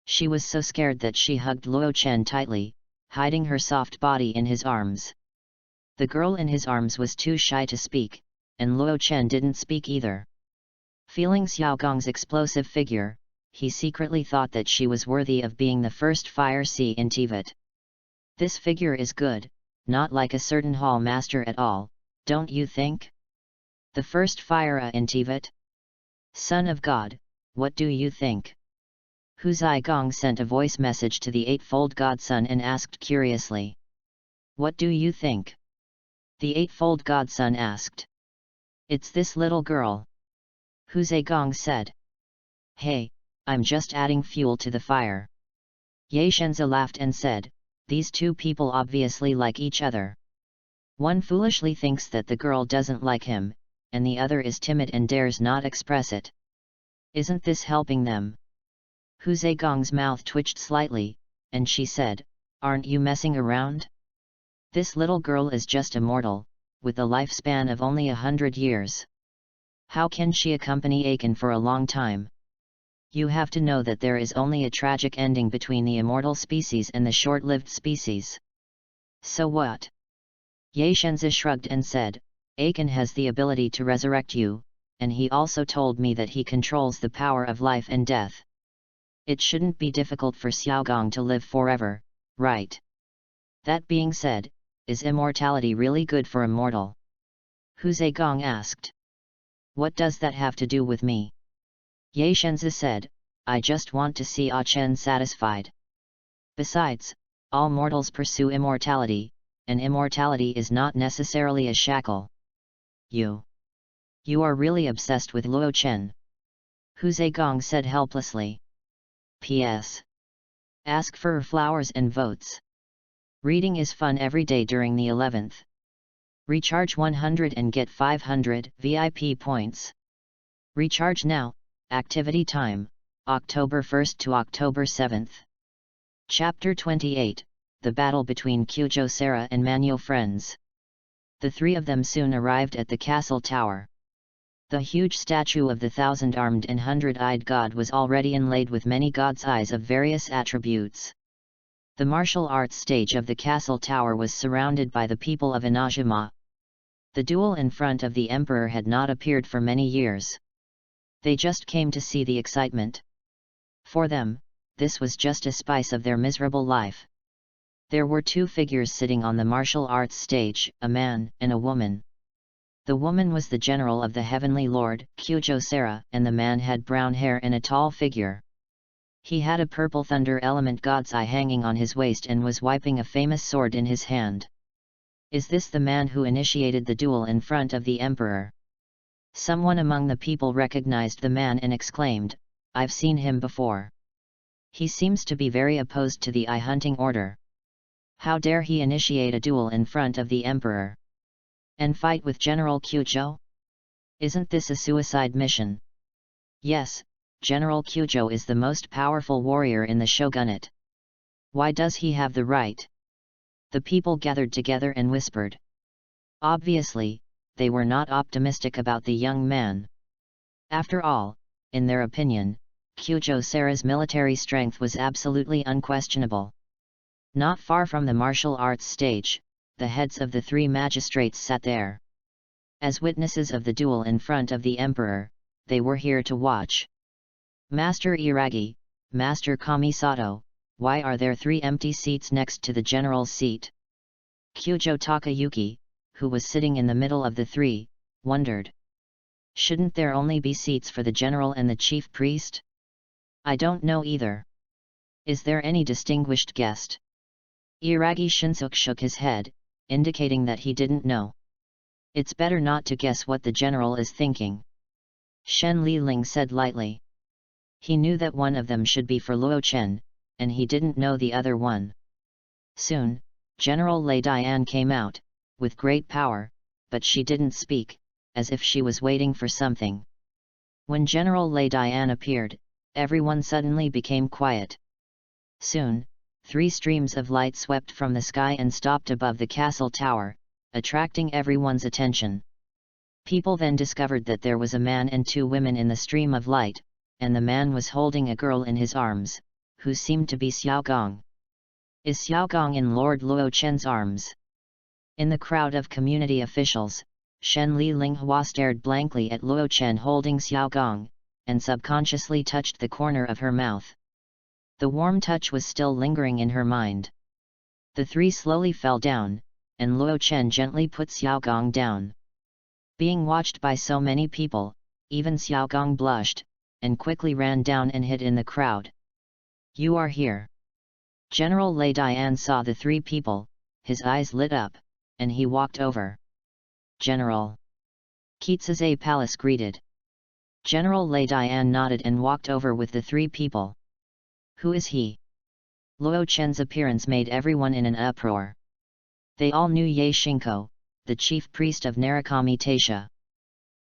She was so scared that she hugged Luo Chen tightly, hiding her soft body in his arms. The girl in his arms was too shy to speak, and Luo Chen didn't speak either. Feeling Xiaogong's explosive figure, he secretly thought that she was worthy of being the first fire sea in Tibet. This figure is good, not like a certain hall master at all, don't you think? The first fire in Tibet? Son of God, what do you think? Hu Zigong sent a voice message to the eightfold godson and asked curiously. What do you think? The eightfold godson asked. It's this little girl. Hu Zigong said. Hey, I'm just adding fuel to the fire. Ye Shenzi laughed and said, these two people obviously like each other. One foolishly thinks that the girl doesn't like him, and the other is timid and dares not express it. Isn't this helping them? Hu Zigong's mouth twitched slightly, and she said, aren't you messing around? This little girl is just a mortal, with a lifespan of only 100 years. How can she accompany Aiken for a long time? You have to know that there is only a tragic ending between the immortal species and the short-lived species. So what? Ye Shenzi shrugged and said, Aiken has the ability to resurrect you, and he also told me that he controls the power of life and death. It shouldn't be difficult for Xiaogong to live forever, right? That being said, is immortality really good for a mortal? Hu Zigong asked. What does that have to do with me? Ye Shenzi said, I just want to see Ah Chen satisfied. Besides, all mortals pursue immortality, and immortality is not necessarily a shackle. You are really obsessed with Luo Chen. Hu Zigong said helplessly. P.S. Ask for flowers and votes. Reading is fun every day during the 11th. Recharge 100 and get 500 VIP points. Recharge now. Activity time, October 1st to October 7th. Chapter 28, The Battle Between Kyujo Sera and Manyo Friends. The three of them soon arrived at the castle tower. The huge statue of the thousand-armed and hundred-eyed god was already inlaid with many god's eyes of various attributes. The martial arts stage of the castle tower was surrounded by the people of INAZUMA. The duel in front of the emperor had not appeared for many years. They just came to see the excitement. For them, this was just a spice of their miserable life. There were two figures sitting on the martial arts stage, a man and a woman. The woman was the general of the heavenly lord, Kyujo Sera, and the man had brown hair and a tall figure. He had a purple thunder element god's eye hanging on his waist and was wiping a famous sword in his hand. Is this the man who initiated the duel in front of the emperor? Someone among the people recognized the man and exclaimed, I've seen him before. He seems to be very opposed to the eye-hunting order. How dare he initiate a duel in front of the emperor? And fight with General Kyujo? Isn't this a suicide mission? Yes, General Kyujo is the most powerful warrior in the shogunate. Why does he have the right? The people gathered together and whispered. Obviously, they were not optimistic about the young man. After all, in their opinion, Kyujosera's military strength was absolutely unquestionable. Not far from the martial arts stage, the heads of the three magistrates sat there. As witnesses of the duel in front of the emperor, they were here to watch. Master Iragi, Master Kamisato, why are there 3 empty seats next to the general's seat? Kyujo Takayuki, who was sitting in the middle of the 3, wondered. Shouldn't there only be seats for the general and the chief priest? I don't know either. Is there any distinguished guest? Iragi Shinsuke shook his head, indicating that he didn't know. It's better not to guess what the general is thinking. Shen Liling said lightly. He knew that one of them should be for Luo Chen, and he didn't know the other one. Soon, General Lei Dian came out, with great power, but she didn't speak, as if she was waiting for something. When General Lei Dian appeared, everyone suddenly became quiet. Soon, 3 streams of light swept from the sky and stopped above the castle tower, attracting everyone's attention. People then discovered that there was a man and 2 women in the stream of light, and the man was holding a girl in his arms, who seemed to be Xiaogong. Is Xiaogong in Lord Luo Chen's arms? In the crowd of community officials, Shen Li Linghua stared blankly at Luo Chen holding Xiaogong, and subconsciously touched the corner of her mouth. The warm touch was still lingering in her mind. The 3 slowly fell down, and Luo Chen gently put Xiaogong down. Being watched by so many people, even Xiaogong blushed, and quickly ran down and hid in the crowd. You are here. General Lei Dian saw the 3 people, his eyes lit up, and he walked over. General. Kitsuze Palace greeted. General Lei Dian nodded and walked over with the 3 people. Who is he? Luo Chen's appearance made everyone in an uproar. They all knew Ye Shinko, the chief priest of Narukami Taisha.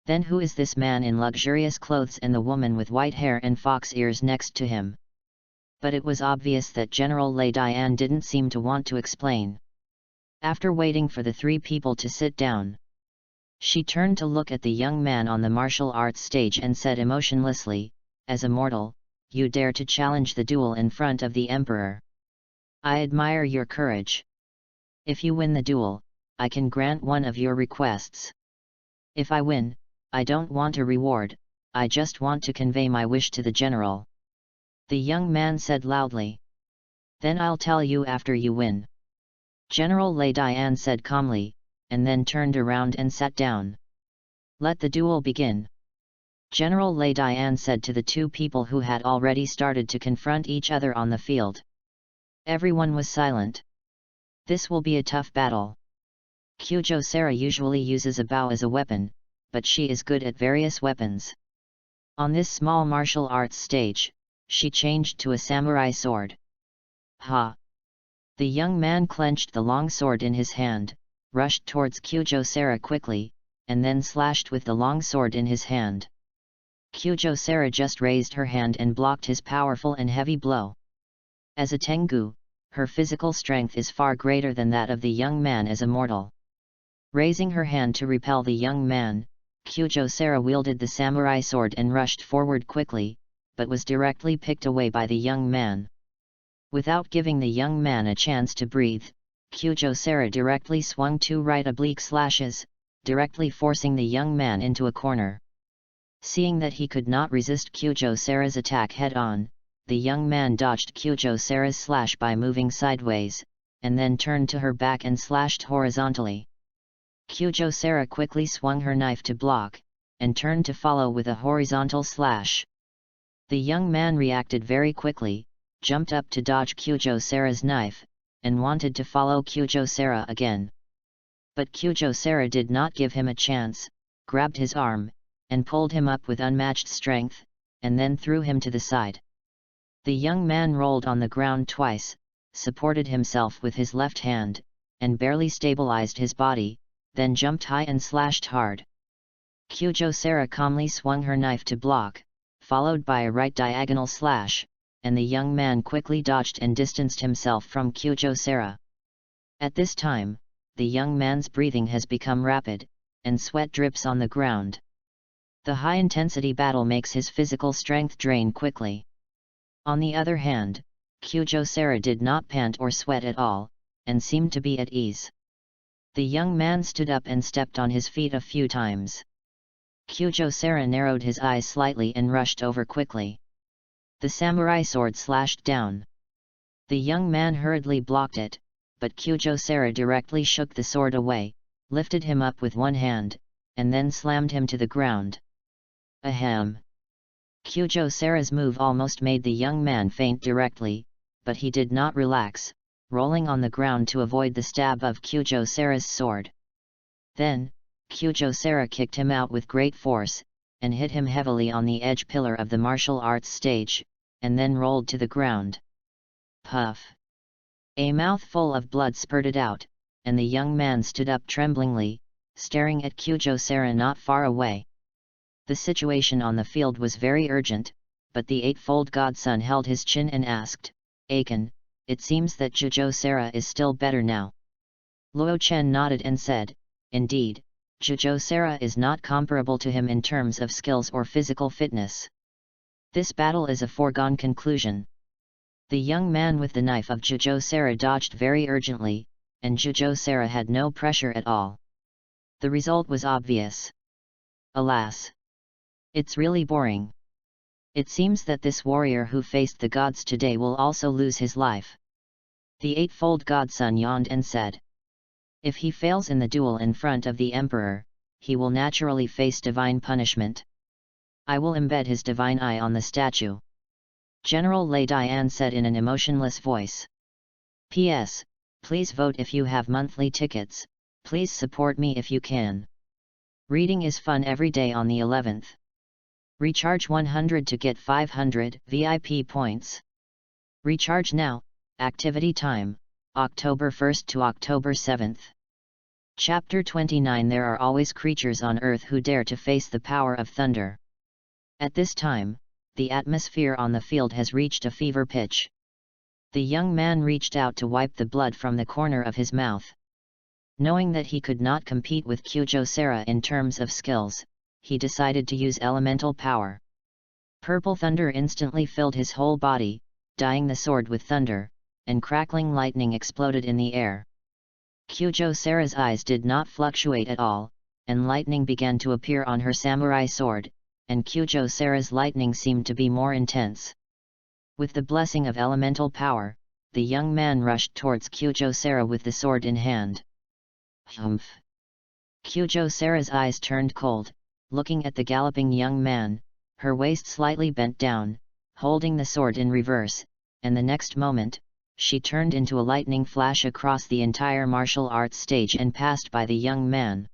Then who is this man in luxurious clothes and the woman with white hair and fox ears next to him? But it was obvious that General Lei Dian didn't seem to want to explain. After waiting for the 3 people to sit down, she turned to look at the young man on the martial arts stage and said emotionlessly, as a mortal, you dare to challenge the duel in front of the emperor. I admire your courage. If you win the duel, I can grant one of your requests. If I win, I don't want a reward, I just want to convey my wish to the general. The young man said loudly. Then I'll tell you after you win. General Lei Dian said calmly, and then turned around and sat down. Let the duel begin. General Lei Dian said to the 2 people who had already started to confront each other on the field. Everyone was silent. This will be a tough battle. Kyujosera usually uses a bow as a weapon, but she is good at various weapons. On this small martial arts stage, she changed to a samurai sword. Ha! The young man clenched the long sword in his hand, rushed towards Kyujosera quickly, and then slashed with the long sword in his hand. Kyujosera just raised her hand and blocked his powerful and heavy blow. As a Tengu, her physical strength is far greater than that of the young man as a mortal. Raising her hand to repel the young man, Kyujosera wielded the samurai sword and rushed forward quickly, but was directly picked away by the young man. Without giving the young man a chance to breathe, Kyujosera directly swung 2 right oblique slashes, directly forcing the young man into a corner. Seeing that he could not resist Kyujosera's attack head-on, the young man dodged Kyujosera's slash by moving sideways, and then turned to her back and slashed horizontally. Kyujosera quickly swung her knife to block, and turned to follow with a horizontal slash. The young man reacted very quickly, jumped up to dodge Kyujosera's knife, and wanted to follow Kyujosera again. But Kyujosera did not give him a chance, grabbed his arm, and pulled him up with unmatched strength, and then threw him to the side. The young man rolled on the ground twice, supported himself with his left hand, and barely stabilized his body, then jumped high and slashed hard. Kyujosera calmly swung her knife to block, followed by a right diagonal slash, and the young man quickly dodged and distanced himself from Kyujosera. At this time, the young man's breathing has become rapid, and sweat drips on the ground. The high-intensity battle makes his physical strength drain quickly. On the other hand, Kyujosara did not pant or sweat at all, and seemed to be at ease. The young man stood up and stepped on his feet a few times. Kyujosara narrowed his eyes slightly and rushed over quickly. The samurai sword slashed down. The young man hurriedly blocked it, but Kyujosara directly shook the sword away, lifted him up with one hand, and then slammed him to the ground. Ahem! Kyujosara's move almost made the young man faint directly, but he did not relax, rolling on the ground to avoid the stab of Kyujosara's sword. Then, Kyujosara kicked him out with great force, and hit him heavily on the edge pillar of the martial arts stage, and then rolled to the ground. Puff! A mouthful of blood spurted out, and the young man stood up tremblingly, staring at Kyujosara not far away. The situation on the field was very urgent, but the eightfold godson held his chin and asked, "Akin, it seems that Kyujosara is still better now." Luo Chen nodded and said, "Indeed, Kyujosara is not comparable to him in terms of skills or physical fitness. This battle is a foregone conclusion." The young man with the knife of Kyujosara dodged very urgently, and Kyujosara had no pressure at all. The result was obvious. Alas! It's really boring. It seems that this warrior who faced the gods today will also lose his life. The eightfold godson yawned and said, "If he fails in the duel in front of the emperor, he will naturally face divine punishment. I will embed his divine eye on the statue." General Lei Dian said in an emotionless voice. "P.S. Please vote if you have monthly tickets, please support me if you can. Reading is fun every day on the 11th. Recharge 100 to get 500 VIP points. Recharge now, activity time, October 1st to October 7th. Chapter 29. There are always creatures on Earth who dare to face the power of thunder. At this time, the atmosphere on the field has reached a fever pitch. The young man reached out to wipe the blood from the corner of his mouth. Knowing that he could not compete with Kyujosara in terms of skills, he decided to use elemental power. Purple thunder instantly filled his whole body, dyeing the sword with thunder, and crackling lightning exploded in the air. Kyujosara's eyes did not fluctuate at all, and lightning began to appear on her samurai sword, and Kyujosara's lightning seemed to be more intense. With the blessing of elemental power, the young man rushed towards Kyujosara with the sword in hand. Humph! Kyujosara's eyes turned cold, looking at the galloping young man, her waist slightly bent down, holding the sword in reverse, and the next moment, she turned into a lightning flash across the entire martial arts stage and passed by the young man.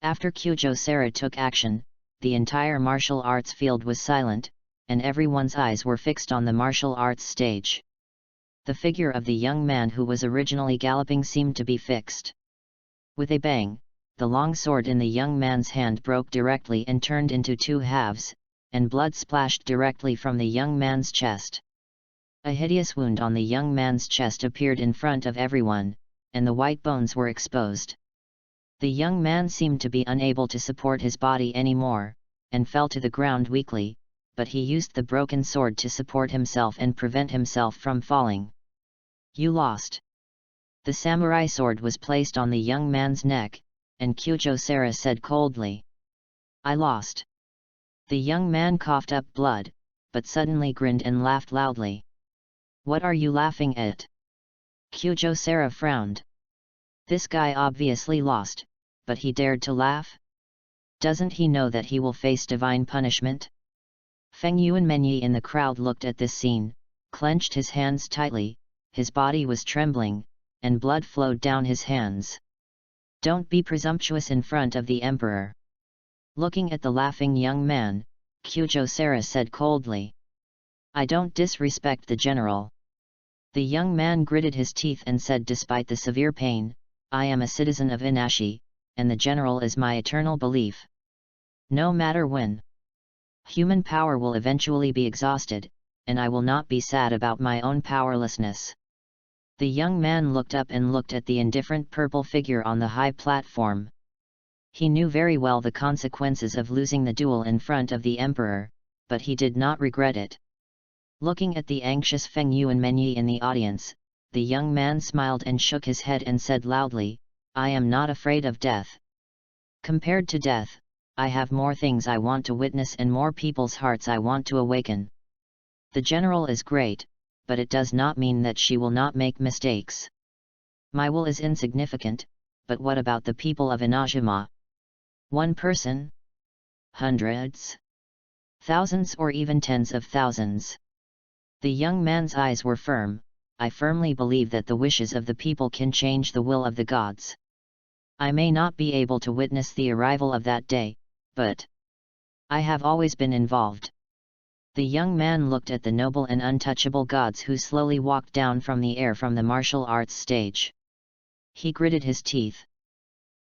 After Kyujosara took action, the entire martial arts field was silent, and everyone's eyes were fixed on the martial arts stage. The figure of the young man who was originally galloping seemed to be fixed. With a bang, the long sword in the young man's hand broke directly and turned into two halves, and blood splashed directly from the young man's chest. A hideous wound on the young man's chest appeared in front of everyone, and the white bones were exposed. The young man seemed to be unable to support his body anymore, and fell to the ground weakly, but he used the broken sword to support himself and prevent himself from falling. "You lost." The samurai sword was placed on the young man's neck, and Kyujosara said coldly, "I lost." The young man coughed up blood, but suddenly grinned and laughed loudly. "What are you laughing at?" Kyujosara frowned. This guy obviously lost, but he dared to laugh? Doesn't he know that he will face divine punishment? Feng Yuanmenyi in the crowd looked at this scene, clenched his hands tightly, his body was trembling, and blood flowed down his hands. "Don't be presumptuous in front of the emperor." Looking at the laughing young man, Kyujosara said coldly, "I don't disrespect the general." The young man gritted his teeth and said, "Despite the severe pain, I am a citizen of Inashi, and the general is my eternal belief. No matter when. Human power will eventually be exhausted, and I will not be sad about my own powerlessness." The young man looked up and looked at the indifferent purple figure on the high platform. He knew very well the consequences of losing the duel in front of the emperor, but he did not regret it. Looking at the anxious Feng Yuanmenyi in the audience, the young man smiled and shook his head and said loudly, "I am not afraid of death. Compared to death, I have more things I want to witness and more people's hearts I want to awaken. The general is great, but it does not mean that she will not make mistakes. My will is insignificant, but what about the people of INAZUMA? One person? Hundreds? Thousands or even tens of thousands?" The young man's eyes were firm. "I firmly believe that the wishes of the people can change the will of the gods. I may not be able to witness the arrival of that day, but I have always been involved." The young man looked at the noble and untouchable gods who slowly walked down from the air from the martial arts stage. He gritted his teeth,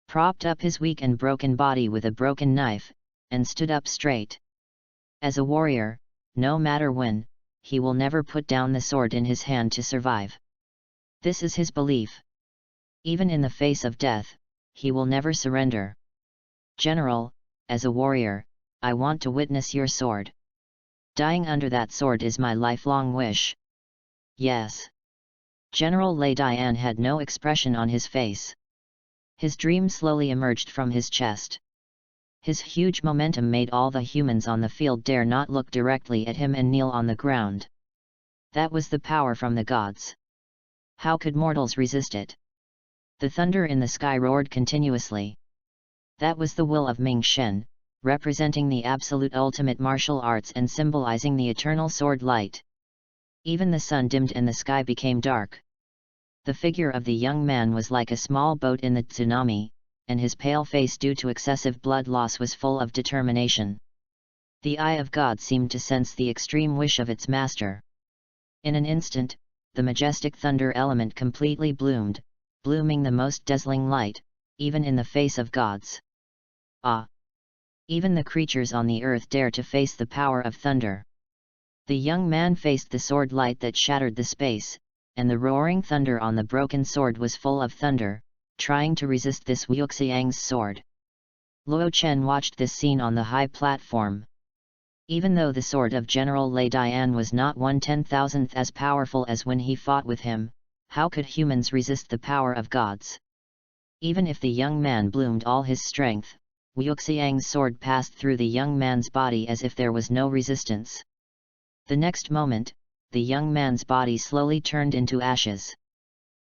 propped up his weak and broken body with a broken knife, and stood up straight. As a warrior, no matter when, he will never put down the sword in his hand to survive. This is his belief. Even in the face of death, he will never surrender. "General, as a warrior, I want to witness your sword. Dying under that sword is my lifelong wish." "Yes." General Lei Dian had no expression on his face. His dream slowly emerged from his chest. His huge momentum made all the humans on the field dare not look directly at him and kneel on the ground. That was the power from the gods. How could mortals resist it? The thunder in the sky roared continuously. That was the will of Ming Shen, representing the absolute ultimate martial arts and symbolizing the eternal sword light. Even the sun dimmed and the sky became dark. The figure of the young man was like a small boat in the tsunami, and his pale face due to excessive blood loss was full of determination. The eye of God seemed to sense the extreme wish of its master. In an instant, the majestic thunder element completely bloomed, blooming the most dazzling light, even in the face of gods. Ah! Even the creatures on the earth dare to face the power of thunder. The young man faced the sword light that shattered the space, and the roaring thunder on the broken sword was full of thunder, trying to resist this Wuxiang's sword. Luo Chen watched this scene on the high platform. Even though the sword of General Lei Dian was not 1/10,000th as powerful as when he fought with him, how could humans resist the power of gods? Even if the young man bloomed all his strength, Wuxiang's sword passed through the young man's body as if there was no resistance. The next moment, the young man's body slowly turned into ashes.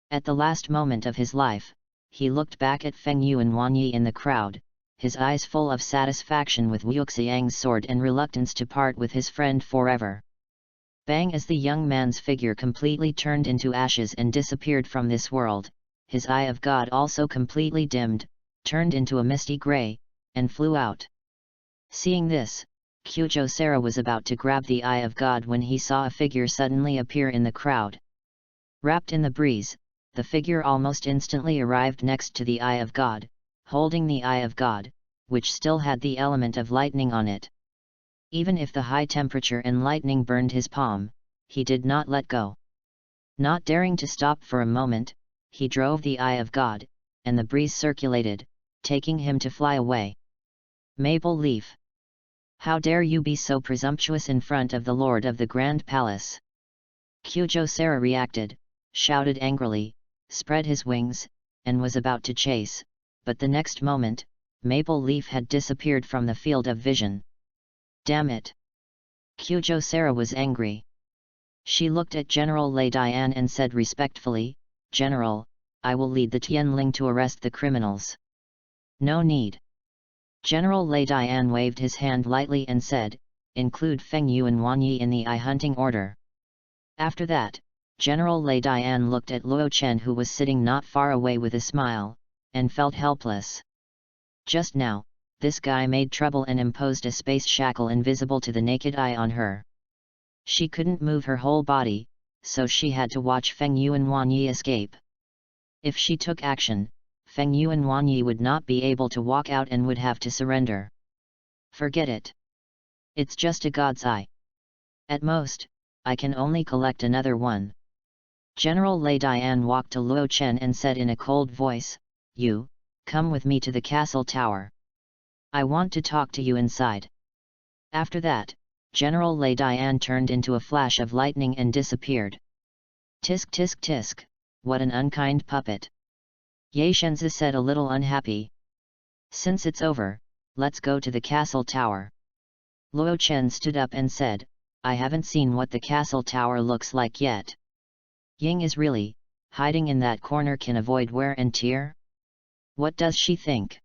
At the last moment of his life, he looked back at Feng Yuanwanyi in the crowd, his eyes full of satisfaction with Wuxiang's sword and reluctance to part with his friend forever. Bang! As the young man's figure completely turned into ashes and disappeared from this world, his eye of God also completely dimmed, turned into a misty grey, and flew out. Seeing this, Kyujosara was about to grab the eye of God when he saw a figure suddenly appear in the crowd. Wrapped in the breeze, the figure almost instantly arrived next to the eye of God, holding the eye of God, which still had the element of lightning on it. Even if the high temperature and lightning burned his palm, he did not let go. Not daring to stop for a moment, he drove the eye of God, and the breeze circulated, taking him to fly away. Maple Leaf! How dare you be so presumptuous in front of the Lord of the Grand Palace? Kyujosara reacted, shouted angrily, spread his wings, and was about to chase, but the next moment, Maple Leaf had disappeared from the field of vision. Damn it! Kyujosara was angry. She looked at General Lei Dian and said respectfully, "General, I will lead the Tianling to arrest the criminals." "No need." General Lei Dian waved his hand lightly and said, "Include Feng Yuanwanyi in the eye-hunting order." After that, General Lei Dian looked at Luo Chen who was sitting not far away with a smile, and felt helpless. Just now, this guy made trouble and imposed a space shackle invisible to the naked eye on her. She couldn't move her whole body, so she had to watch Feng Yuanwanyi escape. If she took action, Feng Yuanwanyi would not be able to walk out and would have to surrender. Forget it. It's just a god's eye. At most, I can only collect another one. General Lei Dian walked to Luo Chen and said in a cold voice, "You, come with me to the castle tower." I want to talk to you inside. After that, General Lei Dian turned into a flash of lightning and disappeared. Tisk tisk tisk, what an unkind puppet. Ye Shenzi said a little unhappy. Since it's over, let's go to the castle tower. Luo Chen stood up and said, I haven't seen what the castle tower looks like yet. Ying is really, hiding in that corner can avoid wear and tear? What does she think?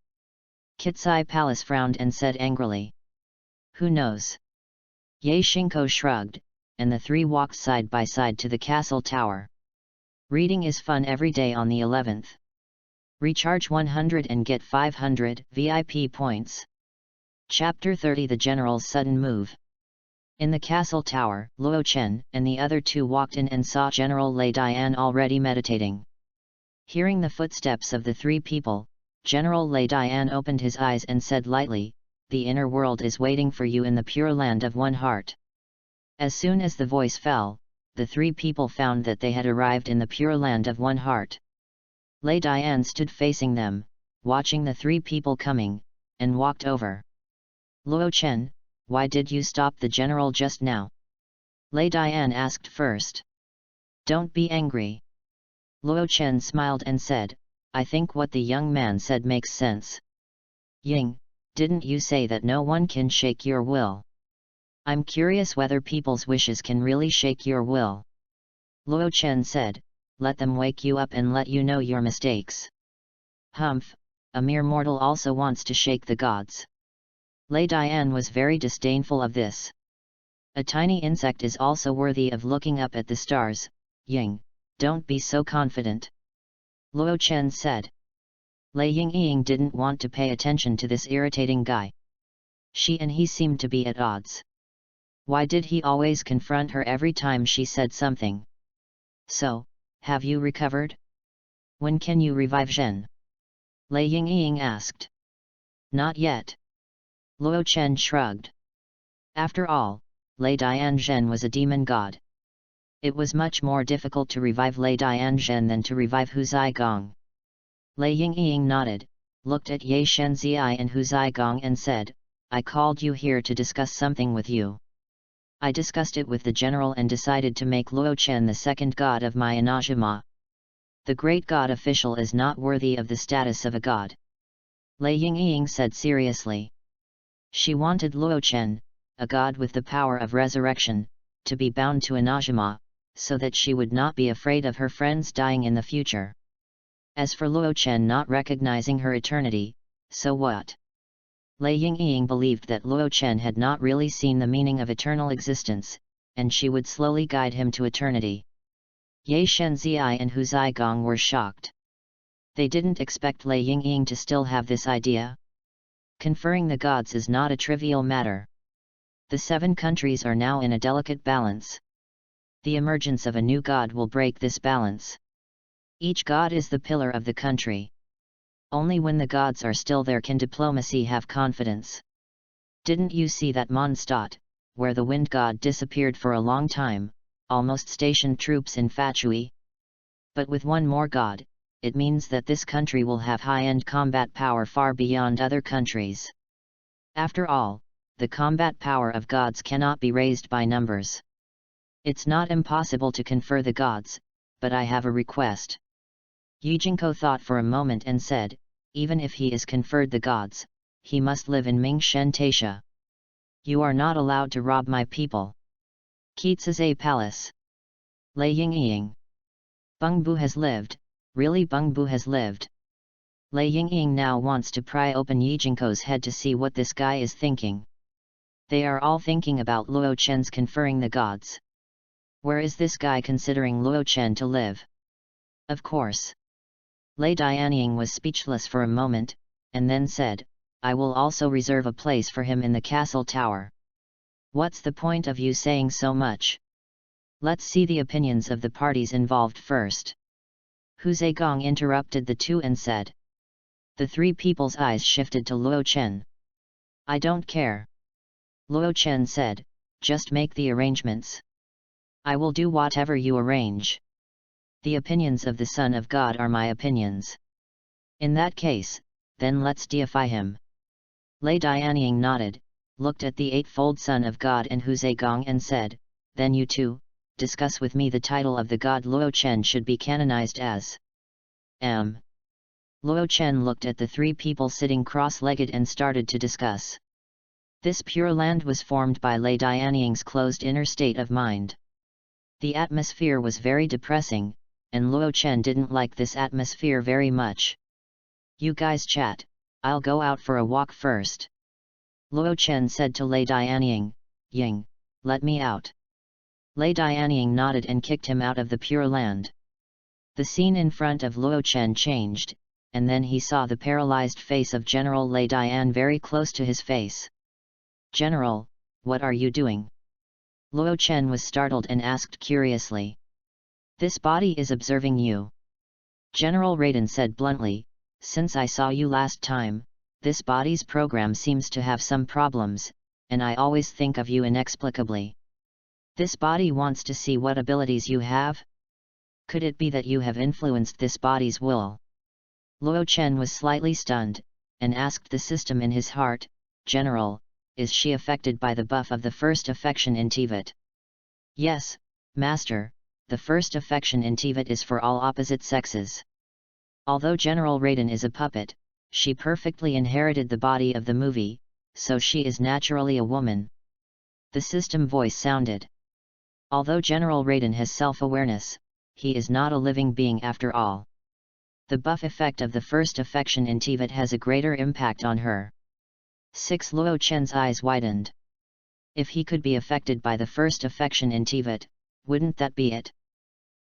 Kitsai Palace frowned and said angrily. Who knows? Ye Shinko shrugged, and the three walked side by side to the castle tower. Reading is fun every day on the 11th. Recharge 100 and get 500 VIP points. Chapter 30 The General's Sudden Move. In the castle tower, Luo Chen and the other two walked in and saw General Lei Dian already meditating. Hearing the footsteps of the three people, General Lei Dian opened his eyes and said lightly, the inner world is waiting for you in the pure land of one heart. As soon as the voice fell, the three people found that they had arrived in the pure land of one heart. Lei Dian stood facing them, watching the three people coming, and walked over. Luo Chen, why did you stop the general just now? Lei Dian asked first. Don't be angry. Luo Chen smiled and said, I think what the young man said makes sense. Ying, didn't you say that no one can shake your will? I'm curious whether people's wishes can really shake your will. Luo Chen said, let them wake you up and let you know your mistakes. Humph, a mere mortal also wants to shake the gods. Lei Dian was very disdainful of this. A tiny insect is also worthy of looking up at the stars. Ying, don't be so confident. Luo Chen said. Lei Ying didn't want to pay attention to this irritating guy. She and he seemed to be at odds. Why did he always confront her every time she said something? So, have you recovered? When can you revive Zhen? Lei Ying asked. Not yet. Luo Chen shrugged. After all, Lei Dian Zhen was a demon god. It was much more difficult to revive Lei Dian Zhen than to revive Hu Zigong. Lei Ying nodded, looked at Ye Shenzi and Hu Zigong and said, I called you here to discuss something with you. I discussed it with the general and decided to make Luo Chen the second god of my INAZUMA. The great god official is not worthy of the status of a god. Lei Ying said seriously. She wanted Luo Chen, a god with the power of resurrection, to be bound to INAZUMA, so that she would not be afraid of her friends dying in the future. As for Luo Chen not recognizing her eternity, so what? Lei Ying believed that Luo Chen had not really seen the meaning of eternal existence, and she would slowly guide him to eternity. Ye Shenzi and Hu Zigong were shocked. They didn't expect Lei Ying to still have this idea. Conferring the gods is not a trivial matter. The 7 countries are now in a delicate balance. The emergence of a new god will break this balance. Each god is the pillar of the country. Only when the gods are still there can diplomacy have confidence. Didn't you see that Mondstadt, where the wind god disappeared for a long time, almost stationed troops in Fatui? But with one more god, it means that this country will have high-end combat power far beyond other countries. After all, the combat power of gods cannot be raised by numbers. It's not impossible to confer the gods, but I have a request. Yijinko thought for a moment and said, even if he is conferred the gods, he must live in Mingshen Taisha. You are not allowed to rob my people. Keatsa's palace. Lei Ying. Bungbu has lived, really Bungbu has lived. Lei Ying now wants to pry open Yijinko's head to see what this guy is thinking. They are all thinking about Luo Chen's conferring the gods. Where is this guy considering Luo Chen to live? Of course. Lei Dianying was speechless for a moment, and then said, I will also reserve a place for him in the castle tower. What's the point of you saying so much? Let's see the opinions of the parties involved first. Hu Zigong interrupted the two and said. The 3 people's eyes shifted to Luo Chen. I don't care. Luo Chen said, just make the arrangements. I will do whatever you arrange. The opinions of the Son of God are my opinions. In that case, then let's deify him. Lei Dianying nodded, looked at the Eightfold Son of God and Hu Zhegang and said, "Then you two, discuss with me the title of the god Luo Chen should be canonized as." Luo Chen looked at the three people sitting cross-legged and started to discuss. This Pure Land was formed by Lei Dianying's closed inner state of mind. The atmosphere was very depressing, and Luo Chen didn't like this atmosphere very much. "You guys chat, I'll go out for a walk first." Luo Chen said to Lei Dianying, "Ying, let me out." Lei Dianying nodded and kicked him out of the Pure Land. The scene in front of Luo Chen changed, and then he saw the paralyzed face of General Lei Dian very close to his face. "General, what are you doing?" Luo Chen was startled and asked curiously. "This body is observing you." General Raiden said bluntly, "Since I saw you last time, this body's program seems to have some problems, and I always think of you inexplicably. This body wants to see what abilities you have? Could it be that you have influenced this body's will?" Luo Chen was slightly stunned, and asked the system in his heart, "General, is she affected by the buff of the first affection in Tivat?" "Yes, Master, the first affection in Tivat is for all opposite sexes. Although General Raiden is a puppet, she perfectly inherited the body of the movie, so she is naturally a woman." The system voice sounded. Although General Raiden has self-awareness, he is not a living being after all. The buff effect of the first affection in Tivat has a greater impact on her. 6. Luo Chen's eyes widened. If he could be affected by the first affection in Tivat, wouldn't that be it?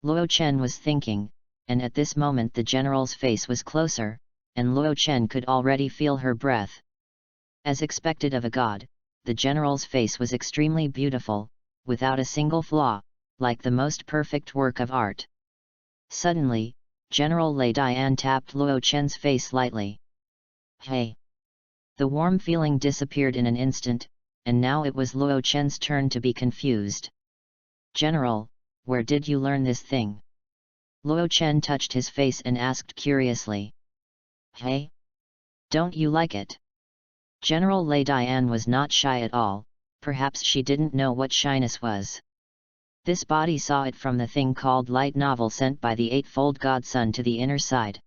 Luo Chen was thinking, and at this moment the general's face was closer, and Luo Chen could already feel her breath. As expected of a god, the general's face was extremely beautiful, without a single flaw, like the most perfect work of art. Suddenly, General Lei Dian tapped Luo Chen's face lightly. "Hey!" The warm feeling disappeared in an instant, and now it was Luo Chen's turn to be confused. "General, where did you learn this thing?" Luo Chen touched his face and asked curiously. "Hey? Don't you like it?" General Lei Dian was not shy at all, perhaps she didn't know what shyness was. This body saw it from the thing called light novel sent by the Eightfold Godson to the inner side.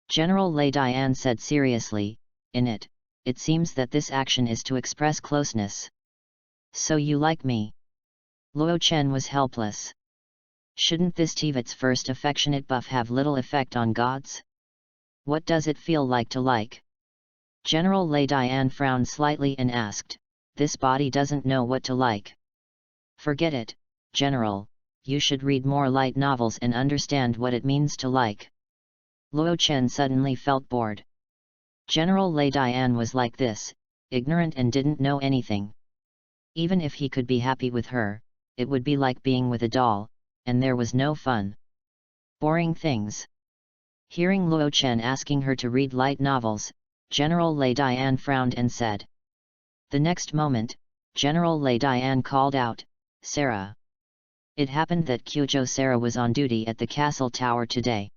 General Lei Dian said seriously, "In it, it seems that this action is to express closeness." "So you like me?" Luo Chen was helpless. Shouldn't this Tivat's first affectionate buff have little effect on gods? What does it feel like to like? General Lei Dian frowned slightly and asked, "This body doesn't know what to like." "Forget it, General, you should read more light novels and understand what it means to like." Luo Chen suddenly felt bored. General Lei Dian was like this, ignorant and didn't know anything. Even if he could be happy with her, it would be like being with a doll, and there was no fun. Boring things. Hearing Luo Chen asking her to read light novels, General Lei Dian frowned and said. The next moment, General Lei Dian called out, "Sarah." It happened that Kyujo Sarah was on duty at the castle tower today.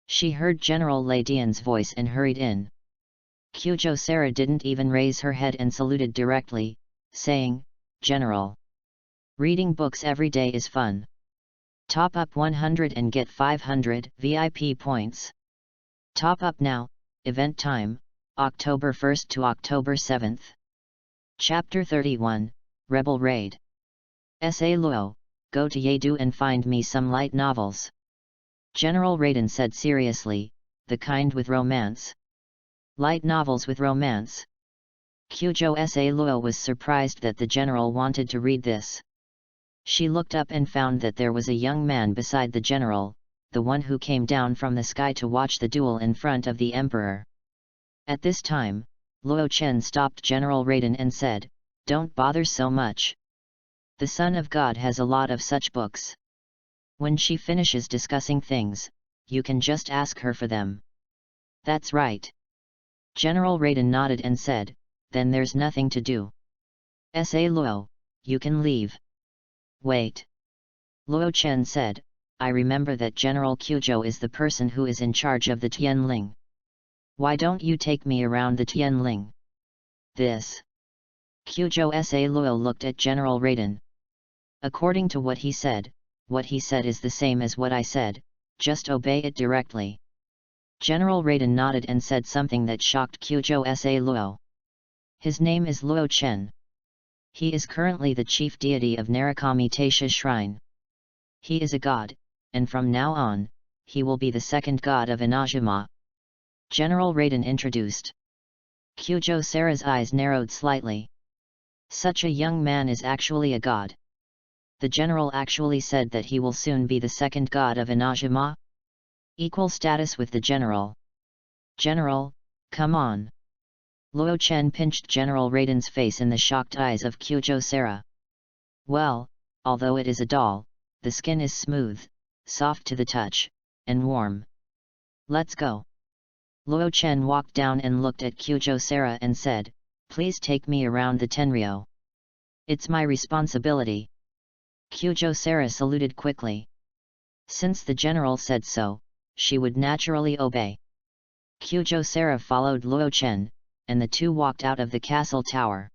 She heard General Lei Dian's voice and hurried in. Kyujo Sarah didn't even raise her head and saluted directly, saying, "General. Reading books every day is fun. Top up 100 and get 500 VIP points. Top up now, event time, October 1st to October 7th. Chapter 31, Rebel Raid. S.A. Luo, go to Yedu and find me some light novels." General Raiden said seriously, "The kind with romance." Light novels with romance. Kyujo S.A. Luo was surprised that the general wanted to read this. She looked up and found that there was a young man beside the general, the one who came down from the sky to watch the duel in front of the emperor. At this time, Luo Chen stopped General Raiden and said, "Don't bother so much. The Son of God has a lot of such books. When she finishes discussing things, you can just ask her for them." "That's right." General Raiden nodded and said, "Then there's nothing to do. S.A. Luo, you can leave." "Wait." Luo Chen said, "I remember that General Kyujo is the person who is in charge of the Tianling. Why don't you take me around the Tianling? this. Kyujo-sa Luo looked at General Raiden. According to what he said is the same as what I said, just obey it directly. General Raiden nodded and said something that shocked Kyujo-sa Luo. His name is Luo Chen. He is currently the chief deity of Narukami Taisha Shrine. He is a god, and from now on, he will be the second god of INAZUMA. General Raiden introduced. Kyujo-sara's eyes narrowed slightly. Such a young man is actually a god. The general actually said that he will soon be the second god of INAZUMA? Equal status with the general. General, come on. Luo Chen pinched General Raiden's face in the shocked eyes of Kyujo-sara. Well, although it is a doll, the skin is smooth, soft to the touch, and warm. Let's go. Luo Chen walked down and looked at Kyujo-sara and said, please take me around the Tenryo. It's my responsibility. Kyujo-sara saluted quickly. Since the general said so, she would naturally obey. Kyujo-sara followed Luo Chen, and the two walked out of the castle tower.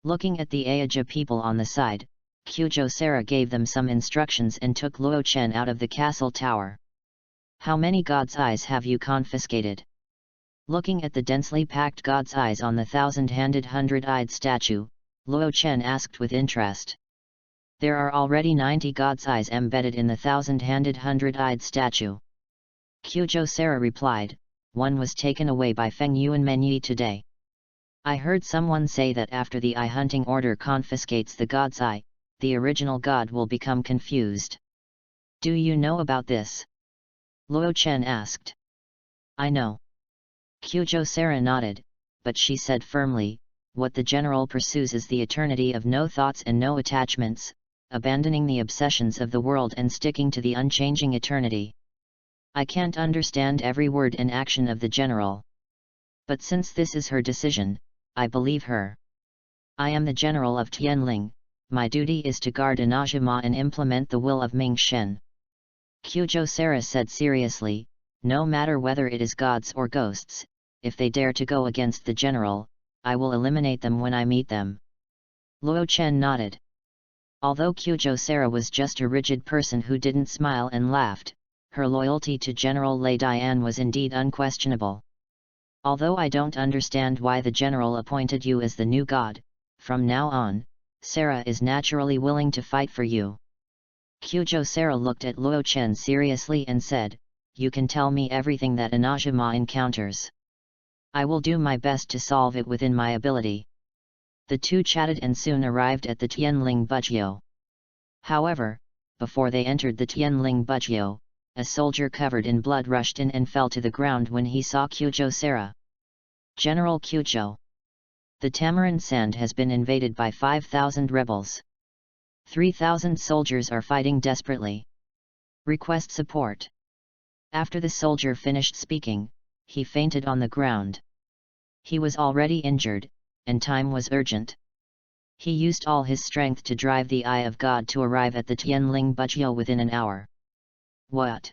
Looking at the Ayaja people on the side, Kyujo-sara gave them some instructions and took Luo Chen out of the castle tower. How many god's eyes have you confiscated? Looking at the densely packed god's eyes on the 1,000-handed 100-eyed statue, Luo Chen asked with interest. There are already 90 god's eyes embedded in the 1,000-handed 100-eyed statue. Kyujo-sara replied, one was taken away by Feng Yuan Menyi today. I heard someone say that after the eye hunting order confiscates the god's eye, the original god will become confused. Do you know about this? Luo Chen asked. I know. Kyujo-sara nodded, but she said firmly, what the general pursues is the eternity of no thoughts and no attachments, abandoning the obsessions of the world and sticking to the unchanging eternity. I can't understand every word and action of the general. But since this is her decision, I believe her. I am the general of Tianling, my duty is to guard INAZUMA and implement the will of Ming Shen. Kyujo-sara said seriously, no matter whether it is gods or ghosts, if they dare to go against the general, I will eliminate them when I meet them. Luo Chen nodded. Although Kyujo-sara was just a rigid person who didn't smile and laughed, her loyalty to General Lei Dian was indeed unquestionable. Although I don't understand why the general appointed you as the new god, from now on, Sara is naturally willing to fight for you. Kyujo-sara looked at Luo Chen seriously and said, you can tell me everything that INAZUMA encounters. I will do my best to solve it within my ability. The two chatted and soon arrived at the Tianling Bujio. However, before they entered the Tianling Bujio, a soldier covered in blood rushed in and fell to the ground when he saw Kyujo-sara. General Kyujo. The Tamarind Sand has been invaded by 5,000 rebels. 3,000 soldiers are fighting desperately. Request support. After the soldier finished speaking, he fainted on the ground. He was already injured, and time was urgent. He used all his strength to drive the Eye of God to arrive at the Tianling Bujio within an hour. What?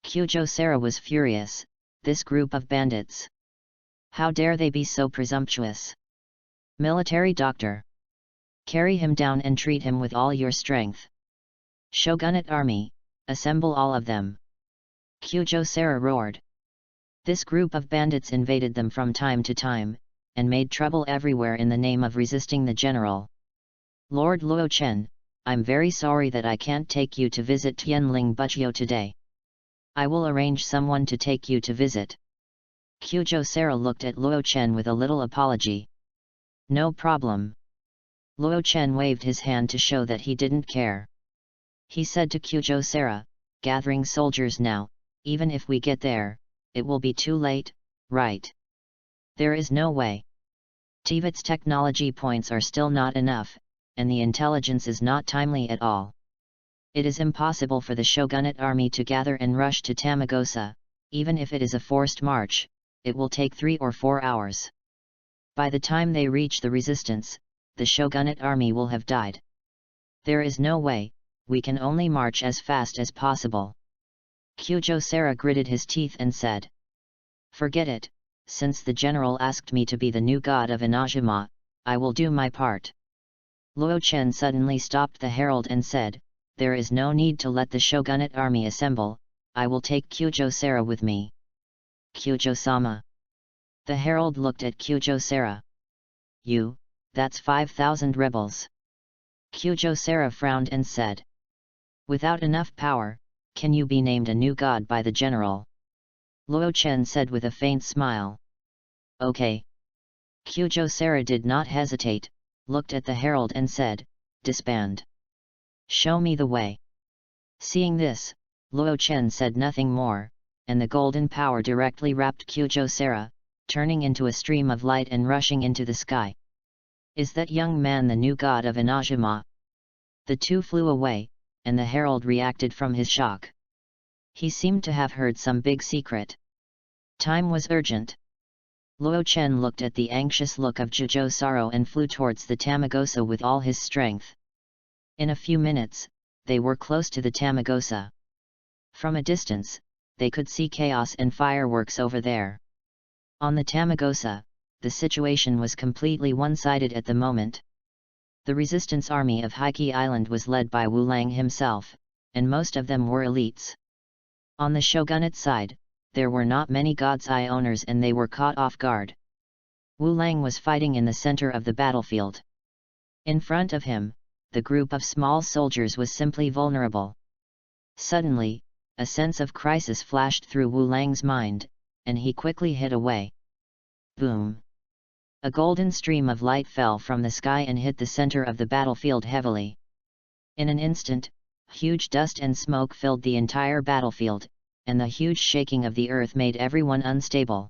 Kyujo-sara was furious, this group of bandits. How dare they be so presumptuous? Military doctor. Carry him down and treat him with all your strength. Shogunate army, assemble all of them. Kyujo-sara roared. This group of bandits invaded them from time to time, and made trouble everywhere in the name of resisting the general. Lord Luo Chen, I'm very sorry that I can't take you to visit Tianling Bujio today. I will arrange someone to take you to visit. Kyujo-sara looked at Luo Chen with a little apology. No problem. Luo Chen waved his hand to show that he didn't care. He said to Kyujo-sara, gathering soldiers now, even if we get there, it will be too late, right? There is no way. Tivat's technology points are still not enough, and the intelligence is not timely at all. It is impossible for the shogunate army to gather and rush to Tamagosa, even if it is a forced march, it will take 3 or 4 hours. By the time they reach the resistance, the shogunate army will have died. There is no way, we can only march as fast as possible. Kyujo-sara gritted his teeth and said. Forget it, since the general asked me to be the new god of INAZUMA, I will do my part. Luo Chen suddenly stopped the herald and said, "There is no need to let the shogunate army assemble, I will take Kyujo-sara with me." "Kyujo-sama?" The herald looked at Kyujo-sara. That's 5,000 rebels." Kyujo-sara frowned and said. "Without enough power, can you be named a new god by the general?" Luo Chen said with a faint smile. "Okay." Kyujo-sara did not hesitate, looked at the herald and said, "Disband. Show me the way." Seeing this, Luo Chen said nothing more, and the golden power directly wrapped Kyujo-sara, turning into a stream of light and rushing into the sky. "Is that young man the new god of INAZUMA?" The two flew away, and the herald reacted from his shock. He seemed to have heard some big secret. Time was urgent. Luo Chen looked at the anxious look of Kyujo-sara and flew towards the Tamagosa with all his strength. In a few minutes, they were close to the Tamagosa. From a distance, they could see chaos and fireworks over there. On the Tamagosa, the situation was completely one-sided at the moment. The resistance army of Heike Island was led by Wu Lang himself, and most of them were elites. On the shogunate side, there were not many God's Eye owners and they were caught off guard. Wu Lang was fighting in the center of the battlefield. In front of him, the group of small soldiers was simply vulnerable. Suddenly, a sense of crisis flashed through Wu Lang's mind, and he quickly hid away. Boom! A golden stream of light fell from the sky and hit the center of the battlefield heavily. In an instant, huge dust and smoke filled the entire battlefield, and the huge shaking of the earth made everyone unstable.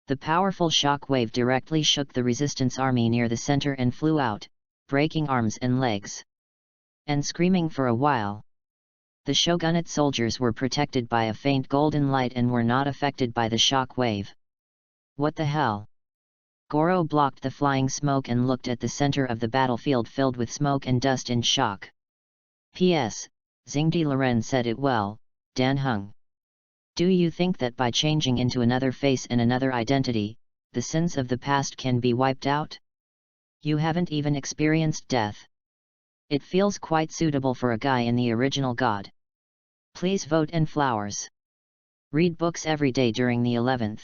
The powerful shock wave directly shook the resistance army near the center and flew out, breaking arms and legs. And screaming for a while. The shogunate soldiers were protected by a faint golden light and were not affected by the shock wave. What the hell? Goro blocked the flying smoke and looked at the center of the battlefield filled with smoke and dust in shock. P.S. Xingdi Loren said it well, Dan Heng. Do you think that by changing into another face and another identity, the sins of the past can be wiped out? You haven't even experienced death. It feels quite suitable for a guy in the original God. Please vote and flowers. Read books every day during the 11th.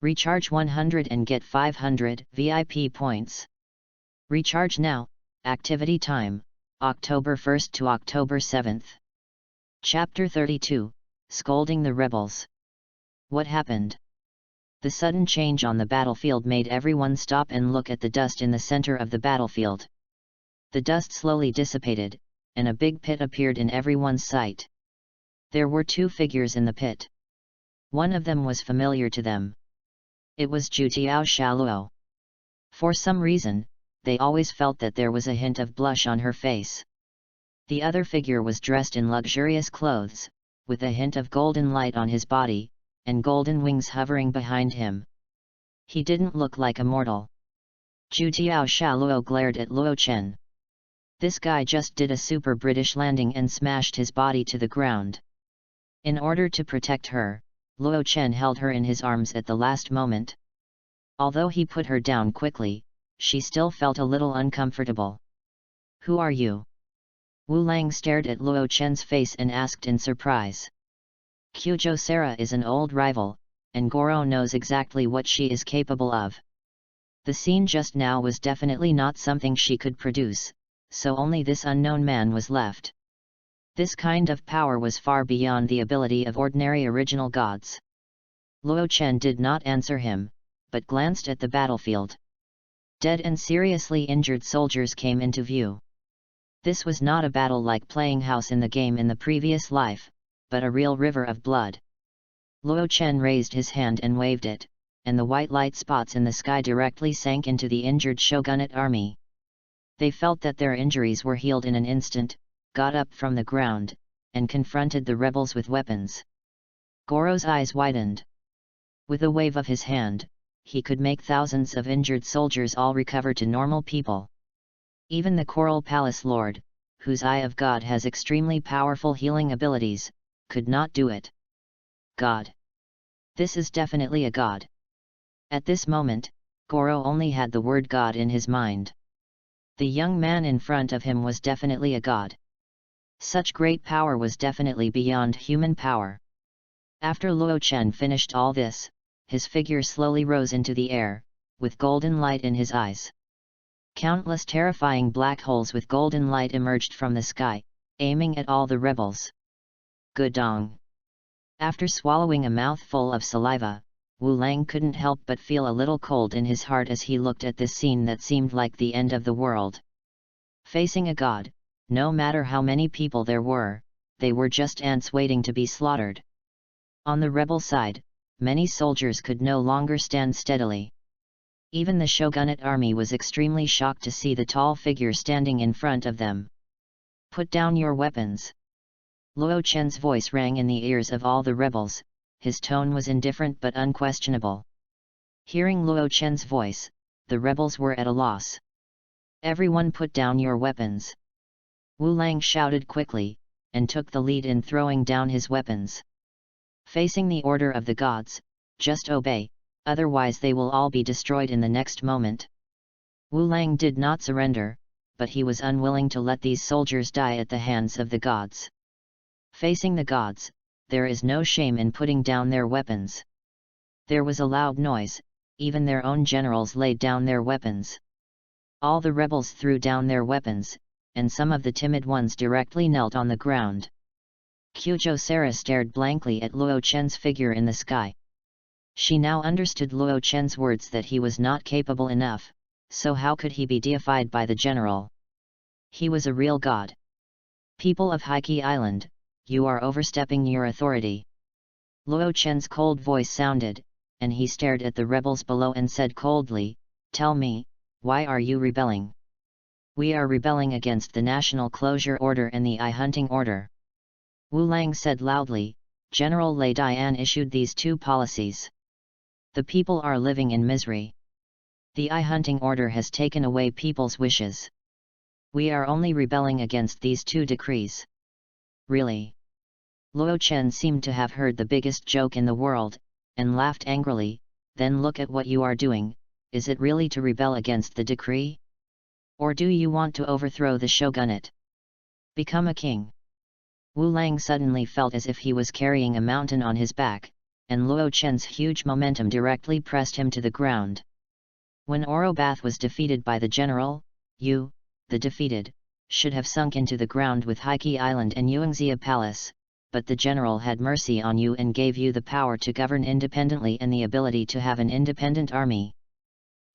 Recharge 100 and get 500 VIP points. Recharge now, activity time, October 1st to October 7th. Chapter 32, Scolding the Rebels. What happened? The sudden change on the battlefield made everyone stop and look at the dust in the center of the battlefield. The dust slowly dissipated, and a big pit appeared in everyone's sight. There were two figures in the pit. One of them was familiar to them. It was Jutiao Shaluo. For some reason, they always felt that there was a hint of blush on her face. The other figure was dressed in luxurious clothes, with a hint of golden light on his body, and golden wings hovering behind him. He didn't look like a mortal. Jutiao Shaluo glared at Luo Chen. This guy just did a super British landing and smashed his body to the ground. In order to protect her, Luo Chen held her in his arms at the last moment. Although he put her down quickly, she still felt a little uncomfortable. Who are you? Wu Lang stared at Luo Chen's face and asked in surprise. Kyujo-sara is an old rival, and Goro knows exactly what she is capable of. The scene just now was definitely not something she could produce, so only this unknown man was left. This kind of power was far beyond the ability of ordinary original gods. Luo Chen did not answer him, but glanced at the battlefield. Dead and seriously injured soldiers came into view. This was not a battle like playing house in the game in the previous life, but a real river of blood. Luo Chen raised his hand and waved it, and the white light spots in the sky directly sank into the injured shogunate army. They felt that their injuries were healed in an instant, got up from the ground, and confronted the rebels with weapons. Goro's eyes widened. With a wave of his hand, he could make thousands of injured soldiers all recover to normal people. Even the Coral Palace Lord, whose Eye of God has extremely powerful healing abilities, could not do it. God. This is definitely a god. At this moment, Goro only had the word God in his mind. The young man in front of him was definitely a god. Such great power was definitely beyond human power. After Luo Chen finished all this, his figure slowly rose into the air, with golden light in his eyes. Countless terrifying black holes with golden light emerged from the sky, aiming at all the rebels. Gudong. After swallowing a mouthful of saliva, Wu Lang couldn't help but feel a little cold in his heart as he looked at this scene that seemed like the end of the world. Facing a god, no matter how many people there were, they were just ants waiting to be slaughtered. On the rebel side, many soldiers could no longer stand steadily. Even the shogunate army was extremely shocked to see the tall figure standing in front of them. "Put down your weapons." Luo Chen's voice rang in the ears of all the rebels. His tone was indifferent but unquestionable. Hearing Luo Chen's voice, the rebels were at a loss. "Everyone put down your weapons." Wu Lang shouted quickly, and took the lead in throwing down his weapons. Facing the order of the gods, just obey, otherwise they will all be destroyed in the next moment. Wu Lang did not surrender, but he was unwilling to let these soldiers die at the hands of the gods. Facing the gods, there is no shame in putting down their weapons. There was a loud noise, even their own generals laid down their weapons. All the rebels threw down their weapons, and some of the timid ones directly knelt on the ground. Kyujo Sara stared blankly at Luo Chen's figure in the sky. She now understood Luo Chen's words that he was not capable enough, so how could he be deified by the general? He was a real god. "People of Heike Island, you are overstepping your authority." Luo Chen's cold voice sounded, and he stared at the rebels below and said coldly, "Tell me, why are you rebelling?" "We are rebelling against the National Closure Order and the Eye-Hunting Order." Wu Lang said loudly. General Lei Dian issued these two policies. The people are living in misery. The Eye-Hunting Order has taken away people's wishes. We are only rebelling against these two decrees. Really? Luo Chen seemed to have heard the biggest joke in the world, and laughed angrily. "Then look at what you are doing. Is it really to rebel against the decree? Or do you want to overthrow the shogunate? Become a king?" Wu Lang suddenly felt as if he was carrying a mountain on his back, and Luo Chen's huge momentum directly pressed him to the ground. When Orobath was defeated by the general, you, the defeated, should have sunk into the ground with Heike Island and Yuanxia Palace, but the general had mercy on you and gave you the power to govern independently and the ability to have an independent army.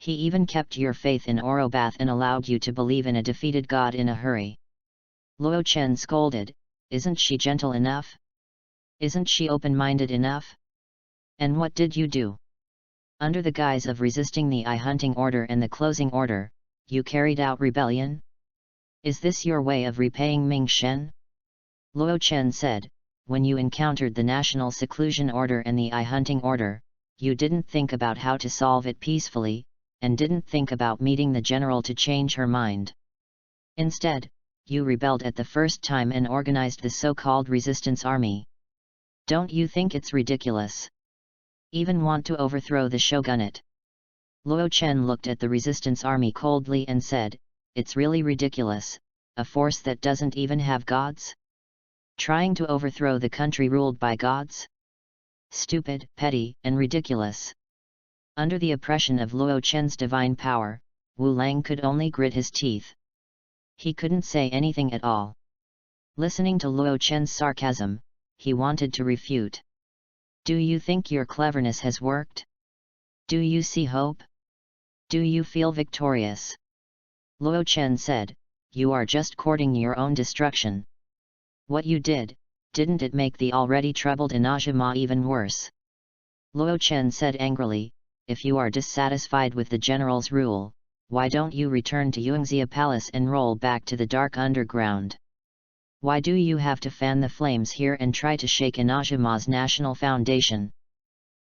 He even kept your faith in Orobath and allowed you to believe in a defeated god in a hurry. Luo Chen scolded, "Isn't she gentle enough? Isn't she open-minded enough? And what did you do? Under the guise of resisting the Eye-Hunting Order and the Closing Order, you carried out rebellion? Is this your way of repaying Ming Shen?" Luo Chen said, "When you encountered the National Seclusion Order and the Eye-Hunting Order, you didn't think about how to solve it peacefully, and didn't think about meeting the general to change her mind. Instead, you rebelled at the first time and organized the so-called resistance army. Don't you think it's ridiculous? Even want to overthrow the shogunate?" Luo Chen looked at the resistance army coldly and said, "It's really ridiculous, a force that doesn't even have gods? Trying to overthrow the country ruled by gods? Stupid, petty, and ridiculous." Under the oppression of Luo Chen's divine power, Wu Lang could only grit his teeth. He couldn't say anything at all. Listening to Luo Chen's sarcasm, he wanted to refute. "Do you think your cleverness has worked? Do you see hope? Do you feel victorious?" Luo Chen said, "You are just courting your own destruction. What you did, didn't it make the already troubled INAZUMA even worse?" Luo Chen said angrily, "If you are dissatisfied with the general's rule, why don't you return to Yuanxia Palace and roll back to the dark underground? Why do you have to fan the flames here and try to shake INAZUMA's national foundation?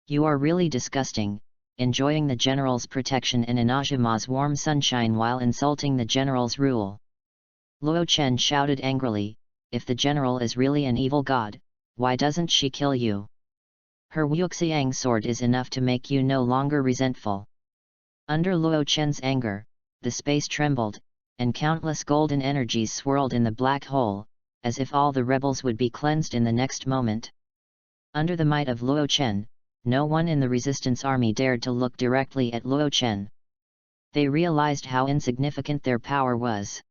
You are really disgusting, enjoying the general's protection and INAZUMA's warm sunshine while insulting the general's rule." Luo Chen shouted angrily, "If the general is really an evil god, why doesn't she kill you? Her Wuxiang sword is enough to make you no longer resentful. Under Luo Chen's anger, the space trembled, and countless golden energies swirled in the black hole, as if all the rebels would be cleansed in the next moment. Under the might of Luo Chen, no one in the resistance army dared to look directly at Luo Chen. They realized how insignificant their power was.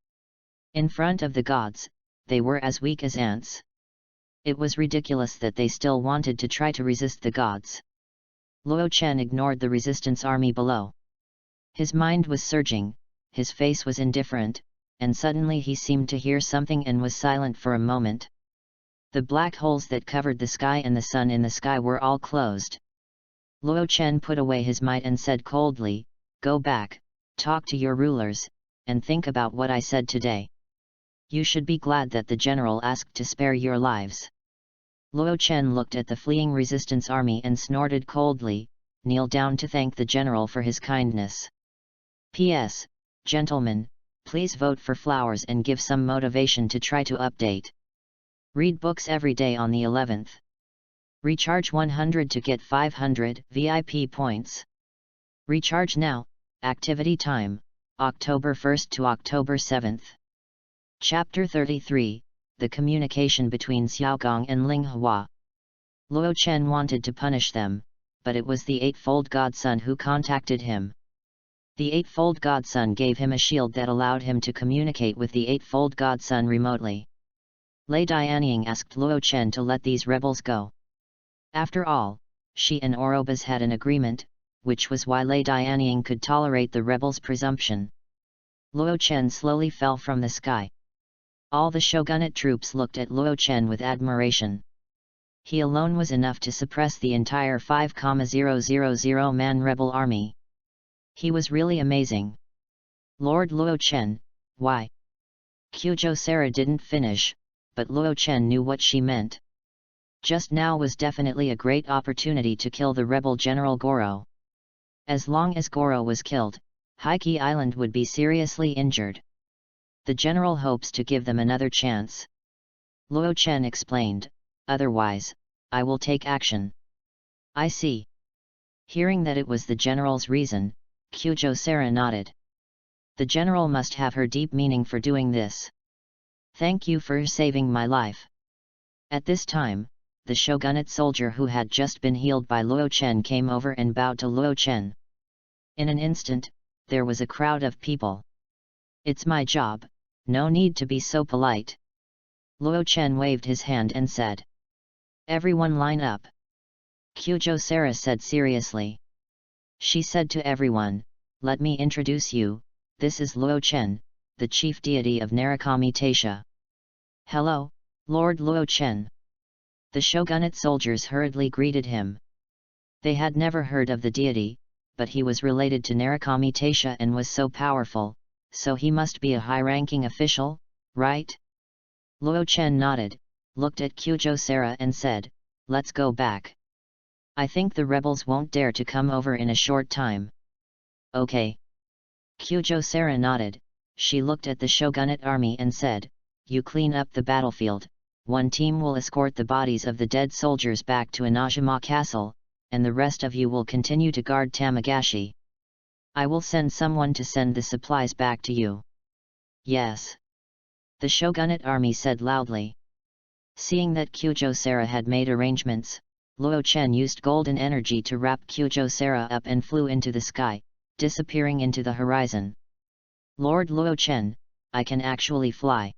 In front of the gods, they were as weak as ants. It was ridiculous that they still wanted to try to resist the gods. Luo Chen ignored the resistance army below. His mind was surging, his face was indifferent, and suddenly he seemed to hear something and was silent for a moment. The black holes that covered the sky and the sun in the sky were all closed. Luo Chen put away his might and said coldly, "Go back, talk to your rulers, and think about what I said today. You should be glad that the general asked to spare your lives." Luo Chen looked at the fleeing resistance army and snorted coldly, "Kneel down to thank the general for his kindness. P.S. Gentlemen, please vote for flowers and give some motivation to try to update. Read books every day on the 11th. Recharge 100 to get 500 VIP points. Recharge now, activity time, October 1st to October 7th. Chapter 33, The Communication between Xiaogong and Ling Hua. Luo Chen wanted to punish them, but it was the Eightfold Godson who contacted him. The Eightfold Godson gave him a shield that allowed him to communicate with the Eightfold Godson remotely. Lei Dianying asked Luo Chen to let these rebels go. After all, she and Orobas had an agreement, which was why Lei Dianying could tolerate the rebels' presumption. Luo Chen slowly fell from the sky. All the shogunate troops looked at Luo Chen with admiration. He alone was enough to suppress the entire 5,000-man rebel army. He was really amazing. Lord Luo Chen, why? Kyujosara didn't finish, but Luo Chen knew what she meant. Just now was definitely a great opportunity to kill the rebel General Goro. As long as Goro was killed, Heike Island would be seriously injured. The general hopes to give them another chance. Luo Chen explained, "Otherwise, I will take action." "I see." Hearing that it was the general's reason, Kyujosara nodded. The general must have her deep meaning for doing this. "Thank you for saving my life." At this time, the shogunate soldier who had just been healed by Luo Chen came over and bowed to Luo Chen. In an instant, there was a crowd of people. "It's my job, no need to be so polite." Luo Chen waved his hand and said, "Everyone line up." Kyujosara said seriously. She said to everyone, "Let me introduce you, this is Luo Chen, the chief deity of Narukami Taisha." "Hello, Lord Luo Chen." The shogunate soldiers hurriedly greeted him. They had never heard of the deity, but he was related to Narukami Taisha and was so powerful, so he must be a high-ranking official, right? Luo Chen nodded, looked at Kyujosara and said, "Let's go back. I think the rebels won't dare to come over in a short time." "Okay." Kyujosara nodded, she looked at the shogunate army and said, "You clean up the battlefield, one team will escort the bodies of the dead soldiers back to INAZUMA Castle, and the rest of you will continue to guard Tamagashi. I will send someone to send the supplies back to you." "Yes." The shogunate army said loudly. Seeing that Kyujosara had made arrangements, Luo Chen used golden energy to wrap Kyujosara up and flew into the sky, disappearing into the horizon. "Lord Luo Chen, I can actually fly."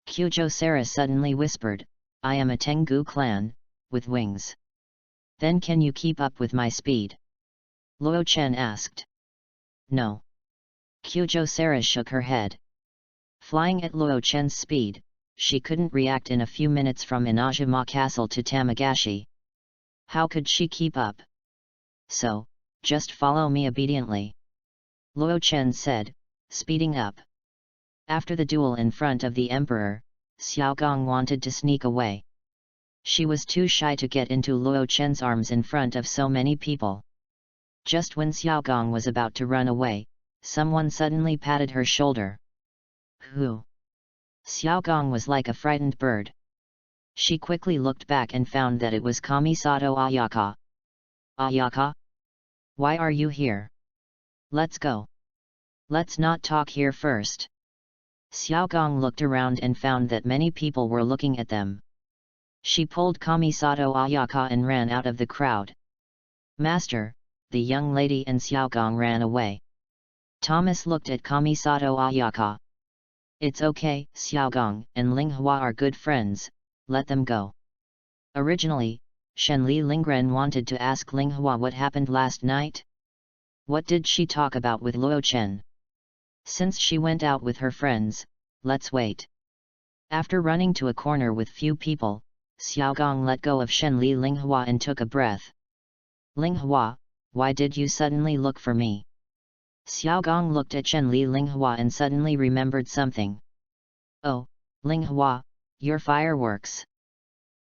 Kyujosara suddenly whispered, "I am a Tengu clan, with wings. Then can you keep up with my speed?" Luo Chen asked. "No." Kyujosara shook her head. Flying at Luo Chen's speed, she couldn't react in a few minutes from INAZUMA Castle to Tamagashi. How could she keep up? "So, just follow me obediently," Luo Chen said, speeding up. After the duel in front of the emperor, Xiaogong wanted to sneak away. She was too shy to get into Luo Chen's arms in front of so many people. Just when Xiaogong was about to run away, someone suddenly patted her shoulder. "Who?" Xiaogong was like a frightened bird. She quickly looked back and found that it was Kamisato Ayaka. Ayaka? Why are you here? Let's go. Let's not talk here first. Xiaogong looked around and found that many people were looking at them. She pulled Kamisato Ayaka and ran out of the crowd. Master, the young lady and Xiaogong ran away. Thomas looked at Kamisato Ayaka. It's okay, Xiaogong and Linghua are good friends, let them go. Originally, Shenli Lingren wanted to ask Linghua what happened last night. What did she talk about with Luo Chen? Since she went out with her friends, let's wait. After running to a corner with few people, Xiaogong let go of Shenli Linghua and took a breath. Linghua, why did you suddenly look for me? Xiaogong looked at Shenli Linghua and suddenly remembered something. Oh, Linghua, your fireworks.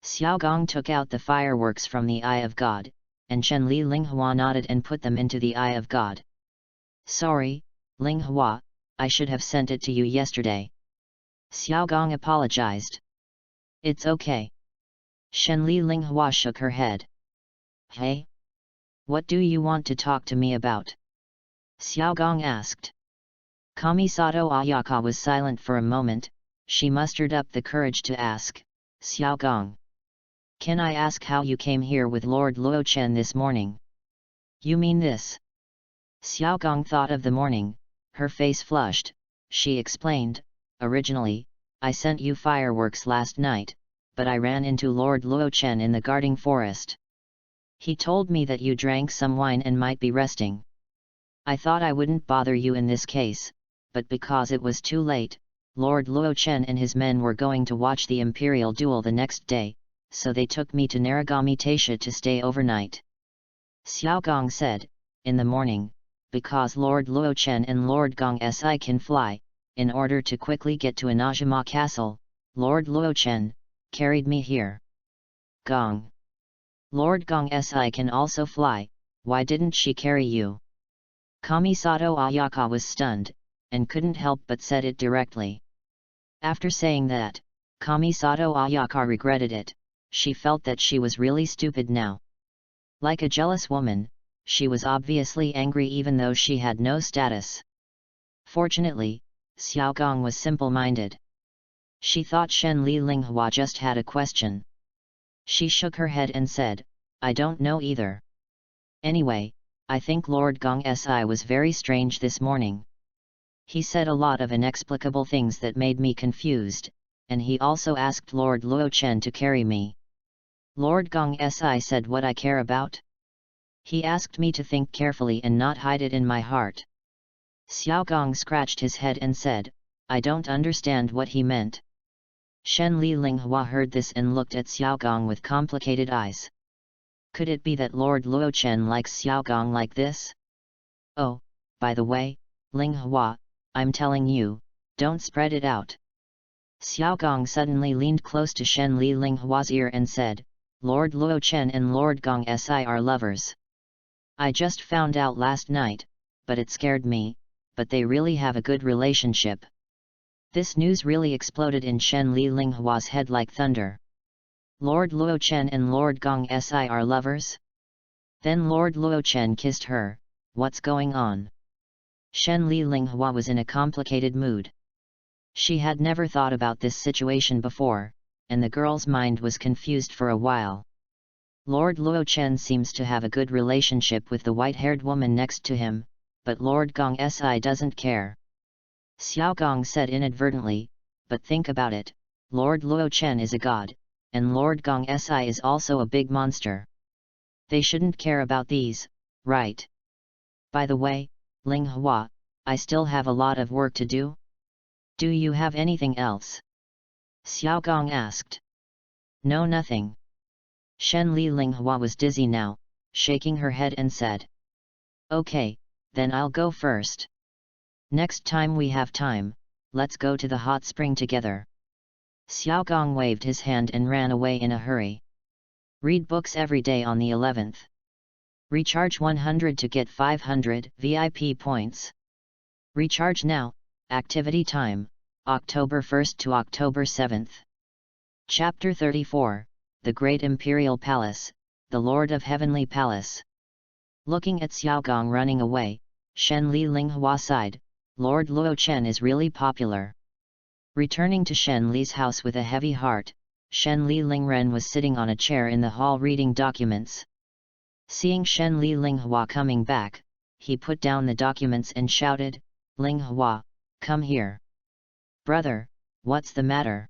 Xiaogong took out the fireworks from the Eye of God, and Shenli Linghua nodded and put them into the Eye of God. Sorry, Linghua, I should have sent it to you yesterday. Xiaogong apologized. It's okay. Shenli Linghua shook her head. Hey? What do you want to talk to me about? Xiaogong asked. Kamisato Ayaka was silent for a moment. She mustered up the courage to ask, Xiaogong. Can I ask how you came here with Lord Luo Chen this morning? You mean this? Xiaogong thought of the morning, her face flushed. She explained, originally, I sent you fireworks last night, but I ran into Lord Luo Chen in the guarding forest. He told me that you drank some wine and might be resting. I thought I wouldn't bother you in this case, but because it was too late, Lord Luo Chen and his men were going to watch the imperial duel the next day, so they took me to Naragami Taisha to stay overnight. Xiaogong said, in the morning, because Lord Luo Chen and Lord Gong Si can fly, in order to quickly get to INAZUMA Castle, Lord Luo Chen carried me here. Gong. Lord Gong Si can also fly, why didn't she carry you? Kamisato Ayaka was stunned, and couldn't help but said it directly. After saying that, Kamisato Ayaka regretted it. She felt that she was really stupid now. Like a jealous woman, she was obviously angry even though she had no status. Fortunately, Xiaogong was simple-minded. She thought Shenli Linghua just had a question. She shook her head and said, I don't know either. Anyway, I think Lord Gong Si was very strange this morning. He said a lot of inexplicable things that made me confused, and he also asked Lord Luo Chen to carry me. Lord Gong Si said what I care about? He asked me to think carefully and not hide it in my heart. Xiaogong scratched his head and said, I don't understand what he meant. Shenli Linghua heard this and looked at Xiaogong with complicated eyes. Could it be that Lord Luo Chen likes Xiaogong like this? Oh, by the way, Linghua, I'm telling you, don't spread it out. Xiaogong suddenly leaned close to Shenli Linghua's ear and said, Lord Luo Chen and Lord Gong Si are lovers. I just found out last night, but it scared me, but they really have a good relationship. This news really exploded in Shenli Linghua's head like thunder. Lord Luo Chen and Lord Gong Si are lovers? Then Lord Luo Chen kissed her, what's going on? Shenli Linghua was in a complicated mood. She had never thought about this situation before, and the girl's mind was confused for a while. Lord Luo Chen seems to have a good relationship with the white-haired woman next to him, but Lord Gong Si doesn't care. Xiaogong said inadvertently, but think about it, Lord Luo Chen is a god, and Lord Gong Si is also a big monster. They shouldn't care about these, right? By the way, Linghua, I still have a lot of work to do? Do you have anything else? Xiaogong asked. No, nothing. Shenli Linghua was dizzy now, shaking her head and said. Okay, then I'll go first. Next time we have time, let's go to the hot spring together. Xiaogong waved his hand and ran away in a hurry. Read books every day on the 11th. Recharge 100 to get 500 VIP points. Recharge now. Activity time, October 1st to October 7th. Chapter 34, The Great Imperial Palace, The Lord of Heavenly Palace. Looking at Xiaogong running away, Shen Li Linghua sighed, Lord Luo Chen is really popular. Returning to Shen Li's house with a heavy heart, Shen Li Lingren was sitting on a chair in the hall reading documents. Seeing Shen Li Linghua coming back, he put down the documents and shouted, Linghua, come here. Brother, what's the matter?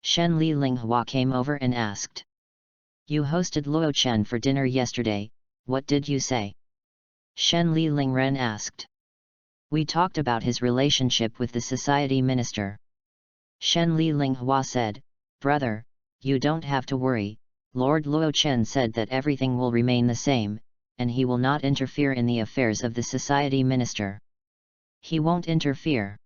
Shen Li Linghua came over and asked. You hosted Luo Chen for dinner yesterday, what did you say? Shen Li Lingren asked. We talked about his relationship with the society minister. Shen Li Linghua said, Brother, you don't have to worry, Lord Luo Chen said that everything will remain the same, and he will not interfere in the affairs of the society minister. He won't interfere.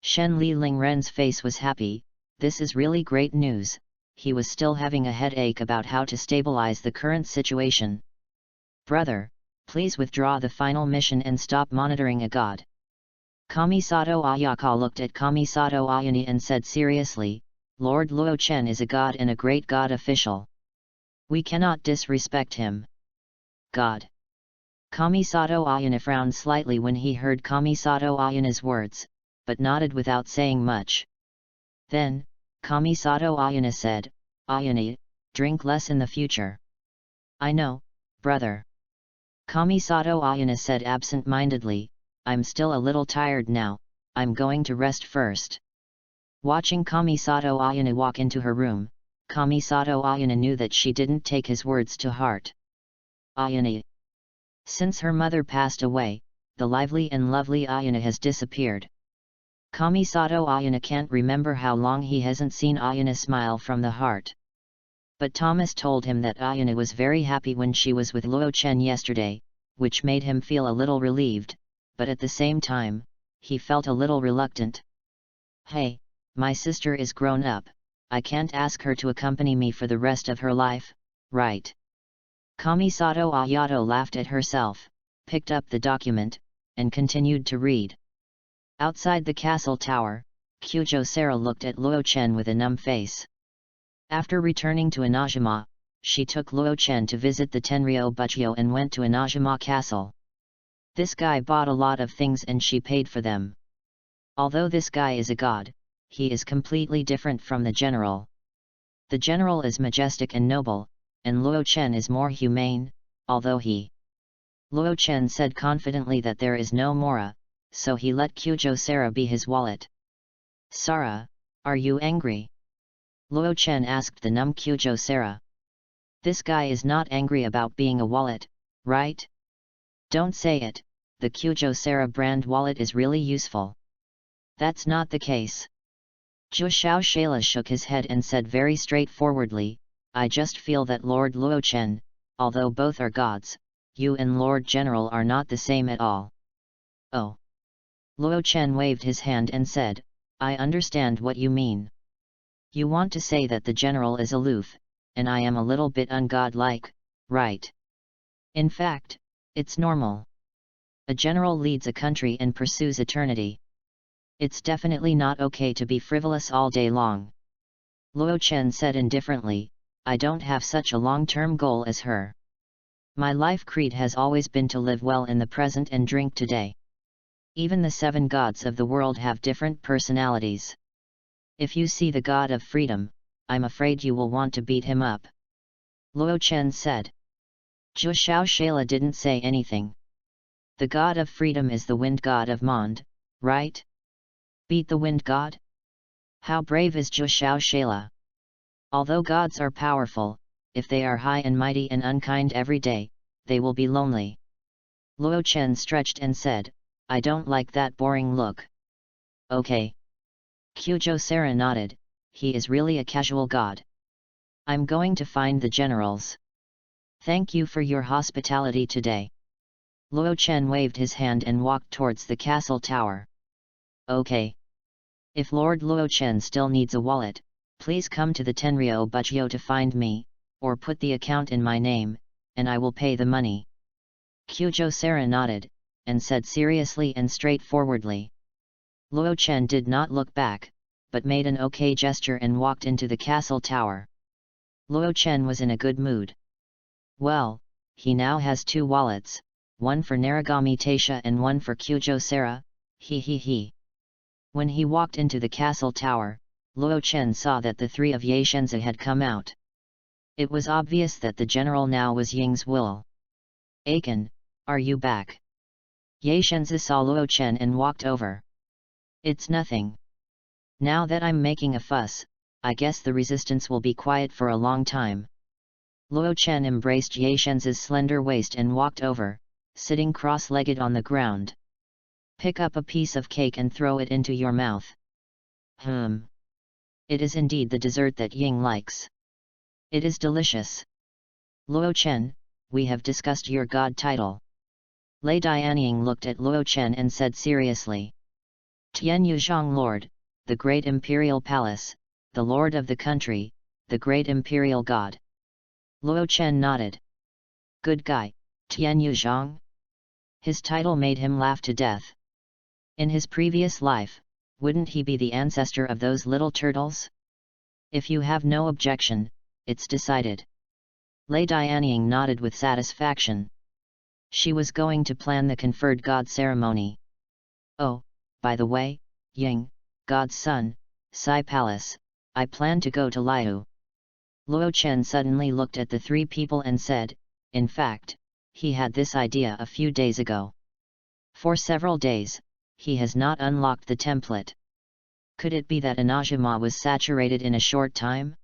Shen Li Lingren's face was happy, this is really great news, he was still having a headache about how to stabilize the current situation. Brother, please withdraw the final mission and stop monitoring a god. Kamisato Ayaka looked at Kamisato Ayane and said seriously, Lord Luo Chen is a god and a great god official. We cannot disrespect him. God. Kamisato Ayane frowned slightly when he heard Kamisato Ayane's words, but nodded without saying much. Then, Kamisato Ayane said, Ayane, drink less in the future. I know, brother. Kamisato Ayane said absent-mindedly, I'm still a little tired now, I'm going to rest first. Watching Kamisato Ayane walk into her room, Kamisato Ayane knew that she didn't take his words to heart. Ayane. Since her mother passed away, the lively and lovely Ayane has disappeared. Kamisato Ayane can't remember how long he hasn't seen Ayane smile from the heart. But Thomas told him that Ayane was very happy when she was with Luo Chen yesterday, which made him feel a little relieved, but at the same time, he felt a little reluctant. Hey, my sister is grown up, I can't ask her to accompany me for the rest of her life, right? Kamisato Ayato laughed at herself, picked up the document, and continued to read. Outside the castle tower, Kyujo Sara looked at Luo Chen with a numb face. After returning to Inazuma, she took Luo Chen to visit the Tenryou Bujio and went to Inazuma Castle. This guy bought a lot of things and she paid for them. Although this guy is a god, he is completely different from the general. The general is majestic and noble, and Luo Chen is more humane, although Luo Chen said confidently that there is no Mora, so he let Kyujo Sara be his wallet. Sara, are you angry? Luo Chen asked the numb Kyujo Sara. This guy is not angry about being a wallet, right? Don't say it, the Kyujo Sara brand wallet is really useful. That's not the case. Zhu Xiaoshala shook his head and said very straightforwardly, I just feel that Lord Luo Chen, although both are gods, you and Lord General are not the same at all. Oh. Luo Chen waved his hand and said, I understand what you mean. You want to say that the general is aloof, and I am a little bit ungodlike, right? In fact, it's normal. A general leads a country and pursues eternity. It's definitely not okay to be frivolous all day long. Luo Chen said indifferently, I don't have such a long-term goal as her. My life creed has always been to live well in the present and drink today. Even the 7 gods of the world have different personalities. If you see the god of freedom, I'm afraid you will want to beat him up. Luo Chen said. Zhu Xiaoshala didn't say anything. The god of freedom is the wind god of Mond, right? Beat the wind god? How brave is Zhu Xiaoshala? Although gods are powerful, if they are high and mighty and unkind every day, they will be lonely. Luo Chen stretched and said, I don't like that boring look. Okay. Kyujo Sara nodded, he is really a casual god. I'm going to find the generals. Thank you for your hospitality today. Luo Chen waved his hand and walked towards the castle tower. Okay. If Lord Luo Chen still needs a wallet, please come to the Tenryou Bujio to find me, or put the account in my name, and I will pay the money. Kyujo Sara nodded, and said seriously and straightforwardly. Luo Chen did not look back, but made an okay gesture and walked into the castle tower. Luo Chen was in a good mood. Well, he now has 2 wallets, one for Narigami Taisha and one for Kyujo Sara, he. When he walked into the castle tower, Luo Chen saw that the 3 of Ye Shenzi had come out. It was obvious that the general now was Ying's Will. "Aiken, are you back?" Ye Shenzi saw Luo Chen and walked over. "It's nothing. Now that I'm making a fuss, I guess the resistance will be quiet for a long time." Luo Chen embraced Ye Shenzi's slender waist and walked over, sitting cross-legged on the ground. "Pick up a piece of cake and throw it into your mouth." It is indeed the dessert that Ying likes. It is delicious." "Luo Chen, we have discussed your god title." Lei Dianying looked at Luo Chen and said seriously. "Tian Yuzhong Lord, the great imperial palace, the lord of the country, the great imperial god." Luo Chen nodded. "Good guy, Tian Yuzhong." His title made him laugh to death. In his previous life, wouldn't he be the ancestor of those little turtles? "If you have no objection, it's decided." Lei Dianying nodded with satisfaction. She was going to plan the conferred god ceremony. "Oh, by the way, Ying, God's son, Sai Palace, I plan to go to Liu." Luo Chen suddenly looked at the 3 people and said, in fact, he had this idea a few days ago. For several days, he has not unlocked the template. Could it be that INAZUMA was saturated in a short time?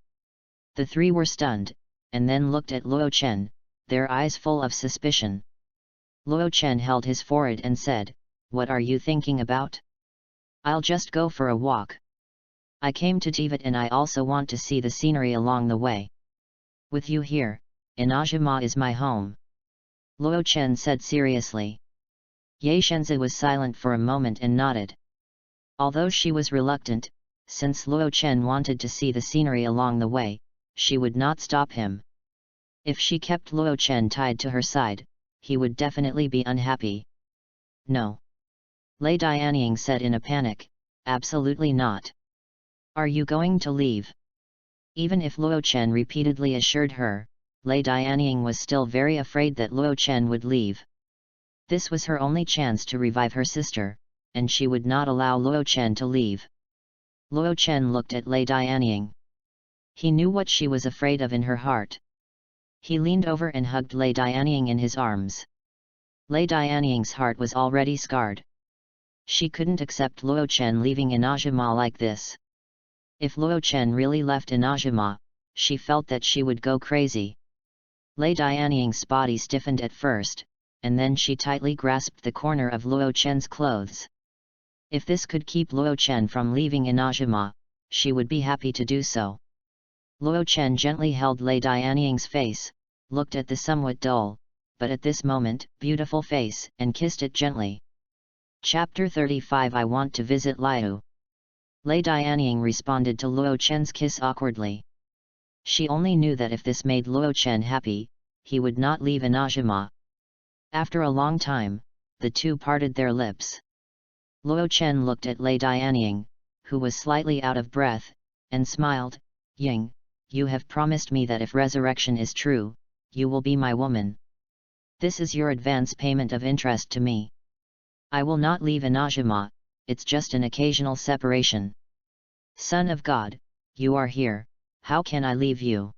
The 3 were stunned, and then looked at Luo Chen, their eyes full of suspicion. Luo Chen held his forehead and said, "What are you thinking about?" "I'll just go for a walk. I came to Tibet and I also want to see the scenery along the way. With you here, INAZUMA is my home." Luo Chen said seriously. Ye Shenzi was silent for a moment and nodded. Although she was reluctant, since Luo Chen wanted to see the scenery along the way, she would not stop him. If she kept Luo Chen tied to her side, he would definitely be unhappy. "No." Lei Dianying said in a panic, "Absolutely not." "Are you going to leave?" Even if Luo Chen repeatedly assured her, Lei Dianying was still very afraid that Luo Chen would leave. This was her only chance to revive her sister, and she would not allow Luo Chen to leave. Luo Chen looked at Lei Dianying. He knew what she was afraid of in her heart. He leaned over and hugged Lei Dianying in his arms. Lei Dianying's heart was already scarred. She couldn't accept Luo Chen leaving INAZUMA like this. If Luo Chen really left INAZUMA, she felt that she would go crazy. Lei Dianying's body stiffened at first, and then she tightly grasped the corner of Luo Chen's clothes. If this could keep Luo Chen from leaving INAZUMA, she would be happy to do so. Luo Chen gently held Lei Dianying's face, looked at the somewhat dull, but at this moment, beautiful face, and kissed it gently. Chapter 35 I want to visit Liu. Lei Dianying responded to Luo Chen's kiss awkwardly. She only knew that if this made Luo Chen happy, he would not leave INAZUMA. After a long time, the 2 parted their lips. Luo Chen looked at Lei Dianying, who was slightly out of breath, and smiled. "Ying, you have promised me that if resurrection is true, you will be my woman. This is your advance payment of interest to me. I will not leave INAZUMA, it's just an occasional separation." "Son of God, you are here, how can I leave you?"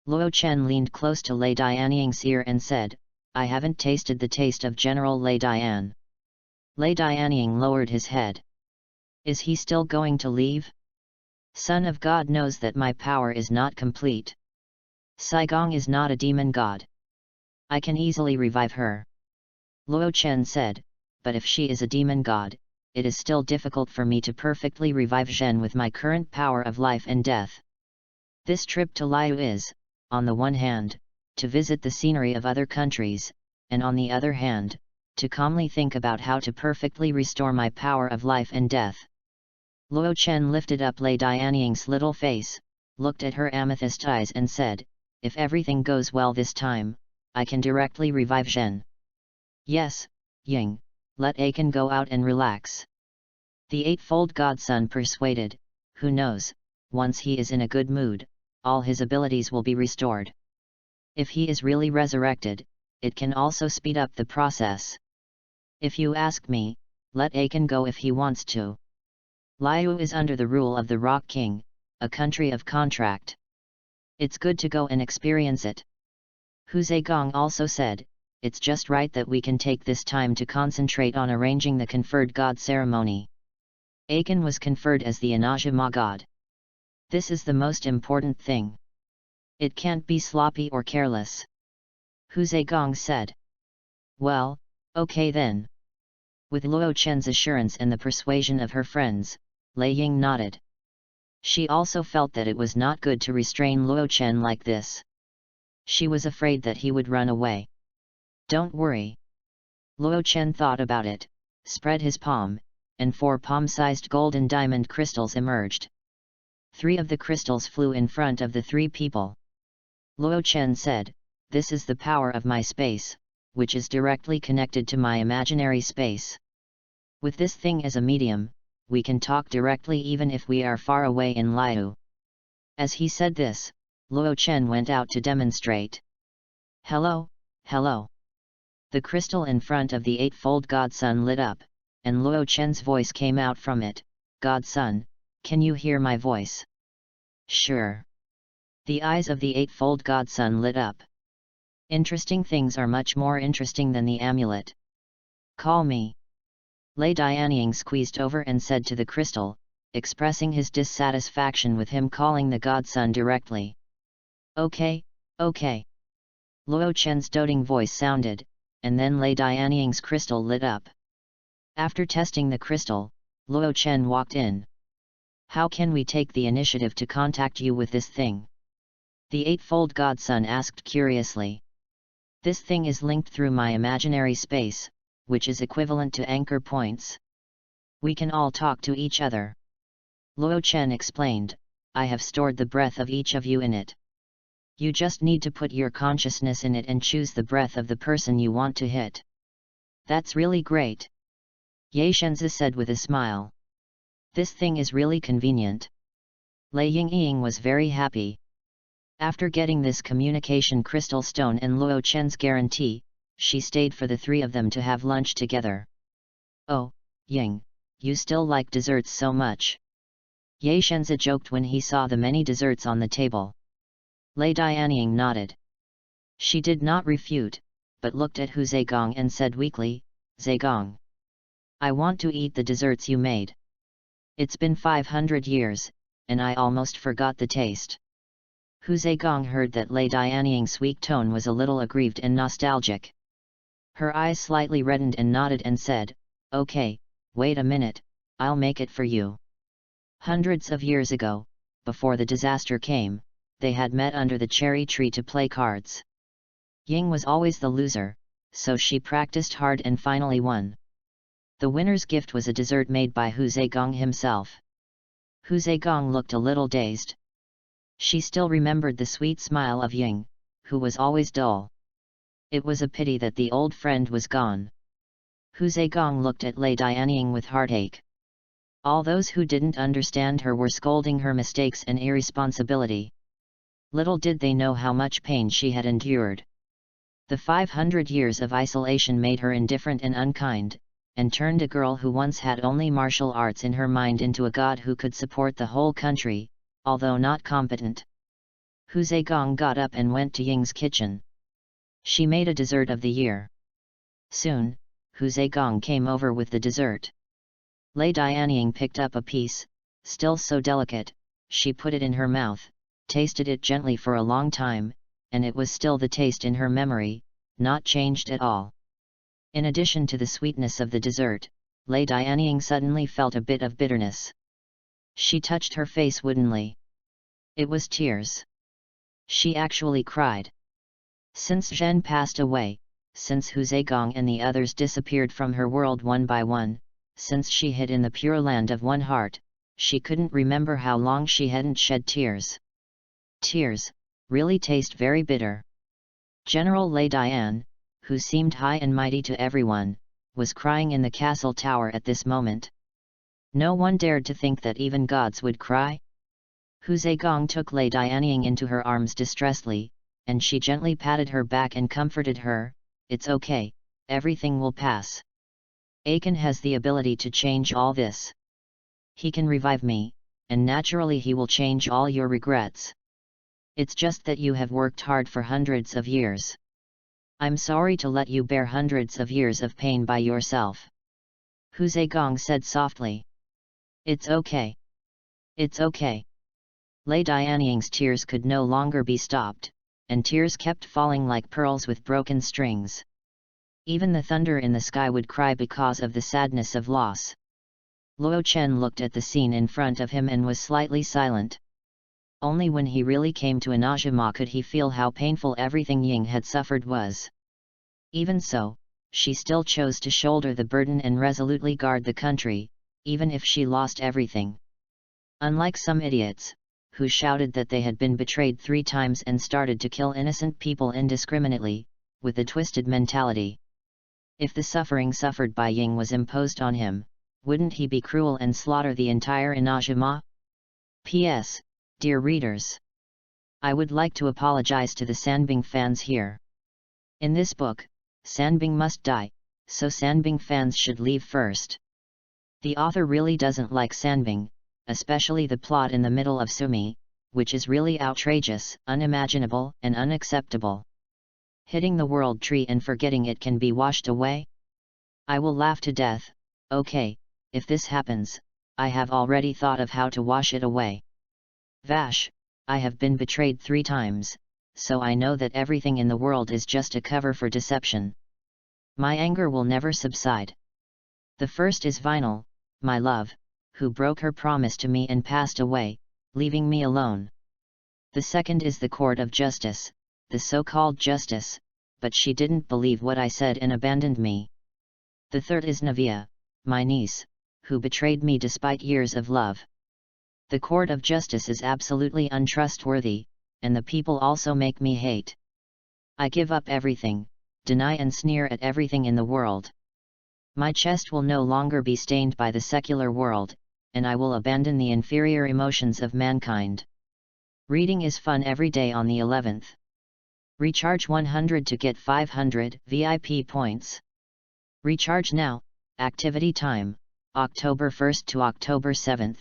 Luo Chen leaned close to Lei Dianying's ear and said, "I haven't tasted the taste of General Lei Dian." Lei Dianying lowered his head. "Is he still going to leave?" "Son of God knows that my power is not complete. Saigong is not a demon god. I can easily revive her." Luo Chen said, "But if she is a demon god, it is still difficult for me to perfectly revive Zhen with my current power of life and death. This trip to Liu is, on the one hand, to visit the scenery of other countries, and on the other hand, to calmly think about how to perfectly restore my power of life and death." Luo Chen lifted up Lei Dianying's little face, looked at her amethyst eyes and said, "If everything goes well this time, I can directly revive Zhen." "Yes, Ying, let Aiken go out and relax." The Eightfold Godson persuaded, who knows, once he is in a good mood, all his abilities will be restored. If he is really resurrected, it can also speed up the process. If you ask me, let Aiken go if he wants to. Liu is under the rule of the Rock King, a country of contract. It's good to go and experience it. Hu Zhegang also said, it's just right that we can take this time to concentrate on arranging the conferred god ceremony. Aiken was conferred as the INAZUMA god. This is the most important thing. It can't be sloppy or careless. Hu Zhegang said. Well, okay then. With Luo Chen's assurance and the persuasion of her friends, Lei Ying nodded. She also felt that it was not good to restrain Luo Chen like this. She was afraid that he would run away. Don't worry. Luo Chen thought about it, spread his palm, and 4 palm-sized golden diamond crystals emerged. 3 of the crystals flew in front of the 3 people. Luo Chen said, this is the power of my space, which is directly connected to my imaginary space. With this thing as a medium, we can talk directly even if we are far away in Liu. As he said this, Luo Chen went out to demonstrate. Hello, hello. The crystal in front of the 8-fold Godson lit up, and Luo Chen's voice came out from it. Godson, can you hear my voice? Sure. The eyes of the 8-fold Godson lit up. Interesting things are much more interesting than the amulet. Call me. Lei Dianying squeezed over and said to the crystal, expressing his dissatisfaction with him calling the Godson directly. Okay, okay. Luo Chen's doting voice sounded, and then Lei Dianying's crystal lit up. After testing the crystal, Luo Chen walked in. How can we take the initiative to contact you with this thing? The 8-fold Godson asked curiously. This thing is linked through my imaginary space, which is equivalent to anchor points. We can all talk to each other. Luo Chen explained, I have stored the breath of each of you in it. You just need to put your consciousness in it and choose the breath of the person you want to hit. That's really great. Ye Shenzi said with a smile. This thing is really convenient. Lei Yingying was very happy. After getting this communication crystal stone and Luo Chen's guarantee, she stayed for the 3 of them to have lunch together. Oh, Ying, you still like desserts so much. Ye Shenzi joked when he saw the many desserts on the table. Lei Dianying nodded. She did not refute, but looked at Hu Zhegang and said weakly, Zhegang, I want to eat the desserts you made. It's been 500 years, and I almost forgot the taste. Hu Zhegang heard that Lei Dianying's weak tone was a little aggrieved and nostalgic. Her eyes slightly reddened and nodded and said, okay, wait a minute, I'll make it for you. Hundreds of years ago, before the disaster came, they had met under the cherry tree to play cards. Ying was always the loser, so she practiced hard and finally won. The winner's gift was a dessert made by Hu Zhegang himself. Hu Zhegang looked a little dazed. She still remembered the sweet smile of Ying, who was always dull. It was a pity that the old friend was gone. Hu Zhegang looked at Lei Dianying with heartache. All those who didn't understand her were scolding her mistakes and irresponsibility. Little did they know how much pain she had endured. The 500 years of isolation made her indifferent and unkind, and turned a girl who once had only martial arts in her mind into a god who could support the whole country, although not competent. Hu Zhegang got up and went to Ying's kitchen. She made a dessert of the year. Soon, Hu Zhegang came over with the dessert. Lei Dianying picked up a piece, still so delicate, she put it in her mouth, tasted it gently for a long time, and it was still the taste in her memory, not changed at all. In addition to the sweetness of the dessert, Lei Dianying suddenly felt a bit of bitterness. She touched her face woodenly. It was tears. She actually cried. Since Zhen passed away, since Hu Zhegang and the others disappeared from her world one by one, since she hid in the pure land of one heart, she couldn't remember how long she hadn't shed tears. Tears really taste very bitter. General Lei Dian, who seemed high and mighty to everyone, was crying in the castle tower at this moment. No one dared to think that even gods would cry. Gong took Lei Dianying into her arms distressedly, and she gently patted her back and comforted her. It's okay, everything will pass. Aiken has the ability to change all this. He can revive me, and naturally he will change all your regrets. It's just that you have worked hard for hundreds of years. I'm sorry to let you bear hundreds of years of pain by yourself. Gong said softly. It's okay. It's okay. Lei Dianying's tears could no longer be stopped, and tears kept falling like pearls with broken strings. Even the thunder in the sky would cry because of the sadness of loss. Luo Chen looked at the scene in front of him and was slightly silent. Only when he really came to INAZUMA could he feel how painful everything Ying had suffered was. Even so, she still chose to shoulder the burden and resolutely guard the country, even if she lost everything. Unlike some idiots, who shouted that they had been betrayed 3 times and started to kill innocent people indiscriminately, with a twisted mentality. If the suffering suffered by Ying was imposed on him, wouldn't he be cruel and slaughter the entire INAZUMA? P.S. Dear readers, I would like to apologize to the Sanbing fans here. In this book, Sanbing must die, so Sanbing fans should leave first. The author really doesn't like Sanbing, especially the plot in the middle of Sumi, which is really outrageous, unimaginable, and unacceptable. Hitting the world tree and forgetting it can be washed away? I will laugh to death. Okay, if this happens, I have already thought of how to wash it away. Vash, I have been betrayed 3 times, so I know that everything in the world is just a cover for deception. My anger will never subside. The first is Vinyl, my love, who broke her promise to me and passed away, leaving me alone. The second is the Court of Justice, the so-called justice, but she didn't believe what I said and abandoned me. The third is Navia, my niece, who betrayed me despite years of love. The Court of Justice is absolutely untrustworthy, and the people also make me hate. I give up everything, deny and sneer at everything in the world. My chest will no longer be stained by the secular world, and I will abandon the inferior emotions of mankind. Reading is fun every day on the 11th. Recharge 100 to get 500 VIP points. Recharge now. Activity time, October 1st to October 7th.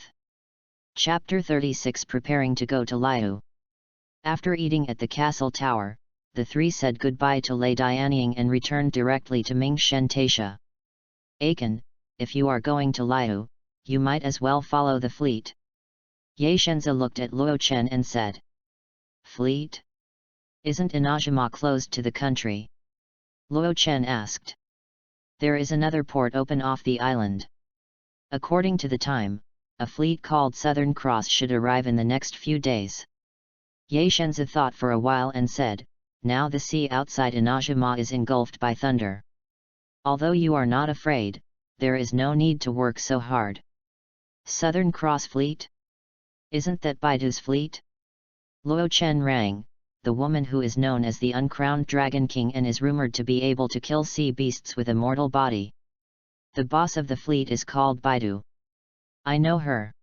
Chapter 36 Preparing to go to Liu. After eating at the castle tower, the 3 said goodbye to Lei Dianying and returned directly to Ming Shen Taisha. Aiken, if you are going to Liu, you might as well follow the fleet. Ye Shenzi looked at Luo Chen and said. Fleet? Isn't INAZUMA closed to the country? Luo Chen asked. There is another port open off the island. According to the time, a fleet called Southern Cross should arrive in the next few days. Ye Shenzi thought for a while and said, now the sea outside INAZUMA is engulfed by thunder. Although you are not afraid, there is no need to work so hard. Southern Cross Fleet? Isn't that Baidu's fleet? Luo Chen rang, the woman who is known as the uncrowned Dragon King and is rumored to be able to kill sea beasts with a mortal body. The boss of the fleet is called Baidu. I know her.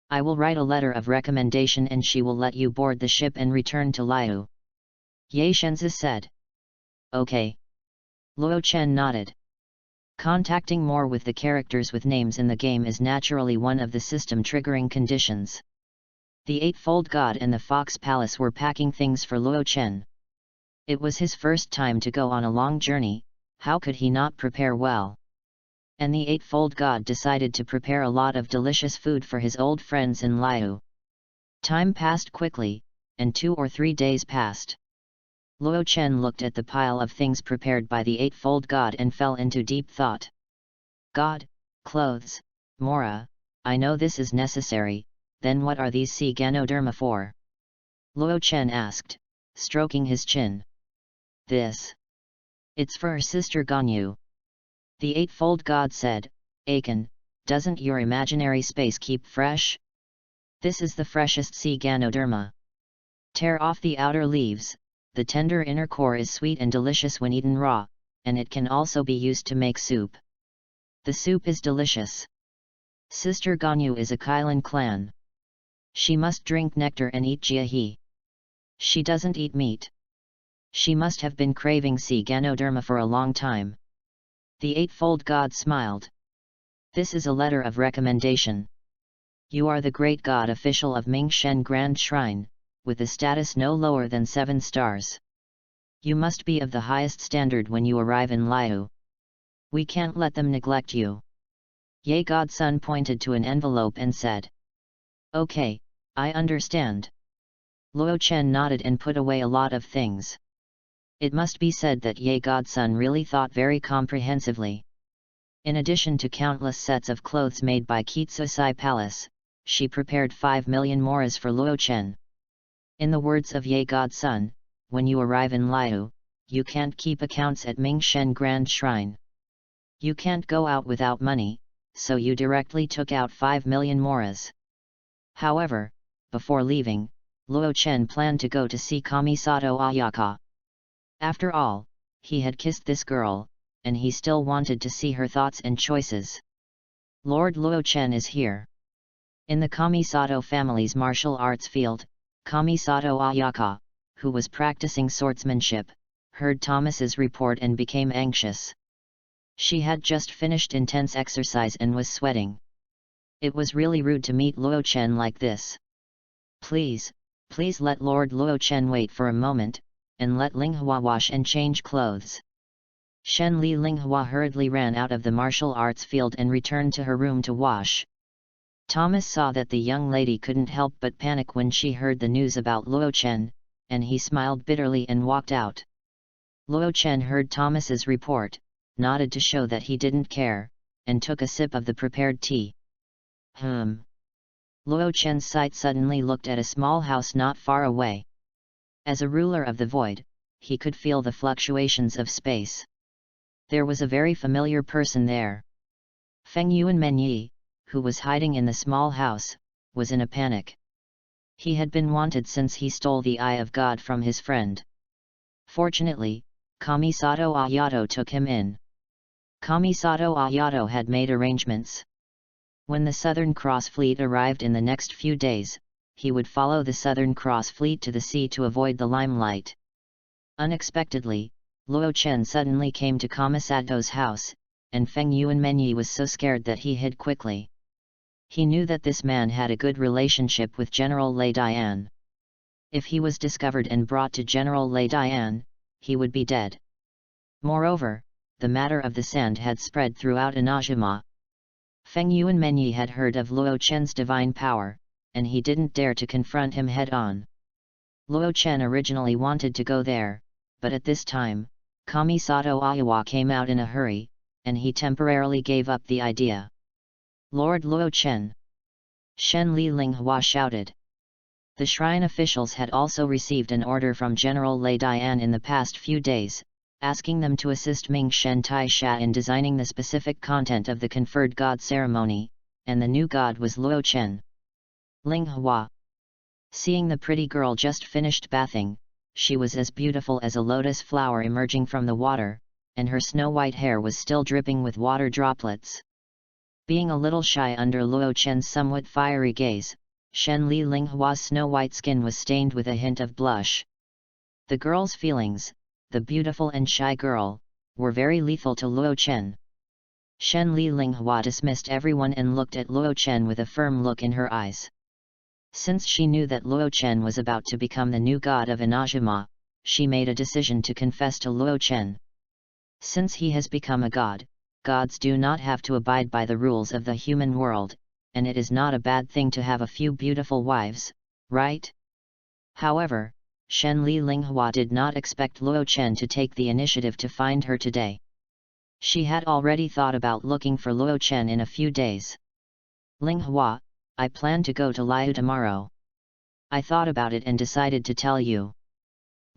I will write a letter of recommendation and she will let you board the ship and return to Liu. Ye Shenzi said. Okay. Luo Chen nodded. Contacting more with the characters with names in the game is naturally one of the system triggering conditions. The Eightfold God and the Fox Palace were packing things for Luo Chen. It was his first time to go on a long journey, how could he not prepare well? And the Eightfold God decided to prepare a lot of delicious food for his old friends in Liu. Time passed quickly, and 2 or 3 days passed. Luo Chen looked at the pile of things prepared by the Eightfold God and fell into deep thought. God, clothes, Mora, I know this is necessary, then what are these sea Ganoderma for? Luo Chen asked, stroking his chin. This. It's for her sister Ganyu. The Eightfold God said, Aiken, doesn't your imaginary space keep fresh? This is the freshest sea Ganoderma. Tear off the outer leaves, the tender inner core is sweet and delicious when eaten raw, and it can also be used to make soup. The soup is delicious. Sister Ganyu is a Kailan clan. She must drink nectar and eat GEHE. She doesn't eat meat. She must have been craving sea Ganoderma for a long time. The Eightfold God smiled. This is a letter of recommendation. You are the great god official of Mingshen Grand Shrine, with a status no lower than 7 stars. You must be of the highest standard when you arrive in Liu. We can't let them neglect you. YAE Godson pointed to an envelope and said. Okay, I understand. Luo Chen nodded and put away a lot of things. It must be said that YAE Godson really thought very comprehensively. In addition to countless sets of clothes made by Kitsusai Palace, she prepared 5 million moras for Luo Chen. In the words of YAE Godson, when you arrive in Liu, you can't keep accounts at Mingshen Grand Shrine. You can't go out without money, so you directly took out 5 million moras. However, before leaving, Luo Chen planned to go to see Kamisato Ayaka. After all, he had kissed this girl, and he still wanted to see her thoughts and choices. Lord Luo Chen is here. In the Kamisato family's martial arts field, Kamisato Ayaka, who was practicing swordsmanship, heard Thomas's report and became anxious. She had just finished intense exercise and was sweating. It was really rude to meet Luo Chen like this. Please let Lord Luo Chen wait for a moment, and let Linghua wash and change clothes. Shen Li Linghua hurriedly ran out of the martial arts field and returned to her room to wash. Thomas saw that the young lady couldn't help but panic when she heard the news about Luo Chen, and he smiled bitterly and walked out. Luo Chen heard Thomas's report, nodded to show that he didn't care, and took a sip of the prepared tea. Luo Chen's sight suddenly looked at a small house not far away. As a ruler of the void, he could feel the fluctuations of space. There was a very familiar person there. Feng Yuan Menyi, who was hiding in the small house, was in a panic. He had been wanted since he stole the Eye of God from his friend. Fortunately, Kamisato Ayato took him in. Kamisato Ayato had made arrangements. When the Southern Cross Fleet arrived in the next few days, he would follow the Southern Cross Fleet to the sea to avoid the limelight. Unexpectedly, Luo Chen suddenly came to Kamisato's house, and Feng Yuan Menyi was so scared that he hid quickly. He knew that this man had a good relationship with General Lei Dian. If he was discovered and brought to General Lei Dian, he would be dead. Moreover, the matter of the sand had spread throughout INAZUMA. Feng Yuan Menyi had heard of Luo Chen's divine power, and he didn't dare to confront him head-on. Luo Chen originally wanted to go there, but at this time, Kamisato Ayawa came out in a hurry, and he temporarily gave up the idea. Lord Luo Chen! Shen Li Linghua shouted. The shrine officials had also received an order from General Lei Dian in the past few days, asking them to assist Ming Shen Tai Sha in designing the specific content of the conferred god ceremony, and the new god was Luo Chen. Linghua. Seeing the pretty girl just finished bathing, she was as beautiful as a lotus flower emerging from the water, and her snow-white hair was still dripping with water droplets. Being a little shy under Luo Chen's somewhat fiery gaze, Shen Li Linghua's snow-white skin was stained with a hint of blush. The girl's feelings, the beautiful and shy girl, were very lethal to Luo Chen. Shen Li Linghua dismissed everyone and looked at Luo Chen with a firm look in her eyes. Since she knew that Luo Chen was about to become the new god of INAZUMA, she made a decision to confess to Luo Chen. Since he has become a god, gods do not have to abide by the rules of the human world, and it is not a bad thing to have a few beautiful wives, right? However, Shen Li Linghua did not expect Luo Chen to take the initiative to find her today. She had already thought about looking for Luo Chen in a few days. Linghua, I plan to go to Liu tomorrow. I thought about it and decided to tell you.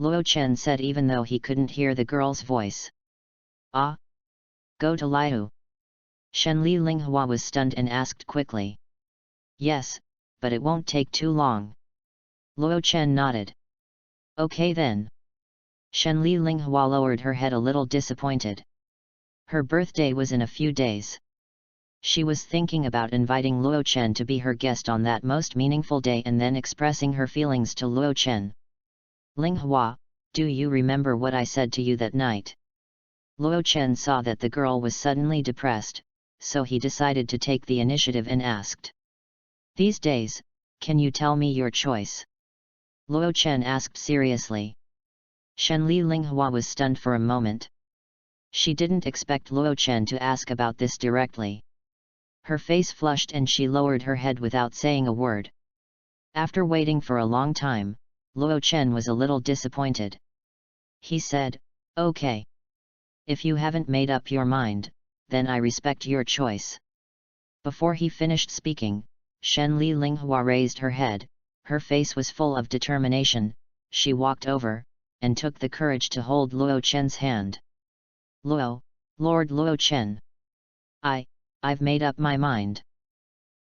Luo Chen said even though he couldn't hear the girl's voice. Ah? Go to Liu? Shen Li Linghua was stunned and asked quickly. Yes, but it won't take too long. Luo Chen nodded. Okay then. Shen Li Linghua lowered her head a little disappointed. Her birthday was in a few days. She was thinking about inviting Luo Chen to be her guest on that most meaningful day and then expressing her feelings to Luo Chen. Ling Hua, do you remember what I said to you that night? Luo Chen saw that the girl was suddenly depressed, so he decided to take the initiative and asked. These days, can you tell me your choice? Luo Chen asked seriously. Shenli Linghua was stunned for a moment. She didn't expect Luo Chen to ask about this directly. Her face flushed and she lowered her head without saying a word. After waiting for a long time, Luo Chen was a little disappointed. He said, "Okay. If you haven't made up your mind, then I respect your choice." Before he finished speaking, Shenli Linghua raised her head. Her face was full of determination. She walked over, and took the courage to hold Luo Chen's hand. Luo, Lord Luo Chen. I've made up my mind.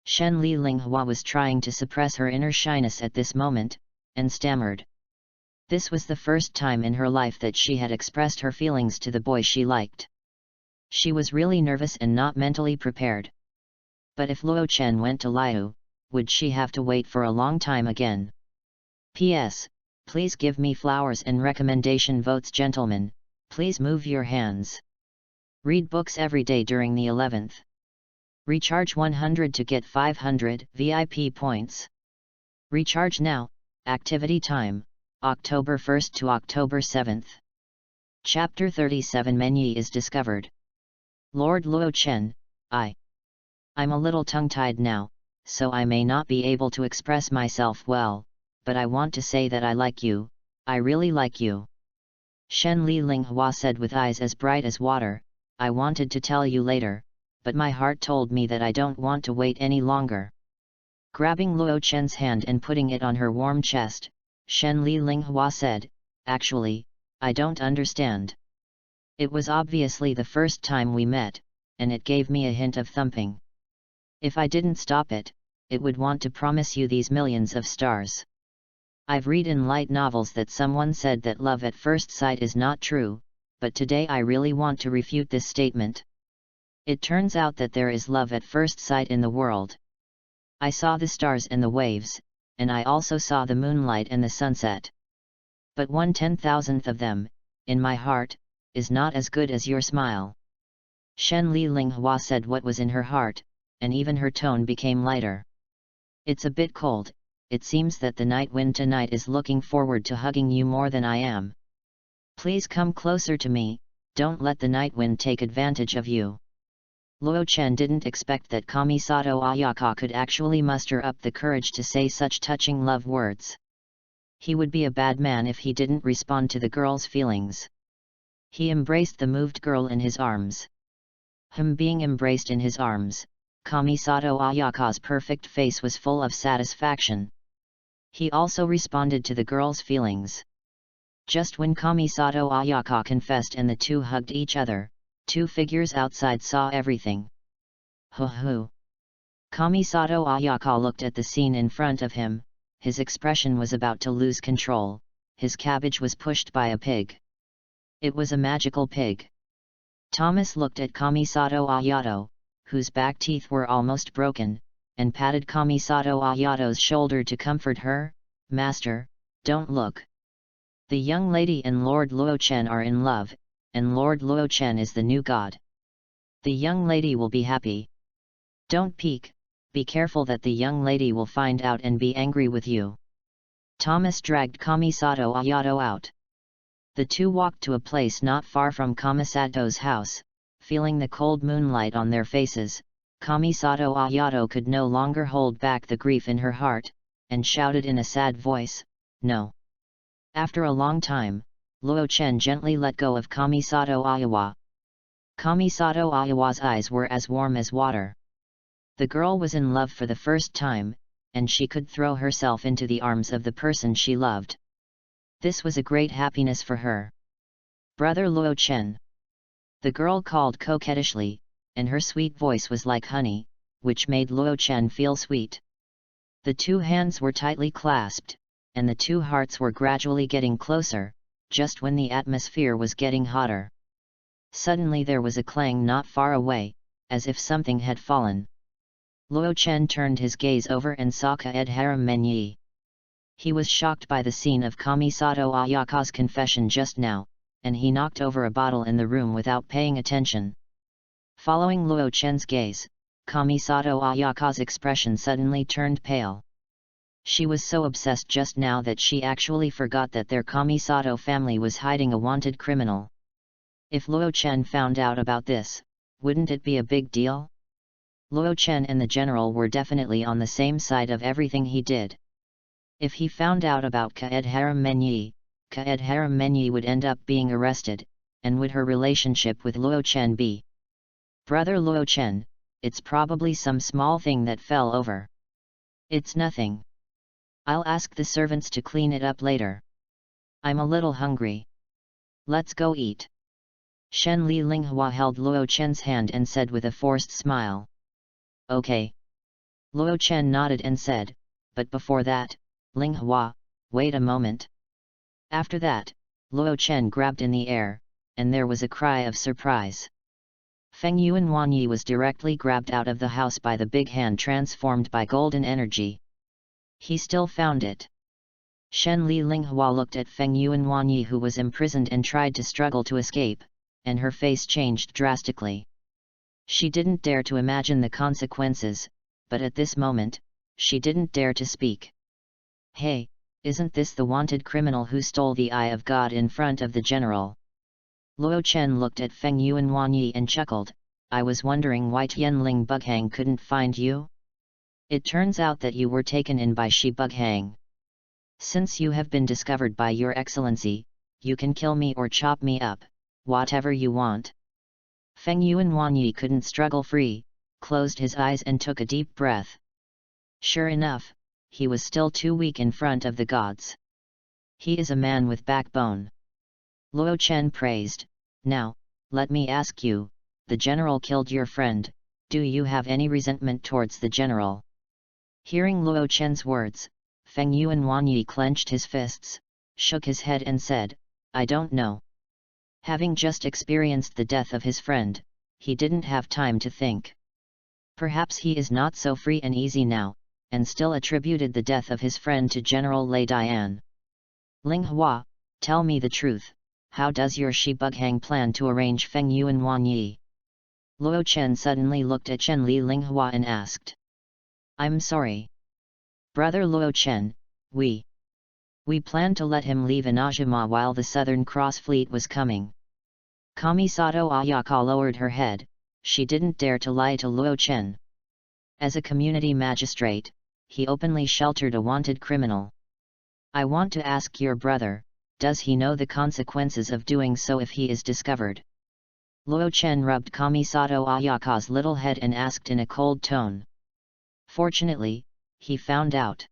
Shenli Linghua was trying to suppress her inner shyness at this moment, and stammered. This was the first time in her life that she had expressed her feelings to the boy she liked. She was really nervous and not mentally prepared. But if Luo Chen went to Liu, would she have to wait for a long time again? P.S. Please give me flowers and recommendation votes, gentlemen. Please move your hands. Read books every day during the 11th. Recharge 100 to get 500 VIP points. Recharge now. Activity time, October 1st to October 7th. Chapter 37 Menyi is discovered. Lord Luo Chen, I'm a little tongue-tied now, so I may not be able to express myself well, but I want to say that I like you, I really like you. Shenli Linghua said with eyes as bright as water, I wanted to tell you later, but my heart told me that I don't want to wait any longer. Grabbing Luo Chen's hand and putting it on her warm chest, Shenli Linghua said, Actually, I don't understand. It was obviously the first time we met, and it gave me a hint of thumping. If I didn't stop it, it would want to promise you these millions of stars. I've read in light novels that someone said that love at first sight is not true, but today I really want to refute this statement. It turns out that there is love at first sight in the world. I saw the stars and the waves, and I also saw the moonlight and the sunset. But 1/10,000th of them, in my heart, is not as good as your smile. Shenli Linghua said what was in her heart, and even her tone became lighter. It's a bit cold, it seems that the night wind tonight is looking forward to hugging you more than I am. Please come closer to me, don't let the night wind take advantage of you. Luo Chen didn't expect that Kamisato Ayaka could actually muster up the courage to say such touching love words. He would be a bad man if he didn't respond to the girl's feelings. He embraced the moved girl in his arms. Being embraced in his arms, Kamisato Ayaka's perfect face was full of satisfaction. He also responded to the girl's feelings. Just when Kamisato Ayaka confessed and the two hugged each other, two figures outside saw everything. Hoo. Kamisato Ayaka looked at the scene in front of him, his expression was about to lose control, his cabbage was pushed by a pig. It was a magical pig. Thomas looked at Kamisato Ayato, whose back teeth were almost broken, and patted Kamisato Ayato's shoulder to comfort her. Master, don't look. The young lady and Lord Luo Chen are in love, and Lord Luo Chen is the new god. The young lady will be happy. Don't peek, be careful that the young lady will find out and be angry with you. Thomas dragged Kamisato Ayato out. The two walked to a place not far from Kamisato's house, feeling the cold moonlight on their faces. Kamisato Ayato could no longer hold back the grief in her heart, and shouted in a sad voice, No. After a long time, Luo Chen gently let go of Kamisato Ayawa. Kamisato Ayawa's eyes were as warm as water. The girl was in love for the first time, and she could throw herself into the arms of the person she loved. This was a great happiness for her. Brother Luo Chen. The girl called coquettishly, and her sweet voice was like honey, which made Luo Chen feel sweet. The two hands were tightly clasped, and the two hearts were gradually getting closer, just when the atmosphere was getting hotter. Suddenly there was a clang not far away, as if something had fallen. Luo Chen turned his gaze over and saw Kaed Haram Menyi. He was shocked by the scene of Kamisato Ayaka's confession just now, and he knocked over a bottle in the room without paying attention. Following Luo Chen's gaze, Kamisato Ayaka's expression suddenly turned pale. She was so obsessed just now that she actually forgot that their Kamisato family was hiding a wanted criminal. If Luo Chen found out about this, wouldn't it be a big deal? Luo Chen and the general were definitely on the same side of everything he did. If he found out about Kaed Haram Menyi would end up being arrested, and would her relationship with Luo Chen be? Brother Luo Chen, it's probably some small thing that fell over. It's nothing. I'll ask the servants to clean it up later. I'm a little hungry. Let's go eat. Shen Li Linghua held Luo Chen's hand and said with a forced smile. Okay. Luo Chen nodded and said, but before that, Linghua, wait a moment. After that, Luo Chen grabbed in the air, and there was a cry of surprise. Feng Yuan Wanyi was directly grabbed out of the house by the big hand transformed by golden energy. He still found it. Shen Li Linghua looked at Feng Yuan Wanyi, who was imprisoned, and tried to struggle to escape, and her face changed drastically. She didn't dare to imagine the consequences, but at this moment, she didn't dare to speak. Hey, isn't this the wanted criminal who stole the Eye of God in front of the general? Luo Chen looked at Feng Yuan Wanyi and chuckled, I was wondering why Tianling Bughang couldn't find you? It turns out that you were taken in by Shi Bughang. Since you have been discovered by your excellency, you can kill me or chop me up, whatever you want. Feng Yuan Wanyi couldn't struggle free, closed his eyes and took a deep breath. Sure enough, he was still too weak in front of the gods. He is a man with backbone. Luo Chen praised. Now, let me ask you, the general killed your friend, do you have any resentment towards the general? Hearing Luo Chen's words, Feng Yuan Wanyi clenched his fists, shook his head and said, I don't know. Having just experienced the death of his friend, he didn't have time to think. Perhaps he is not so free and easy now, and still attributed the death of his friend to General Lei Dian. Linghua, tell me the truth, how does your Shi Bughang plan to arrange Feng Yuan Wanyi? Luo Chen suddenly looked at Chen Li Linghua and asked. I'm sorry. Brother Luo Chen, we planned to let him leave INAZUMA while the Southern Cross Fleet was coming. Kamisato Ayaka lowered her head, she didn't dare to lie to Luo Chen. As a community magistrate, he openly sheltered a wanted criminal. I want to ask your brother, does he know the consequences of doing so if he is discovered? Luo Chen rubbed Kamisato Ayaka's little head and asked in a cold tone. Fortunately, he found out.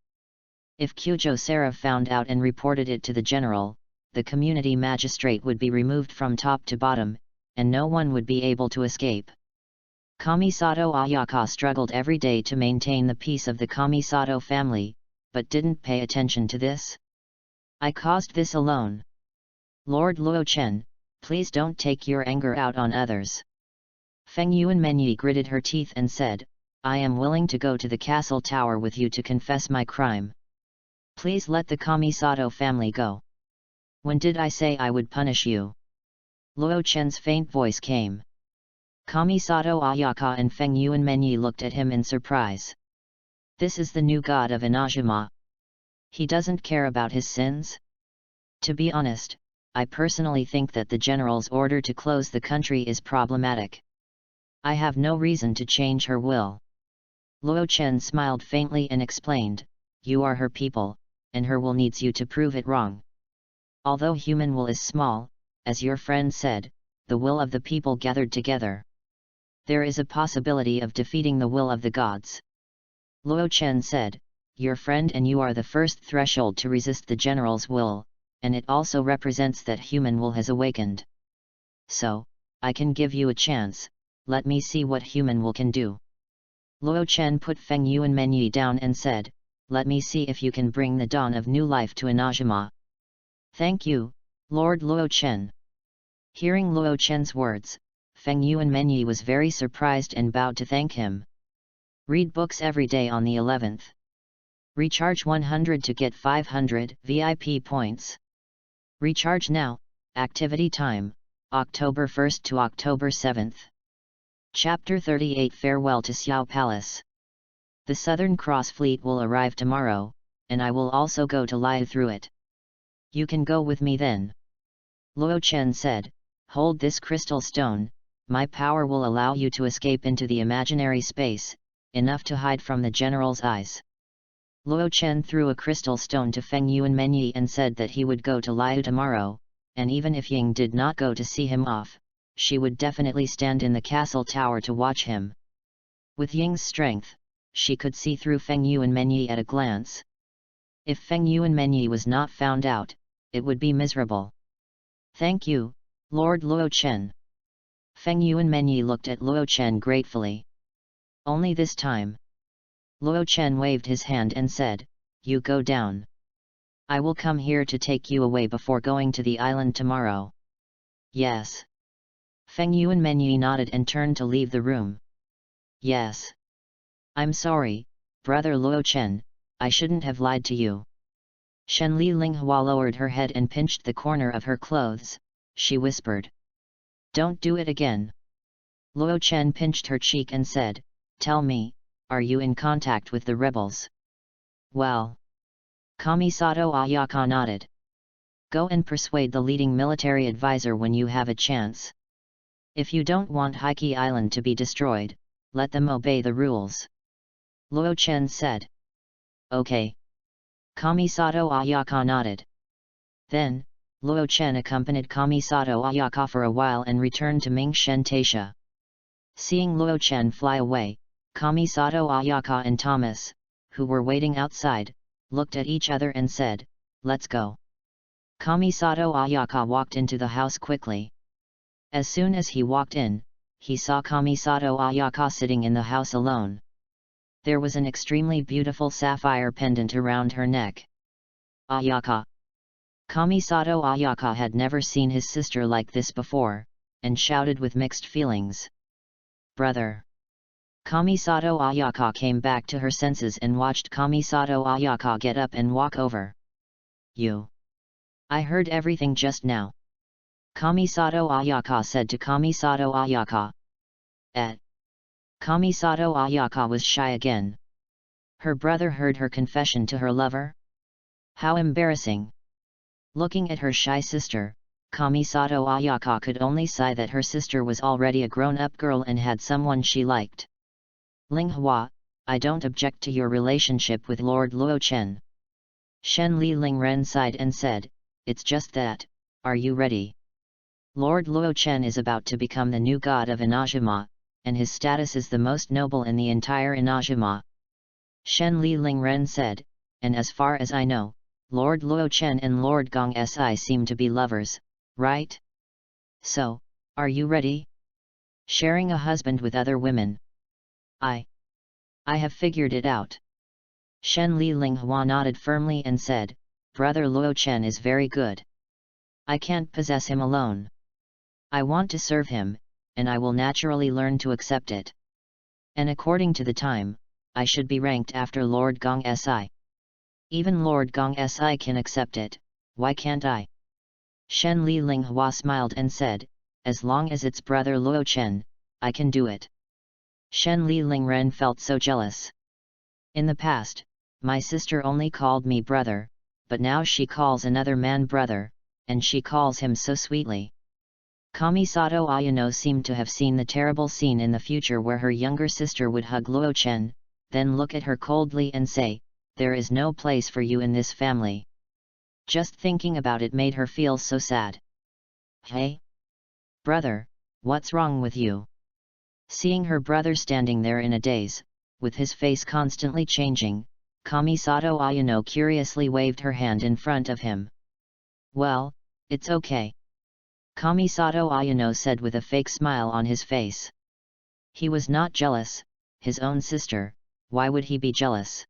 If Kyujo Sara found out and reported it to the general, the community magistrate would be removed from top to bottom, and no one would be able to escape. Kamisato Ayaka struggled every day to maintain the peace of the Kamisato family, but didn't pay attention to this. I caused this alone. Lord Luo Chen, please don't take your anger out on others. Feng Yuan Menyi gritted her teeth and said, I am willing to go to the castle tower with you to confess my crime. Please let the Kamisato family go. When did I say I would punish you? Luo Chen's faint voice came. Kamisato Ayaka and Feng Yuan Menyi looked at him in surprise. This is the new god of INAZUMA. He doesn't care about his sins? To be honest, I personally think that the general's order to close the country is problematic. I have no reason to change her will. Luo Chen smiled faintly and explained, you are her people, and her will needs you to prove it wrong. Although human will is small, as your friend said, the will of the people gathered together. There is a possibility of defeating the will of the gods. Luo Chen said, your friend and you are the first threshold to resist the general's will, and it also represents that human will has awakened. So, I can give you a chance, let me see what human will can do. Luo Chen put Feng Yuan Menyi down and said, let me see if you can bring the dawn of new life to INAZUMA. Thank you, Lord Luo Chen. Hearing Luo Chen's words, Feng Yuanmenyi was very surprised and bowed to thank him. Read books every day on the 11th. Recharge 100 to get 500 VIP points. Recharge now. Activity time, October 1st to October 7th. Chapter 38 Farewell to Xiao Palace. The Southern Cross Fleet will arrive tomorrow, and I will also go to Liu through it. You can go with me then. Luo Chen said, hold this crystal stone, my power will allow you to escape into the imaginary space, enough to hide from the general's eyes. Luo Chen threw a crystal stone to Feng Yuanmenyi and said that he would go to Liu tomorrow, and even if Ying did not go to see him off, she would definitely stand in the castle tower to watch him. With Ying's strength, she could see through Feng Yuanmenyi at a glance. If Feng Yuanmenyi was not found out, it would be miserable. Thank you, Lord Luo Chen. Feng Yuanmenyi looked at Luo Chen gratefully. Only this time. Luo Chen waved his hand and said, you go down. I will come here to take you away before going to the island tomorrow. Yes. Feng Yuanmenyi nodded and turned to leave the room. Yes. I'm sorry, brother Luo Chen, I shouldn't have lied to you. Shenli Linghua lowered her head and pinched the corner of her clothes, she whispered. Don't do it again. Luo Chen pinched her cheek and said, tell me, are you in contact with the rebels? Well. Kamisato Ayaka nodded. Go and persuade the leading military advisor when you have a chance. If you don't want Heike Island to be destroyed, let them obey the rules. Luo Chen said. Okay. Kamisato Ayaka nodded. Then, Luo Chen accompanied Kamisato Ayaka for a while and returned to Mingshen Taisha. Seeing Luo Chen fly away, Kamisato Ayaka and Thomas, who were waiting outside, looked at each other and said, let's go. Kamisato Ayaka walked into the house quickly. As soon as he walked in, he saw Kamisato Ayaka sitting in the house alone. There was an extremely beautiful sapphire pendant around her neck. Ayaka. Kamisato Ayaka had never seen his sister like this before, and shouted with mixed feelings. Brother. Kamisato Ayaka came back to her senses and watched Kamisato Ayaka get up and walk over. You. I heard everything just now. Kamisato Ayaka said to Kamisato Ayaka. Kamisato Ayaka was shy again. Her brother heard her confession to her lover? How embarrassing. Looking at her shy sister, Kamisato Ayaka could only sigh that her sister was already a grown-up girl and had someone she liked. Linghua, I don't object to your relationship with Lord Luo Chen. Shen Li Lingren sighed and said, it's just that, are you ready? Lord Luo Chen is about to become the new god of INAZUMA, and his status is the most noble in the entire INAZUMA. Shen Li Lingren said, and as far as I know, Lord Luo Chen and Lord Gong Si seem to be lovers, right? So, are you ready? Sharing a husband with other women. I have figured it out. Shen Li Linghua nodded firmly and said, brother Luo Chen is very good. I can't possess him alone. I want to serve him, and I will naturally learn to accept it. And according to the time, I should be ranked after Lord Gong Si. Even Lord Gong Si can accept it, why can't I? Shen Li Linghua smiled and said, as long as it's brother Luo Chen, I can do it. Shen Li Lingren felt so jealous. In the past, my sister only called me brother, but now she calls another man brother, and she calls him so sweetly. Kamisato Ayano seemed to have seen the terrible scene in the future where her younger sister would hug Luo Chen, then look at her coldly and say, there is no place for you in this family. Just thinking about it made her feel so sad. Hey? Brother, what's wrong with you? Seeing her brother standing there in a daze, with his face constantly changing, Kamisato Ayano curiously waved her hand in front of him. Well, it's okay. Kamisato Ayano said with a fake smile on his face. He was not jealous, his own sister, why would he be jealous?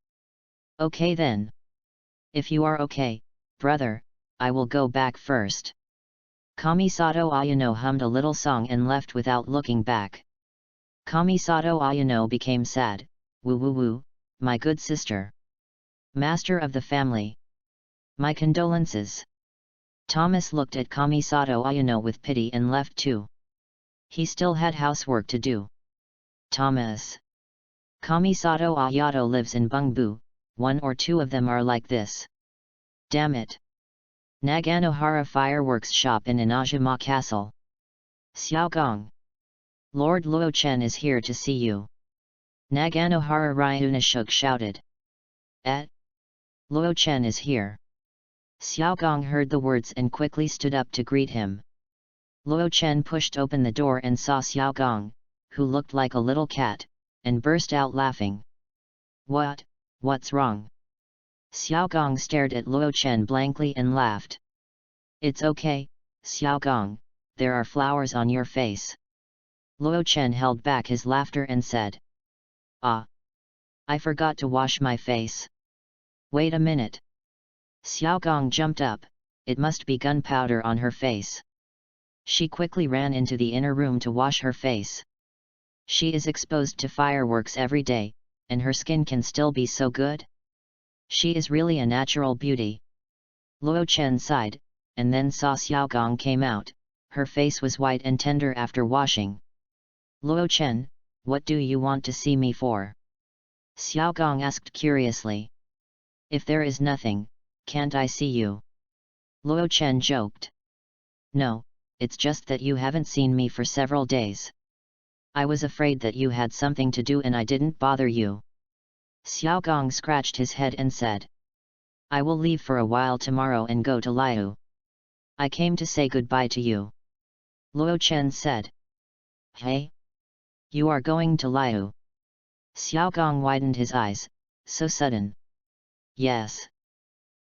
Okay then. If you are okay, brother, I will go back first. Kamisato Ayano hummed a little song and left without looking back. Kamisato Ayano became sad. Woo woo woo, my good sister. Master of the family. My condolences. Thomas looked at Kamisato Ayano with pity and left too. He still had housework to do. Thomas. Kamisato Ayato lives in Bungbu, one or two of them are like this. Damn it. Naganohara fireworks shop in Inazuma Castle. Xiaogong. Lord Luochen is here to see you. Naganohara Ryunashuk shouted. Luochen is here. Xiaogong heard the words and quickly stood up to greet him. Luochen pushed open the door and saw Xiaogong, who looked like a little cat, and burst out laughing. What's wrong? Xiaogong stared at Luochen blankly and laughed. It's okay, Xiaogong, there are flowers on your face. Luochen held back his laughter and said. I forgot to wash my face. Wait a minute. Xiaogong jumped up, it must be gunpowder on her face. She quickly ran into the inner room to wash her face. She is exposed to fireworks every day, and her skin can still be so good? She is really a natural beauty. Luochen sighed, and then saw Xiaogong came out, her face was white and tender after washing. Luochen, what do you want to see me for? Xiaogong asked curiously. If there is nothing, can't I see you? Luochen joked. No, it's just that you haven't seen me for several days. I was afraid that you had something to do and I didn't bother you. Xiaogong scratched his head and said. I will leave for a while tomorrow and go to Liu. I came to say goodbye to you. Luochen said. Hey? You are going to Liu? Xiaogong widened his eyes, so sudden. Yes.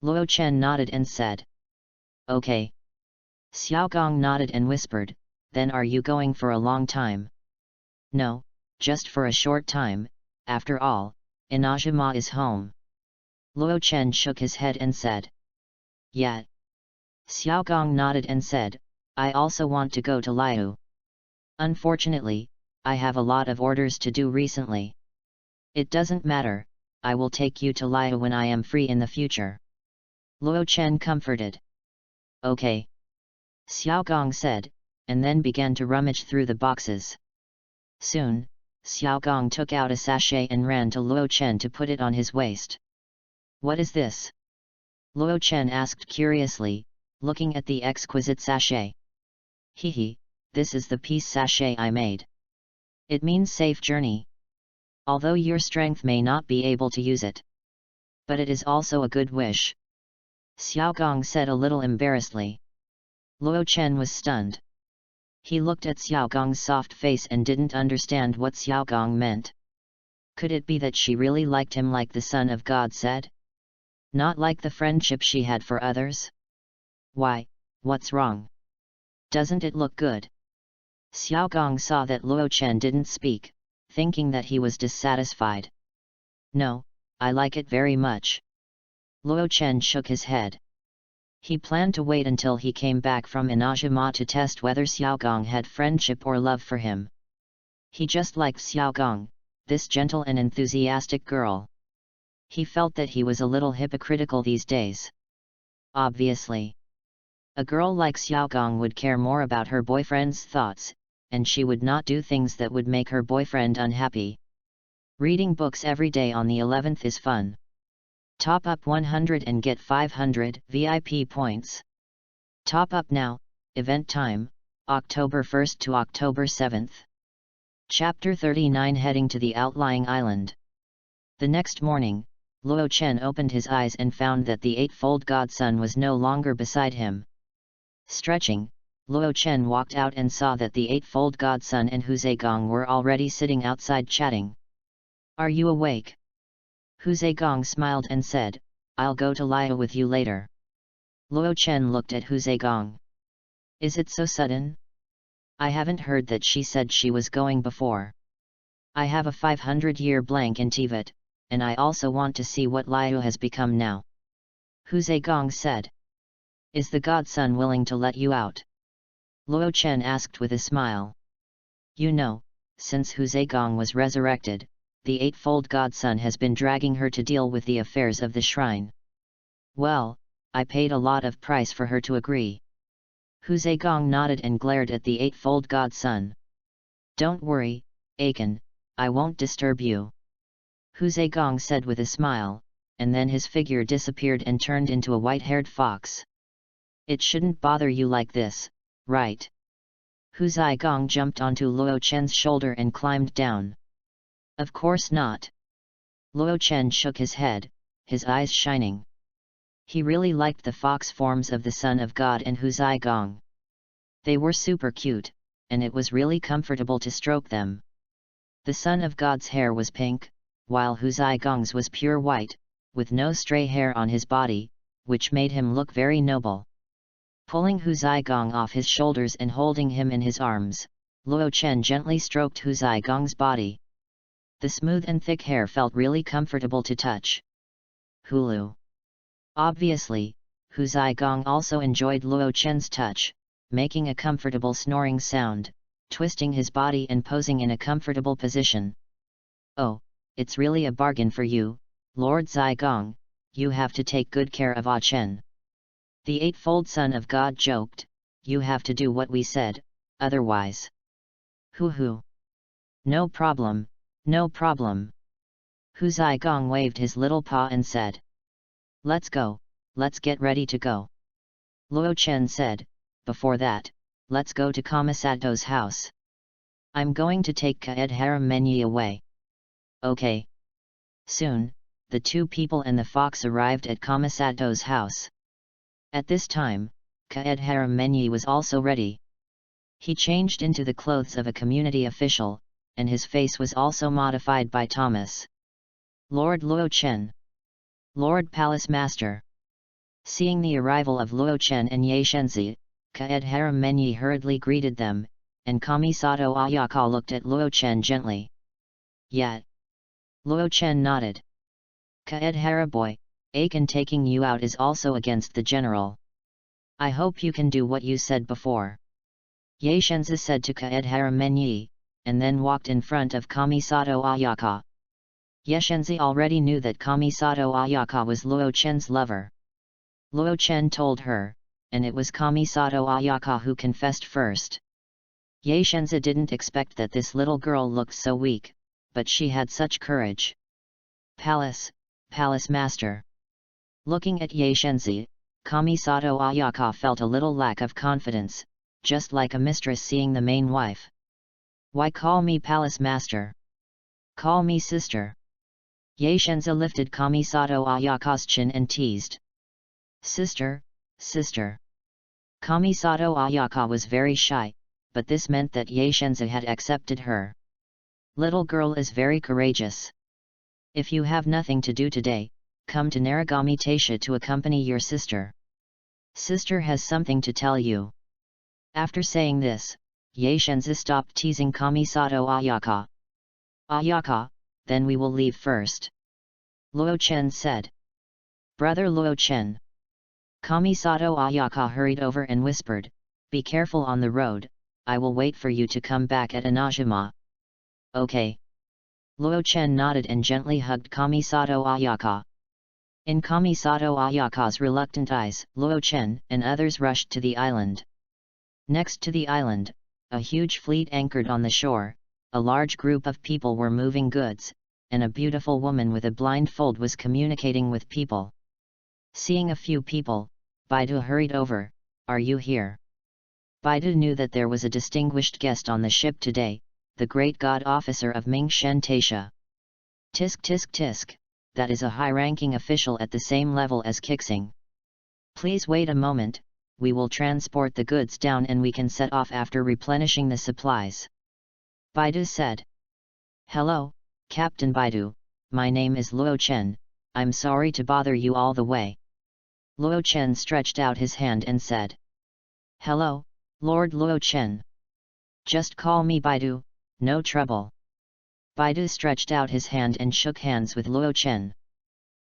Luochen nodded and said. Okay. Xiaogong nodded and whispered, then are you going for a long time? No, just for a short time, after all, Inazuma is home. Luochen shook his head and said. Yeah. Xiaogong nodded and said, I also want to go to Liu. Unfortunately, I have a lot of orders to do recently. It doesn't matter, I will take you to Liu when I am free in the future. Luochen comforted. Okay. Xiaogong said, and then began to rummage through the boxes. Soon, Xiaogong took out a sachet and ran to Luochen to put it on his waist. What is this? Luochen asked curiously, looking at the exquisite sachet. Hehe, this is the peace sachet I made. It means safe journey. Although your strength may not be able to use it. But it is also a good wish. Xiaogong said a little embarrassedly. Luochen was stunned. He looked at Xiaogong's soft face and didn't understand what Xiaogong meant. Could it be that she really liked him like the Son of God said? Not like the friendship she had for others? Why, what's wrong? Doesn't it look good? Xiaogong saw that Luochen didn't speak, thinking that he was dissatisfied. No, I like it very much. Luochen shook his head. He planned to wait until he came back from Inazuma to test whether Xiaogong had friendship or love for him. He just liked Xiaogong, this gentle and enthusiastic girl. He felt that he was a little hypocritical these days. Obviously. A girl like Xiaogong would care more about her boyfriend's thoughts, and she would not do things that would make her boyfriend unhappy. Reading books every day on the 11th is fun. Top up 100 and get 500 VIP points. Top up now, event time, October 1st to October 7th. Chapter 39 Heading to the Outlying Island. The next morning, Luochen opened his eyes and found that the eightfold godson was no longer beside him. Stretching, Luochen walked out and saw that the eightfold godson and Huzegong were already sitting outside chatting. Are you awake? Huzegong smiled and said, I'll go to Liu with you later. Luochen looked at Huzegong. Is it so sudden? I haven't heard that she said she was going before. I have a 500-year blank in Tibet, and I also want to see what Liu has become now. Huzegong said. Is the godson willing to let you out? Luo Chen asked with a smile. You know, since Hu Zhegang was resurrected, the Eightfold Godson has been dragging her to deal with the affairs of the shrine. Well, I paid a lot of price for her to agree. Hu Zhegang nodded and glared at the Eightfold Godson. Don't worry, Aiken, I won't disturb you. Hu Zhegang said with a smile, and then his figure disappeared and turned into a white-haired fox. It shouldn't bother you like this, right? Hu Zhegang jumped onto Luo Chen's shoulder and climbed down. Of course not. Luo Chen shook his head, his eyes shining. He really liked the fox forms of the Son of God and Hu Zhegang. They were super cute, and it was really comfortable to stroke them. The Son of God's hair was pink, while Hu Zheigang's was pure white, with no stray hair on his body, which made him look very noble. Pulling Hu Zhegang off his shoulders and holding him in his arms, Luo Chen gently stroked Hu Zheigang's body. The smooth and thick hair felt really comfortable to touch. Hulu. Obviously, Hu Zhegang also enjoyed Luo Chen's touch, making a comfortable snoring sound, twisting his body and posing in a comfortable position. Oh, it's really a bargain for you, Lord Zhegang, you have to take good care of Ah Chen. The Eightfold Son of God joked, you have to do what we said, otherwise. Hoo. No problem, no problem. Hu Zhegang waved his little paw and said. Let's go, let's get ready to go. Luo Chen said, before that, let's go to Kamasato's house. I'm going to take Kaed Haram Menyi away. Okay. Soon, the two people and the fox arrived at Kamasato's house. At this time, Kaed Haram Menyi was also ready. He changed into the clothes of a community official, and his face was also modified by Thomas. Lord Luo Chen. Lord Palace Master. Seeing the arrival of Luo Chen and Ye Shenzi, Kaed Haram Menyi hurriedly greeted them, and Kamisato Ayaka looked at Luo Chen gently. Yet. Luo Chen nodded. Kaed Haraboy, Aiken taking you out is also against the general. I hope you can do what you said before. Ye Shenzi said to Kaed Haram Menyi, and then walked in front of Kamisato Ayaka. Ye Shenzi already knew that Kamisato Ayaka was Luo Chen's lover. Luo Chen told her, and it was Kamisato Ayaka who confessed first. Ye Shenzi didn't expect that this little girl looked so weak, but she had such courage. Palace Master. Looking at Ye Shenzi, Kamisato Ayaka felt a little lack of confidence, just like a mistress seeing the main wife. Why call me Palace Master? Call me sister. Ye Shenzi lifted Kamisato Ayaka's chin and teased. Sister. Kamisato Ayaka was very shy, but this meant that Ye Shenzi had accepted her. Little girl is very courageous. If you have nothing to do today, come to Narigami Taisha to accompany your sister. Sister has something to tell you. After saying this, Ye Shenzi stopped teasing Kamisato Ayaka. Ayaka, then we will leave first. Luo Chen said. Brother Luo Chen. Kamisato Ayaka hurried over and whispered, be careful on the road, I will wait for you to come back at INAZUMA. Okay. Luo Chen nodded and gently hugged Kamisato Ayaka. In Kamisato Ayaka's reluctant eyes, Luo Chen and others rushed to the island. Next to the island, a huge fleet anchored on the shore, a large group of people were moving goods, and a beautiful woman with a blindfold was communicating with people. Seeing a few people, Baidu hurried over, are you here? Baidu knew that there was a distinguished guest on the ship today, the great god officer of Mingshen Taisha. Tisk, that is a high-ranking official at the same level as Kixing. Please wait a moment, we will transport the goods down and we can set off after replenishing the supplies. Baidu said. Hello, Captain Baidu, my name is Luo Chen, I'm sorry to bother you all the way. Luo Chen stretched out his hand and said. Hello, Lord Luo Chen. Just call me Baidu, no trouble. Baidu stretched out his hand and shook hands with Luo Chen.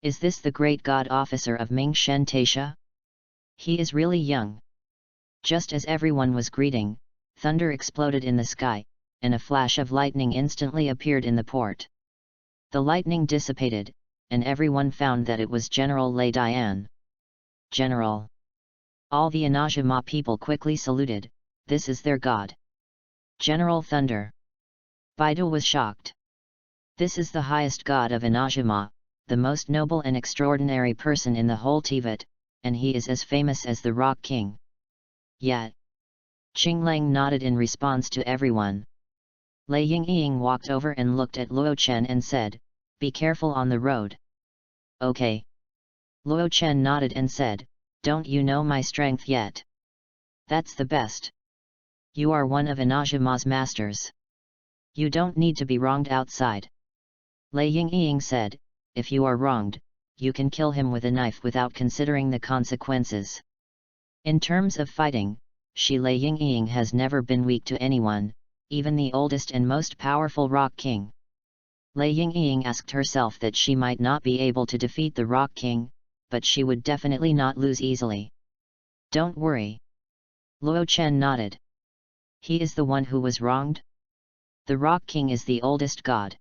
Is this the great god officer of Mingshen Taisha? He is really young. Just as everyone was greeting, thunder exploded in the sky, and a flash of lightning instantly appeared in the port. The lightning dissipated, and everyone found that it was General Lei Dian. General! All the INAZUMA people quickly saluted, this is their god. General Thunder! Baidu was shocked. This is the highest god of INAZUMA, the most noble and extraordinary person in the whole Tibet, and he is as famous as the Rock King. Yet. Qinglang nodded in response to everyone. Lei Yingying walked over and looked at Luo Chen and said, be careful on the road. Okay. Luo Chen nodded and said, don't you know my strength yet? That's the best. You are one of INAZUMA's masters. You don't need to be wronged outside. Lei Yingying said, if you are wronged, you can kill him with a knife without considering the consequences. In terms of fighting, Lei Yingying has never been weak to anyone, even the oldest and most powerful Rock King. Lei Yingying asked herself that she might not be able to defeat the Rock King, but she would definitely not lose easily. Don't worry. Luo Chen nodded. He is the one who was wronged? The Rock King is the oldest god.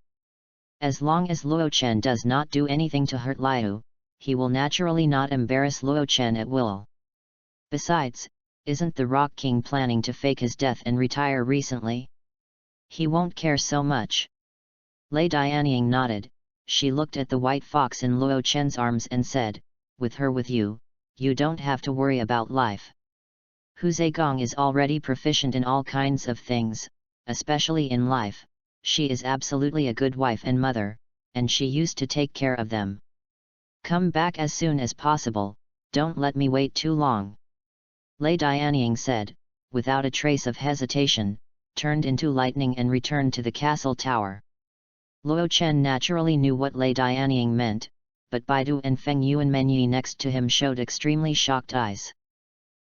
As long as Luo Chen does not do anything to hurt Liu, he will naturally not embarrass Luo Chen at will. Besides, isn't the Rock King planning to fake his death and retire recently? He won't care so much. Lei Dianying nodded, she looked at the white fox in Luo Chen's arms and said, with her with you, you don't have to worry about life. Hu Zhegang is already proficient in all kinds of things, especially in life. She is absolutely a good wife and mother, and she used to take care of them. Come back as soon as possible, don't let me wait too long. Lei Dianying said, without a trace of hesitation, turned into lightning and returned to the castle tower. Luo Chen naturally knew what Lei Dianying meant, but Baidu and Feng Yuanmenyi next to him showed extremely shocked eyes.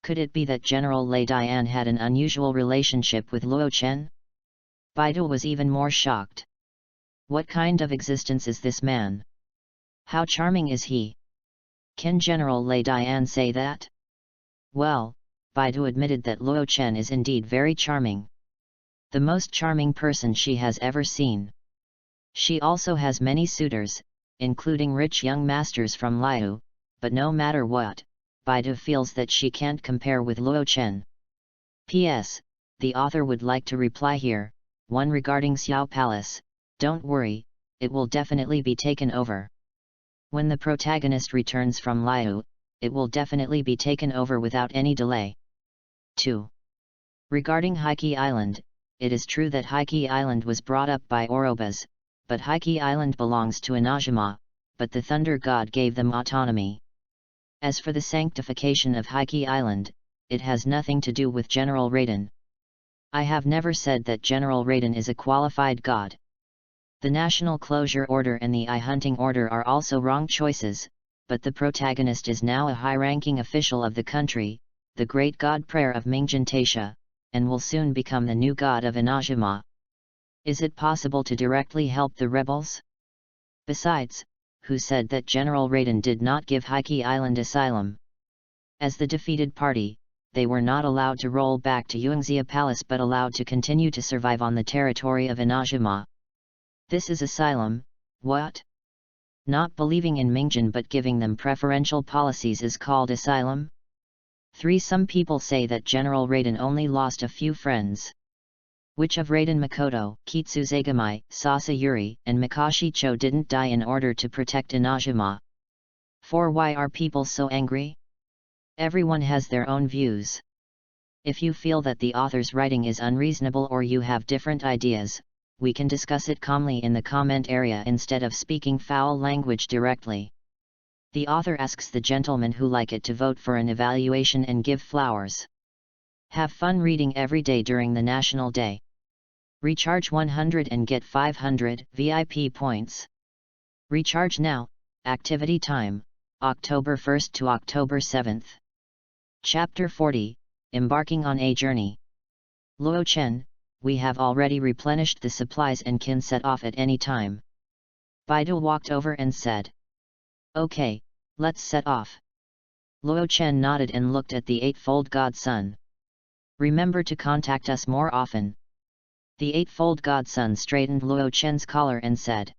Could it be that General Lei Dian had an unusual relationship with Luo Chen? Baidu was even more shocked. What kind of existence is this man? How charming is he? Can General Lei Dian say that? Well, Baidu admitted that Luo Chen is indeed very charming. The most charming person she has ever seen. She also has many suitors, including rich young masters from Liu, but no matter what, Baidu feels that she can't compare with Luo Chen. P.S. The author would like to reply here, one regarding Xiao Palace, don't worry, it will definitely be taken over. When the protagonist returns from Liu, it will definitely be taken over without any delay. 2. Regarding Heike Island, it is true that Heike Island was brought up by Orobas, but Heike Island belongs to INAZUMA, but the Thunder God gave them autonomy. As for the sanctification of Heike Island, it has nothing to do with General Raiden. I have never said that General Raiden is a qualified god. The National Closure Order and the Eye Hunting Order are also wrong choices, but the protagonist is now a high-ranking official of the country, the great god Prayer of Mingjin Taisha, and will soon become the new god of INAZUMA. Is it possible to directly help the rebels? Besides, who said that General Raiden did not give Heike Island asylum? As the defeated party, they were not allowed to roll back to Yunxia Palace but allowed to continue to survive on the territory of INAZUMA. This is asylum, what? Not believing in Mingjin but giving them preferential policies is called asylum? 3. Some people say that General Raiden only lost a few friends. Which of Raiden Makoto, Kitsuzagamai, Sasa Yuri, and Mikashi Cho didn't die in order to protect INAZUMA? 4. Why are people so angry? Everyone has their own views. If you feel that the author's writing is unreasonable or you have different ideas, we can discuss it calmly in the comment area instead of speaking foul language directly. The author asks the gentlemen who like it to vote for an evaluation and give flowers. Have fun reading every day during the National Day. Recharge 100 and get 500 VIP points. Recharge now, activity time, October 1st to October 7th. Chapter 40, Embarking on a Journey. Luo Chen, we have already replenished the supplies and can set off at any time. Baidu walked over and said. Okay, let's set off. Luo Chen nodded and looked at the eightfold godson. Remember to contact us more often. The Eightfold Godson straightened Luo Chen's collar and said.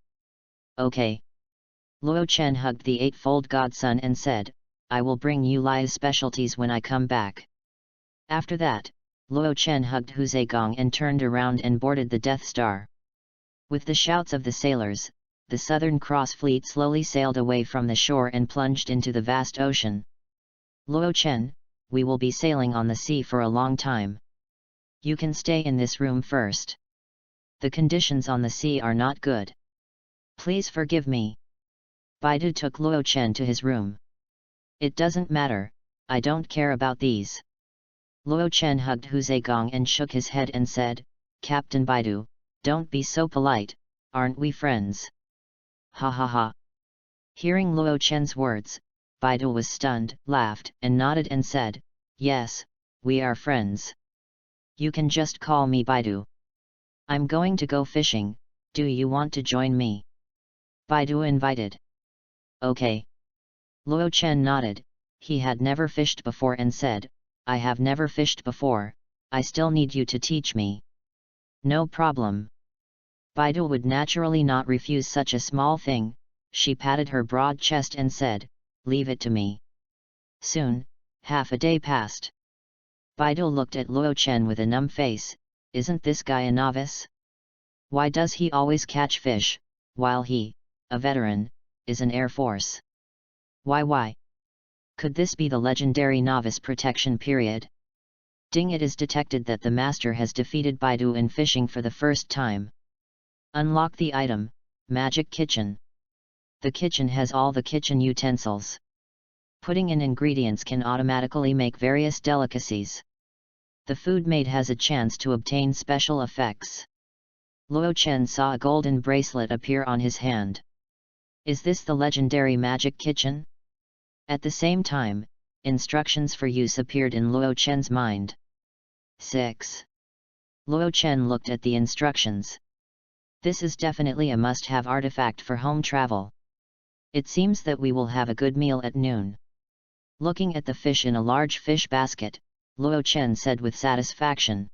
Okay. Luo Chen hugged the Eightfold Godson and said, I will bring you Lia's specialties when I come back. After that, Luo Chen hugged Hu Zhegang and turned around and boarded the Death Star. With the shouts of the sailors, the Southern Cross Fleet slowly sailed away from the shore and plunged into the vast ocean. Luo Chen, we will be sailing on the sea for a long time. You can stay in this room first. The conditions on the sea are not good. Please forgive me. Baidu took Luo Chen to his room. It doesn't matter, I don't care about these. Luo Chen hugged Hu Zhegang and shook his head and said, Captain Baidu, don't be so polite, aren't we friends? Ha ha ha. Hearing Luo Chen's words, Baidu was stunned, laughed and nodded and said, yes, we are friends. You can just call me Baidu. I'm going to go fishing, do you want to join me? Baidu invited. Okay. Luo Chen nodded, he had never fished before and said, I have never fished before, I still need you to teach me. No problem. Baidu would naturally not refuse such a small thing, she patted her broad chest and said, leave it to me. Soon, half a day passed. Baidu looked at Luo Chen with a numb face, isn't this guy a novice? Why does he always catch fish, while he, a veteran, is an Air Force? Why? Could this be the legendary novice protection period? Ding, it is detected that the master has defeated Baidu in fishing for the first time. Unlock the item, Magic Kitchen. The kitchen has all the kitchen utensils. Putting in ingredients can automatically make various delicacies. The food made has a chance to obtain special effects. Luo Chen saw a golden bracelet appear on his hand. Is this the legendary Magic Kitchen? At the same time, instructions for use appeared in Luo Chen's mind. 6. Luo Chen looked at the instructions. This is definitely a must-have artifact for home travel. It seems that we will have a good meal at noon. Looking at the fish in a large fish basket, Luo Chen said with satisfaction.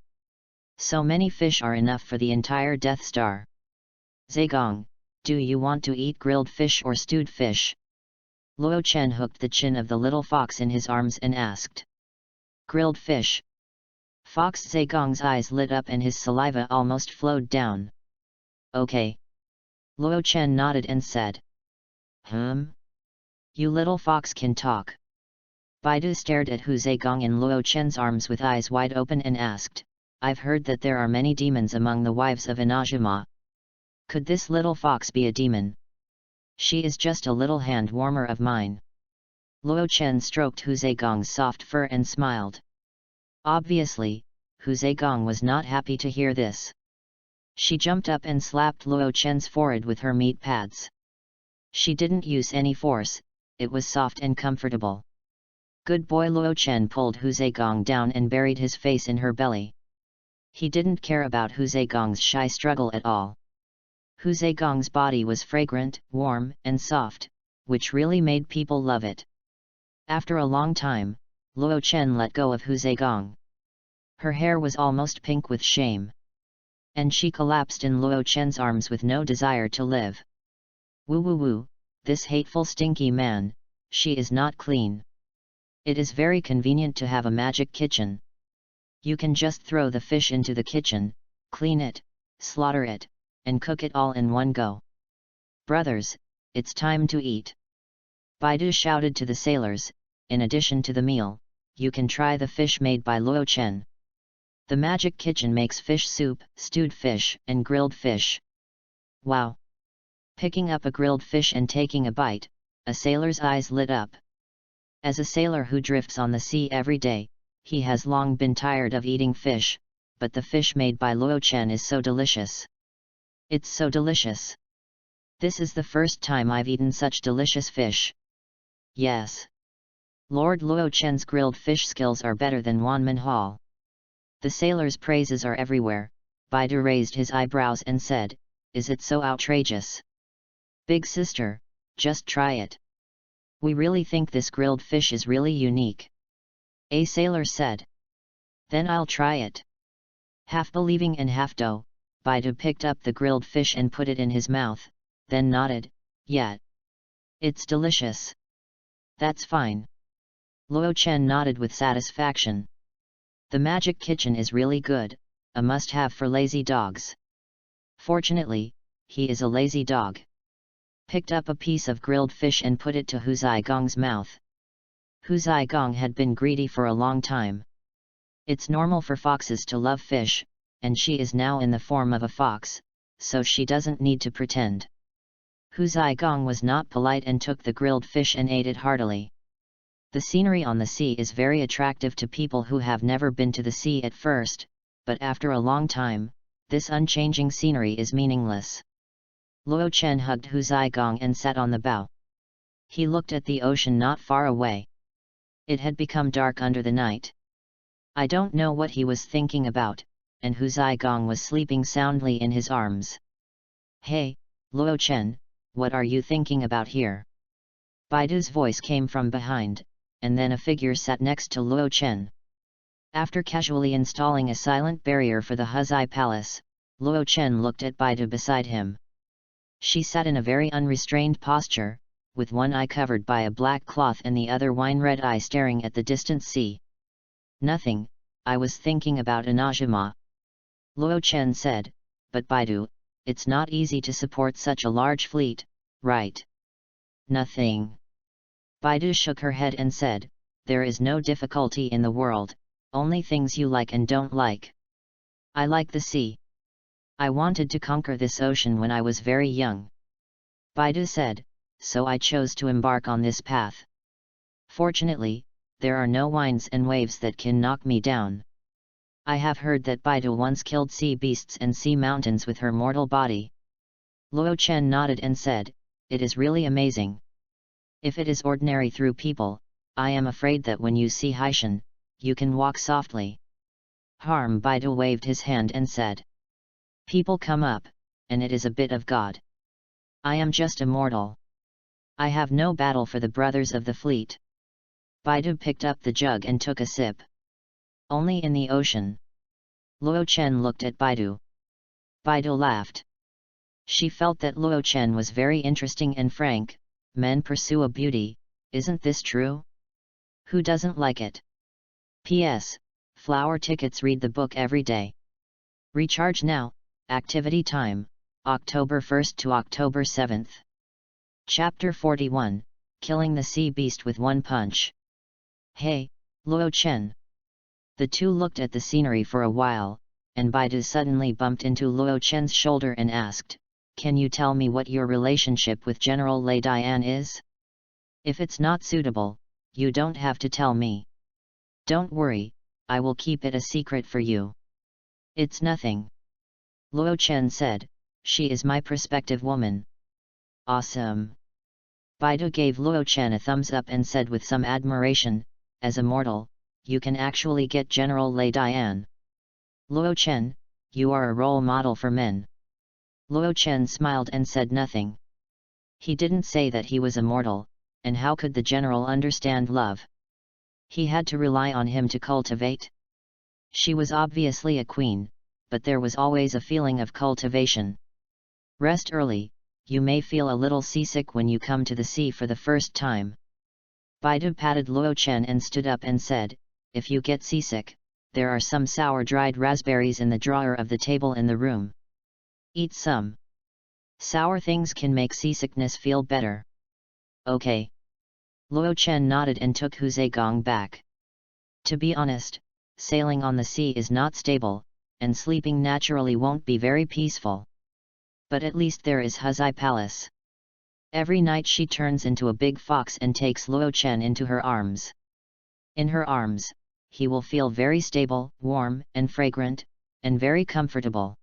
So many fish are enough for the entire Death Star. Zhegang, do you want to eat grilled fish or stewed fish? Luo Chen hooked the chin of the little fox in his arms and asked. Grilled fish. Fox Zhegang's eyes lit up and his saliva almost flowed down. Okay. Luo Chen nodded and said. You little fox can talk. Baidu stared at Hu Zhegang in Luo Chen's arms with eyes wide open and asked, I've heard that there are many demons among the wives of INAZUMA. Could this little fox be a demon? She is just a little hand warmer of mine. Luo Chen stroked Hu Zhegang's soft fur and smiled. Obviously, Hu Zhegang was not happy to hear this. She jumped up and slapped Luo Chen's forehead with her meat pads. She didn't use any force, it was soft and comfortable. Good boy. Luo Chen pulled Hu Zhegang down and buried his face in her belly. He didn't care about Hu Zhegang's shy struggle at all. Hu Zhegang's body was fragrant, warm, and soft, which really made people love it. After a long time, Luo Chen let go of Hu Zhegang. Her hair was almost pink with shame. And she collapsed in Luo Chen's arms with no desire to live. Woo, this hateful stinky man, she is not clean. It is very convenient to have a magic kitchen. You can just throw the fish into the kitchen, clean it, slaughter it, and cook it all in one go. Brothers, it's time to eat. Baidu shouted to the sailors, in addition to the meal, you can try the fish made by Luo Chen. The magic kitchen makes fish soup, stewed fish, and grilled fish. Wow! Picking up a grilled fish and taking a bite, a sailor's eyes lit up. As a sailor who drifts on the sea every day, he has long been tired of eating fish, but the fish made by Luo Chen is so delicious. It's so delicious. This is the first time I've eaten such delicious fish. Yes. Lord Luo Chen's grilled fish skills are better than Wanman Hall. The sailor's praises are everywhere. Baidu raised his eyebrows and said, is it so outrageous? Big sister, just try it. We really think this grilled fish is really unique. A sailor said. Then I'll try it. Half believing and half dough, Baidu picked up the grilled fish and put it in his mouth, then nodded, yeah. It's delicious. That's fine. Luo Chen nodded with satisfaction. The magic kitchen is really good, a must-have for lazy dogs. Fortunately, he is a lazy dog. Picked up a piece of grilled fish and put it to Hu Zigong's mouth. Hu Zigong had been greedy for a long time. It's normal for foxes to love fish, and she is now in the form of a fox, so she doesn't need to pretend. Hu Zigong was not polite and took the grilled fish and ate it heartily. The scenery on the sea is very attractive to people who have never been to the sea at first, but after a long time, this unchanging scenery is meaningless. Luo Chen hugged Hu Zigong and sat on the bow. He looked at the ocean not far away. It had become dark under the night. I don't know what he was thinking about, and Hu Zigong was sleeping soundly in his arms. Hey, Luo Chen, what are you thinking about here? Baidu's voice came from behind, and then a figure sat next to Luo Chen. After casually installing a silent barrier for the Huzai Palace, Luo Chen looked at Baidu beside him. She sat in a very unrestrained posture, with one eye covered by a black cloth and the other wine-red eye staring at the distant sea. Nothing, I was thinking about INAZUMA. Luo Chen said, but Baidu, it's not easy to support such a large fleet, right? Nothing. Baidu shook her head and said, there is no difficulty in the world, only things you like and don't like. I like the sea. I wanted to conquer this ocean when I was very young. Baidu said, so I chose to embark on this path. Fortunately, there are no winds and waves that can knock me down. I have heard that Baidu once killed sea beasts and sea mountains with her mortal body. Luo Chen nodded and said, it is really amazing. If it is ordinary through people, I am afraid that when you see Haishan, you can walk softly. Harm Baidu waved his hand and said, people come up, and it is a bit of God. I am just a mortal. I have no battle for the brothers of the fleet. Baidu picked up the jug and took a sip. Only in the ocean. Luo Chen looked at Baidu. Baidu laughed. She felt that Luo Chen was very interesting and frank. Men pursue a beauty, isn't this true? Who doesn't like it? P.S. Flower tickets. Read the book every day. Recharge now. Activity time, October 1st to October 7th. Chapter 41, Killing the Sea Beast with One Punch. Hey, Luo Chen. The two looked at the scenery for a while, and Baidu suddenly bumped into Luo Chen's shoulder and asked, can you tell me what your relationship with General Lei Dian is? If it's not suitable, you don't have to tell me. Don't worry, I will keep it a secret for you. It's nothing. Luo Chen said, she is my prospective woman. Awesome. Baidu gave Luo Chen a thumbs up and said with some admiration, as a mortal, you can actually get General Lei Dian. Luo Chen, you are a role model for men. Luo Chen smiled and said nothing. He didn't say that he was immortal, and how could the general understand love? He had to rely on him to cultivate. She was obviously a queen, but there was always a feeling of cultivation. Rest early, you may feel a little seasick when you come to the sea for the first time. Baidu patted Luo Chen and stood up and said, if you get seasick, there are some sour dried raspberries in the drawer of the table in the room. Eat some. Sour things can make seasickness feel better. Okay. Luo Chen nodded and took Hu Zigong back. To be honest, sailing on the sea is not stable, and sleeping naturally won't be very peaceful. But at least there is Huzai Palace. Every night she turns into a big fox and takes Luo Chen into her arms. In her arms, he will feel very stable, warm and fragrant, and very comfortable.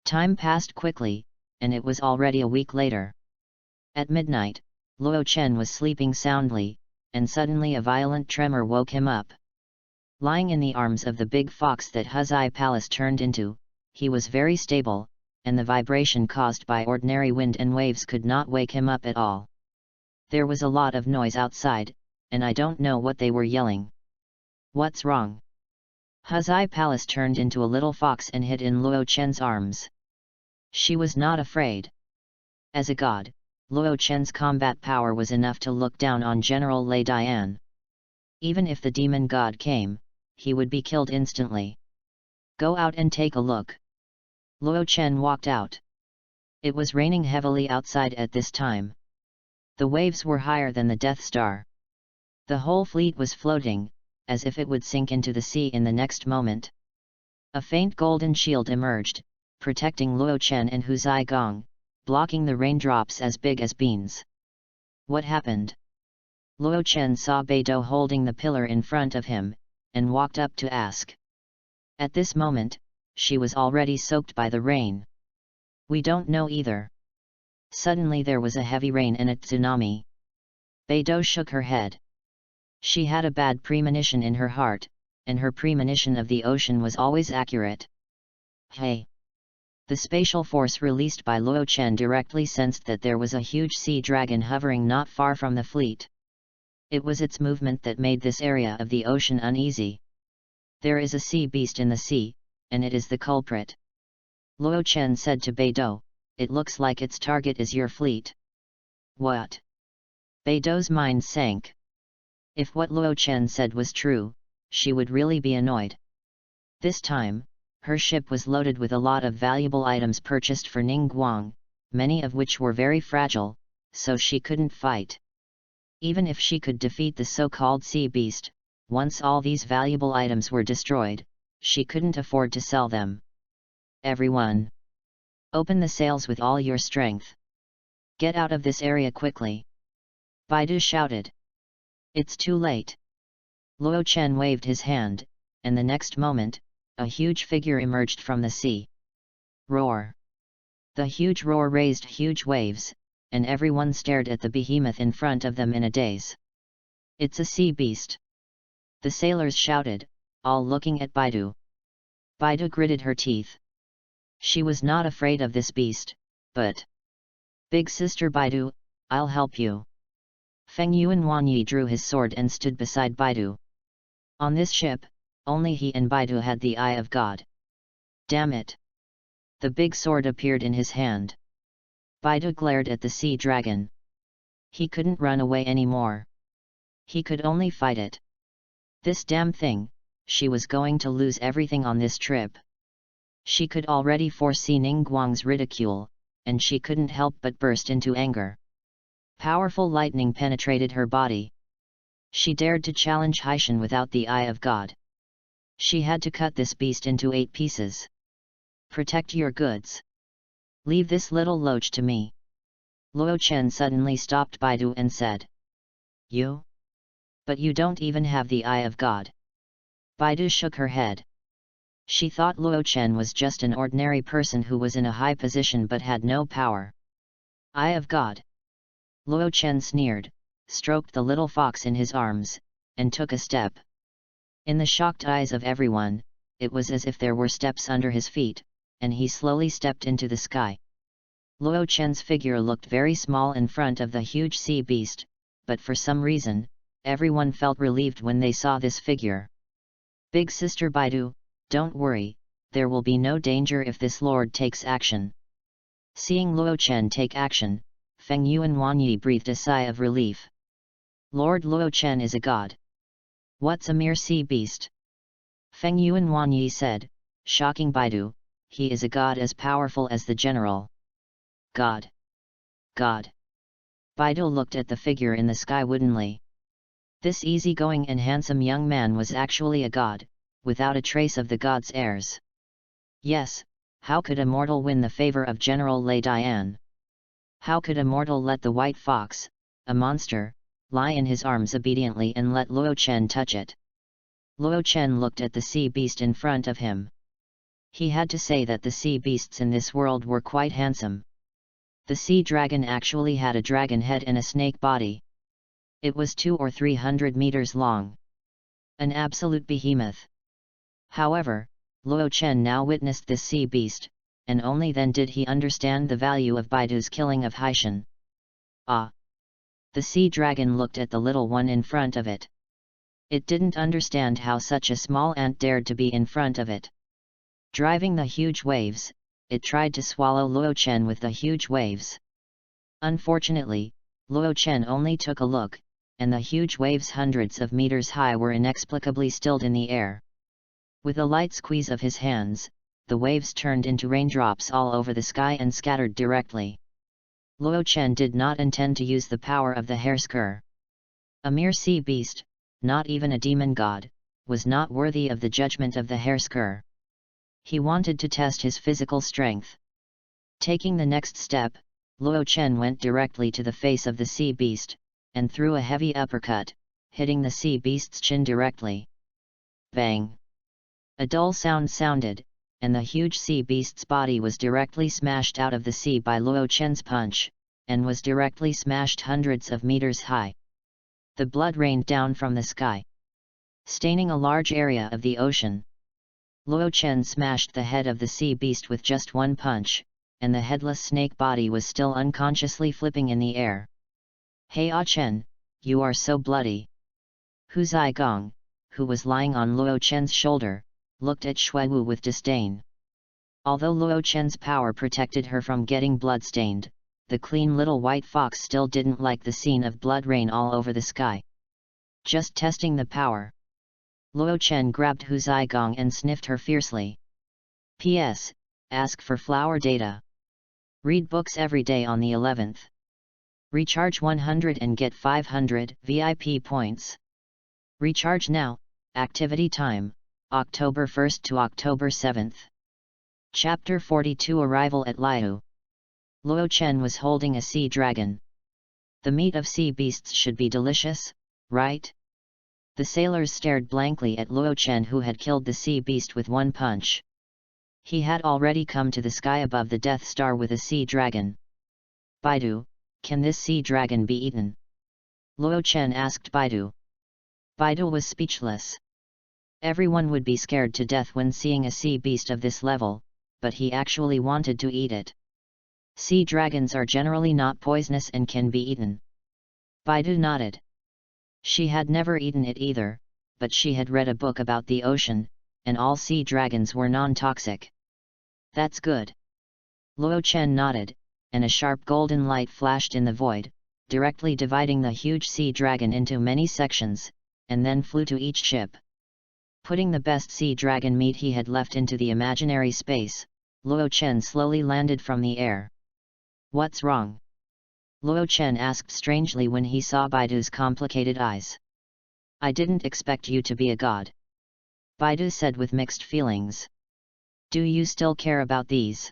Time passed quickly, and it was already a week later. At midnight, Luo Chen was sleeping soundly, and suddenly a violent tremor woke him up. Lying in the arms of the big fox that Huzai Palace turned into, he was very stable, and the vibration caused by ordinary wind and waves could not wake him up at all. There was a lot of noise outside, and I don't know what they were yelling. What's wrong? Huzai Palace turned into a little fox and hid in Luo Chen's arms. She was not afraid. As a god, Luo Chen's combat power was enough to look down on General Lei Dian. Even if the demon god came, he would be killed instantly. Go out and take a look. Luo Chen walked out. It was raining heavily outside at this time. The waves were higher than the Death Star. The whole fleet was floating, as if it would sink into the sea in the next moment. A faint golden shield emerged, protecting Luo Chen and Hu Zigong, blocking the raindrops as big as beans. What happened? Luo Chen saw Beidou holding the pillar in front of him, and walked up to ask. At this moment, she was already soaked by the rain. We don't know either. Suddenly there was a heavy rain and a tsunami. Beidou shook her head. She had a bad premonition in her heart, and her premonition of the ocean was always accurate. Hey! The spatial force released by Luo Chen directly sensed that there was a huge sea dragon hovering not far from the fleet. It was its movement that made this area of the ocean uneasy. There is a sea beast in the sea, and it is the culprit. Luo Chen said to Beidou, it looks like its target is your fleet. What? Beidou's mind sank. If what Luo Chen said was true, she would really be annoyed. This time, her ship was loaded with a lot of valuable items purchased for Ningguang, many of which were very fragile, so she couldn't fight. Even if she could defeat the so-called sea beast, once all these valuable items were destroyed, she couldn't afford to sell them. Everyone! Open the sails with all your strength. Get out of this area quickly. Beidou shouted. It's too late. Luo Chen waved his hand, and the next moment, a huge figure emerged from the sea. Roar! The huge roar raised huge waves, and everyone stared at the behemoth in front of them in a daze. It's a sea beast! The sailors shouted, all looking at Beidou. Beidou gritted her teeth. She was not afraid of this beast, but... Big sister Beidou, I'll help you. Feng Yuan Wanyi drew his sword and stood beside Beidou. On this ship, only he and Beidou had the Eye of God. Damn it! The big sword appeared in his hand. Beidou glared at the sea dragon. He couldn't run away anymore. He could only fight it. This damn thing, she was going to lose everything on this trip. She could already foresee Ningguang's ridicule, and she couldn't help but burst into anger. Powerful lightning penetrated her body. She dared to challenge Haishan without the Eye of God. She had to cut this beast into 8 pieces. Protect your goods. Leave this little loach to me. Luo Chen suddenly stopped Beidou and said. You? But you don't even have the Eye of God. Beidou shook her head. She thought Luo Chen was just an ordinary person who was in a high position but had no power. Eye of God. Luo Chen sneered, stroked the little fox in his arms, and took a step. In the shocked eyes of everyone, it was as if there were steps under his feet, and he slowly stepped into the sky. Luo Chen's figure looked very small in front of the huge sea beast, but for some reason, everyone felt relieved when they saw this figure. Big sister Beidou, don't worry, there will be no danger if this lord takes action. Seeing Luo Chen take action, Feng Yuan Wanyi breathed a sigh of relief. Lord Luo Chen is a god. What's a mere sea beast? Feng Yuan Wanyi said, shocking Beidou, he is a god as powerful as the general. God! God! Beidou looked at the figure in the sky woodenly. This easygoing and handsome young man was actually a god, without a trace of the god's airs. Yes, how could a mortal win the favor of General Lei Dian? How could a mortal let the white fox, a monster, lie in his arms obediently and let Luo Chen touch it? Luo Chen looked at the sea beast in front of him. He had to say that the sea beasts in this world were quite handsome. The sea dragon actually had a dragon head and a snake body. It was 200 or 300 meters long. An absolute behemoth. However, Luo Chen now witnessed this sea beast, and only then did he understand the value of Beidou's killing of Haishan. Ah! The sea dragon looked at the little one in front of it. It didn't understand how such a small ant dared to be in front of it. Driving the huge waves, it tried to swallow Luo Chen with the huge waves. Unfortunately, Luo Chen only took a look, and the huge waves hundreds of meters high were inexplicably stilled in the air. With a light squeeze of his hands, the waves turned into raindrops all over the sky and scattered directly. Luo Chen did not intend to use the power of the hairsker. A mere sea beast, not even a demon god, was not worthy of the judgment of the hairsker. He wanted to test his physical strength. Taking the next step, Luo Chen went directly to the face of the sea beast, and threw a heavy uppercut, hitting the sea beast's chin directly. Bang! A dull sound sounded, and the huge sea beast's body was directly smashed out of the sea by Luo Chen's punch, and was directly smashed hundreds of meters high. The blood rained down from the sky, staining a large area of the ocean. Luo Chen smashed the head of the sea beast with just one punch, and the headless snake body was still unconsciously flipping in the air. "Hey Ah Chen, you are so bloody." Hu Zigong, who was lying on Luo Chen's shoulder, looked at Shui Wu with disdain. Although Luo Chen's power protected her from getting bloodstained, the clean little white fox still didn't like the scene of blood rain all over the sky. Just testing the power. Luo Chen grabbed Hu Zigong and sniffed her fiercely. P.S. Ask for flower data. Read books every day on the 11th. Recharge 100 and get 500 VIP points. Recharge now. Activity time, October 1st to October 7th. Chapter 42 Arrival at Liu. Luo Chen was holding a sea dragon. The meat of sea beasts should be delicious, right? The sailors stared blankly at Luo Chen, who had killed the sea beast with one punch. He had already come to the sky above the Death Star with a sea dragon. Baidu, can this sea dragon be eaten? Luo Chen asked Baidu. Baidu was speechless. Everyone would be scared to death when seeing a sea beast of this level, but he actually wanted to eat it. Sea dragons are generally not poisonous and can be eaten. Baidu nodded. She had never eaten it either, but she had read a book about the ocean, and all sea dragons were non-toxic. That's good. Luo Chen nodded, and a sharp golden light flashed in the void, directly dividing the huge sea dragon into many sections, and then flew to each ship. Putting the best sea dragon meat he had left into the imaginary space, Luo Chen slowly landed from the air. What's wrong? Luo Chen asked strangely when he saw Baidu's complicated eyes. I didn't expect you to be a god. Baidu said with mixed feelings. Do you still care about these?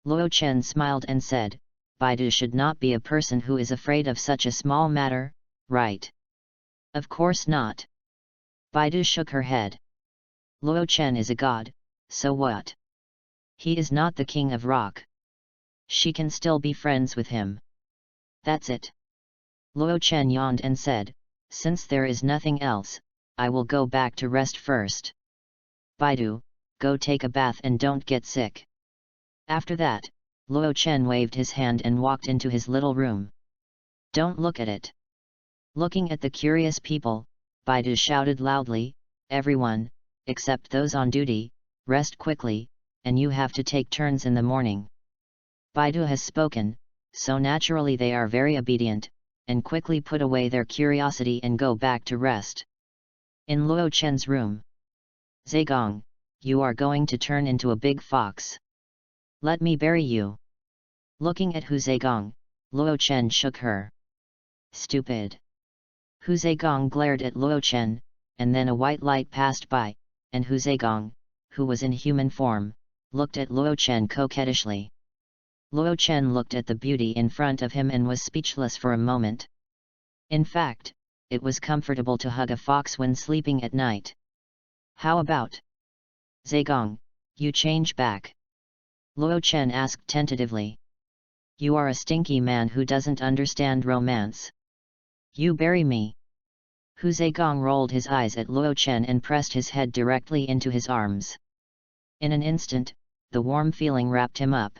Luo Chen smiled and said, Baidu should not be a person who is afraid of such a small matter, right? Of course not. Baidu shook her head. Luo Chen is a god, so what? He is not the king of rock. She can still be friends with him. That's it. Luo Chen yawned and said, since there is nothing else, I will go back to rest first. Baidu, go take a bath and don't get sick. After that, Luo Chen waved his hand and walked into his little room. Don't look at it. Looking at the curious people, Baidu shouted loudly, everyone, except those on duty, rest quickly, and you have to take turns in the morning. Baidu has spoken, so naturally they are very obedient, and quickly put away their curiosity and go back to rest. In Luo Chen's room. Zigong, you are going to turn into a big fox. Let me bury you. Looking at Hu Zigong, Luo Chen shook her. Stupid. Hu Zigong glared at Luo Chen, and then a white light passed by, and Hu Zigong, who was in human form, looked at Luo Chen coquettishly. Luo Chen looked at the beauty in front of him and was speechless for a moment. In fact, it was comfortable to hug a fox when sleeping at night. How about? Zigong, you change back. Luo Chen asked tentatively. You are a stinky man who doesn't understand romance. You bury me. Hu Zigong rolled his eyes at Luo Chen and pressed his head directly into his arms. In an instant, the warm feeling wrapped him up.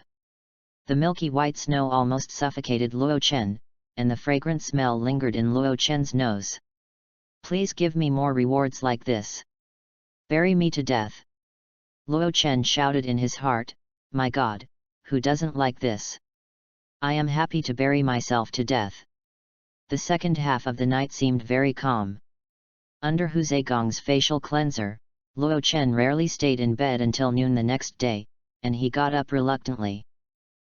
The milky white snow almost suffocated Luo Chen, and the fragrant smell lingered in Luo Chen's nose. Please give me more rewards like this. Bury me to death. Luo Chen shouted in his heart, my God, who doesn't like this? I am happy to bury myself to death. The second half of the night seemed very calm. Under Hu ZheGong's facial cleanser, Luo Chen rarely stayed in bed until noon the next day, and he got up reluctantly.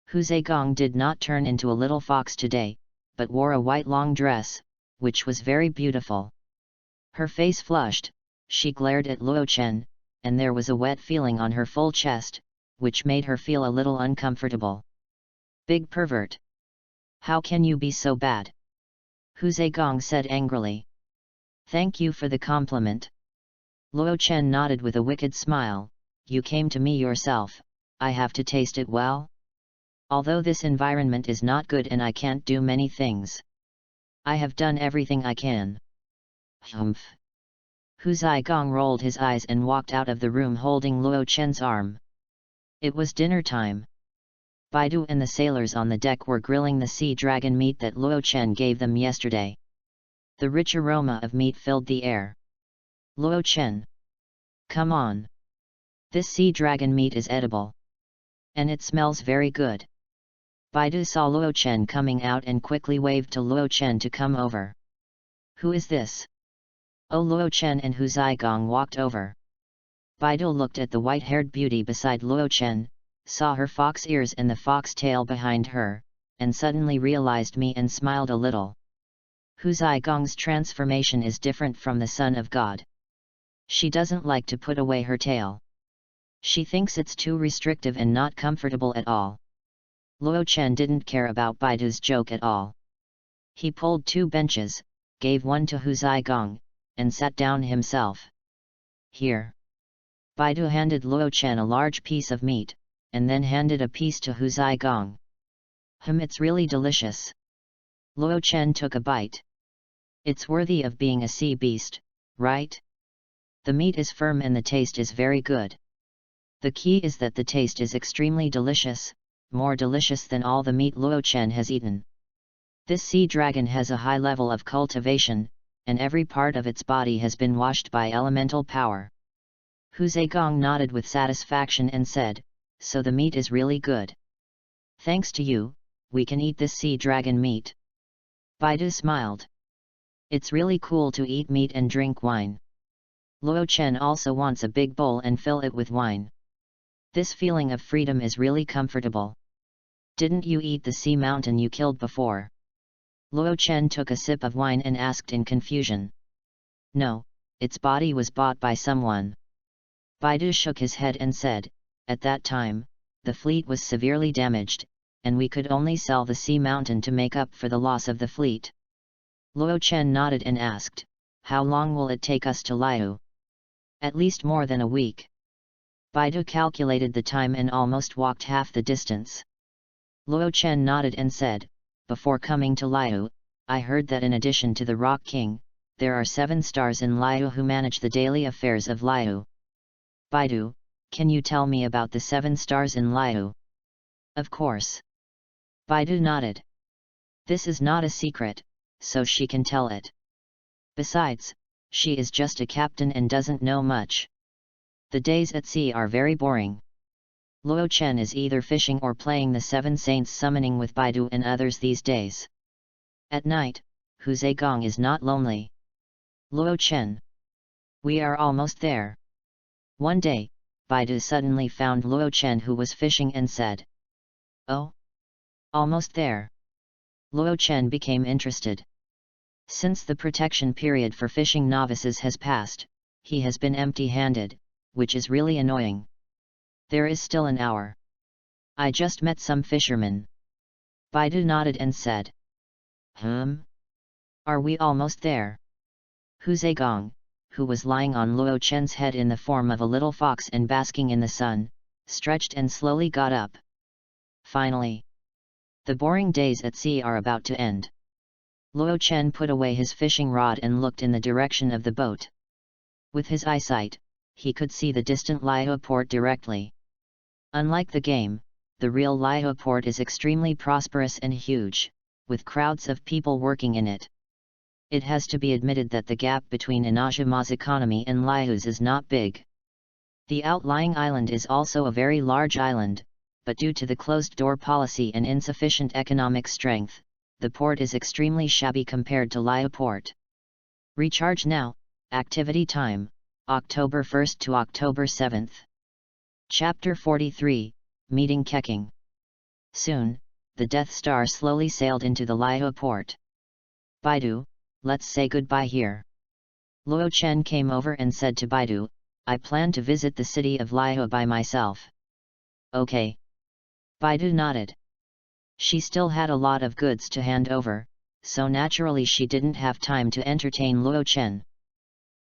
Hu ZheGong did not turn into a little fox today, but wore a white long dress, which was very beautiful. Her face flushed, she glared at Luo Chen, and there was a wet feeling on her full chest, which made her feel a little uncomfortable. Big pervert! How can you be so bad? Hu ZheGong said angrily. Thank you for the compliment. Luo Chen nodded with a wicked smile, you came to me yourself, I have to taste it well? Although this environment is not good and I can't do many things. I have done everything I can. Humph. Hu ZheGong rolled his eyes and walked out of the room holding Luo Chen's arm. It was dinner time. Baidu and the sailors on the deck were grilling the sea dragon meat that Luo Chen gave them yesterday. The rich aroma of meat filled the air. Luo Chen. Come on. This sea dragon meat is edible. And it smells very good. Baidu saw Luo Chen coming out and quickly waved to Luo Chen to come over. Who is this? Oh, Luo Chen and Hu ZheGong walked over. Baidu looked at the white-haired beauty beside Luo Chen, saw her fox ears and the fox tail behind her, and suddenly realized me and smiled a little. Hu ZheGong's transformation is different from the Son of God. She doesn't like to put away her tail. She thinks it's too restrictive and not comfortable at all. Luo Chen didn't care about Baidu's joke at all. He pulled 2 benches, gave one to Hu ZheGong, and sat down himself. Here. Baidu handed Luo Chen a large piece of meat, and then handed a piece to Hu ZheGong. It's really delicious. Luo Chen took a bite. It's worthy of being a sea beast, right? The meat is firm and the taste is very good. The key is that the taste is extremely delicious, more delicious than all the meat Luo Chen has eaten. This sea dragon has a high level of cultivation, and every part of its body has been washed by elemental power. Hu ZheGong nodded with satisfaction and said, so the meat is really good. Thanks to you, we can eat this sea dragon meat. Baidu smiled. It's really cool to eat meat and drink wine. Luo Chen also wants a big bowl and fill it with wine. This feeling of freedom is really comfortable. Didn't you eat the sea mountain you killed before? Luo Chen took a sip of wine and asked in confusion. No, its body was bought by someone. Baidu shook his head and said, at that time, the fleet was severely damaged, and we could only sell the sea mountain to make up for the loss of the fleet. Luo Chen nodded and asked, how long will it take us to Liu? At least more than a week. Baidu calculated the time and almost walked half the distance. Luo Chen nodded and said, before coming to Liu, I heard that in addition to the Rock King, there are 7 stars in Liu who manage the daily affairs of Liu. Baidu, can you tell me about the 7 stars in Liu? Of course. Baidu nodded. This is not a secret, so she can tell it. Besides, she is just a captain and doesn't know much. The days at sea are very boring. Luo Chen is either fishing or playing the 7 saints summoning with Baidu and others these days. At night, Hu ZheGong is not lonely. Luo Chen. We are almost there. One day, Baidu suddenly found Luo Chen who was fishing and said, oh? Almost there. Luo Chen became interested. Since the protection period for fishing novices has passed, he has been empty-handed, which is really annoying. There is still an hour. I just met some fishermen. Baidu nodded and said. Are we almost there? Hu ZheGong, who was lying on Luo Chen's head in the form of a little fox and basking in the sun, stretched and slowly got up. Finally. The boring days at sea are about to end. Luo Chen put away his fishing rod and looked in the direction of the boat. With his eyesight, he could see the distant Liu port directly. Unlike the game, the real Liu port is extremely prosperous and huge, with crowds of people working in it. It has to be admitted that the gap between INAZUMA's economy and Liu's is not big. The outlying island is also a very large island, but due to the closed-door policy and insufficient economic strength, the port is extremely shabby compared to Liu Port. Recharge now, activity time, October 1st to October 7th. Chapter 43, Meeting Keqing. Soon, the Death Star slowly sailed into the Liu port. Baidu, let's say goodbye here. Luo Chen came over and said to Baidu, I plan to visit the city of Liu by myself. Okay. Baidu nodded. She still had a lot of goods to hand over, so naturally she didn't have time to entertain Luo Chen.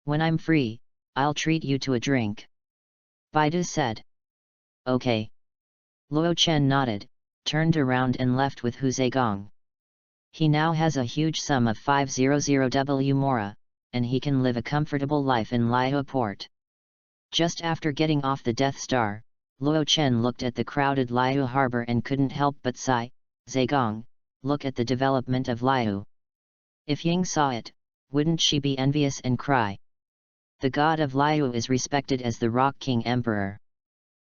When I'm free, I'll treat you to a drink. Baidu said. Okay. Luo Chen nodded, turned around and left with Hu Zhegang. He now has a huge sum of 500W Mora, and he can live a comfortable life in Liu port. Just after getting off the Death Star, Luo Chen looked at the crowded Liu harbor and couldn't help but sigh. Zhegang, look at the development of Liu. If Ying saw it, wouldn't she be envious and cry? The god of Liu is respected as the Rock King Emperor.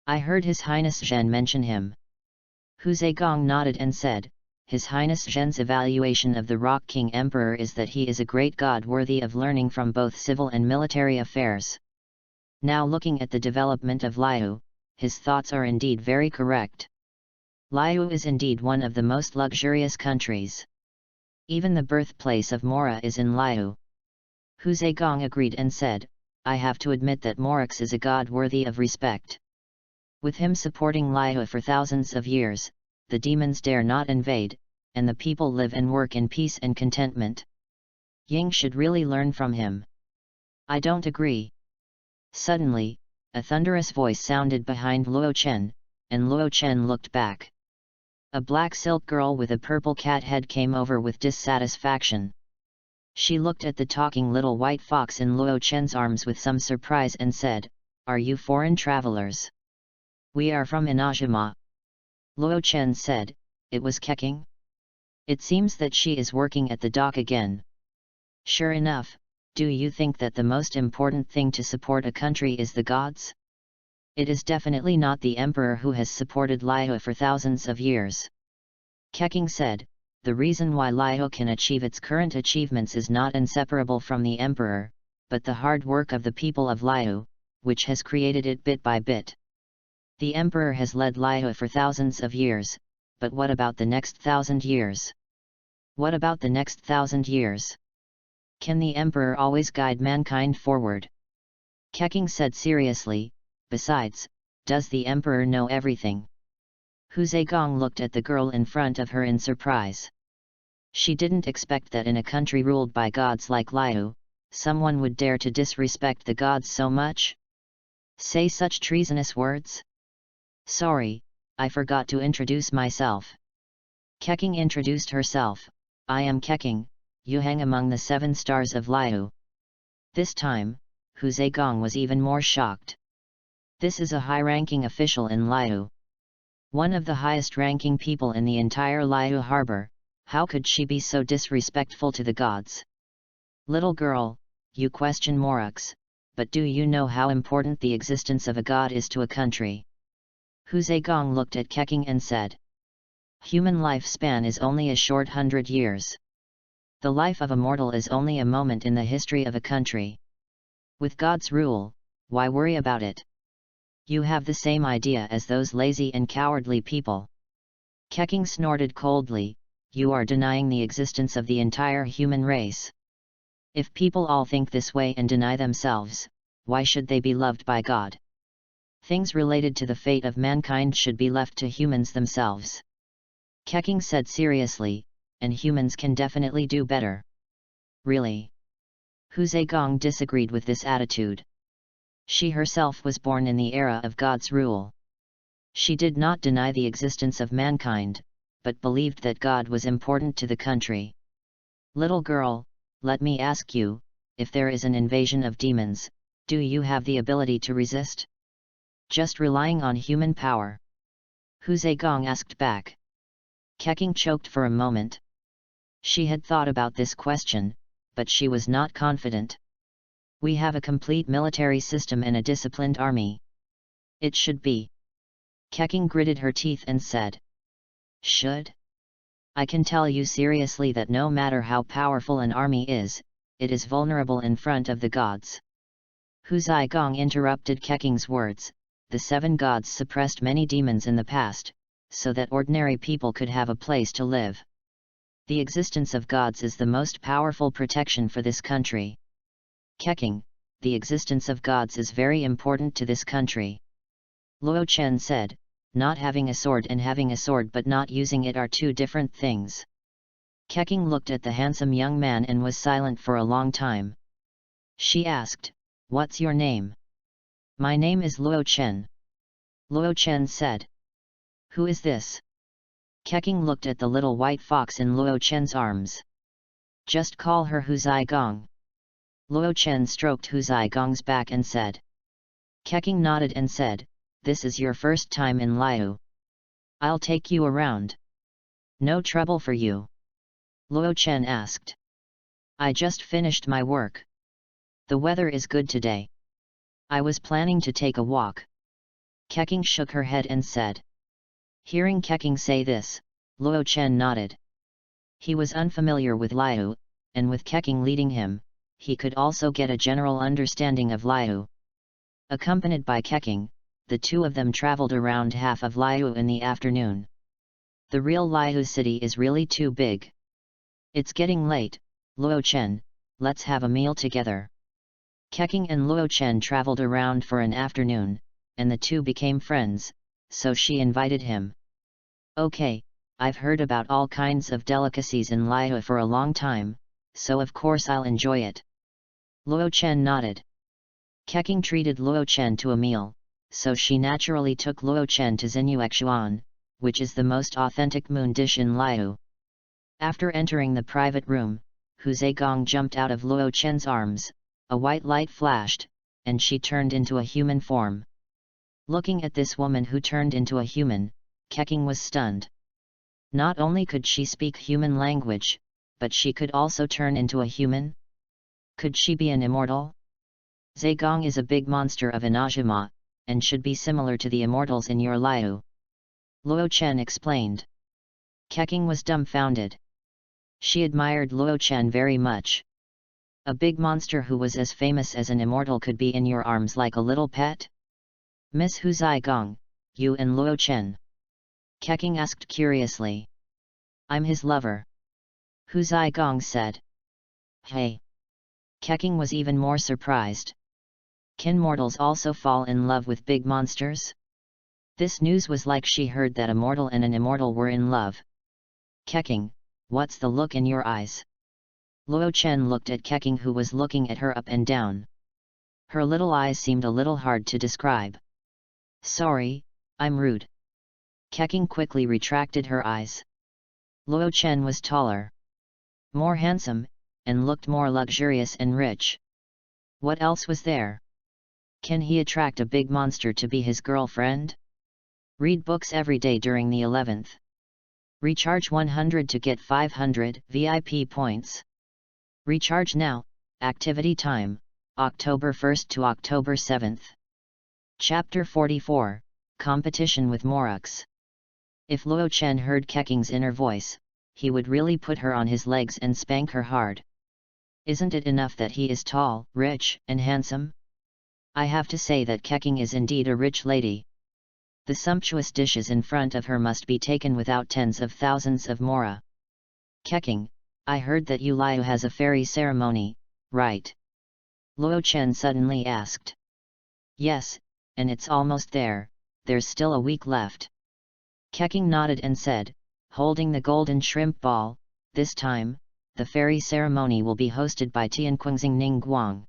I heard His Highness Zhen mention him. Hu Zhegang nodded and said, His Highness Zhen's evaluation of the Rock King Emperor is that he is a great god worthy of learning from both civil and military affairs. Now looking at the development of Liu, his thoughts are indeed very correct. Liu is indeed one of the most luxurious countries. Even the birthplace of Mora is in Liu. Hu Zhegang agreed and said, I have to admit that Morax is a god worthy of respect. With him supporting Liu for thousands of years, the demons dare not invade, and the people live and work in peace and contentment. Ying should really learn from him. I don't agree. Suddenly, a thunderous voice sounded behind Luo Chen, and Luo Chen looked back. A black silk girl with a purple cat head came over with dissatisfaction. She looked at the talking little white fox in Luo Chen's arms with some surprise and said, Are you foreign travelers? We are from INAZUMA. Luo Chen said, It was Keqing? It seems that she is working at the dock again. Sure enough, do you think that the most important thing to support a country is the gods? It is definitely not the emperor who has supported Liu for thousands of years. Keqing said, the reason why Liu can achieve its current achievements is not inseparable from the emperor, but the hard work of the people of Liu, which has created it bit by bit. The emperor has led Liu for thousands of years, but what about the next 1,000 years? What about the next 1,000 years? Can the emperor always guide mankind forward? Keqing said seriously, besides, does the emperor know everything? Hu Zhegang looked at the girl in front of her in surprise. She didn't expect that in a country ruled by gods like Liu, someone would dare to disrespect the gods so much. Say such treasonous words? Sorry, I forgot to introduce myself. Keqing introduced herself. I am Keqing, you hang among the 7 stars of Liu. This time, Hu Zhegang was even more shocked. This is a high-ranking official in Liu. One of the highest-ranking people in the entire Liu harbor. How could she be so disrespectful to the gods? Little girl, you question Morax, but do you know how important the existence of a god is to a country? Hu Zhegang looked at Keqing and said. Human lifespan is only a short 100 years. The life of a mortal is only a moment in the history of a country. With God's rule, why worry about it? You have the same idea as those lazy and cowardly people. Keqing snorted coldly, you are denying the existence of the entire human race. If people all think this way and deny themselves, why should they be loved by God? Things related to the fate of mankind should be left to humans themselves. Keqing said seriously, and humans can definitely do better. Really? Hu Zhegang disagreed with this attitude. She herself was born in the era of God's rule. She did not deny the existence of mankind, but believed that God was important to the country. Little girl, let me ask you, if there is an invasion of demons, do you have the ability to resist? Just relying on human power? Hu Zhegang asked back. Keqing choked for a moment. She had thought about this question, but she was not confident. We have a complete military system and a disciplined army. It should be. Keking gritted her teeth and said. Should? I can tell you seriously that no matter how powerful an army is, it is vulnerable in front of the gods. Hu Zigong interrupted Keking's words. The 7 gods suppressed many demons in the past, so that ordinary people could have a place to live. The existence of gods is the most powerful protection for this country. Keking, the existence of gods is very important to this country. Luo Chen said, not having a sword and having a sword but not using it are 2 different things. Keking looked at the handsome young man and was silent for a long time. She asked, what's your name? My name is Luo Chen. Luo Chen said. Who is this? Keking looked at the little white fox in Luo Chen's arms. Just call her Hu Zigong. Luo Chen stroked Hu Zigong's back and said. Keking nodded and said, this is your first time in Liu. I'll take you around. No trouble for you? Luo Chen asked. I just finished my work. The weather is good today. I was planning to take a walk. Keking shook her head and said. Hearing Keking say this, Luo Chen nodded. He was unfamiliar with Liu, and with Keking leading him, he could also get a general understanding of Liu. Accompanied by Keking, the 2 of them traveled around half of Liu in the afternoon. The real Liu city is really too big. It's getting late, Luo Chen, let's have a meal together. Keking and Luo Chen traveled around for an afternoon, and the 2 became friends, so she invited him. Okay, I've heard about all kinds of delicacies in Liu for a long time, so of course I'll enjoy it. Luo Chen nodded. Keking treated Luo Chen to a meal, so she naturally took Luo Chen to Xinyuexuan, which is the most authentic moon dish in Liu. After entering the private room, Hu Zigong jumped out of Luo Chen's arms, a white light flashed, and she turned into a human form. Looking at this woman who turned into a human, Keking was stunned. Not only could she speak human language, but she could also turn into a human? Could she be an immortal? Zigong is a big monster of INAZUMA, and should be similar to the immortals in your Liu. Luo Chen explained. Keking was dumbfounded. She admired Luo Chen very much. A big monster who was as famous as an immortal could be in your arms like a little pet? Miss Hu Zigong, you and Luo Chen? Keking asked curiously. I'm his lover. Hu Zigong said. Hey! Keking was even more surprised. Can mortals also fall in love with big monsters? This news was like she heard that a mortal and an immortal were in love. Keking, what's the look in your eyes? Luo Chen looked at Keking who was looking at her up and down. Her little eyes seemed a little hard to describe. Sorry, I'm rude. Keking quickly retracted her eyes. Luo Chen was taller, more handsome, and looked more luxurious and rich. What else was there? Can he attract a big monster to be his girlfriend? Read books every day during the 11th. Recharge 100 to get 500 VIP points. Recharge now, activity time, October 1st to October 7th. Chapter 44, Competition with Morux. If Luo Chen heard Keking's inner voice, he would really put her on his legs and spank her hard. Isn't it enough that he is tall, rich, and handsome? I have to say that Keking is indeed a rich lady. The sumptuous dishes in front of her must be taken without tens of thousands of mora. Keking, I heard that you Liu has a fairy ceremony, right? Luo Chen suddenly asked. Yes, and it's almost there, there's still a week left. Keking nodded and said, holding the golden shrimp ball, this time, the fairy ceremony will be hosted by Tianquingxing Ningguang.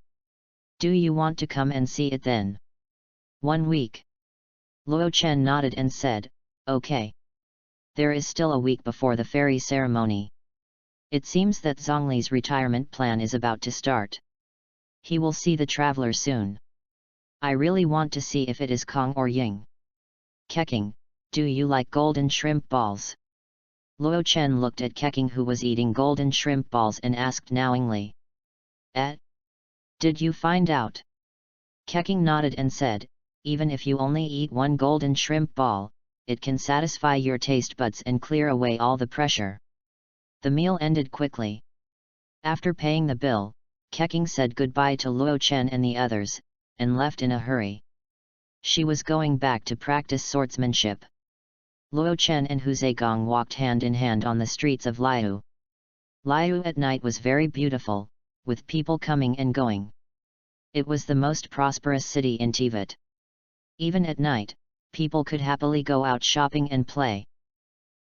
Do you want to come and see it then? 1 week. Luo Chen nodded and said, okay. There is still a week before the fairy ceremony. It seems that Zhongli's retirement plan is about to start. He will see the traveler soon. I really want to see if it is Kong or Ying. Keking, do you like golden shrimp balls? Luo Chen looked at Keking who was eating golden shrimp balls and asked knowingly. Eh? Did you find out? Keking nodded and said, even if you only eat one golden shrimp ball, it can satisfy your taste buds and clear away all the pressure. The meal ended quickly. After paying the bill, Keking said goodbye to Luo Chen and the others, and left in a hurry. She was going back to practice swordsmanship. Luo Chen and Hu Zhegang walked hand in hand on the streets of Liu. Liu at night was very beautiful, with people coming and going. It was the most prosperous city in Tibet. Even at night, people could happily go out shopping and play.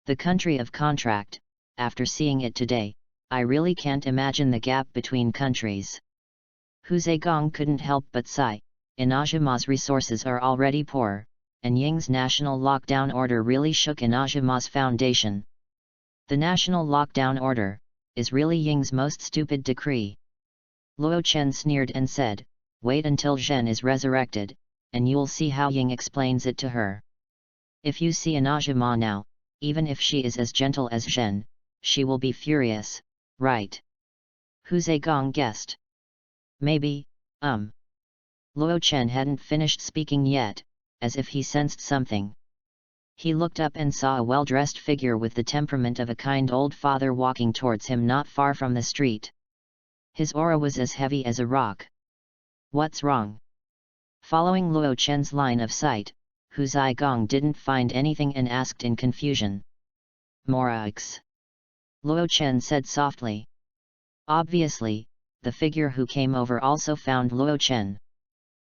The country of contract. After seeing it today, I really can't imagine the gap between countries. Hu Zhegang couldn't help but sigh. INAZUMA's resources are already poor, and Ying's national lockdown order really shook INAZUMA's foundation. The national lockdown order is really Ying's most stupid decree. Luo Chen sneered and said, wait until Zhen is resurrected, and you'll see how Ying explains it to her. If you see INAZUMA now, even if she is as gentle as Zhen, she will be furious, right? Hu Zhegang guessed. Maybe. Luo Chen hadn't finished speaking yet, as if he sensed something. He looked up and saw a well-dressed figure with the temperament of a kind old father walking towards him not far from the street. His aura was as heavy as a rock. What's wrong? Following Luo Chen's line of sight, Hu Zhegang didn't find anything and asked in confusion. Moraux. Luo Chen said softly. Obviously, the figure who came over also found Luo Chen.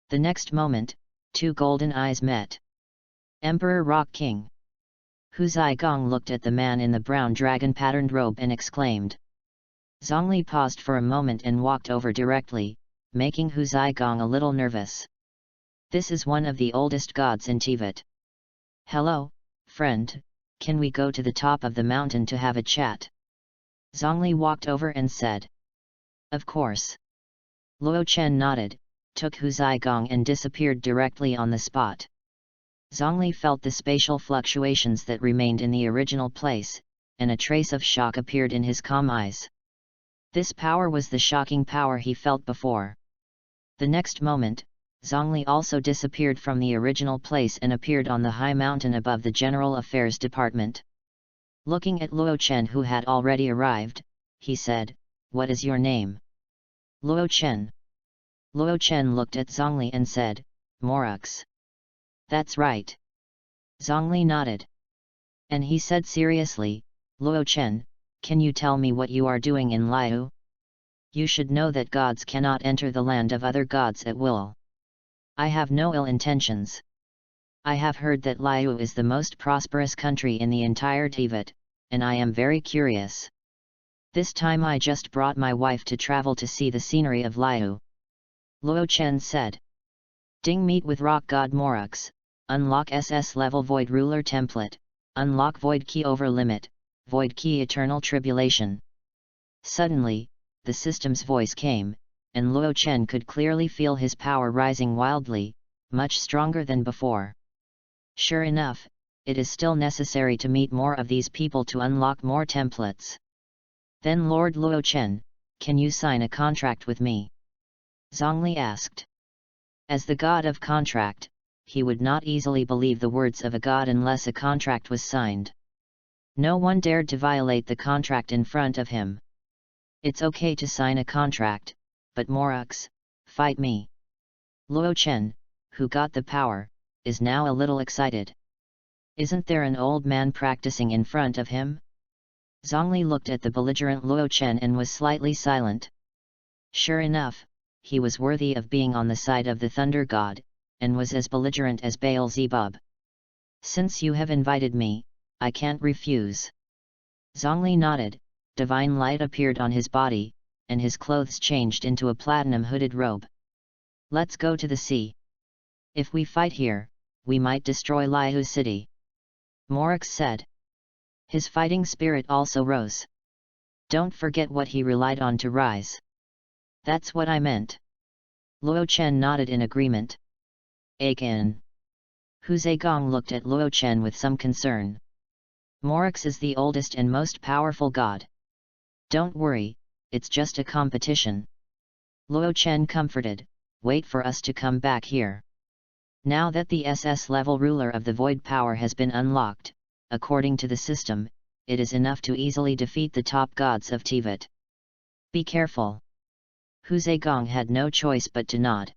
The next moment, two golden eyes met. Emperor Rock King. Hu Zhegang looked at the man in the brown dragon-patterned robe and exclaimed. Zhongli paused for a moment and walked over directly, making Hu Zhegang a little nervous. This is one of the oldest gods in Tibet. Hello, friend, can we go to the top of the mountain to have a chat? Zhongli walked over and said. Of course. Luo Chen nodded, took Hu Zhegang and disappeared directly on the spot. Zhongli felt the spatial fluctuations that remained in the original place, and a trace of shock appeared in his calm eyes. This power was the shocking power he felt before. The next moment, Zhongli also disappeared from the original place and appeared on the high mountain above the General Affairs Department. Looking at Luo Chen who had already arrived, he said, what is your name? Luo Chen. Luo Chen looked at Zhongli and said, Moraux. That's right. Zhongli nodded. And he said seriously, Luo Chen, can you tell me what you are doing in Liu? You should know that gods cannot enter the land of other gods at will. I have no ill intentions. I have heard that Liu is the most prosperous country in the entire Tibet, and I am very curious. This time I just brought my wife to travel to see the scenery of Liu. Luo Chen said. Ding meet with rock god Moraux, unlock SS level void ruler template, unlock void key over limit, void key eternal tribulation. Suddenly, the system's voice came, and Luo Chen could clearly feel his power rising wildly, much stronger than before. Sure enough, it is still necessary to meet more of these people to unlock more templates. Then Lord Luo Chen, can you sign a contract with me? Zhongli asked. As the god of contract, he would not easily believe the words of a god unless a contract was signed. No one dared to violate the contract in front of him. It's okay to sign a contract, but Moraux, fight me. Luo Chen, who got the power, is now a little excited. Isn't there an old man practicing in front of him? Zhongli looked at the belligerent Luo Chen and was slightly silent. Sure enough, he was worthy of being on the side of the thunder god, and was as belligerent as Beelzebub. Since you have invited me, I can't refuse. Zhongli nodded, divine light appeared on his body, and his clothes changed into a platinum-hooded robe. Let's go to the sea. If we fight here, we might destroy Liu city. Moraux said. His fighting spirit also rose. Don't forget what he relied on to rise. That's what I meant. Luo Chen nodded in agreement. Akin. Hu Zhegang looked at Luo Chen with some concern. Moraux is the oldest and most powerful god. Don't worry, it's just a competition. Luo Chen comforted, "Wait for us to come back here. Now that the SS level ruler of the void power has been unlocked, according to the system, it is enough to easily defeat the top gods of Tibet. Be careful." Hu Zegong had no choice but to nod.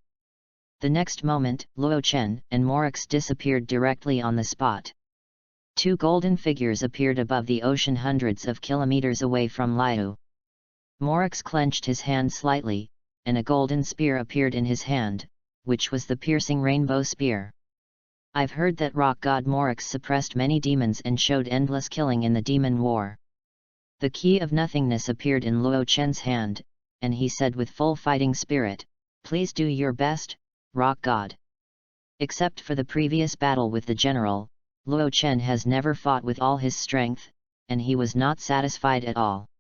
The next moment, Luo Chen and Morix disappeared directly on the spot. Two golden figures appeared above the ocean hundreds of kilometers away from Liu. Morix clenched his hand slightly, and a golden spear appeared in his hand, which was the piercing rainbow spear. "I've heard that rock god Morix suppressed many demons and showed endless killing in the demon war." The key of nothingness appeared in Luo Chen's hand, and he said with full fighting spirit, "Please do your best, rock god." Except for the previous battle with the general, Luo Chen has never fought with all his strength, and he was not satisfied at all.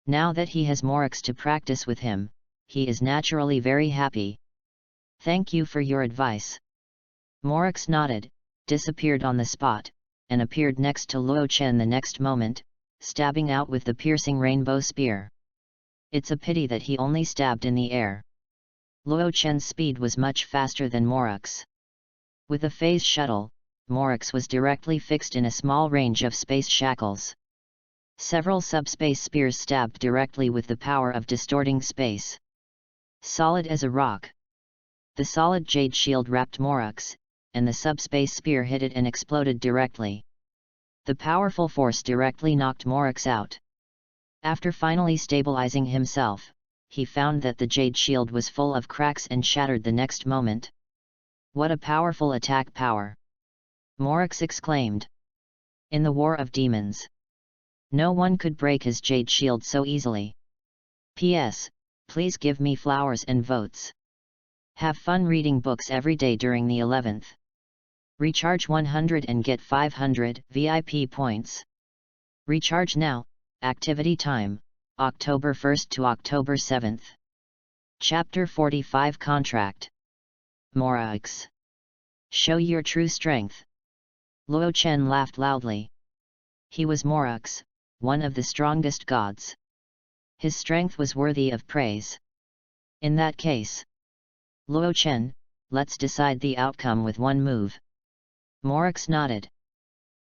Now that he has Morix to practice with him, he is naturally very happy. "Thank you for your advice." Morix nodded, disappeared on the spot, and appeared next to Luo Chen the next moment, stabbing out with the piercing rainbow spear. It's a pity that he only stabbed in the air. Luo Chen's speed was much faster than Morix. With a phase shuttle, Morix was directly fixed in a small range of space shackles. Several subspace spears stabbed directly with the power of distorting space. Solid as a rock. The solid jade shield wrapped Morix, and the subspace spear hit it and exploded directly. The powerful force directly knocked Morix out. After finally stabilizing himself, he found that the jade shield was full of cracks and shattered the next moment. "What a powerful attack power!" Morix exclaimed. In the War of Demons, no one could break his jade shield so easily. P.S. Please give me flowers and votes. Have fun reading books every day during the 11th. Recharge 100 and get 500 VIP points. Recharge now. Activity time, October 1st to October 7th. Chapter 45 Contract. Morix. Show your true strength. Luo Chen laughed loudly. He was Morix, one of the strongest gods. His strength was worthy of praise. In that case, Luo Chen, let's decide the outcome with one move. Morix nodded.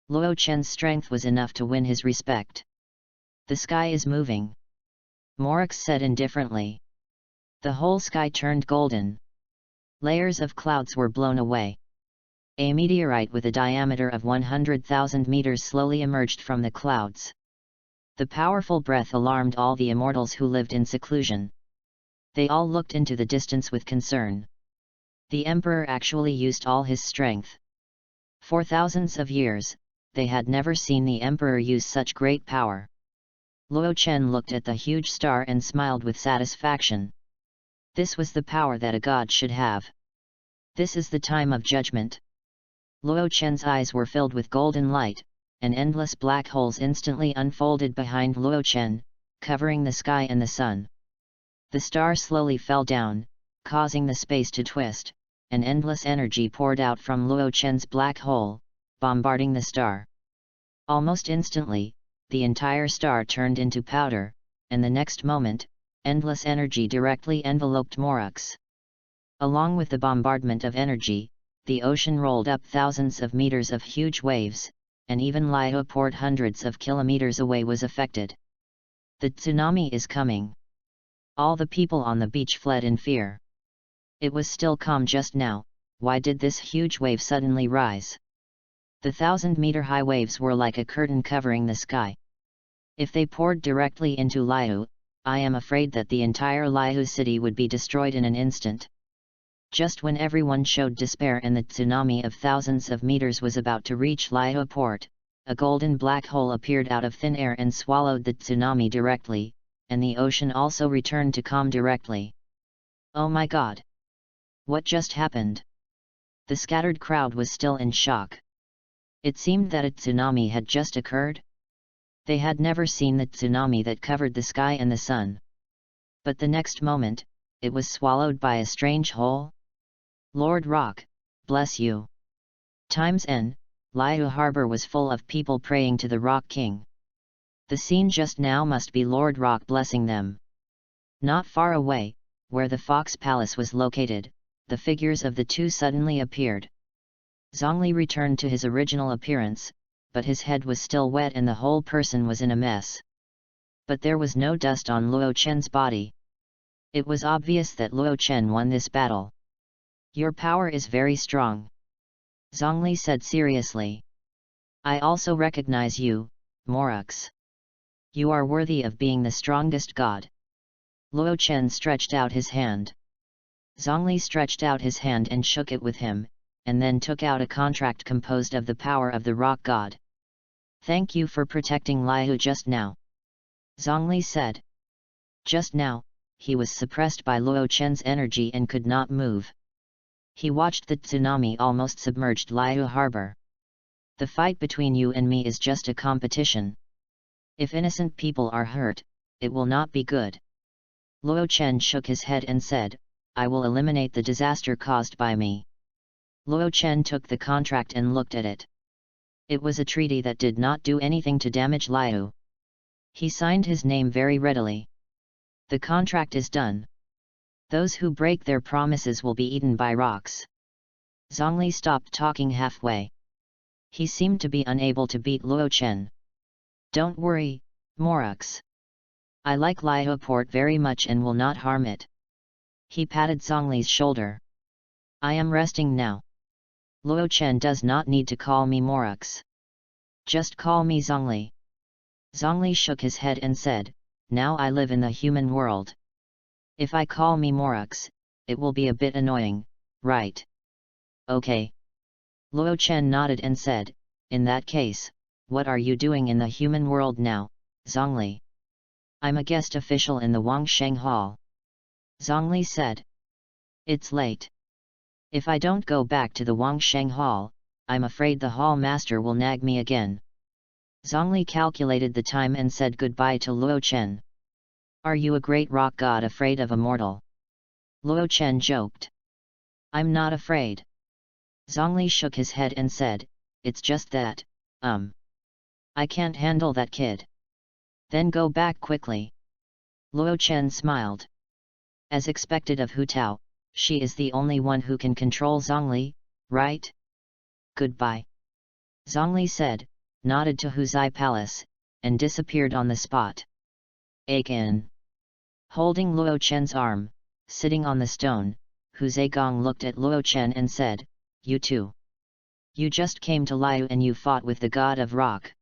Luo Chen's strength was enough to win his respect. The sky is moving. Morix said indifferently. The whole sky turned golden. Layers of clouds were blown away. A meteorite with a diameter of 100,000 meters slowly emerged from the clouds. The powerful breath alarmed all the immortals who lived in seclusion. They all looked into the distance with concern. The emperor actually used all his strength. For thousands of years, they had never seen the emperor use such great power. Luo Chen looked at the huge star and smiled with satisfaction. This was the power that a god should have. This is the time of judgment. Luo Chen's eyes were filled with golden light, and endless black holes instantly unfolded behind Luo Chen, covering the sky and the sun. The star slowly fell down, causing the space to twist, and endless energy poured out from Luo Chen's black hole, bombarding the star. Almost instantly, the entire star turned into powder, and the next moment, endless energy directly enveloped Morix. Along with the bombardment of energy, the ocean rolled up thousands of meters of huge waves, and even Liu port hundreds of kilometers away was affected. The tsunami is coming. All the people on the beach fled in fear. It was still calm just now, why did this huge wave suddenly rise? The 1,000-meter-high waves were like a curtain covering the sky. If they poured directly into Liu, I am afraid that the entire Liu city would be destroyed in an instant. Just when everyone showed despair and the tsunami of thousands of meters was about to reach Liu port, a golden black hole appeared out of thin air and swallowed the tsunami directly, and the ocean also returned to calm directly. Oh my god! What just happened? The scattered crowd was still in shock. It seemed that a tsunami had just occurred. They had never seen the tsunami that covered the sky and the sun. But the next moment, it was swallowed by a strange hole. Lord Rock, bless you. Times N, Liu Harbor was full of people praying to the Rock King. The scene just now must be Lord Rock blessing them. Not far away, where the Fox Palace was located, the figures of the two suddenly appeared. Zhongli returned to his original appearance, but his head was still wet and the whole person was in a mess. But there was no dust on Luo Chen's body. It was obvious that Luo Chen won this battle. "Your power is very strong," Zhongli said seriously. "I also recognize you, Morux. You are worthy of being the strongest god." Luo Chen stretched out his hand. Zhongli stretched out his hand and shook it with him, and then took out a contract composed of the power of the rock god. "Thank you for protecting Liu just now," Zhongli said. Just now, he was suppressed by Luo Chen's energy and could not move. He watched the tsunami almost submerged Liu harbor. "The fight between you and me is just a competition. If innocent people are hurt, it will not be good." Luo Chen shook his head and said, "I will eliminate the disaster caused by me." Luo Chen took the contract and looked at it. It was a treaty that did not do anything to damage Liu. He signed his name very readily. "The contract is done. Those who break their promises will be eaten by rocks." Zhongli stopped talking halfway. He seemed to be unable to beat Luo Chen. "Don't worry, Morux. I like Liu port very much and will not harm it." He patted Zhongli's shoulder. "I am resting now. Luo Chen does not need to call me Morux. Just call me Zhongli." Zhongli shook his head and said, "Now I live in the human world. If I call me Morux, it will be a bit annoying, right?" "Okay." Luo Chen nodded and said, "In that case, what are you doing in the human world now, Zhongli?" "I'm a guest official in the Wangsheng Hall," Zhongli said. "It's late. If I don't go back to the Wangsheng Hall, I'm afraid the hall master will nag me again." Zhongli calculated the time and said goodbye to Luo Chen. "Are you a great rock god afraid of a mortal?" Luo Chen joked. "I'm not afraid." Zhongli shook his head and said, "It's just that, I can't handle that kid." "Then go back quickly." Luo Chen smiled. As expected of Hu Tao, she is the only one who can control Zhongli, right? "Goodbye," Zhongli said, nodded to Huzai Palace, and disappeared on the spot. Again. Holding Luo Chen's arm, sitting on the stone, Hu Zagong looked at Luo Chen and said, "You too. You just came to Liu and you fought with the god of rock.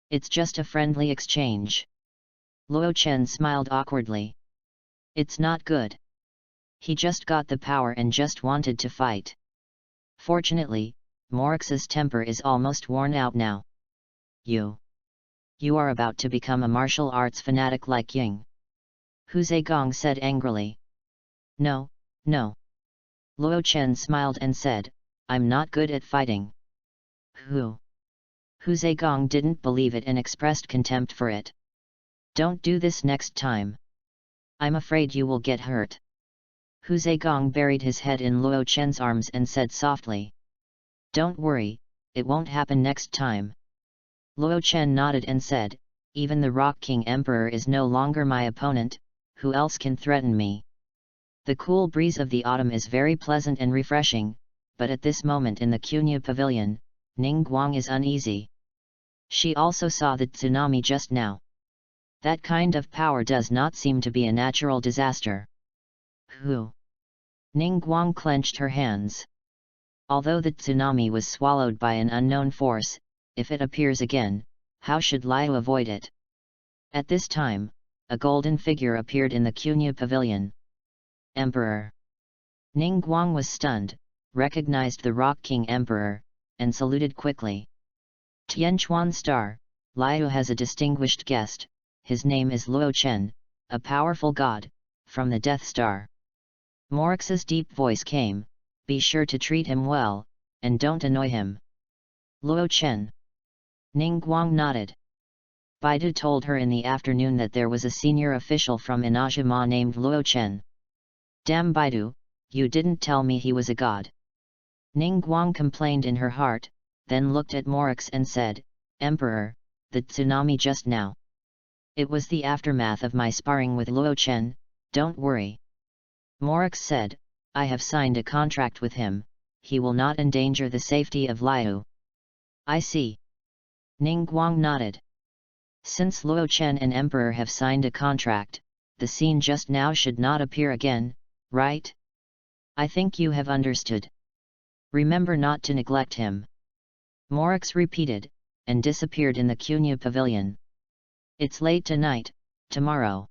It's just a friendly exchange." Luo Chen smiled awkwardly. "It's not good. He just got the power and just wanted to fight. Fortunately, Morux's temper is almost worn out now." You are about to become a martial arts fanatic like Ying," Hu Zagong said angrily. No. Luo Chen smiled and said, "I'm not good at fighting." Hu Zagong didn't believe it and expressed contempt for it. "Don't do this next time. I'm afraid you will get hurt." Hu Zagong buried his head in Luo Chen's arms and said softly, "Don't worry, it won't happen next time." Luo Chen nodded and said, "Even the Rock King Emperor is no longer my opponent, who else can threaten me?" The cool breeze of the autumn is very pleasant and refreshing, but at this moment in the Cunha Pavilion, Ning Guang is uneasy. She also saw the tsunami just now. That kind of power does not seem to be a natural disaster. Ning Guang clenched her hands. Although the tsunami was swallowed by an unknown force, if it appears again, how should Liu avoid it? At this time, a golden figure appeared in the Cunha Pavilion. "Emperor!" Ning Guang was stunned, recognized the Rock King Emperor, and saluted quickly. "Tianquan Star, Liu has a distinguished guest, his name is Luo Chen, a powerful god, from the Death Star." Morux's deep voice came, "Be sure to treat him well, and don't annoy him." "Luo Chen." Ning Guang nodded. Baidu told her in the afternoon that there was a senior official from INAZUMA named Luo Chen. "Damn Baidu, you didn't tell me he was a god." Ning Guang complained in her heart, then looked at Morux and said, "Emperor, the tsunami just now. It was the aftermath of my sparring with Luo Chen, don't worry." Morix said, I have signed a contract with him, he will not endanger the safety of Liu. I see. Ning Guang nodded. Since Luo Chen and Emperor have signed a contract, the scene just now should not appear again, right? I think you have understood. Remember not to neglect him. Morix repeated, and disappeared in the Cunha pavilion. It's late tonight, tomorrow.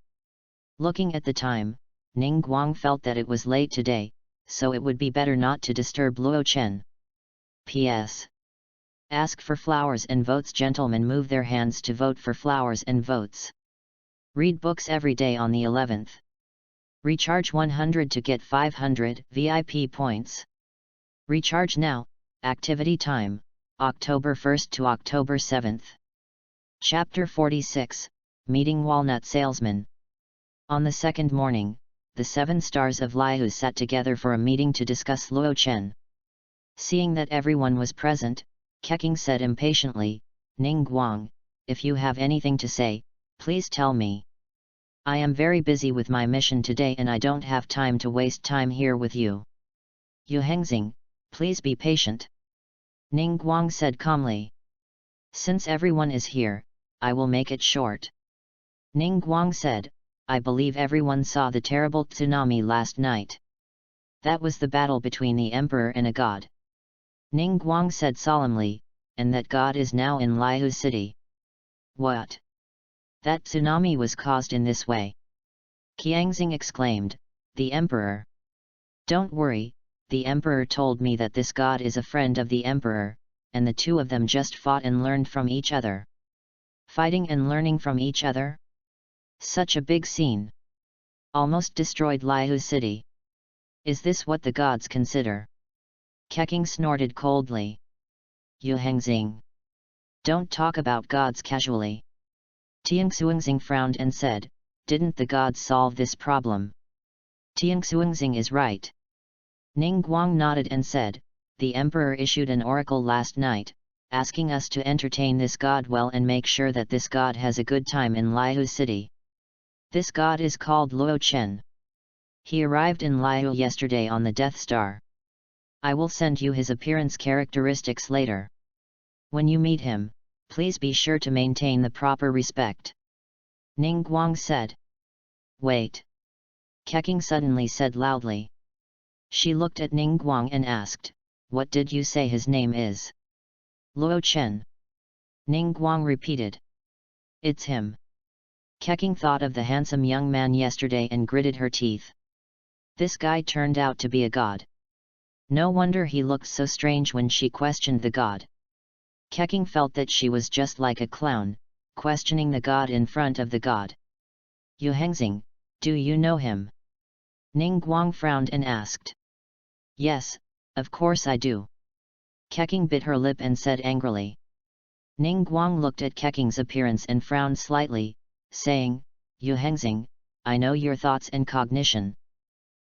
Looking at the time, Ning Guang felt that it was late today, so it would be better not to disturb Luo Chen. P.S. Ask for flowers and votes. Gentlemen move their hands to vote for flowers and votes. Read books every day on the 11th. Recharge 100 to get 500 VIP points. Recharge now. Activity time, October 1st to October 7th. Chapter 46, Meeting Walnut Salesman. On the second morning, the 7 stars of Liu sat together for a meeting to discuss Luo Chen. Seeing that everyone was present, Keqing said impatiently, Ning Guang, if you have anything to say, please tell me. I am very busy with my mission today and I don't have time to waste time here with you. Yu Hengxing, please be patient. Ning Guang said calmly. Since everyone is here, I will make it short. Ning Guang said, I believe everyone saw the terrible tsunami last night. That was the battle between the emperor and a god. Ning Guang said solemnly, and that god is now in Liu City. What? That tsunami was caused in this way? Qiangxing exclaimed, the emperor. Don't worry, the emperor told me that this god is a friend of the emperor, and the two of them just fought and learned from each other. Fighting and learning from each other? Such a big scene. Almost destroyed Liu City. Is this what the gods consider? Keqing snorted coldly. Yu Hengxing. Don't talk about gods casually. Tianxuanxing frowned and said, didn't the gods solve this problem? Tianxuanxing is right. Ning Guang nodded and said, the emperor issued an oracle last night, asking us to entertain this god well and make sure that this god has a good time in Liu City. This god is called Luo Chen. He arrived in Liu yesterday on the Death Star. I will send you his appearance characteristics later. When you meet him, please be sure to maintain the proper respect. Ning Guang said. Wait. Keqing suddenly said loudly. She looked at Ning Guang and asked, what did you say his name is? Luo Chen. Ning Guang repeated. It's him. Keqing thought of the handsome young man yesterday and gritted her teeth. This guy turned out to be a god. No wonder he looked so strange when she questioned the god. Keqing felt that she was just like a clown, questioning the god in front of the god. Yu Hengxing, do you know him? Ning Guang frowned and asked. Yes, of course I do. Keqing bit her lip and said angrily. Ning Guang looked at Keqing's appearance and frowned slightly, saying, Yu Hengxing, I know your thoughts and cognition.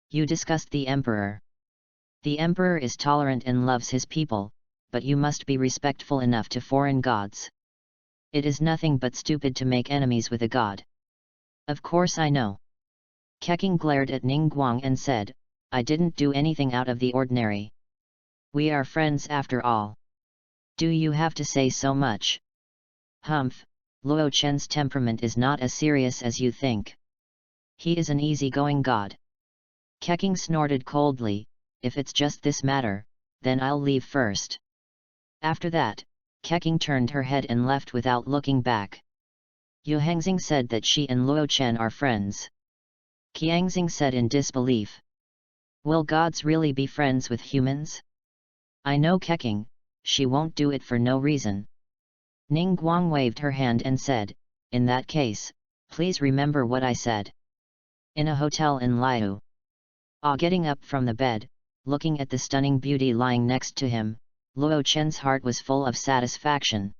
You discussed the emperor. The emperor is tolerant and loves his people, but you must be respectful enough to foreign gods. It is nothing but stupid to make enemies with a god. Of course I know. Keqing glared at Ning Guang and said, I didn't do anything out of the ordinary. We are friends after all. Do you have to say so much? Humph, Luo Chen's temperament is not as serious as you think. He is an easygoing god. Keqing snorted coldly, if it's just this matter, then I'll leave first. After that, Keqing turned her head and left without looking back. Yu Hengxing said that she and Luo Chen are friends. Qiangxing said in disbelief. Will gods really be friends with humans? I know Keqing, she won't do it for no reason. Ning Guang waved her hand and said, in that case, please remember what I said. In a hotel in Liu. Getting up from the bed, looking at the stunning beauty lying next to him, Luo Chen's heart was full of satisfaction.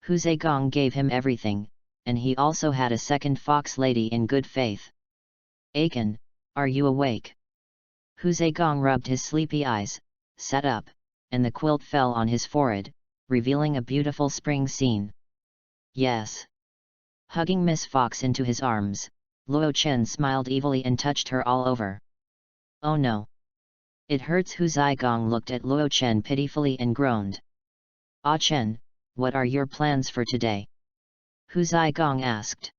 Hu Zhegang gave him everything, and he also had a second fox lady in good faith. Aiken, are you awake? Hu Zhegang rubbed his sleepy eyes, sat up, and the quilt fell on his forehead, revealing a beautiful spring scene. Yes. Hugging Miss Fox into his arms, Luo Chen smiled evilly and touched her all over. Oh no. It hurts. Hu Zigong looked at Luo Chen pitifully and groaned. Ah Chen, what are your plans for today? Hu Zigong asked.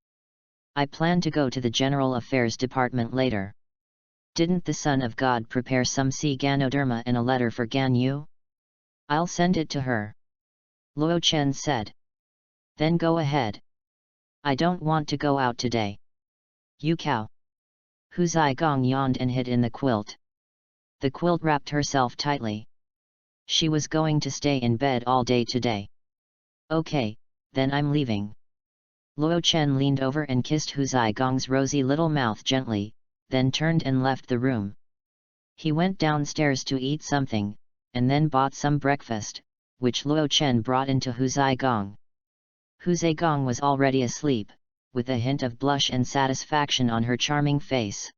I plan to go to the General Affairs Department later. Didn't the Son of God prepare some sea Ganoderma and a letter for Gan Yu? I'll send it to her. Luo Chen said. Then go ahead. I don't want to go out today. You cow. Hu Zigong yawned and hid in the quilt. The quilt wrapped herself tightly. She was going to stay in bed all day today. Okay, then I'm leaving. Luo Chen leaned over and kissed Hu Zigong's rosy little mouth gently, then turned and left the room. He went downstairs to eat something, and then bought some breakfast, which Luo Chen brought into Hu Zigong. Hu Zigong was already asleep, with a hint of blush and satisfaction on her charming face.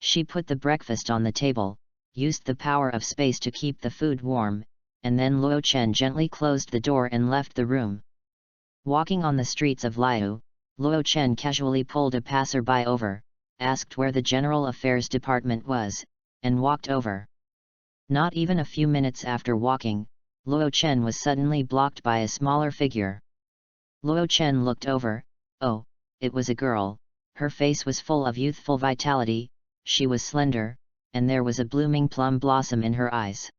She put the breakfast on the table, used the power of space to keep the food warm, and then Luo Chen gently closed the door and left the room. Walking on the streets of Liu, Luo Chen casually pulled a passerby over, asked where the General Affairs Department was, and walked over. Not even a few minutes after walking, Luo Chen was suddenly blocked by a smaller figure. Luo Chen looked over. Oh, it was a girl. Her face was full of youthful vitality, she was slender, and there was a blooming plum blossom in her eyes.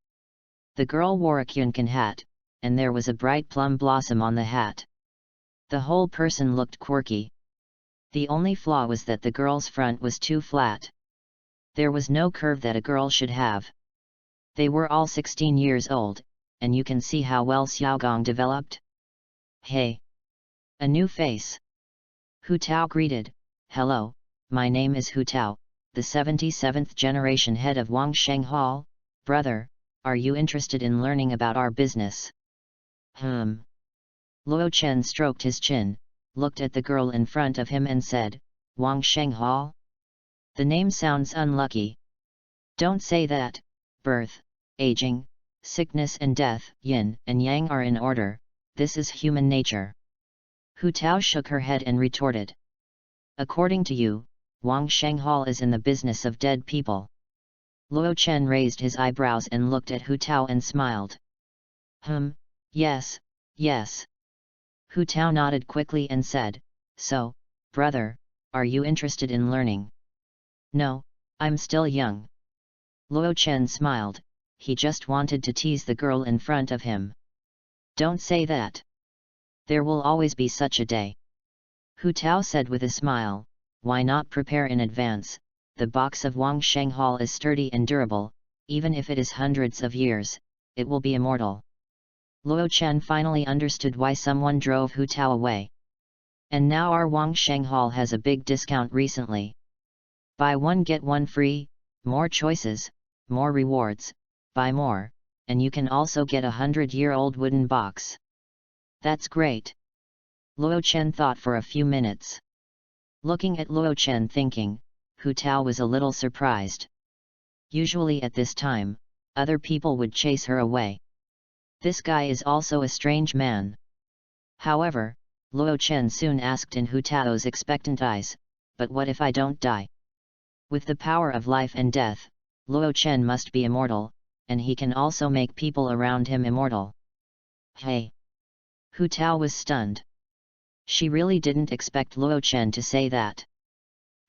The girl wore a Kyunkan hat, and there was a bright plum blossom on the hat. The whole person looked quirky. The only flaw was that the girl's front was too flat. There was no curve that a girl should have. They were all 16 years old, and you can see how well Xiaogong developed. Hey! A new face. Hu Tao greeted. Hello, my name is Hu Tao, the 77th generation head of Wangsheng Hall. Brother, are you interested in learning about our business? Luo Chen stroked his chin, looked at the girl in front of him and said, Wangsheng Hall? The name sounds unlucky. Don't say that. Birth, aging, sickness and death, yin and yang are in order, this is human nature. Hu Tao shook her head and retorted. According to you, Wangsheng Hall is in the business of dead people. Luo Chen raised his eyebrows and looked at Hu Tao and smiled. Yes, yes. Hu Tao nodded quickly and said, So, brother, are you interested in learning? No, I'm still young. Luo Chen smiled, he just wanted to tease the girl in front of him. Don't say that. There will always be such a day. Hu Tao said with a smile, why not prepare in advance? The box of Wangsheng Hall is sturdy and durable, even if it is hundreds of years, it will be immortal. Luo Chen finally understood why someone drove Hu Tao away. And now our Wangsheng Hall has a big discount recently. Buy one get one free, more choices, more rewards, buy more, and you can also get a 100-year-old wooden box. That's great. Luo Chen thought for a few minutes. Looking at Luo Chen thinking, Hu Tao was a little surprised. Usually at this time, other people would chase her away. This guy is also a strange man. However, Luo Chen soon asked in Hu Tao's expectant eyes, but what if I don't die? With the power of life and death, Luo Chen must be immortal, and he can also make people around him immortal. Hey! Hu Tao was stunned. She really didn't expect Luo Chen to say that.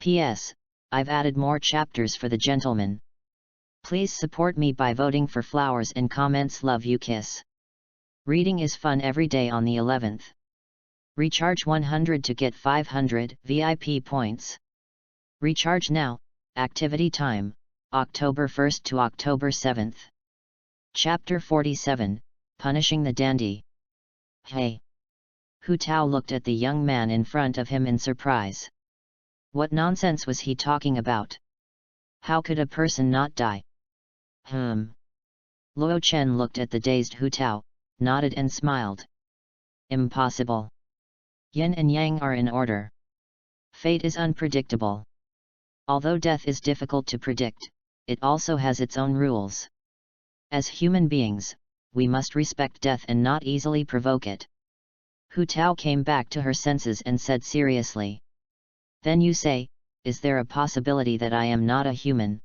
P.S. I've added more chapters for the gentleman. Please support me by voting for flowers and comments. Love you, kiss. Reading is fun every day on the 11th. Recharge 100 to get 500 VIP points. Recharge now. Activity time, October 1st to October 7th. Chapter 47, Punishing the Dandy. Hey! Hu Tao looked at the young man in front of him in surprise. What nonsense was he talking about? How could a person not die? Luo Chen looked at the dazed Hu Tao, nodded and smiled. Impossible. Yin and yang are in order. Fate is unpredictable. Although death is difficult to predict, it also has its own rules. As human beings, we must respect death and not easily provoke it. Hu Tao came back to her senses and said seriously. Then you say, is there a possibility that I am not a human?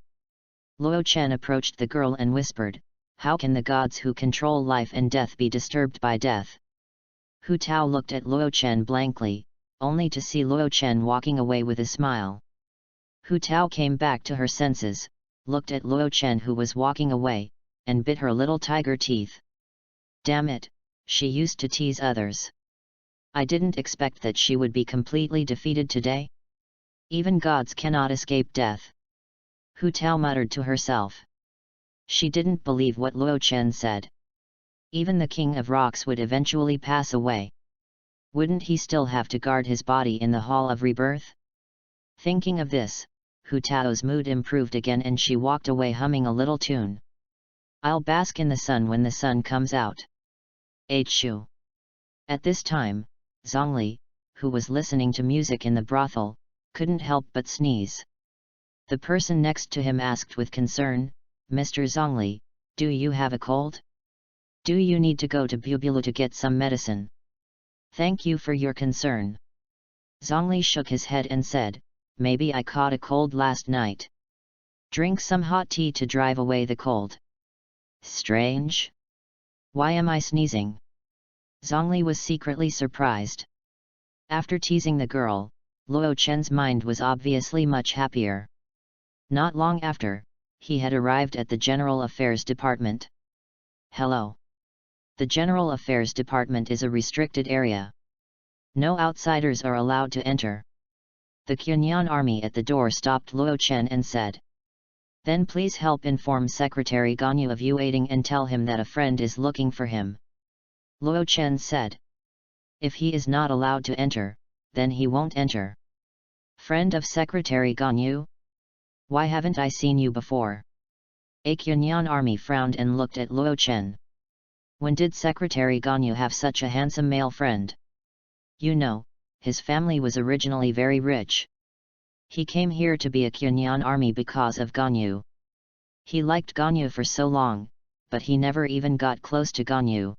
Luo Chen approached the girl and whispered, "How can the gods who control life and death be disturbed by death?" Hu Tao looked at Luo Chen blankly, only to see Luo Chen walking away with a smile. Hu Tao came back to her senses, looked at Luo Chen who was walking away, and bit her little tiger teeth. Damn it, she used to tease others. I didn't expect that she would be completely defeated today. Even gods cannot escape death. Hu Tao muttered to herself. She didn't believe what Luo Chen said. Even the King of Rocks would eventually pass away. Wouldn't he still have to guard his body in the Hall of Rebirth? Thinking of this, Hu Tao's mood improved again and she walked away humming a little tune. I'll bask in the sun when the sun comes out. H. At this time, Zhongli, who was listening to music in the brothel, couldn't help but sneeze. The person next to him asked with concern, "Mr. Zhongli, do you have a cold? Do you need to go to Bubulu to get some medicine?" "Thank you for your concern." Zhongli shook his head and said, "Maybe I caught a cold last night. Drink some hot tea to drive away the cold." "Strange. Why am I sneezing?" Zhongli was secretly surprised. After teasing the girl, Luo Chen's mind was obviously much happier. Not long after, he had arrived at the General Affairs Department. "Hello. The General Affairs Department is a restricted area. No outsiders are allowed to enter." The Qinyan army at the door stopped Luo Chen and said, "Then please help inform Secretary Ganyu of you waiting and tell him that a friend is looking for him." Luo Chen said, "If he is not allowed to enter, then he won't enter." "Friend of Secretary Ganyu? Why haven't I seen you before?" A Qinyan army frowned and looked at Luo Chen. "When did Secretary Ganyu have such a handsome male friend? You know, his family was originally very rich. He came here to be a Qinyan army because of Ganyu. He liked Ganyu for so long, but he never even got close to Ganyu."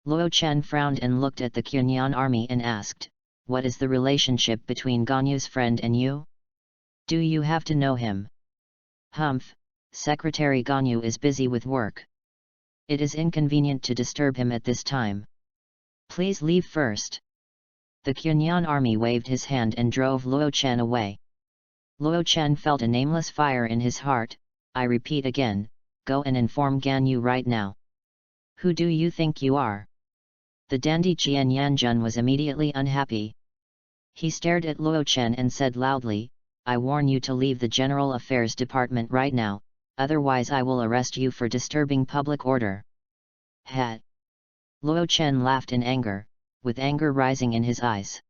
Luo Chen frowned and looked at the Qinyan army and asked, "What is the relationship between Ganyu's friend and you? Do you have to know him?" "Humph, Secretary Ganyu is busy with work. It is inconvenient to disturb him at this time. Please leave first." The Qinyan army waved his hand and drove Luo Chen away. Luo Chen felt a nameless fire in his heart. "I repeat again, go and inform Ganyu right now. Who do you think you are?" The dandy Qian Yanjun was immediately unhappy. He stared at Luo Chen and said loudly, "I warn you to leave the General Affairs Department right now, otherwise I will arrest you for disturbing public order." "Hat!" Luo Chen laughed in anger, with anger rising in his eyes.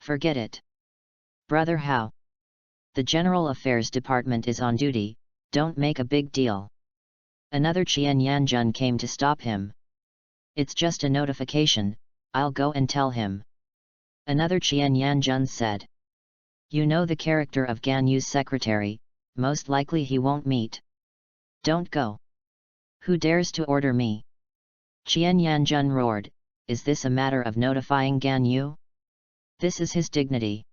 "Forget it. Brother Hao. The General Affairs Department is on duty, don't make a big deal." Another Qian Yanjun came to stop him. "It's just a notification, I'll go and tell him." Another Qian Yanjun said, "You know the character of Ganyu's secretary, most likely he won't meet. Don't go. Who dares to order me?" Qian Yanjun roared, "Is this a matter of notifying Ganyu? This is his dignity.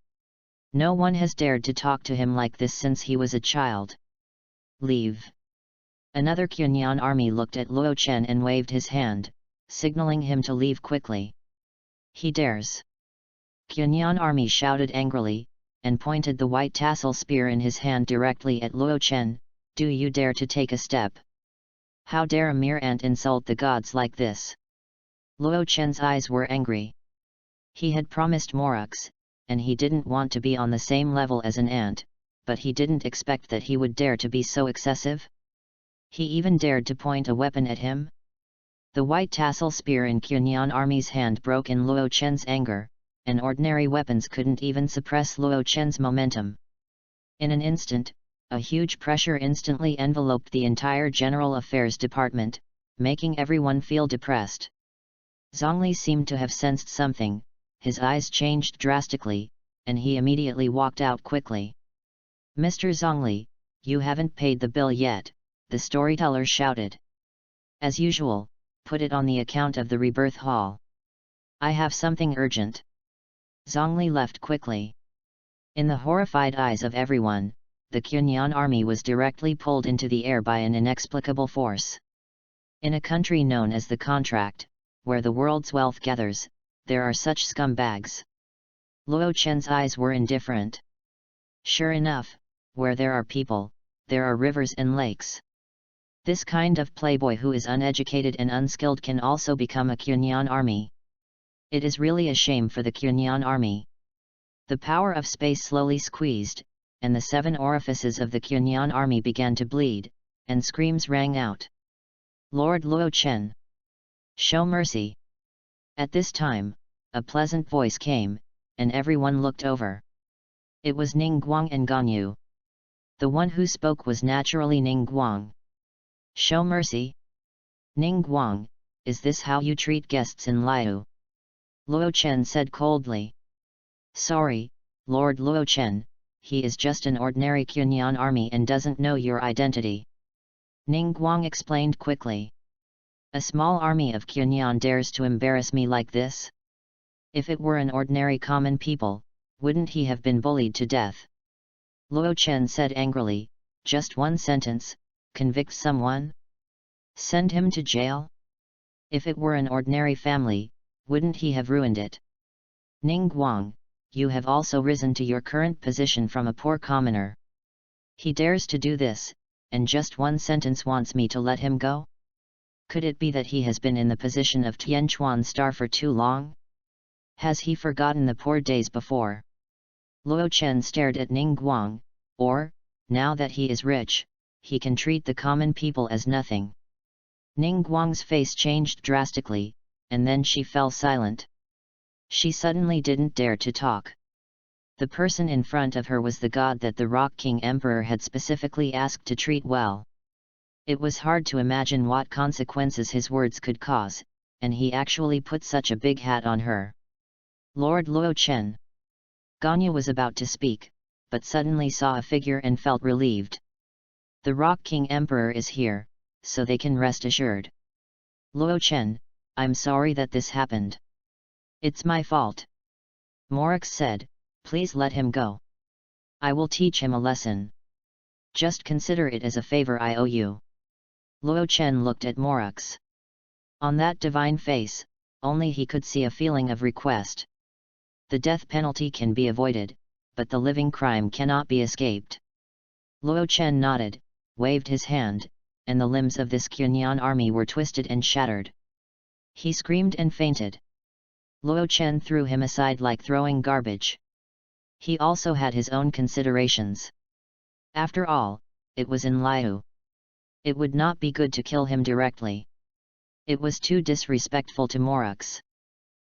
No one has dared to talk to him like this since he was a child. Leave." Another Qinyan army looked at Luo Chen and waved his hand, signaling him to leave quickly. "He dares!" Qinyan army shouted angrily, and pointed the white tassel spear in his hand directly at Luo Chen. "Do you dare to take a step? How dare a mere ant insult the gods like this?" Luo Chen's eyes were angry. He had promised Morux, and he didn't want to be on the same level as an ant, but he didn't expect that he would dare to be so excessive. He even dared to point a weapon at him. The white tassel spear in Qinyan army's hand broke in Luo Chen's anger, and ordinary weapons couldn't even suppress Luo Chen's momentum. In an instant, a huge pressure instantly enveloped the entire General Affairs Department, making everyone feel depressed. Zhongli seemed to have sensed something, his eyes changed drastically, and he immediately walked out quickly. "Mr. Zhongli, you haven't paid the bill yet," the storyteller shouted. "As usual, put it on the account of the Rebirth Hall. I have something urgent." Zhongli left quickly. In the horrified eyes of everyone, the Kunyan army was directly pulled into the air by an inexplicable force. In a country known as the Contract, where the world's wealth gathers, there are such scumbags. Luo Chen's eyes were indifferent. Sure enough, where there are people, there are rivers and lakes. This kind of playboy who is uneducated and unskilled can also become a Kunyan army. It is really a shame for the Kunyan army. The power of space slowly squeezed, and the 7 orifices of the Kunyan army began to bleed, and screams rang out. Lord Luo Chen! Show mercy! At this time, a pleasant voice came, and everyone looked over. It was Ning Guang and Ganyu. The one who spoke was naturally Ning Guang. Show mercy? Ning Guang, is this how you treat guests in Liu? Luo Chen said coldly. Sorry, Lord Luo Chen, he is just an ordinary Kunyan army and doesn't know your identity. Ning Guang explained quickly. A small army of Kunyan dares to embarrass me like this? If it were an ordinary common people, wouldn't he have been bullied to death? Luo Chen said angrily, just one sentence, convict someone? Send him to jail? If it were an ordinary family, wouldn't he have ruined it? Ning Guang, you have also risen to your current position from a poor commoner. He dares to do this, and just one sentence wants me to let him go? Could it be that he has been in the position of Tianquan Star for too long? Has he forgotten the poor days before? Luo Chen stared at Ning Guang, or, now that he is rich, he can treat the common people as nothing. Ning Guang's face changed drastically, and then she fell silent. She suddenly didn't dare to talk. The person in front of her was the god that the Rock King Emperor had specifically asked to treat well. It was hard to imagine what consequences his words could cause, and he actually put such a big hat on her. Lord Luo Chen. Ganyu was about to speak, but suddenly saw a figure and felt relieved. The Rock King Emperor is here, so they can rest assured. Luo Chen, I'm sorry that this happened. It's my fault. Morix said, please let him go. I will teach him a lesson. Just consider it as a favor I owe you. Luo Chen looked at Morix. On that divine face, only he could see a feeling of request. The death penalty can be avoided, but the living crime cannot be escaped. Luo Chen nodded, waved his hand, and the limbs of this Kunyan army were twisted and shattered. He screamed and fainted. Luo Chen threw him aside like throwing garbage. He also had his own considerations. After all, it was in Liu. It would not be good to kill him directly. It was too disrespectful to Morix.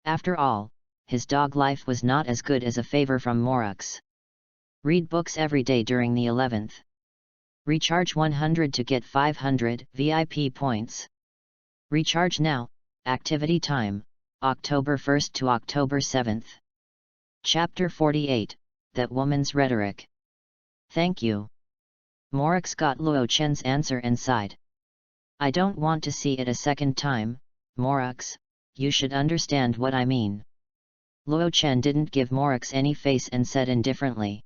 After all, his dog life was not as good as a favor from Morix. Read books every day during the 11th. Recharge 100 to get 500 VIP points. Recharge now, activity time, October 1st to October 7th. Chapter 48, That Woman's Rhetoric. Thank you. Morix got Luo Chen's answer and sighed. I don't want to see it a second time, Morix, you should understand what I mean. Luo Chen didn't give Morix any face and said indifferently.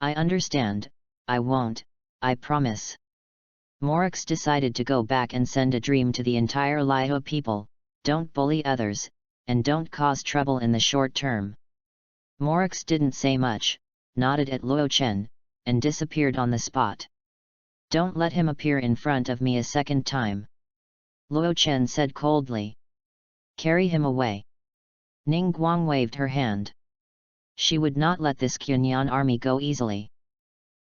I understand, I won't, I promise. Morix decided to go back and send a dream to the entire Liu people, don't bully others, and don't cause trouble in the short term. Morix didn't say much, nodded at Luo Chen, and disappeared on the spot. Don't let him appear in front of me a second time. Luo Chen said coldly. Carry him away. Ning Guang waved her hand. She would not let this Kunyan army go easily.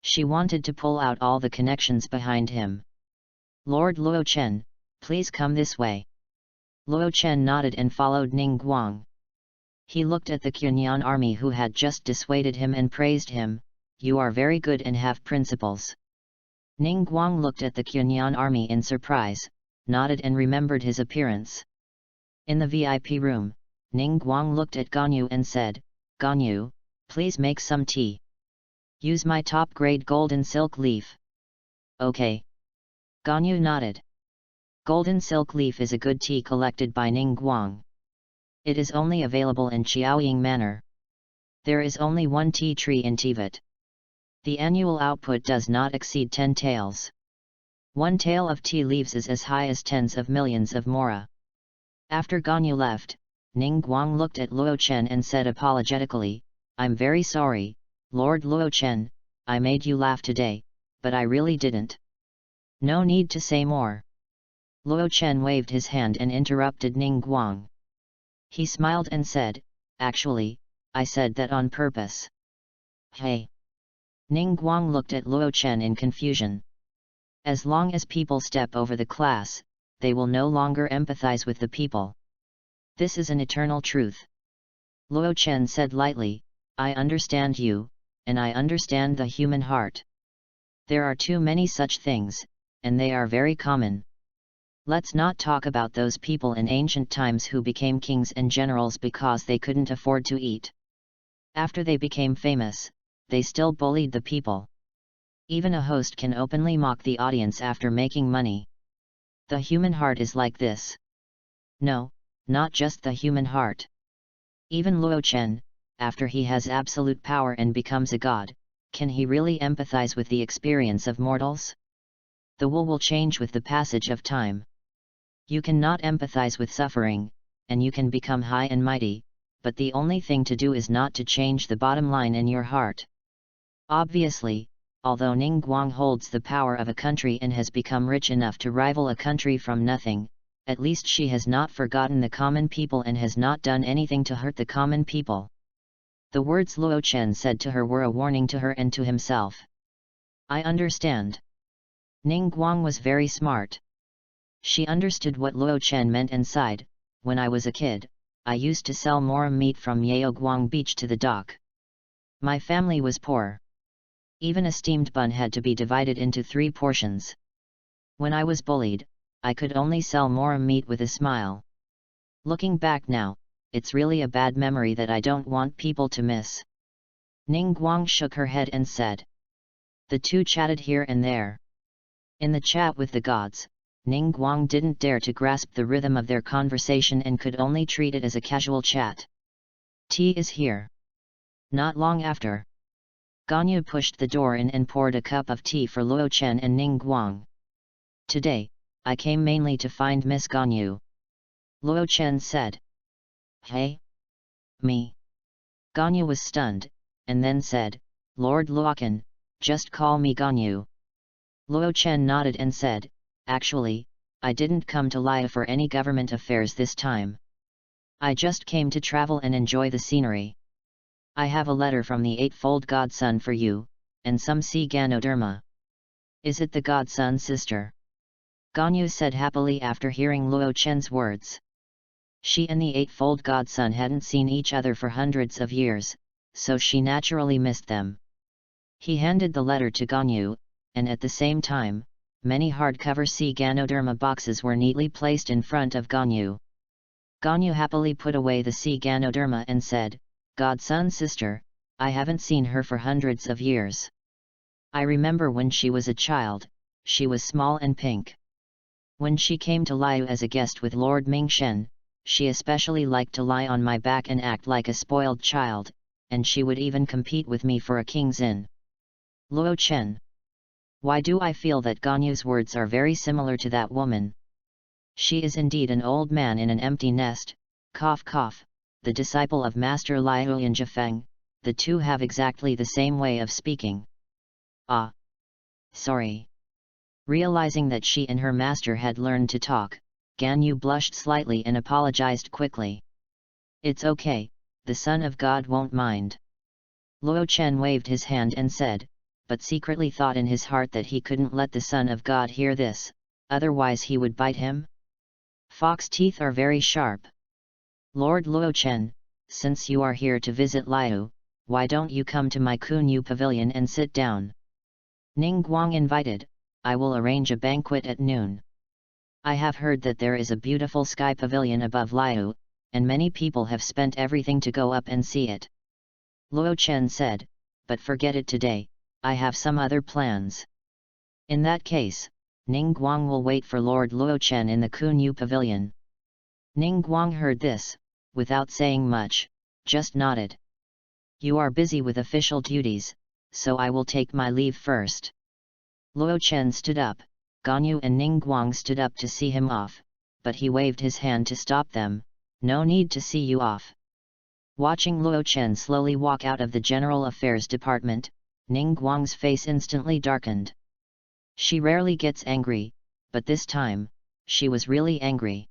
She wanted to pull out all the connections behind him. Lord Luo Chen, please come this way. Luo Chen nodded and followed Ning Guang. He looked at the Kunyan army who had just dissuaded him and praised him, you are very good and have principles. Ning Guang looked at the Kunyan army in surprise, nodded and remembered his appearance. In the VIP room, Ning Guang looked at Ganyu and said, Ganyu, please make some tea. Use my top-grade golden silk leaf. Okay. Ganyu nodded. Golden silk leaf is a good tea collected by Ning Guang. It is only available in Qiaoying Manor. There is only one tea tree in Tibet. The annual output does not exceed 10 tales. One tale of tea leaves is as high as tens of millions of mora. After Ganyu left, Ning Guang looked at Luo Chen and said apologetically, "I'm very sorry, Lord Luo Chen, I made you laugh today, but I really didn't." "No need to say more." Luo Chen waved his hand and interrupted Ning Guang. He smiled and said, "Actually, I said that on purpose." "Hey!" Ning Guang looked at Luo Chen in confusion. As long as people step over the class, they will no longer empathize with the people. This is an eternal truth. Luo Chen said lightly, "I understand you, and I understand the human heart. There are too many such things, and they are very common. Let's not talk about those people in ancient times who became kings and generals because they couldn't afford to eat. After they became famous, they still bullied the people. Even a host can openly mock the audience after making money. The human heart is like this." No, not just the human heart. Even Luo Chen, after he has absolute power and becomes a god, can he really empathize with the experience of mortals? The will change with the passage of time. You cannot empathize with suffering, and you can become high and mighty, but the only thing to do is not to change the bottom line in your heart. Obviously, although Ning Guang holds the power of a country and has become rich enough to rival a country from nothing, at least she has not forgotten the common people and has not done anything to hurt the common people. The words Luo Chen said to her were a warning to her and to himself. "I understand." Ning Guang was very smart. She understood what Luo Chen meant and sighed, "When I was a kid, I used to sell mora meat from Yaoguang Beach to the dock. My family was poor. Even a steamed bun had to be divided into 3 portions. When I was bullied, I could only sell mora meat with a smile. Looking back now, it's really a bad memory that I don't want people to miss." Ning Guang shook her head and said. The two chatted here and there. In the chat with the gods, Ning Guang didn't dare to grasp the rhythm of their conversation and could only treat it as a casual chat. "Tea is here." Not long after, Ganyu pushed the door in and poured a cup of tea for Luo Chen and Ning Guang. "Today, I came mainly to find Miss Ganyu," Luo Chen said. "Hey? Me?" Ganyu was stunned, and then said, "Lord Luokan, just call me Ganyu." Luo Chen nodded and said, "Actually, I didn't come to Laya for any government affairs this time. I just came to travel and enjoy the scenery. I have a letter from the Eightfold Godson for you, and some sea Ganoderma." "Is it the Godson sister?" Ganyu said happily after hearing Luo Chen's words. She and the Eightfold Godson hadn't seen each other for hundreds of years, so she naturally missed them. He handed the letter to Ganyu, and at the same time, many hardcover sea Ganoderma boxes were neatly placed in front of Ganyu. Ganyu happily put away the sea Ganoderma and said, "Godson sister, I haven't seen her for hundreds of years. I remember when she was a child, she was small and pink. When she came to Liu as a guest with Lord Mingshen, she especially liked to lie on my back and act like a spoiled child, and she would even compete with me for a king's inn." Luo Chen. Why do I feel that Ganyu's words are very similar to that woman? She is indeed an old man in an empty nest, cough cough, the disciple of Master Liu Yanjifeng, the two have exactly the same way of speaking. Ah! Sorry. Realizing that she and her master had learned to talk, Ganyu blushed slightly and apologized quickly. "It's okay, the Son of God won't mind." Luo Chen waved his hand and said, but secretly thought in his heart that he couldn't let the Son of God hear this, otherwise he would bite him. Fox teeth are very sharp. "Lord Luo Chen, since you are here to visit Liu, why don't you come to my Kunyu pavilion and sit down?" Ning Guang invited, "I will arrange a banquet at noon. I have heard that there is a beautiful sky pavilion above Liu, and many people have spent everything to go up and see it." Luo Chen said, "But forget it today, I have some other plans." In that case, Ning Guang will wait for Lord Luo Chen in the Kunyu pavilion. Ning Guang heard this, without saying much, just nodded. "You are busy with official duties, so I will take my leave first. Luo Chen stood up, Ganyu and Ning Guang stood up to see him off, but he waved his hand to stop them. No need to see you off. Watching Luo Chen slowly walk out of the General Affairs Department, Ning Guang's face instantly darkened. She rarely gets angry, but this time, she was really angry.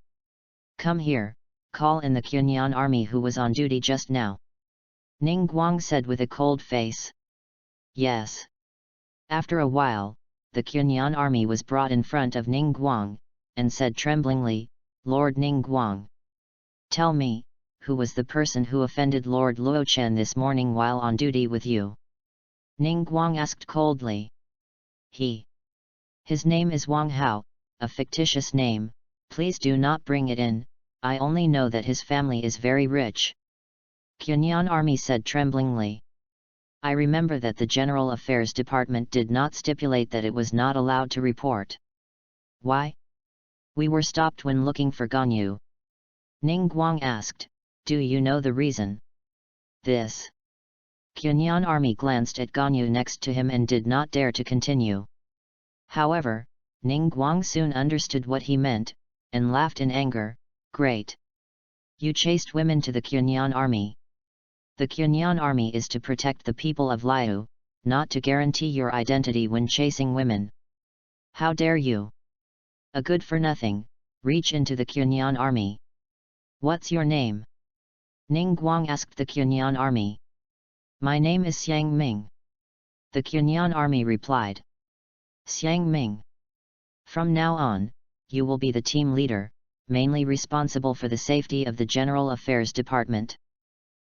Come here, call in the Qinyan army who was on duty just now. Ning Guang said with a cold face. Yes. After a while, the Qinyan army was brought in front of Ning Guang, and said tremblingly, Lord Ning Guang. Tell me, who was the person who offended Lord Luo Chen this morning while on duty with you? Ning Guang asked coldly. His name is Wang Hao, a fictitious name, please do not bring it in, I only know that his family is very rich. Qinyan army said tremblingly. I remember that the General Affairs Department did not stipulate that it was not allowed to report. Why? We were stopped when looking for Ganyu. Ning Guang asked, do you know the reason? This. Qinyan army glanced at Ganyu next to him and did not dare to continue. However, Ning Guang soon understood what he meant, and laughed in anger, great. You chased women to the Qinyan army. The Qinyan army is to protect the people of Liu, not to guarantee your identity when chasing women. How dare you? A good-for-nothing, reach into the Qinyan army. What's your name? Ning Guang asked the Qinyan army. My name is Xiang Ming. The Qinyan army replied. Xiang Ming. From now on, you will be the team leader, mainly responsible for the safety of the General Affairs Department.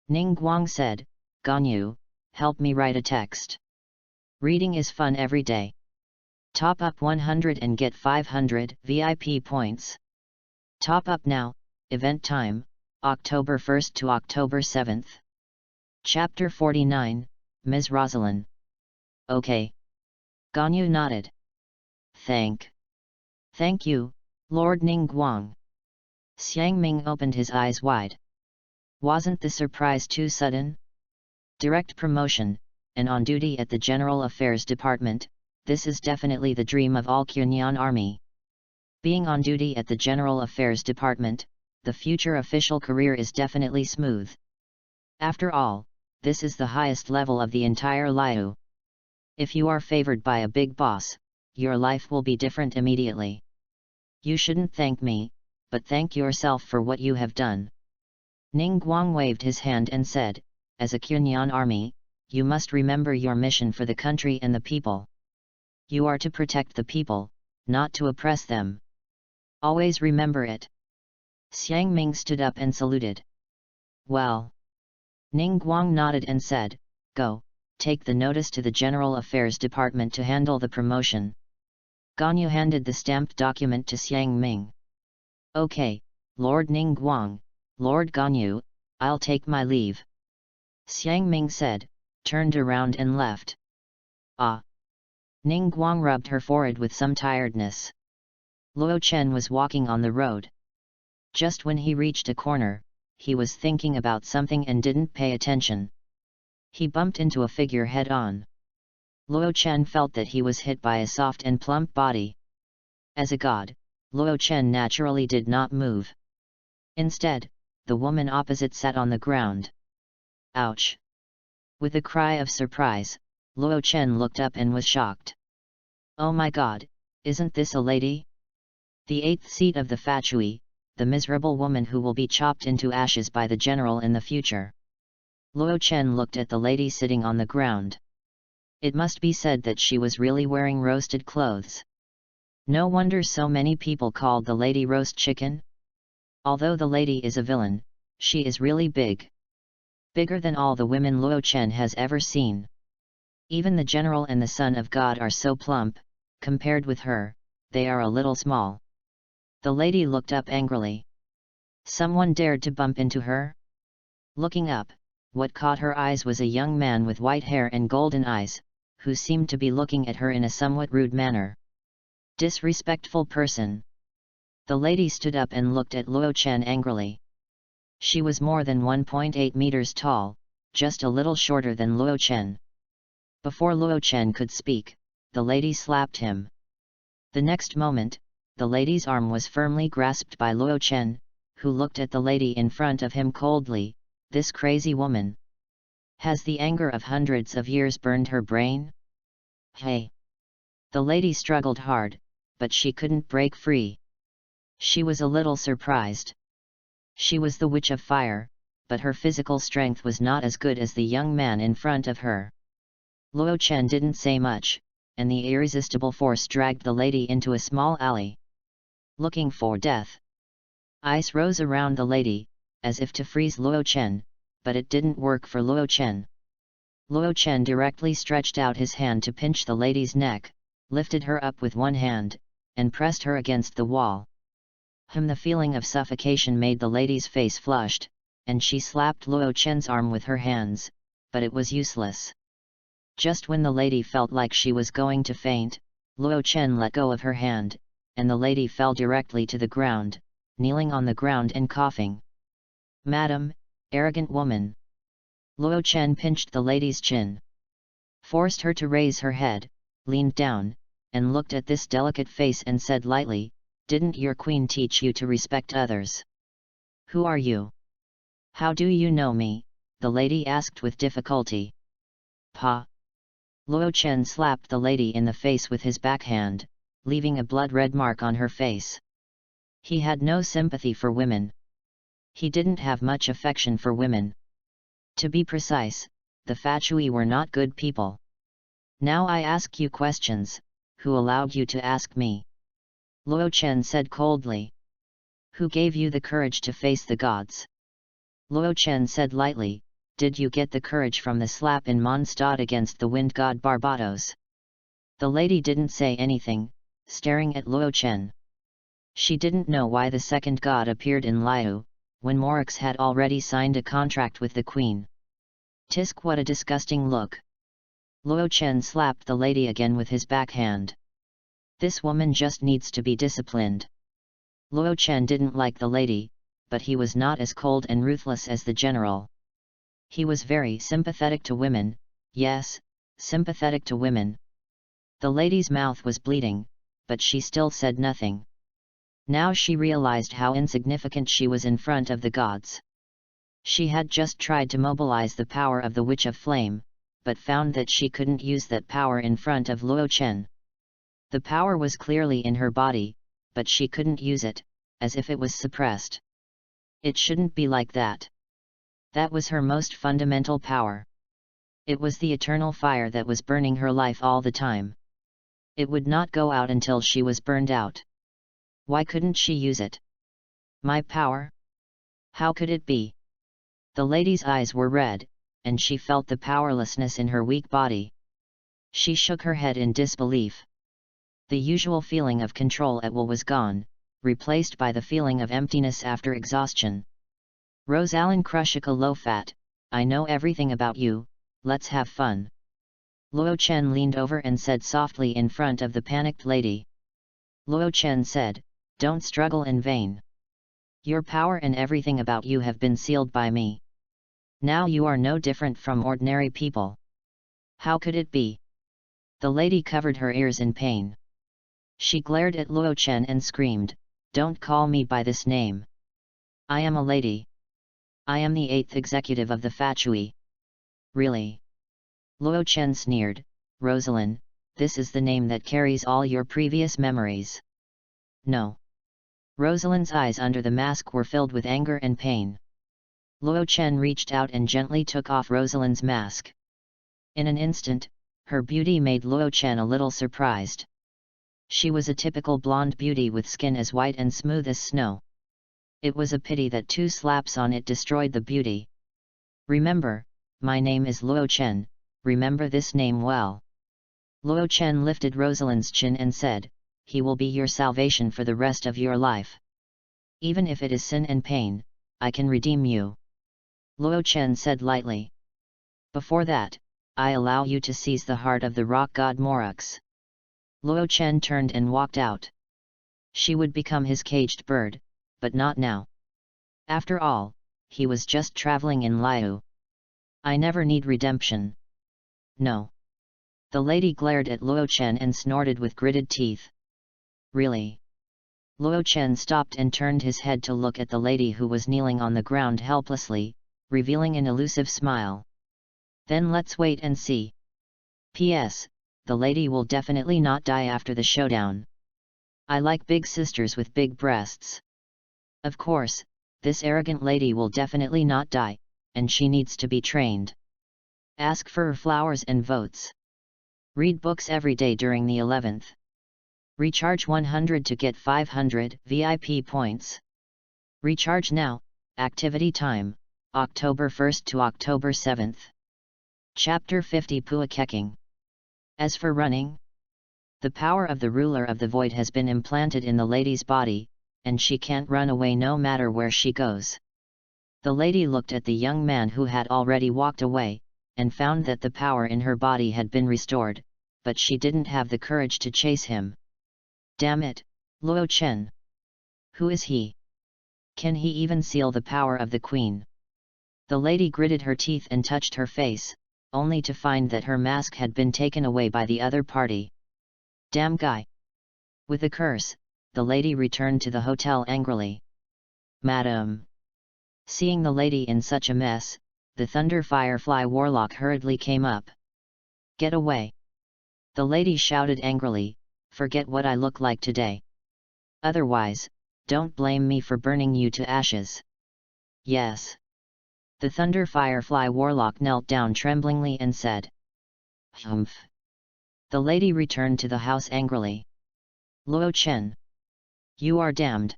Ning Guang said, Ganyu, help me write a text. Reading is fun every day. Top up 100 and get 500 VIP points. Top up now, event time, October 1st to October 7th. Chapter 49, Ms. Rosalind. Okay. Ganyu nodded. Thank you, Lord Ning Guang. Xiang Ming opened his eyes wide. Wasn't the surprise too sudden? Direct promotion, and on duty at the General Affairs Department, this is definitely the dream of all Qinyan army. Being on duty at the General Affairs Department, the future official career is definitely smooth. After all, this is the highest level of the entire Liu. If you are favored by a big boss, your life will be different immediately. You shouldn't thank me, but thank yourself for what you have done. Ning Guang waved his hand and said, as a Qinyan army, you must remember your mission for the country and the people. You are to protect the people, not to oppress them. Always remember it. Xiang Ming stood up and saluted. Well. Ning Guang nodded and said, go, take the notice to the General Affairs Department to handle the promotion. Ganyu handed the stamped document to Xiang Ming. Okay, Lord Ning Guang, Lord Ganyu, I'll take my leave. Xiang Ming said, turned around and left. Ah! Ning Guang rubbed her forehead with some tiredness. Luo Chen was walking on the road. Just when he reached a corner, he was thinking about something and didn't pay attention. He bumped into a figure head-on. Luo Chen felt that he was hit by a soft and plump body. As a god, Luo Chen naturally did not move. Instead, the woman opposite sat on the ground. Ouch! With a cry of surprise, Luo Chen looked up and was shocked. Oh my god, isn't this a lady? The 8th seat of the Fachui, the miserable woman who will be chopped into ashes by the general in the future. Luo Chen looked at the lady sitting on the ground. It must be said that she was really wearing roasted clothes. No wonder so many people called the lady roast chicken. Although the lady is a villain, she is really big. Bigger than all the women Luo Chen has ever seen. Even the general and the son of God are so plump, compared with her, they are a little small. The lady looked up angrily. Someone dared to bump into her? Looking up, what caught her eyes was a young man with white hair and golden eyes, who seemed to be looking at her in a somewhat rude manner. Disrespectful person. The lady stood up and looked at Luo Chen angrily. She was more than 1.8 meters tall, just a little shorter than Luo Chen. Before Luo Chen could speak, the lady slapped him. The next moment, the lady's arm was firmly grasped by Luo Chen, who looked at the lady in front of him coldly. This crazy woman. Has the anger of hundreds of years burned her brain? Hey! The lady struggled hard, but she couldn't break free. She was a little surprised. She was the Witch of Fire, but her physical strength was not as good as the young man in front of her. Luo Chen didn't say much, and the irresistible force dragged the lady into a small alley. Looking for death. Ice rose around the lady, as if to freeze Luo Chen, but it didn't work for Luo Chen. Luo Chen directly stretched out his hand to pinch the lady's neck, lifted her up with one hand, and pressed her against the wall. The feeling of suffocation made the lady's face flushed, and she slapped Luo Chen's arm with her hands, but it was useless. Just when the lady felt like she was going to faint, Luo Chen let go of her hand, and the lady fell directly to the ground, kneeling on the ground and coughing. "Madam, arrogant woman!" Luo Chen pinched the lady's chin, forced her to raise her head, leaned down, and looked at this delicate face and said lightly, "Didn't your queen teach you to respect others? Who are you? How do you know me?" the lady asked with difficulty. "Pa!" Luo Chen slapped the lady in the face with his backhand, leaving a blood-red mark on her face. He had no sympathy for women. He didn't have much affection for women. To be precise, the Fatui were not good people. "Now I ask you questions, who allowed you to ask me?" Luo Chen said coldly. "Who gave you the courage to face the gods?" Luo Chen said lightly, "Did you get the courage from the slap in Mondstadt against the wind god Barbados?" The lady didn't say anything, staring at Luo Chen. She didn't know why the second god appeared in Liu, when Morix had already signed a contract with the queen. Tisk, what a disgusting look! Luo Chen slapped the lady again with his backhand. This woman just needs to be disciplined. Luo Chen didn't like the lady, but he was not as cold and ruthless as the general. He was very sympathetic to women, yes, sympathetic to women. The lady's mouth was bleeding, but she still said nothing. Now she realized how insignificant she was in front of the gods. She had just tried to mobilize the power of the Witch of Flame, but found that she couldn't use that power in front of Luo Chen. The power was clearly in her body, but she couldn't use it, as if it was suppressed. It shouldn't be like that. That was her most fundamental power. It was the eternal fire that was burning her life all the time. It would not go out until she was burned out. Why couldn't she use it? My power? How could it be? The lady's eyes were red, and she felt the powerlessness in her weak body. She shook her head in disbelief. The usual feeling of control at will was gone, replaced by the feeling of emptiness after exhaustion. "Rosalind Krushika Low-Fat, I know everything about you, let's have fun." Luo Chen leaned over and said softly in front of the panicked lady. Luo Chen said, "Don't struggle in vain. Your power and everything about you have been sealed by me. Now you are no different from ordinary people." "How could it be?" The lady covered her ears in pain. She glared at Luo Chen and screamed, "Don't call me by this name. I am a lady. I am the 8th executive of the Fatui." "Really?" Luo Chen sneered, "Rosalind, this is the name that carries all your previous memories." "No." Rosalind's eyes under the mask were filled with anger and pain. Luo Chen reached out and gently took off Rosalind's mask. In an instant, her beauty made Luo Chen a little surprised. She was a typical blonde beauty with skin as white and smooth as snow. It was a pity that 2 slaps on it destroyed the beauty. "Remember, my name is Luo Chen, remember this name well." Luo Chen lifted Rosalind's chin and said, "He will be your salvation for the rest of your life. Even if it is sin and pain, I can redeem you." Luo Chen said lightly. "Before that, I allow you to seize the heart of the rock god Morix." Luo Chen turned and walked out. She would become his caged bird, but not now. After all, he was just traveling in Liu. "I never need redemption. No. The lady glared at Luo Chen and snorted with gritted teeth. Really? Luo Chen stopped and turned his head to look at the lady who was kneeling on the ground helplessly, revealing an elusive smile. Then let's wait and see. P.S. The lady will definitely not die after the showdown. I like big sisters with big breasts. Of course, this arrogant lady will definitely not die, and she needs to be trained. Ask for her flowers and votes. Read books every day during the 11th. Recharge 100 to get 500 VIP points. Recharge now. Activity time, October 1st to October 7th. Chapter 50 Pua Keking. As for running, the power of the ruler of the void has been implanted in the lady's body, and she can't run away no matter where she goes. The lady looked at the young man who had already walked away, and found that the power in her body had been restored, but she didn't have the courage to chase him. Damn it, Luo Chen. Who is he? Can he even seal the power of the queen? The lady gritted her teeth and touched her face, only to find that her mask had been taken away by the other party. Damn guy. With a curse, the lady returned to the hotel angrily. Madam. Seeing the lady in such a mess, the Thunder Firefly Warlock hurriedly came up. Get away. The lady shouted angrily, forget what I look like today. Otherwise, don't blame me for burning you to ashes. Yes. The Thunder Firefly Warlock knelt down tremblingly and said. Humph. The lady returned to the house angrily. Luo Chen. You are damned.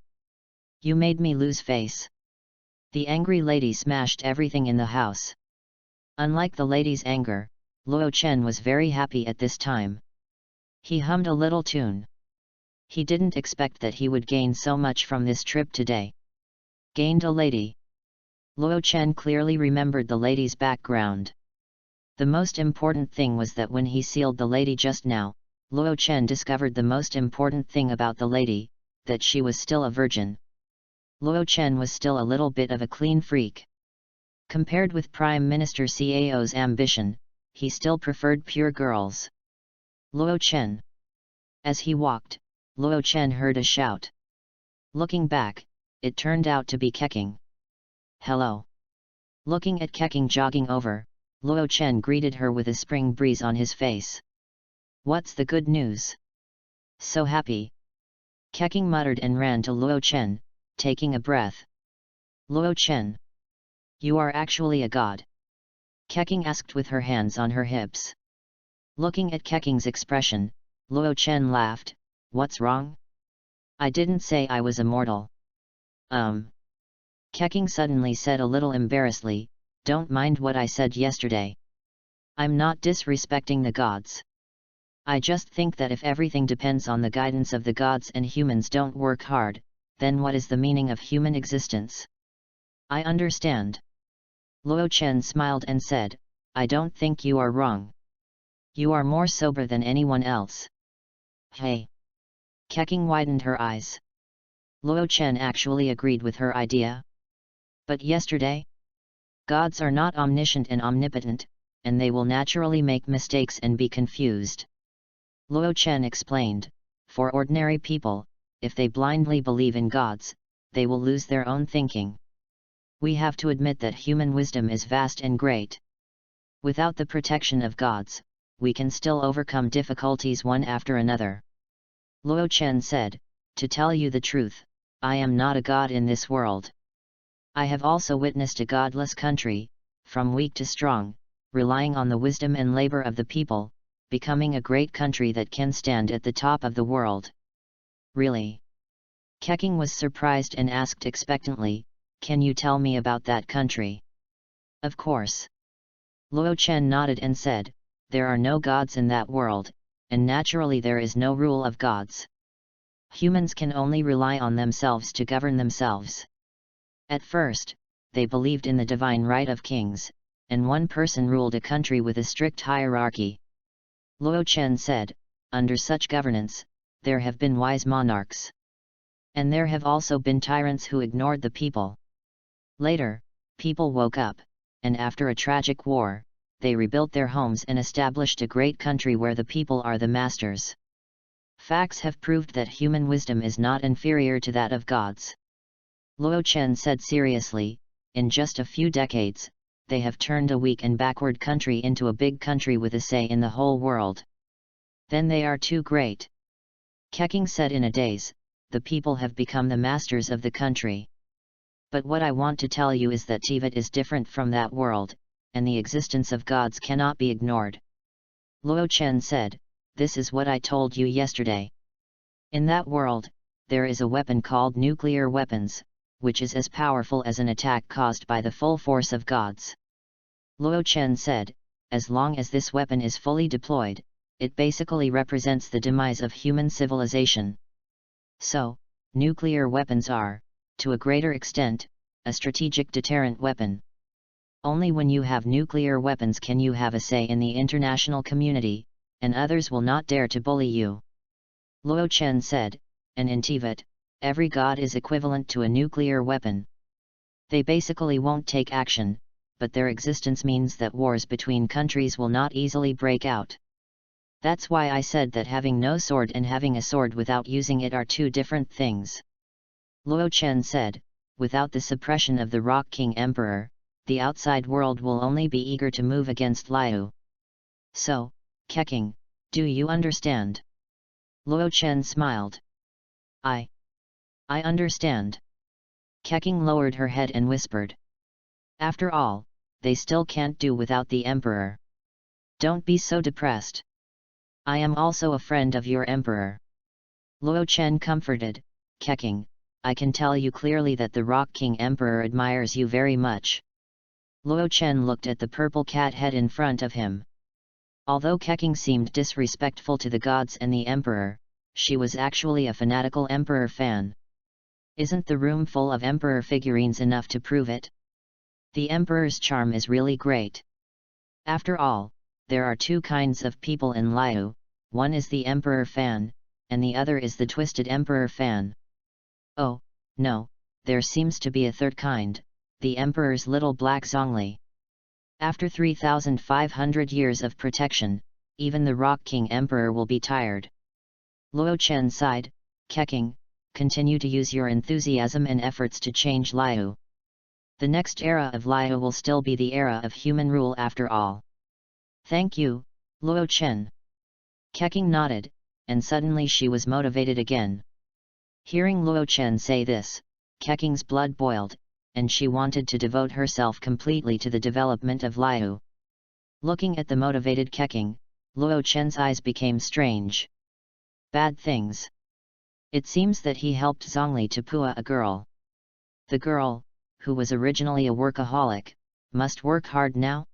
You made me lose face. The angry lady smashed everything in the house. Unlike the lady's anger, Luo Chen was very happy at this time. He hummed a little tune. He didn't expect that he would gain so much from this trip today. Gained a lady. Luo Chen clearly remembered the lady's background. The most important thing was that when he sealed the lady just now, Luo Chen discovered the most important thing about the lady, that she was still a virgin. Luo Chen was still a little bit of a clean freak. Compared with Prime Minister Cao's ambition, he still preferred pure girls. Luo Chen. As he walked, Luo Chen heard a shout. Looking back, it turned out to be Keking. Hello. Looking at Keking jogging over, Luo Chen greeted her with a spring breeze on his face. What's the good news? So happy. Keking muttered and ran to Luo Chen, taking a breath. Luo Chen. You are actually a god. Keking asked with her hands on her hips. Looking at Keking's expression, Luo Chen laughed. What's wrong? I didn't say I was immortal. Keking suddenly said a little embarrassedly, don't mind what I said yesterday. I'm not disrespecting the gods. I just think that if everything depends on the guidance of the gods and humans don't work hard, then what is the meaning of human existence? I understand. Luo Chen smiled and said, I don't think you are wrong. You are more sober than anyone else. Hey. Keking widened her eyes. Luo Chen actually agreed with her idea. But yesterday? Gods are not omniscient and omnipotent, and they will naturally make mistakes and be confused. Luo Chen explained, for ordinary people, if they blindly believe in gods, they will lose their own thinking. We have to admit that human wisdom is vast and great. Without the protection of gods, we can still overcome difficulties one after another. Luo Chen said, to tell you the truth, I am not a god in this world. I have also witnessed a godless country, from weak to strong, relying on the wisdom and labor of the people, becoming a great country that can stand at the top of the world. Really? Keking was surprised and asked expectantly, can you tell me about that country? Of course. Luo Chen nodded and said, there are no gods in that world, and naturally there is no rule of gods. Humans can only rely on themselves to govern themselves. At first, they believed in the divine right of kings, and one person ruled a country with a strict hierarchy. Luo Chen said, under such governance, there have been wise monarchs. And there have also been tyrants who ignored the people. Later, people woke up, and after a tragic war, they rebuilt their homes and established a great country where the people are the masters. Facts have proved that human wisdom is not inferior to that of gods. Luo Chen said seriously, in just a few decades, they have turned a weak and backward country into a big country with a say in the whole world. Then they are too great. Keqing said in a daze, the people have become the masters of the country. But what I want to tell you is that Tibet is different from that world, and the existence of gods cannot be ignored. Luo Chen said, this is what I told you yesterday. In that world, there is a weapon called nuclear weapons, which is as powerful as an attack caused by the full force of gods. Luo Chen said, as long as this weapon is fully deployed, it basically represents the demise of human civilization. So, nuclear weapons are, to a greater extent, a strategic deterrent weapon. Only when you have nuclear weapons can you have a say in the international community, and others will not dare to bully you. Luo Chen said, and in Tibet, every god is equivalent to a nuclear weapon. They basically won't take action, but their existence means that wars between countries will not easily break out. That's why I said that having no sword and having a sword without using it are two different things. Luo Chen said, without the suppression of the Rock King Emperor, the outside world will only be eager to move against Liu. So, Keqing, do you understand? Luo Chen smiled. I understand. Keqing lowered her head and whispered. After all, they still can't do without the Emperor. Don't be so depressed. I am also a friend of your Emperor. Luo Chen comforted, Keqing, I can tell you clearly that the Rock King Emperor admires you very much. Luo Chen looked at the purple cat head in front of him. Although Keqing seemed disrespectful to the gods and the Emperor, she was actually a fanatical Emperor fan. Isn't the room full of Emperor figurines enough to prove it? The Emperor's charm is really great. After all, there are two kinds of people in Liu, one is the Emperor fan, and the other is the twisted Emperor fan. Oh, no, there seems to be a third kind, the Emperor's little black Zhongli. After 3,500 years of protection, even the Rock King Emperor will be tired. Luo Chen sighed, Keqing, continue to use your enthusiasm and efforts to change Liu. The next era of Liu will still be the era of human rule after all. Thank you, Luo Chen. Keqing nodded, and suddenly she was motivated again. Hearing Luo Chen say this, Keqing's blood boiled, and she wanted to devote herself completely to the development of Liu. Looking at the motivated Keqing, Luo Chen's eyes became strange. Bad things. It seems that he helped Zhongli to pua a girl. The girl, who was originally a workaholic, must work hard now?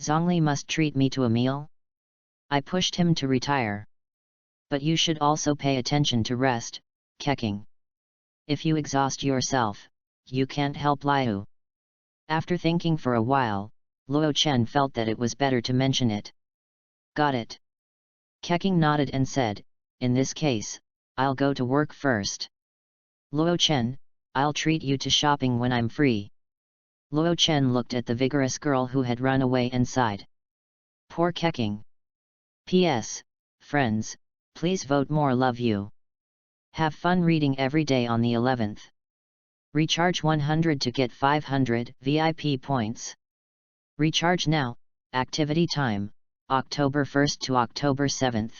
Zhongli must treat me to a meal? I pushed him to retire. But you should also pay attention to rest, Keqing. If you exhaust yourself, you can't help Liu. After thinking for a while, Luo Chen felt that it was better to mention it. Got it. Keqing nodded and said, in this case, I'll go to work first. Luo Chen, I'll treat you to shopping when I'm free. Luo Chen looked at the vigorous girl who had run away and sighed. Poor Keqing. P.S. Friends, please vote more love you. Have fun reading every day on the 11th. Recharge 100 to get 500 VIP points. Recharge now, activity time, October 1st to October 7th.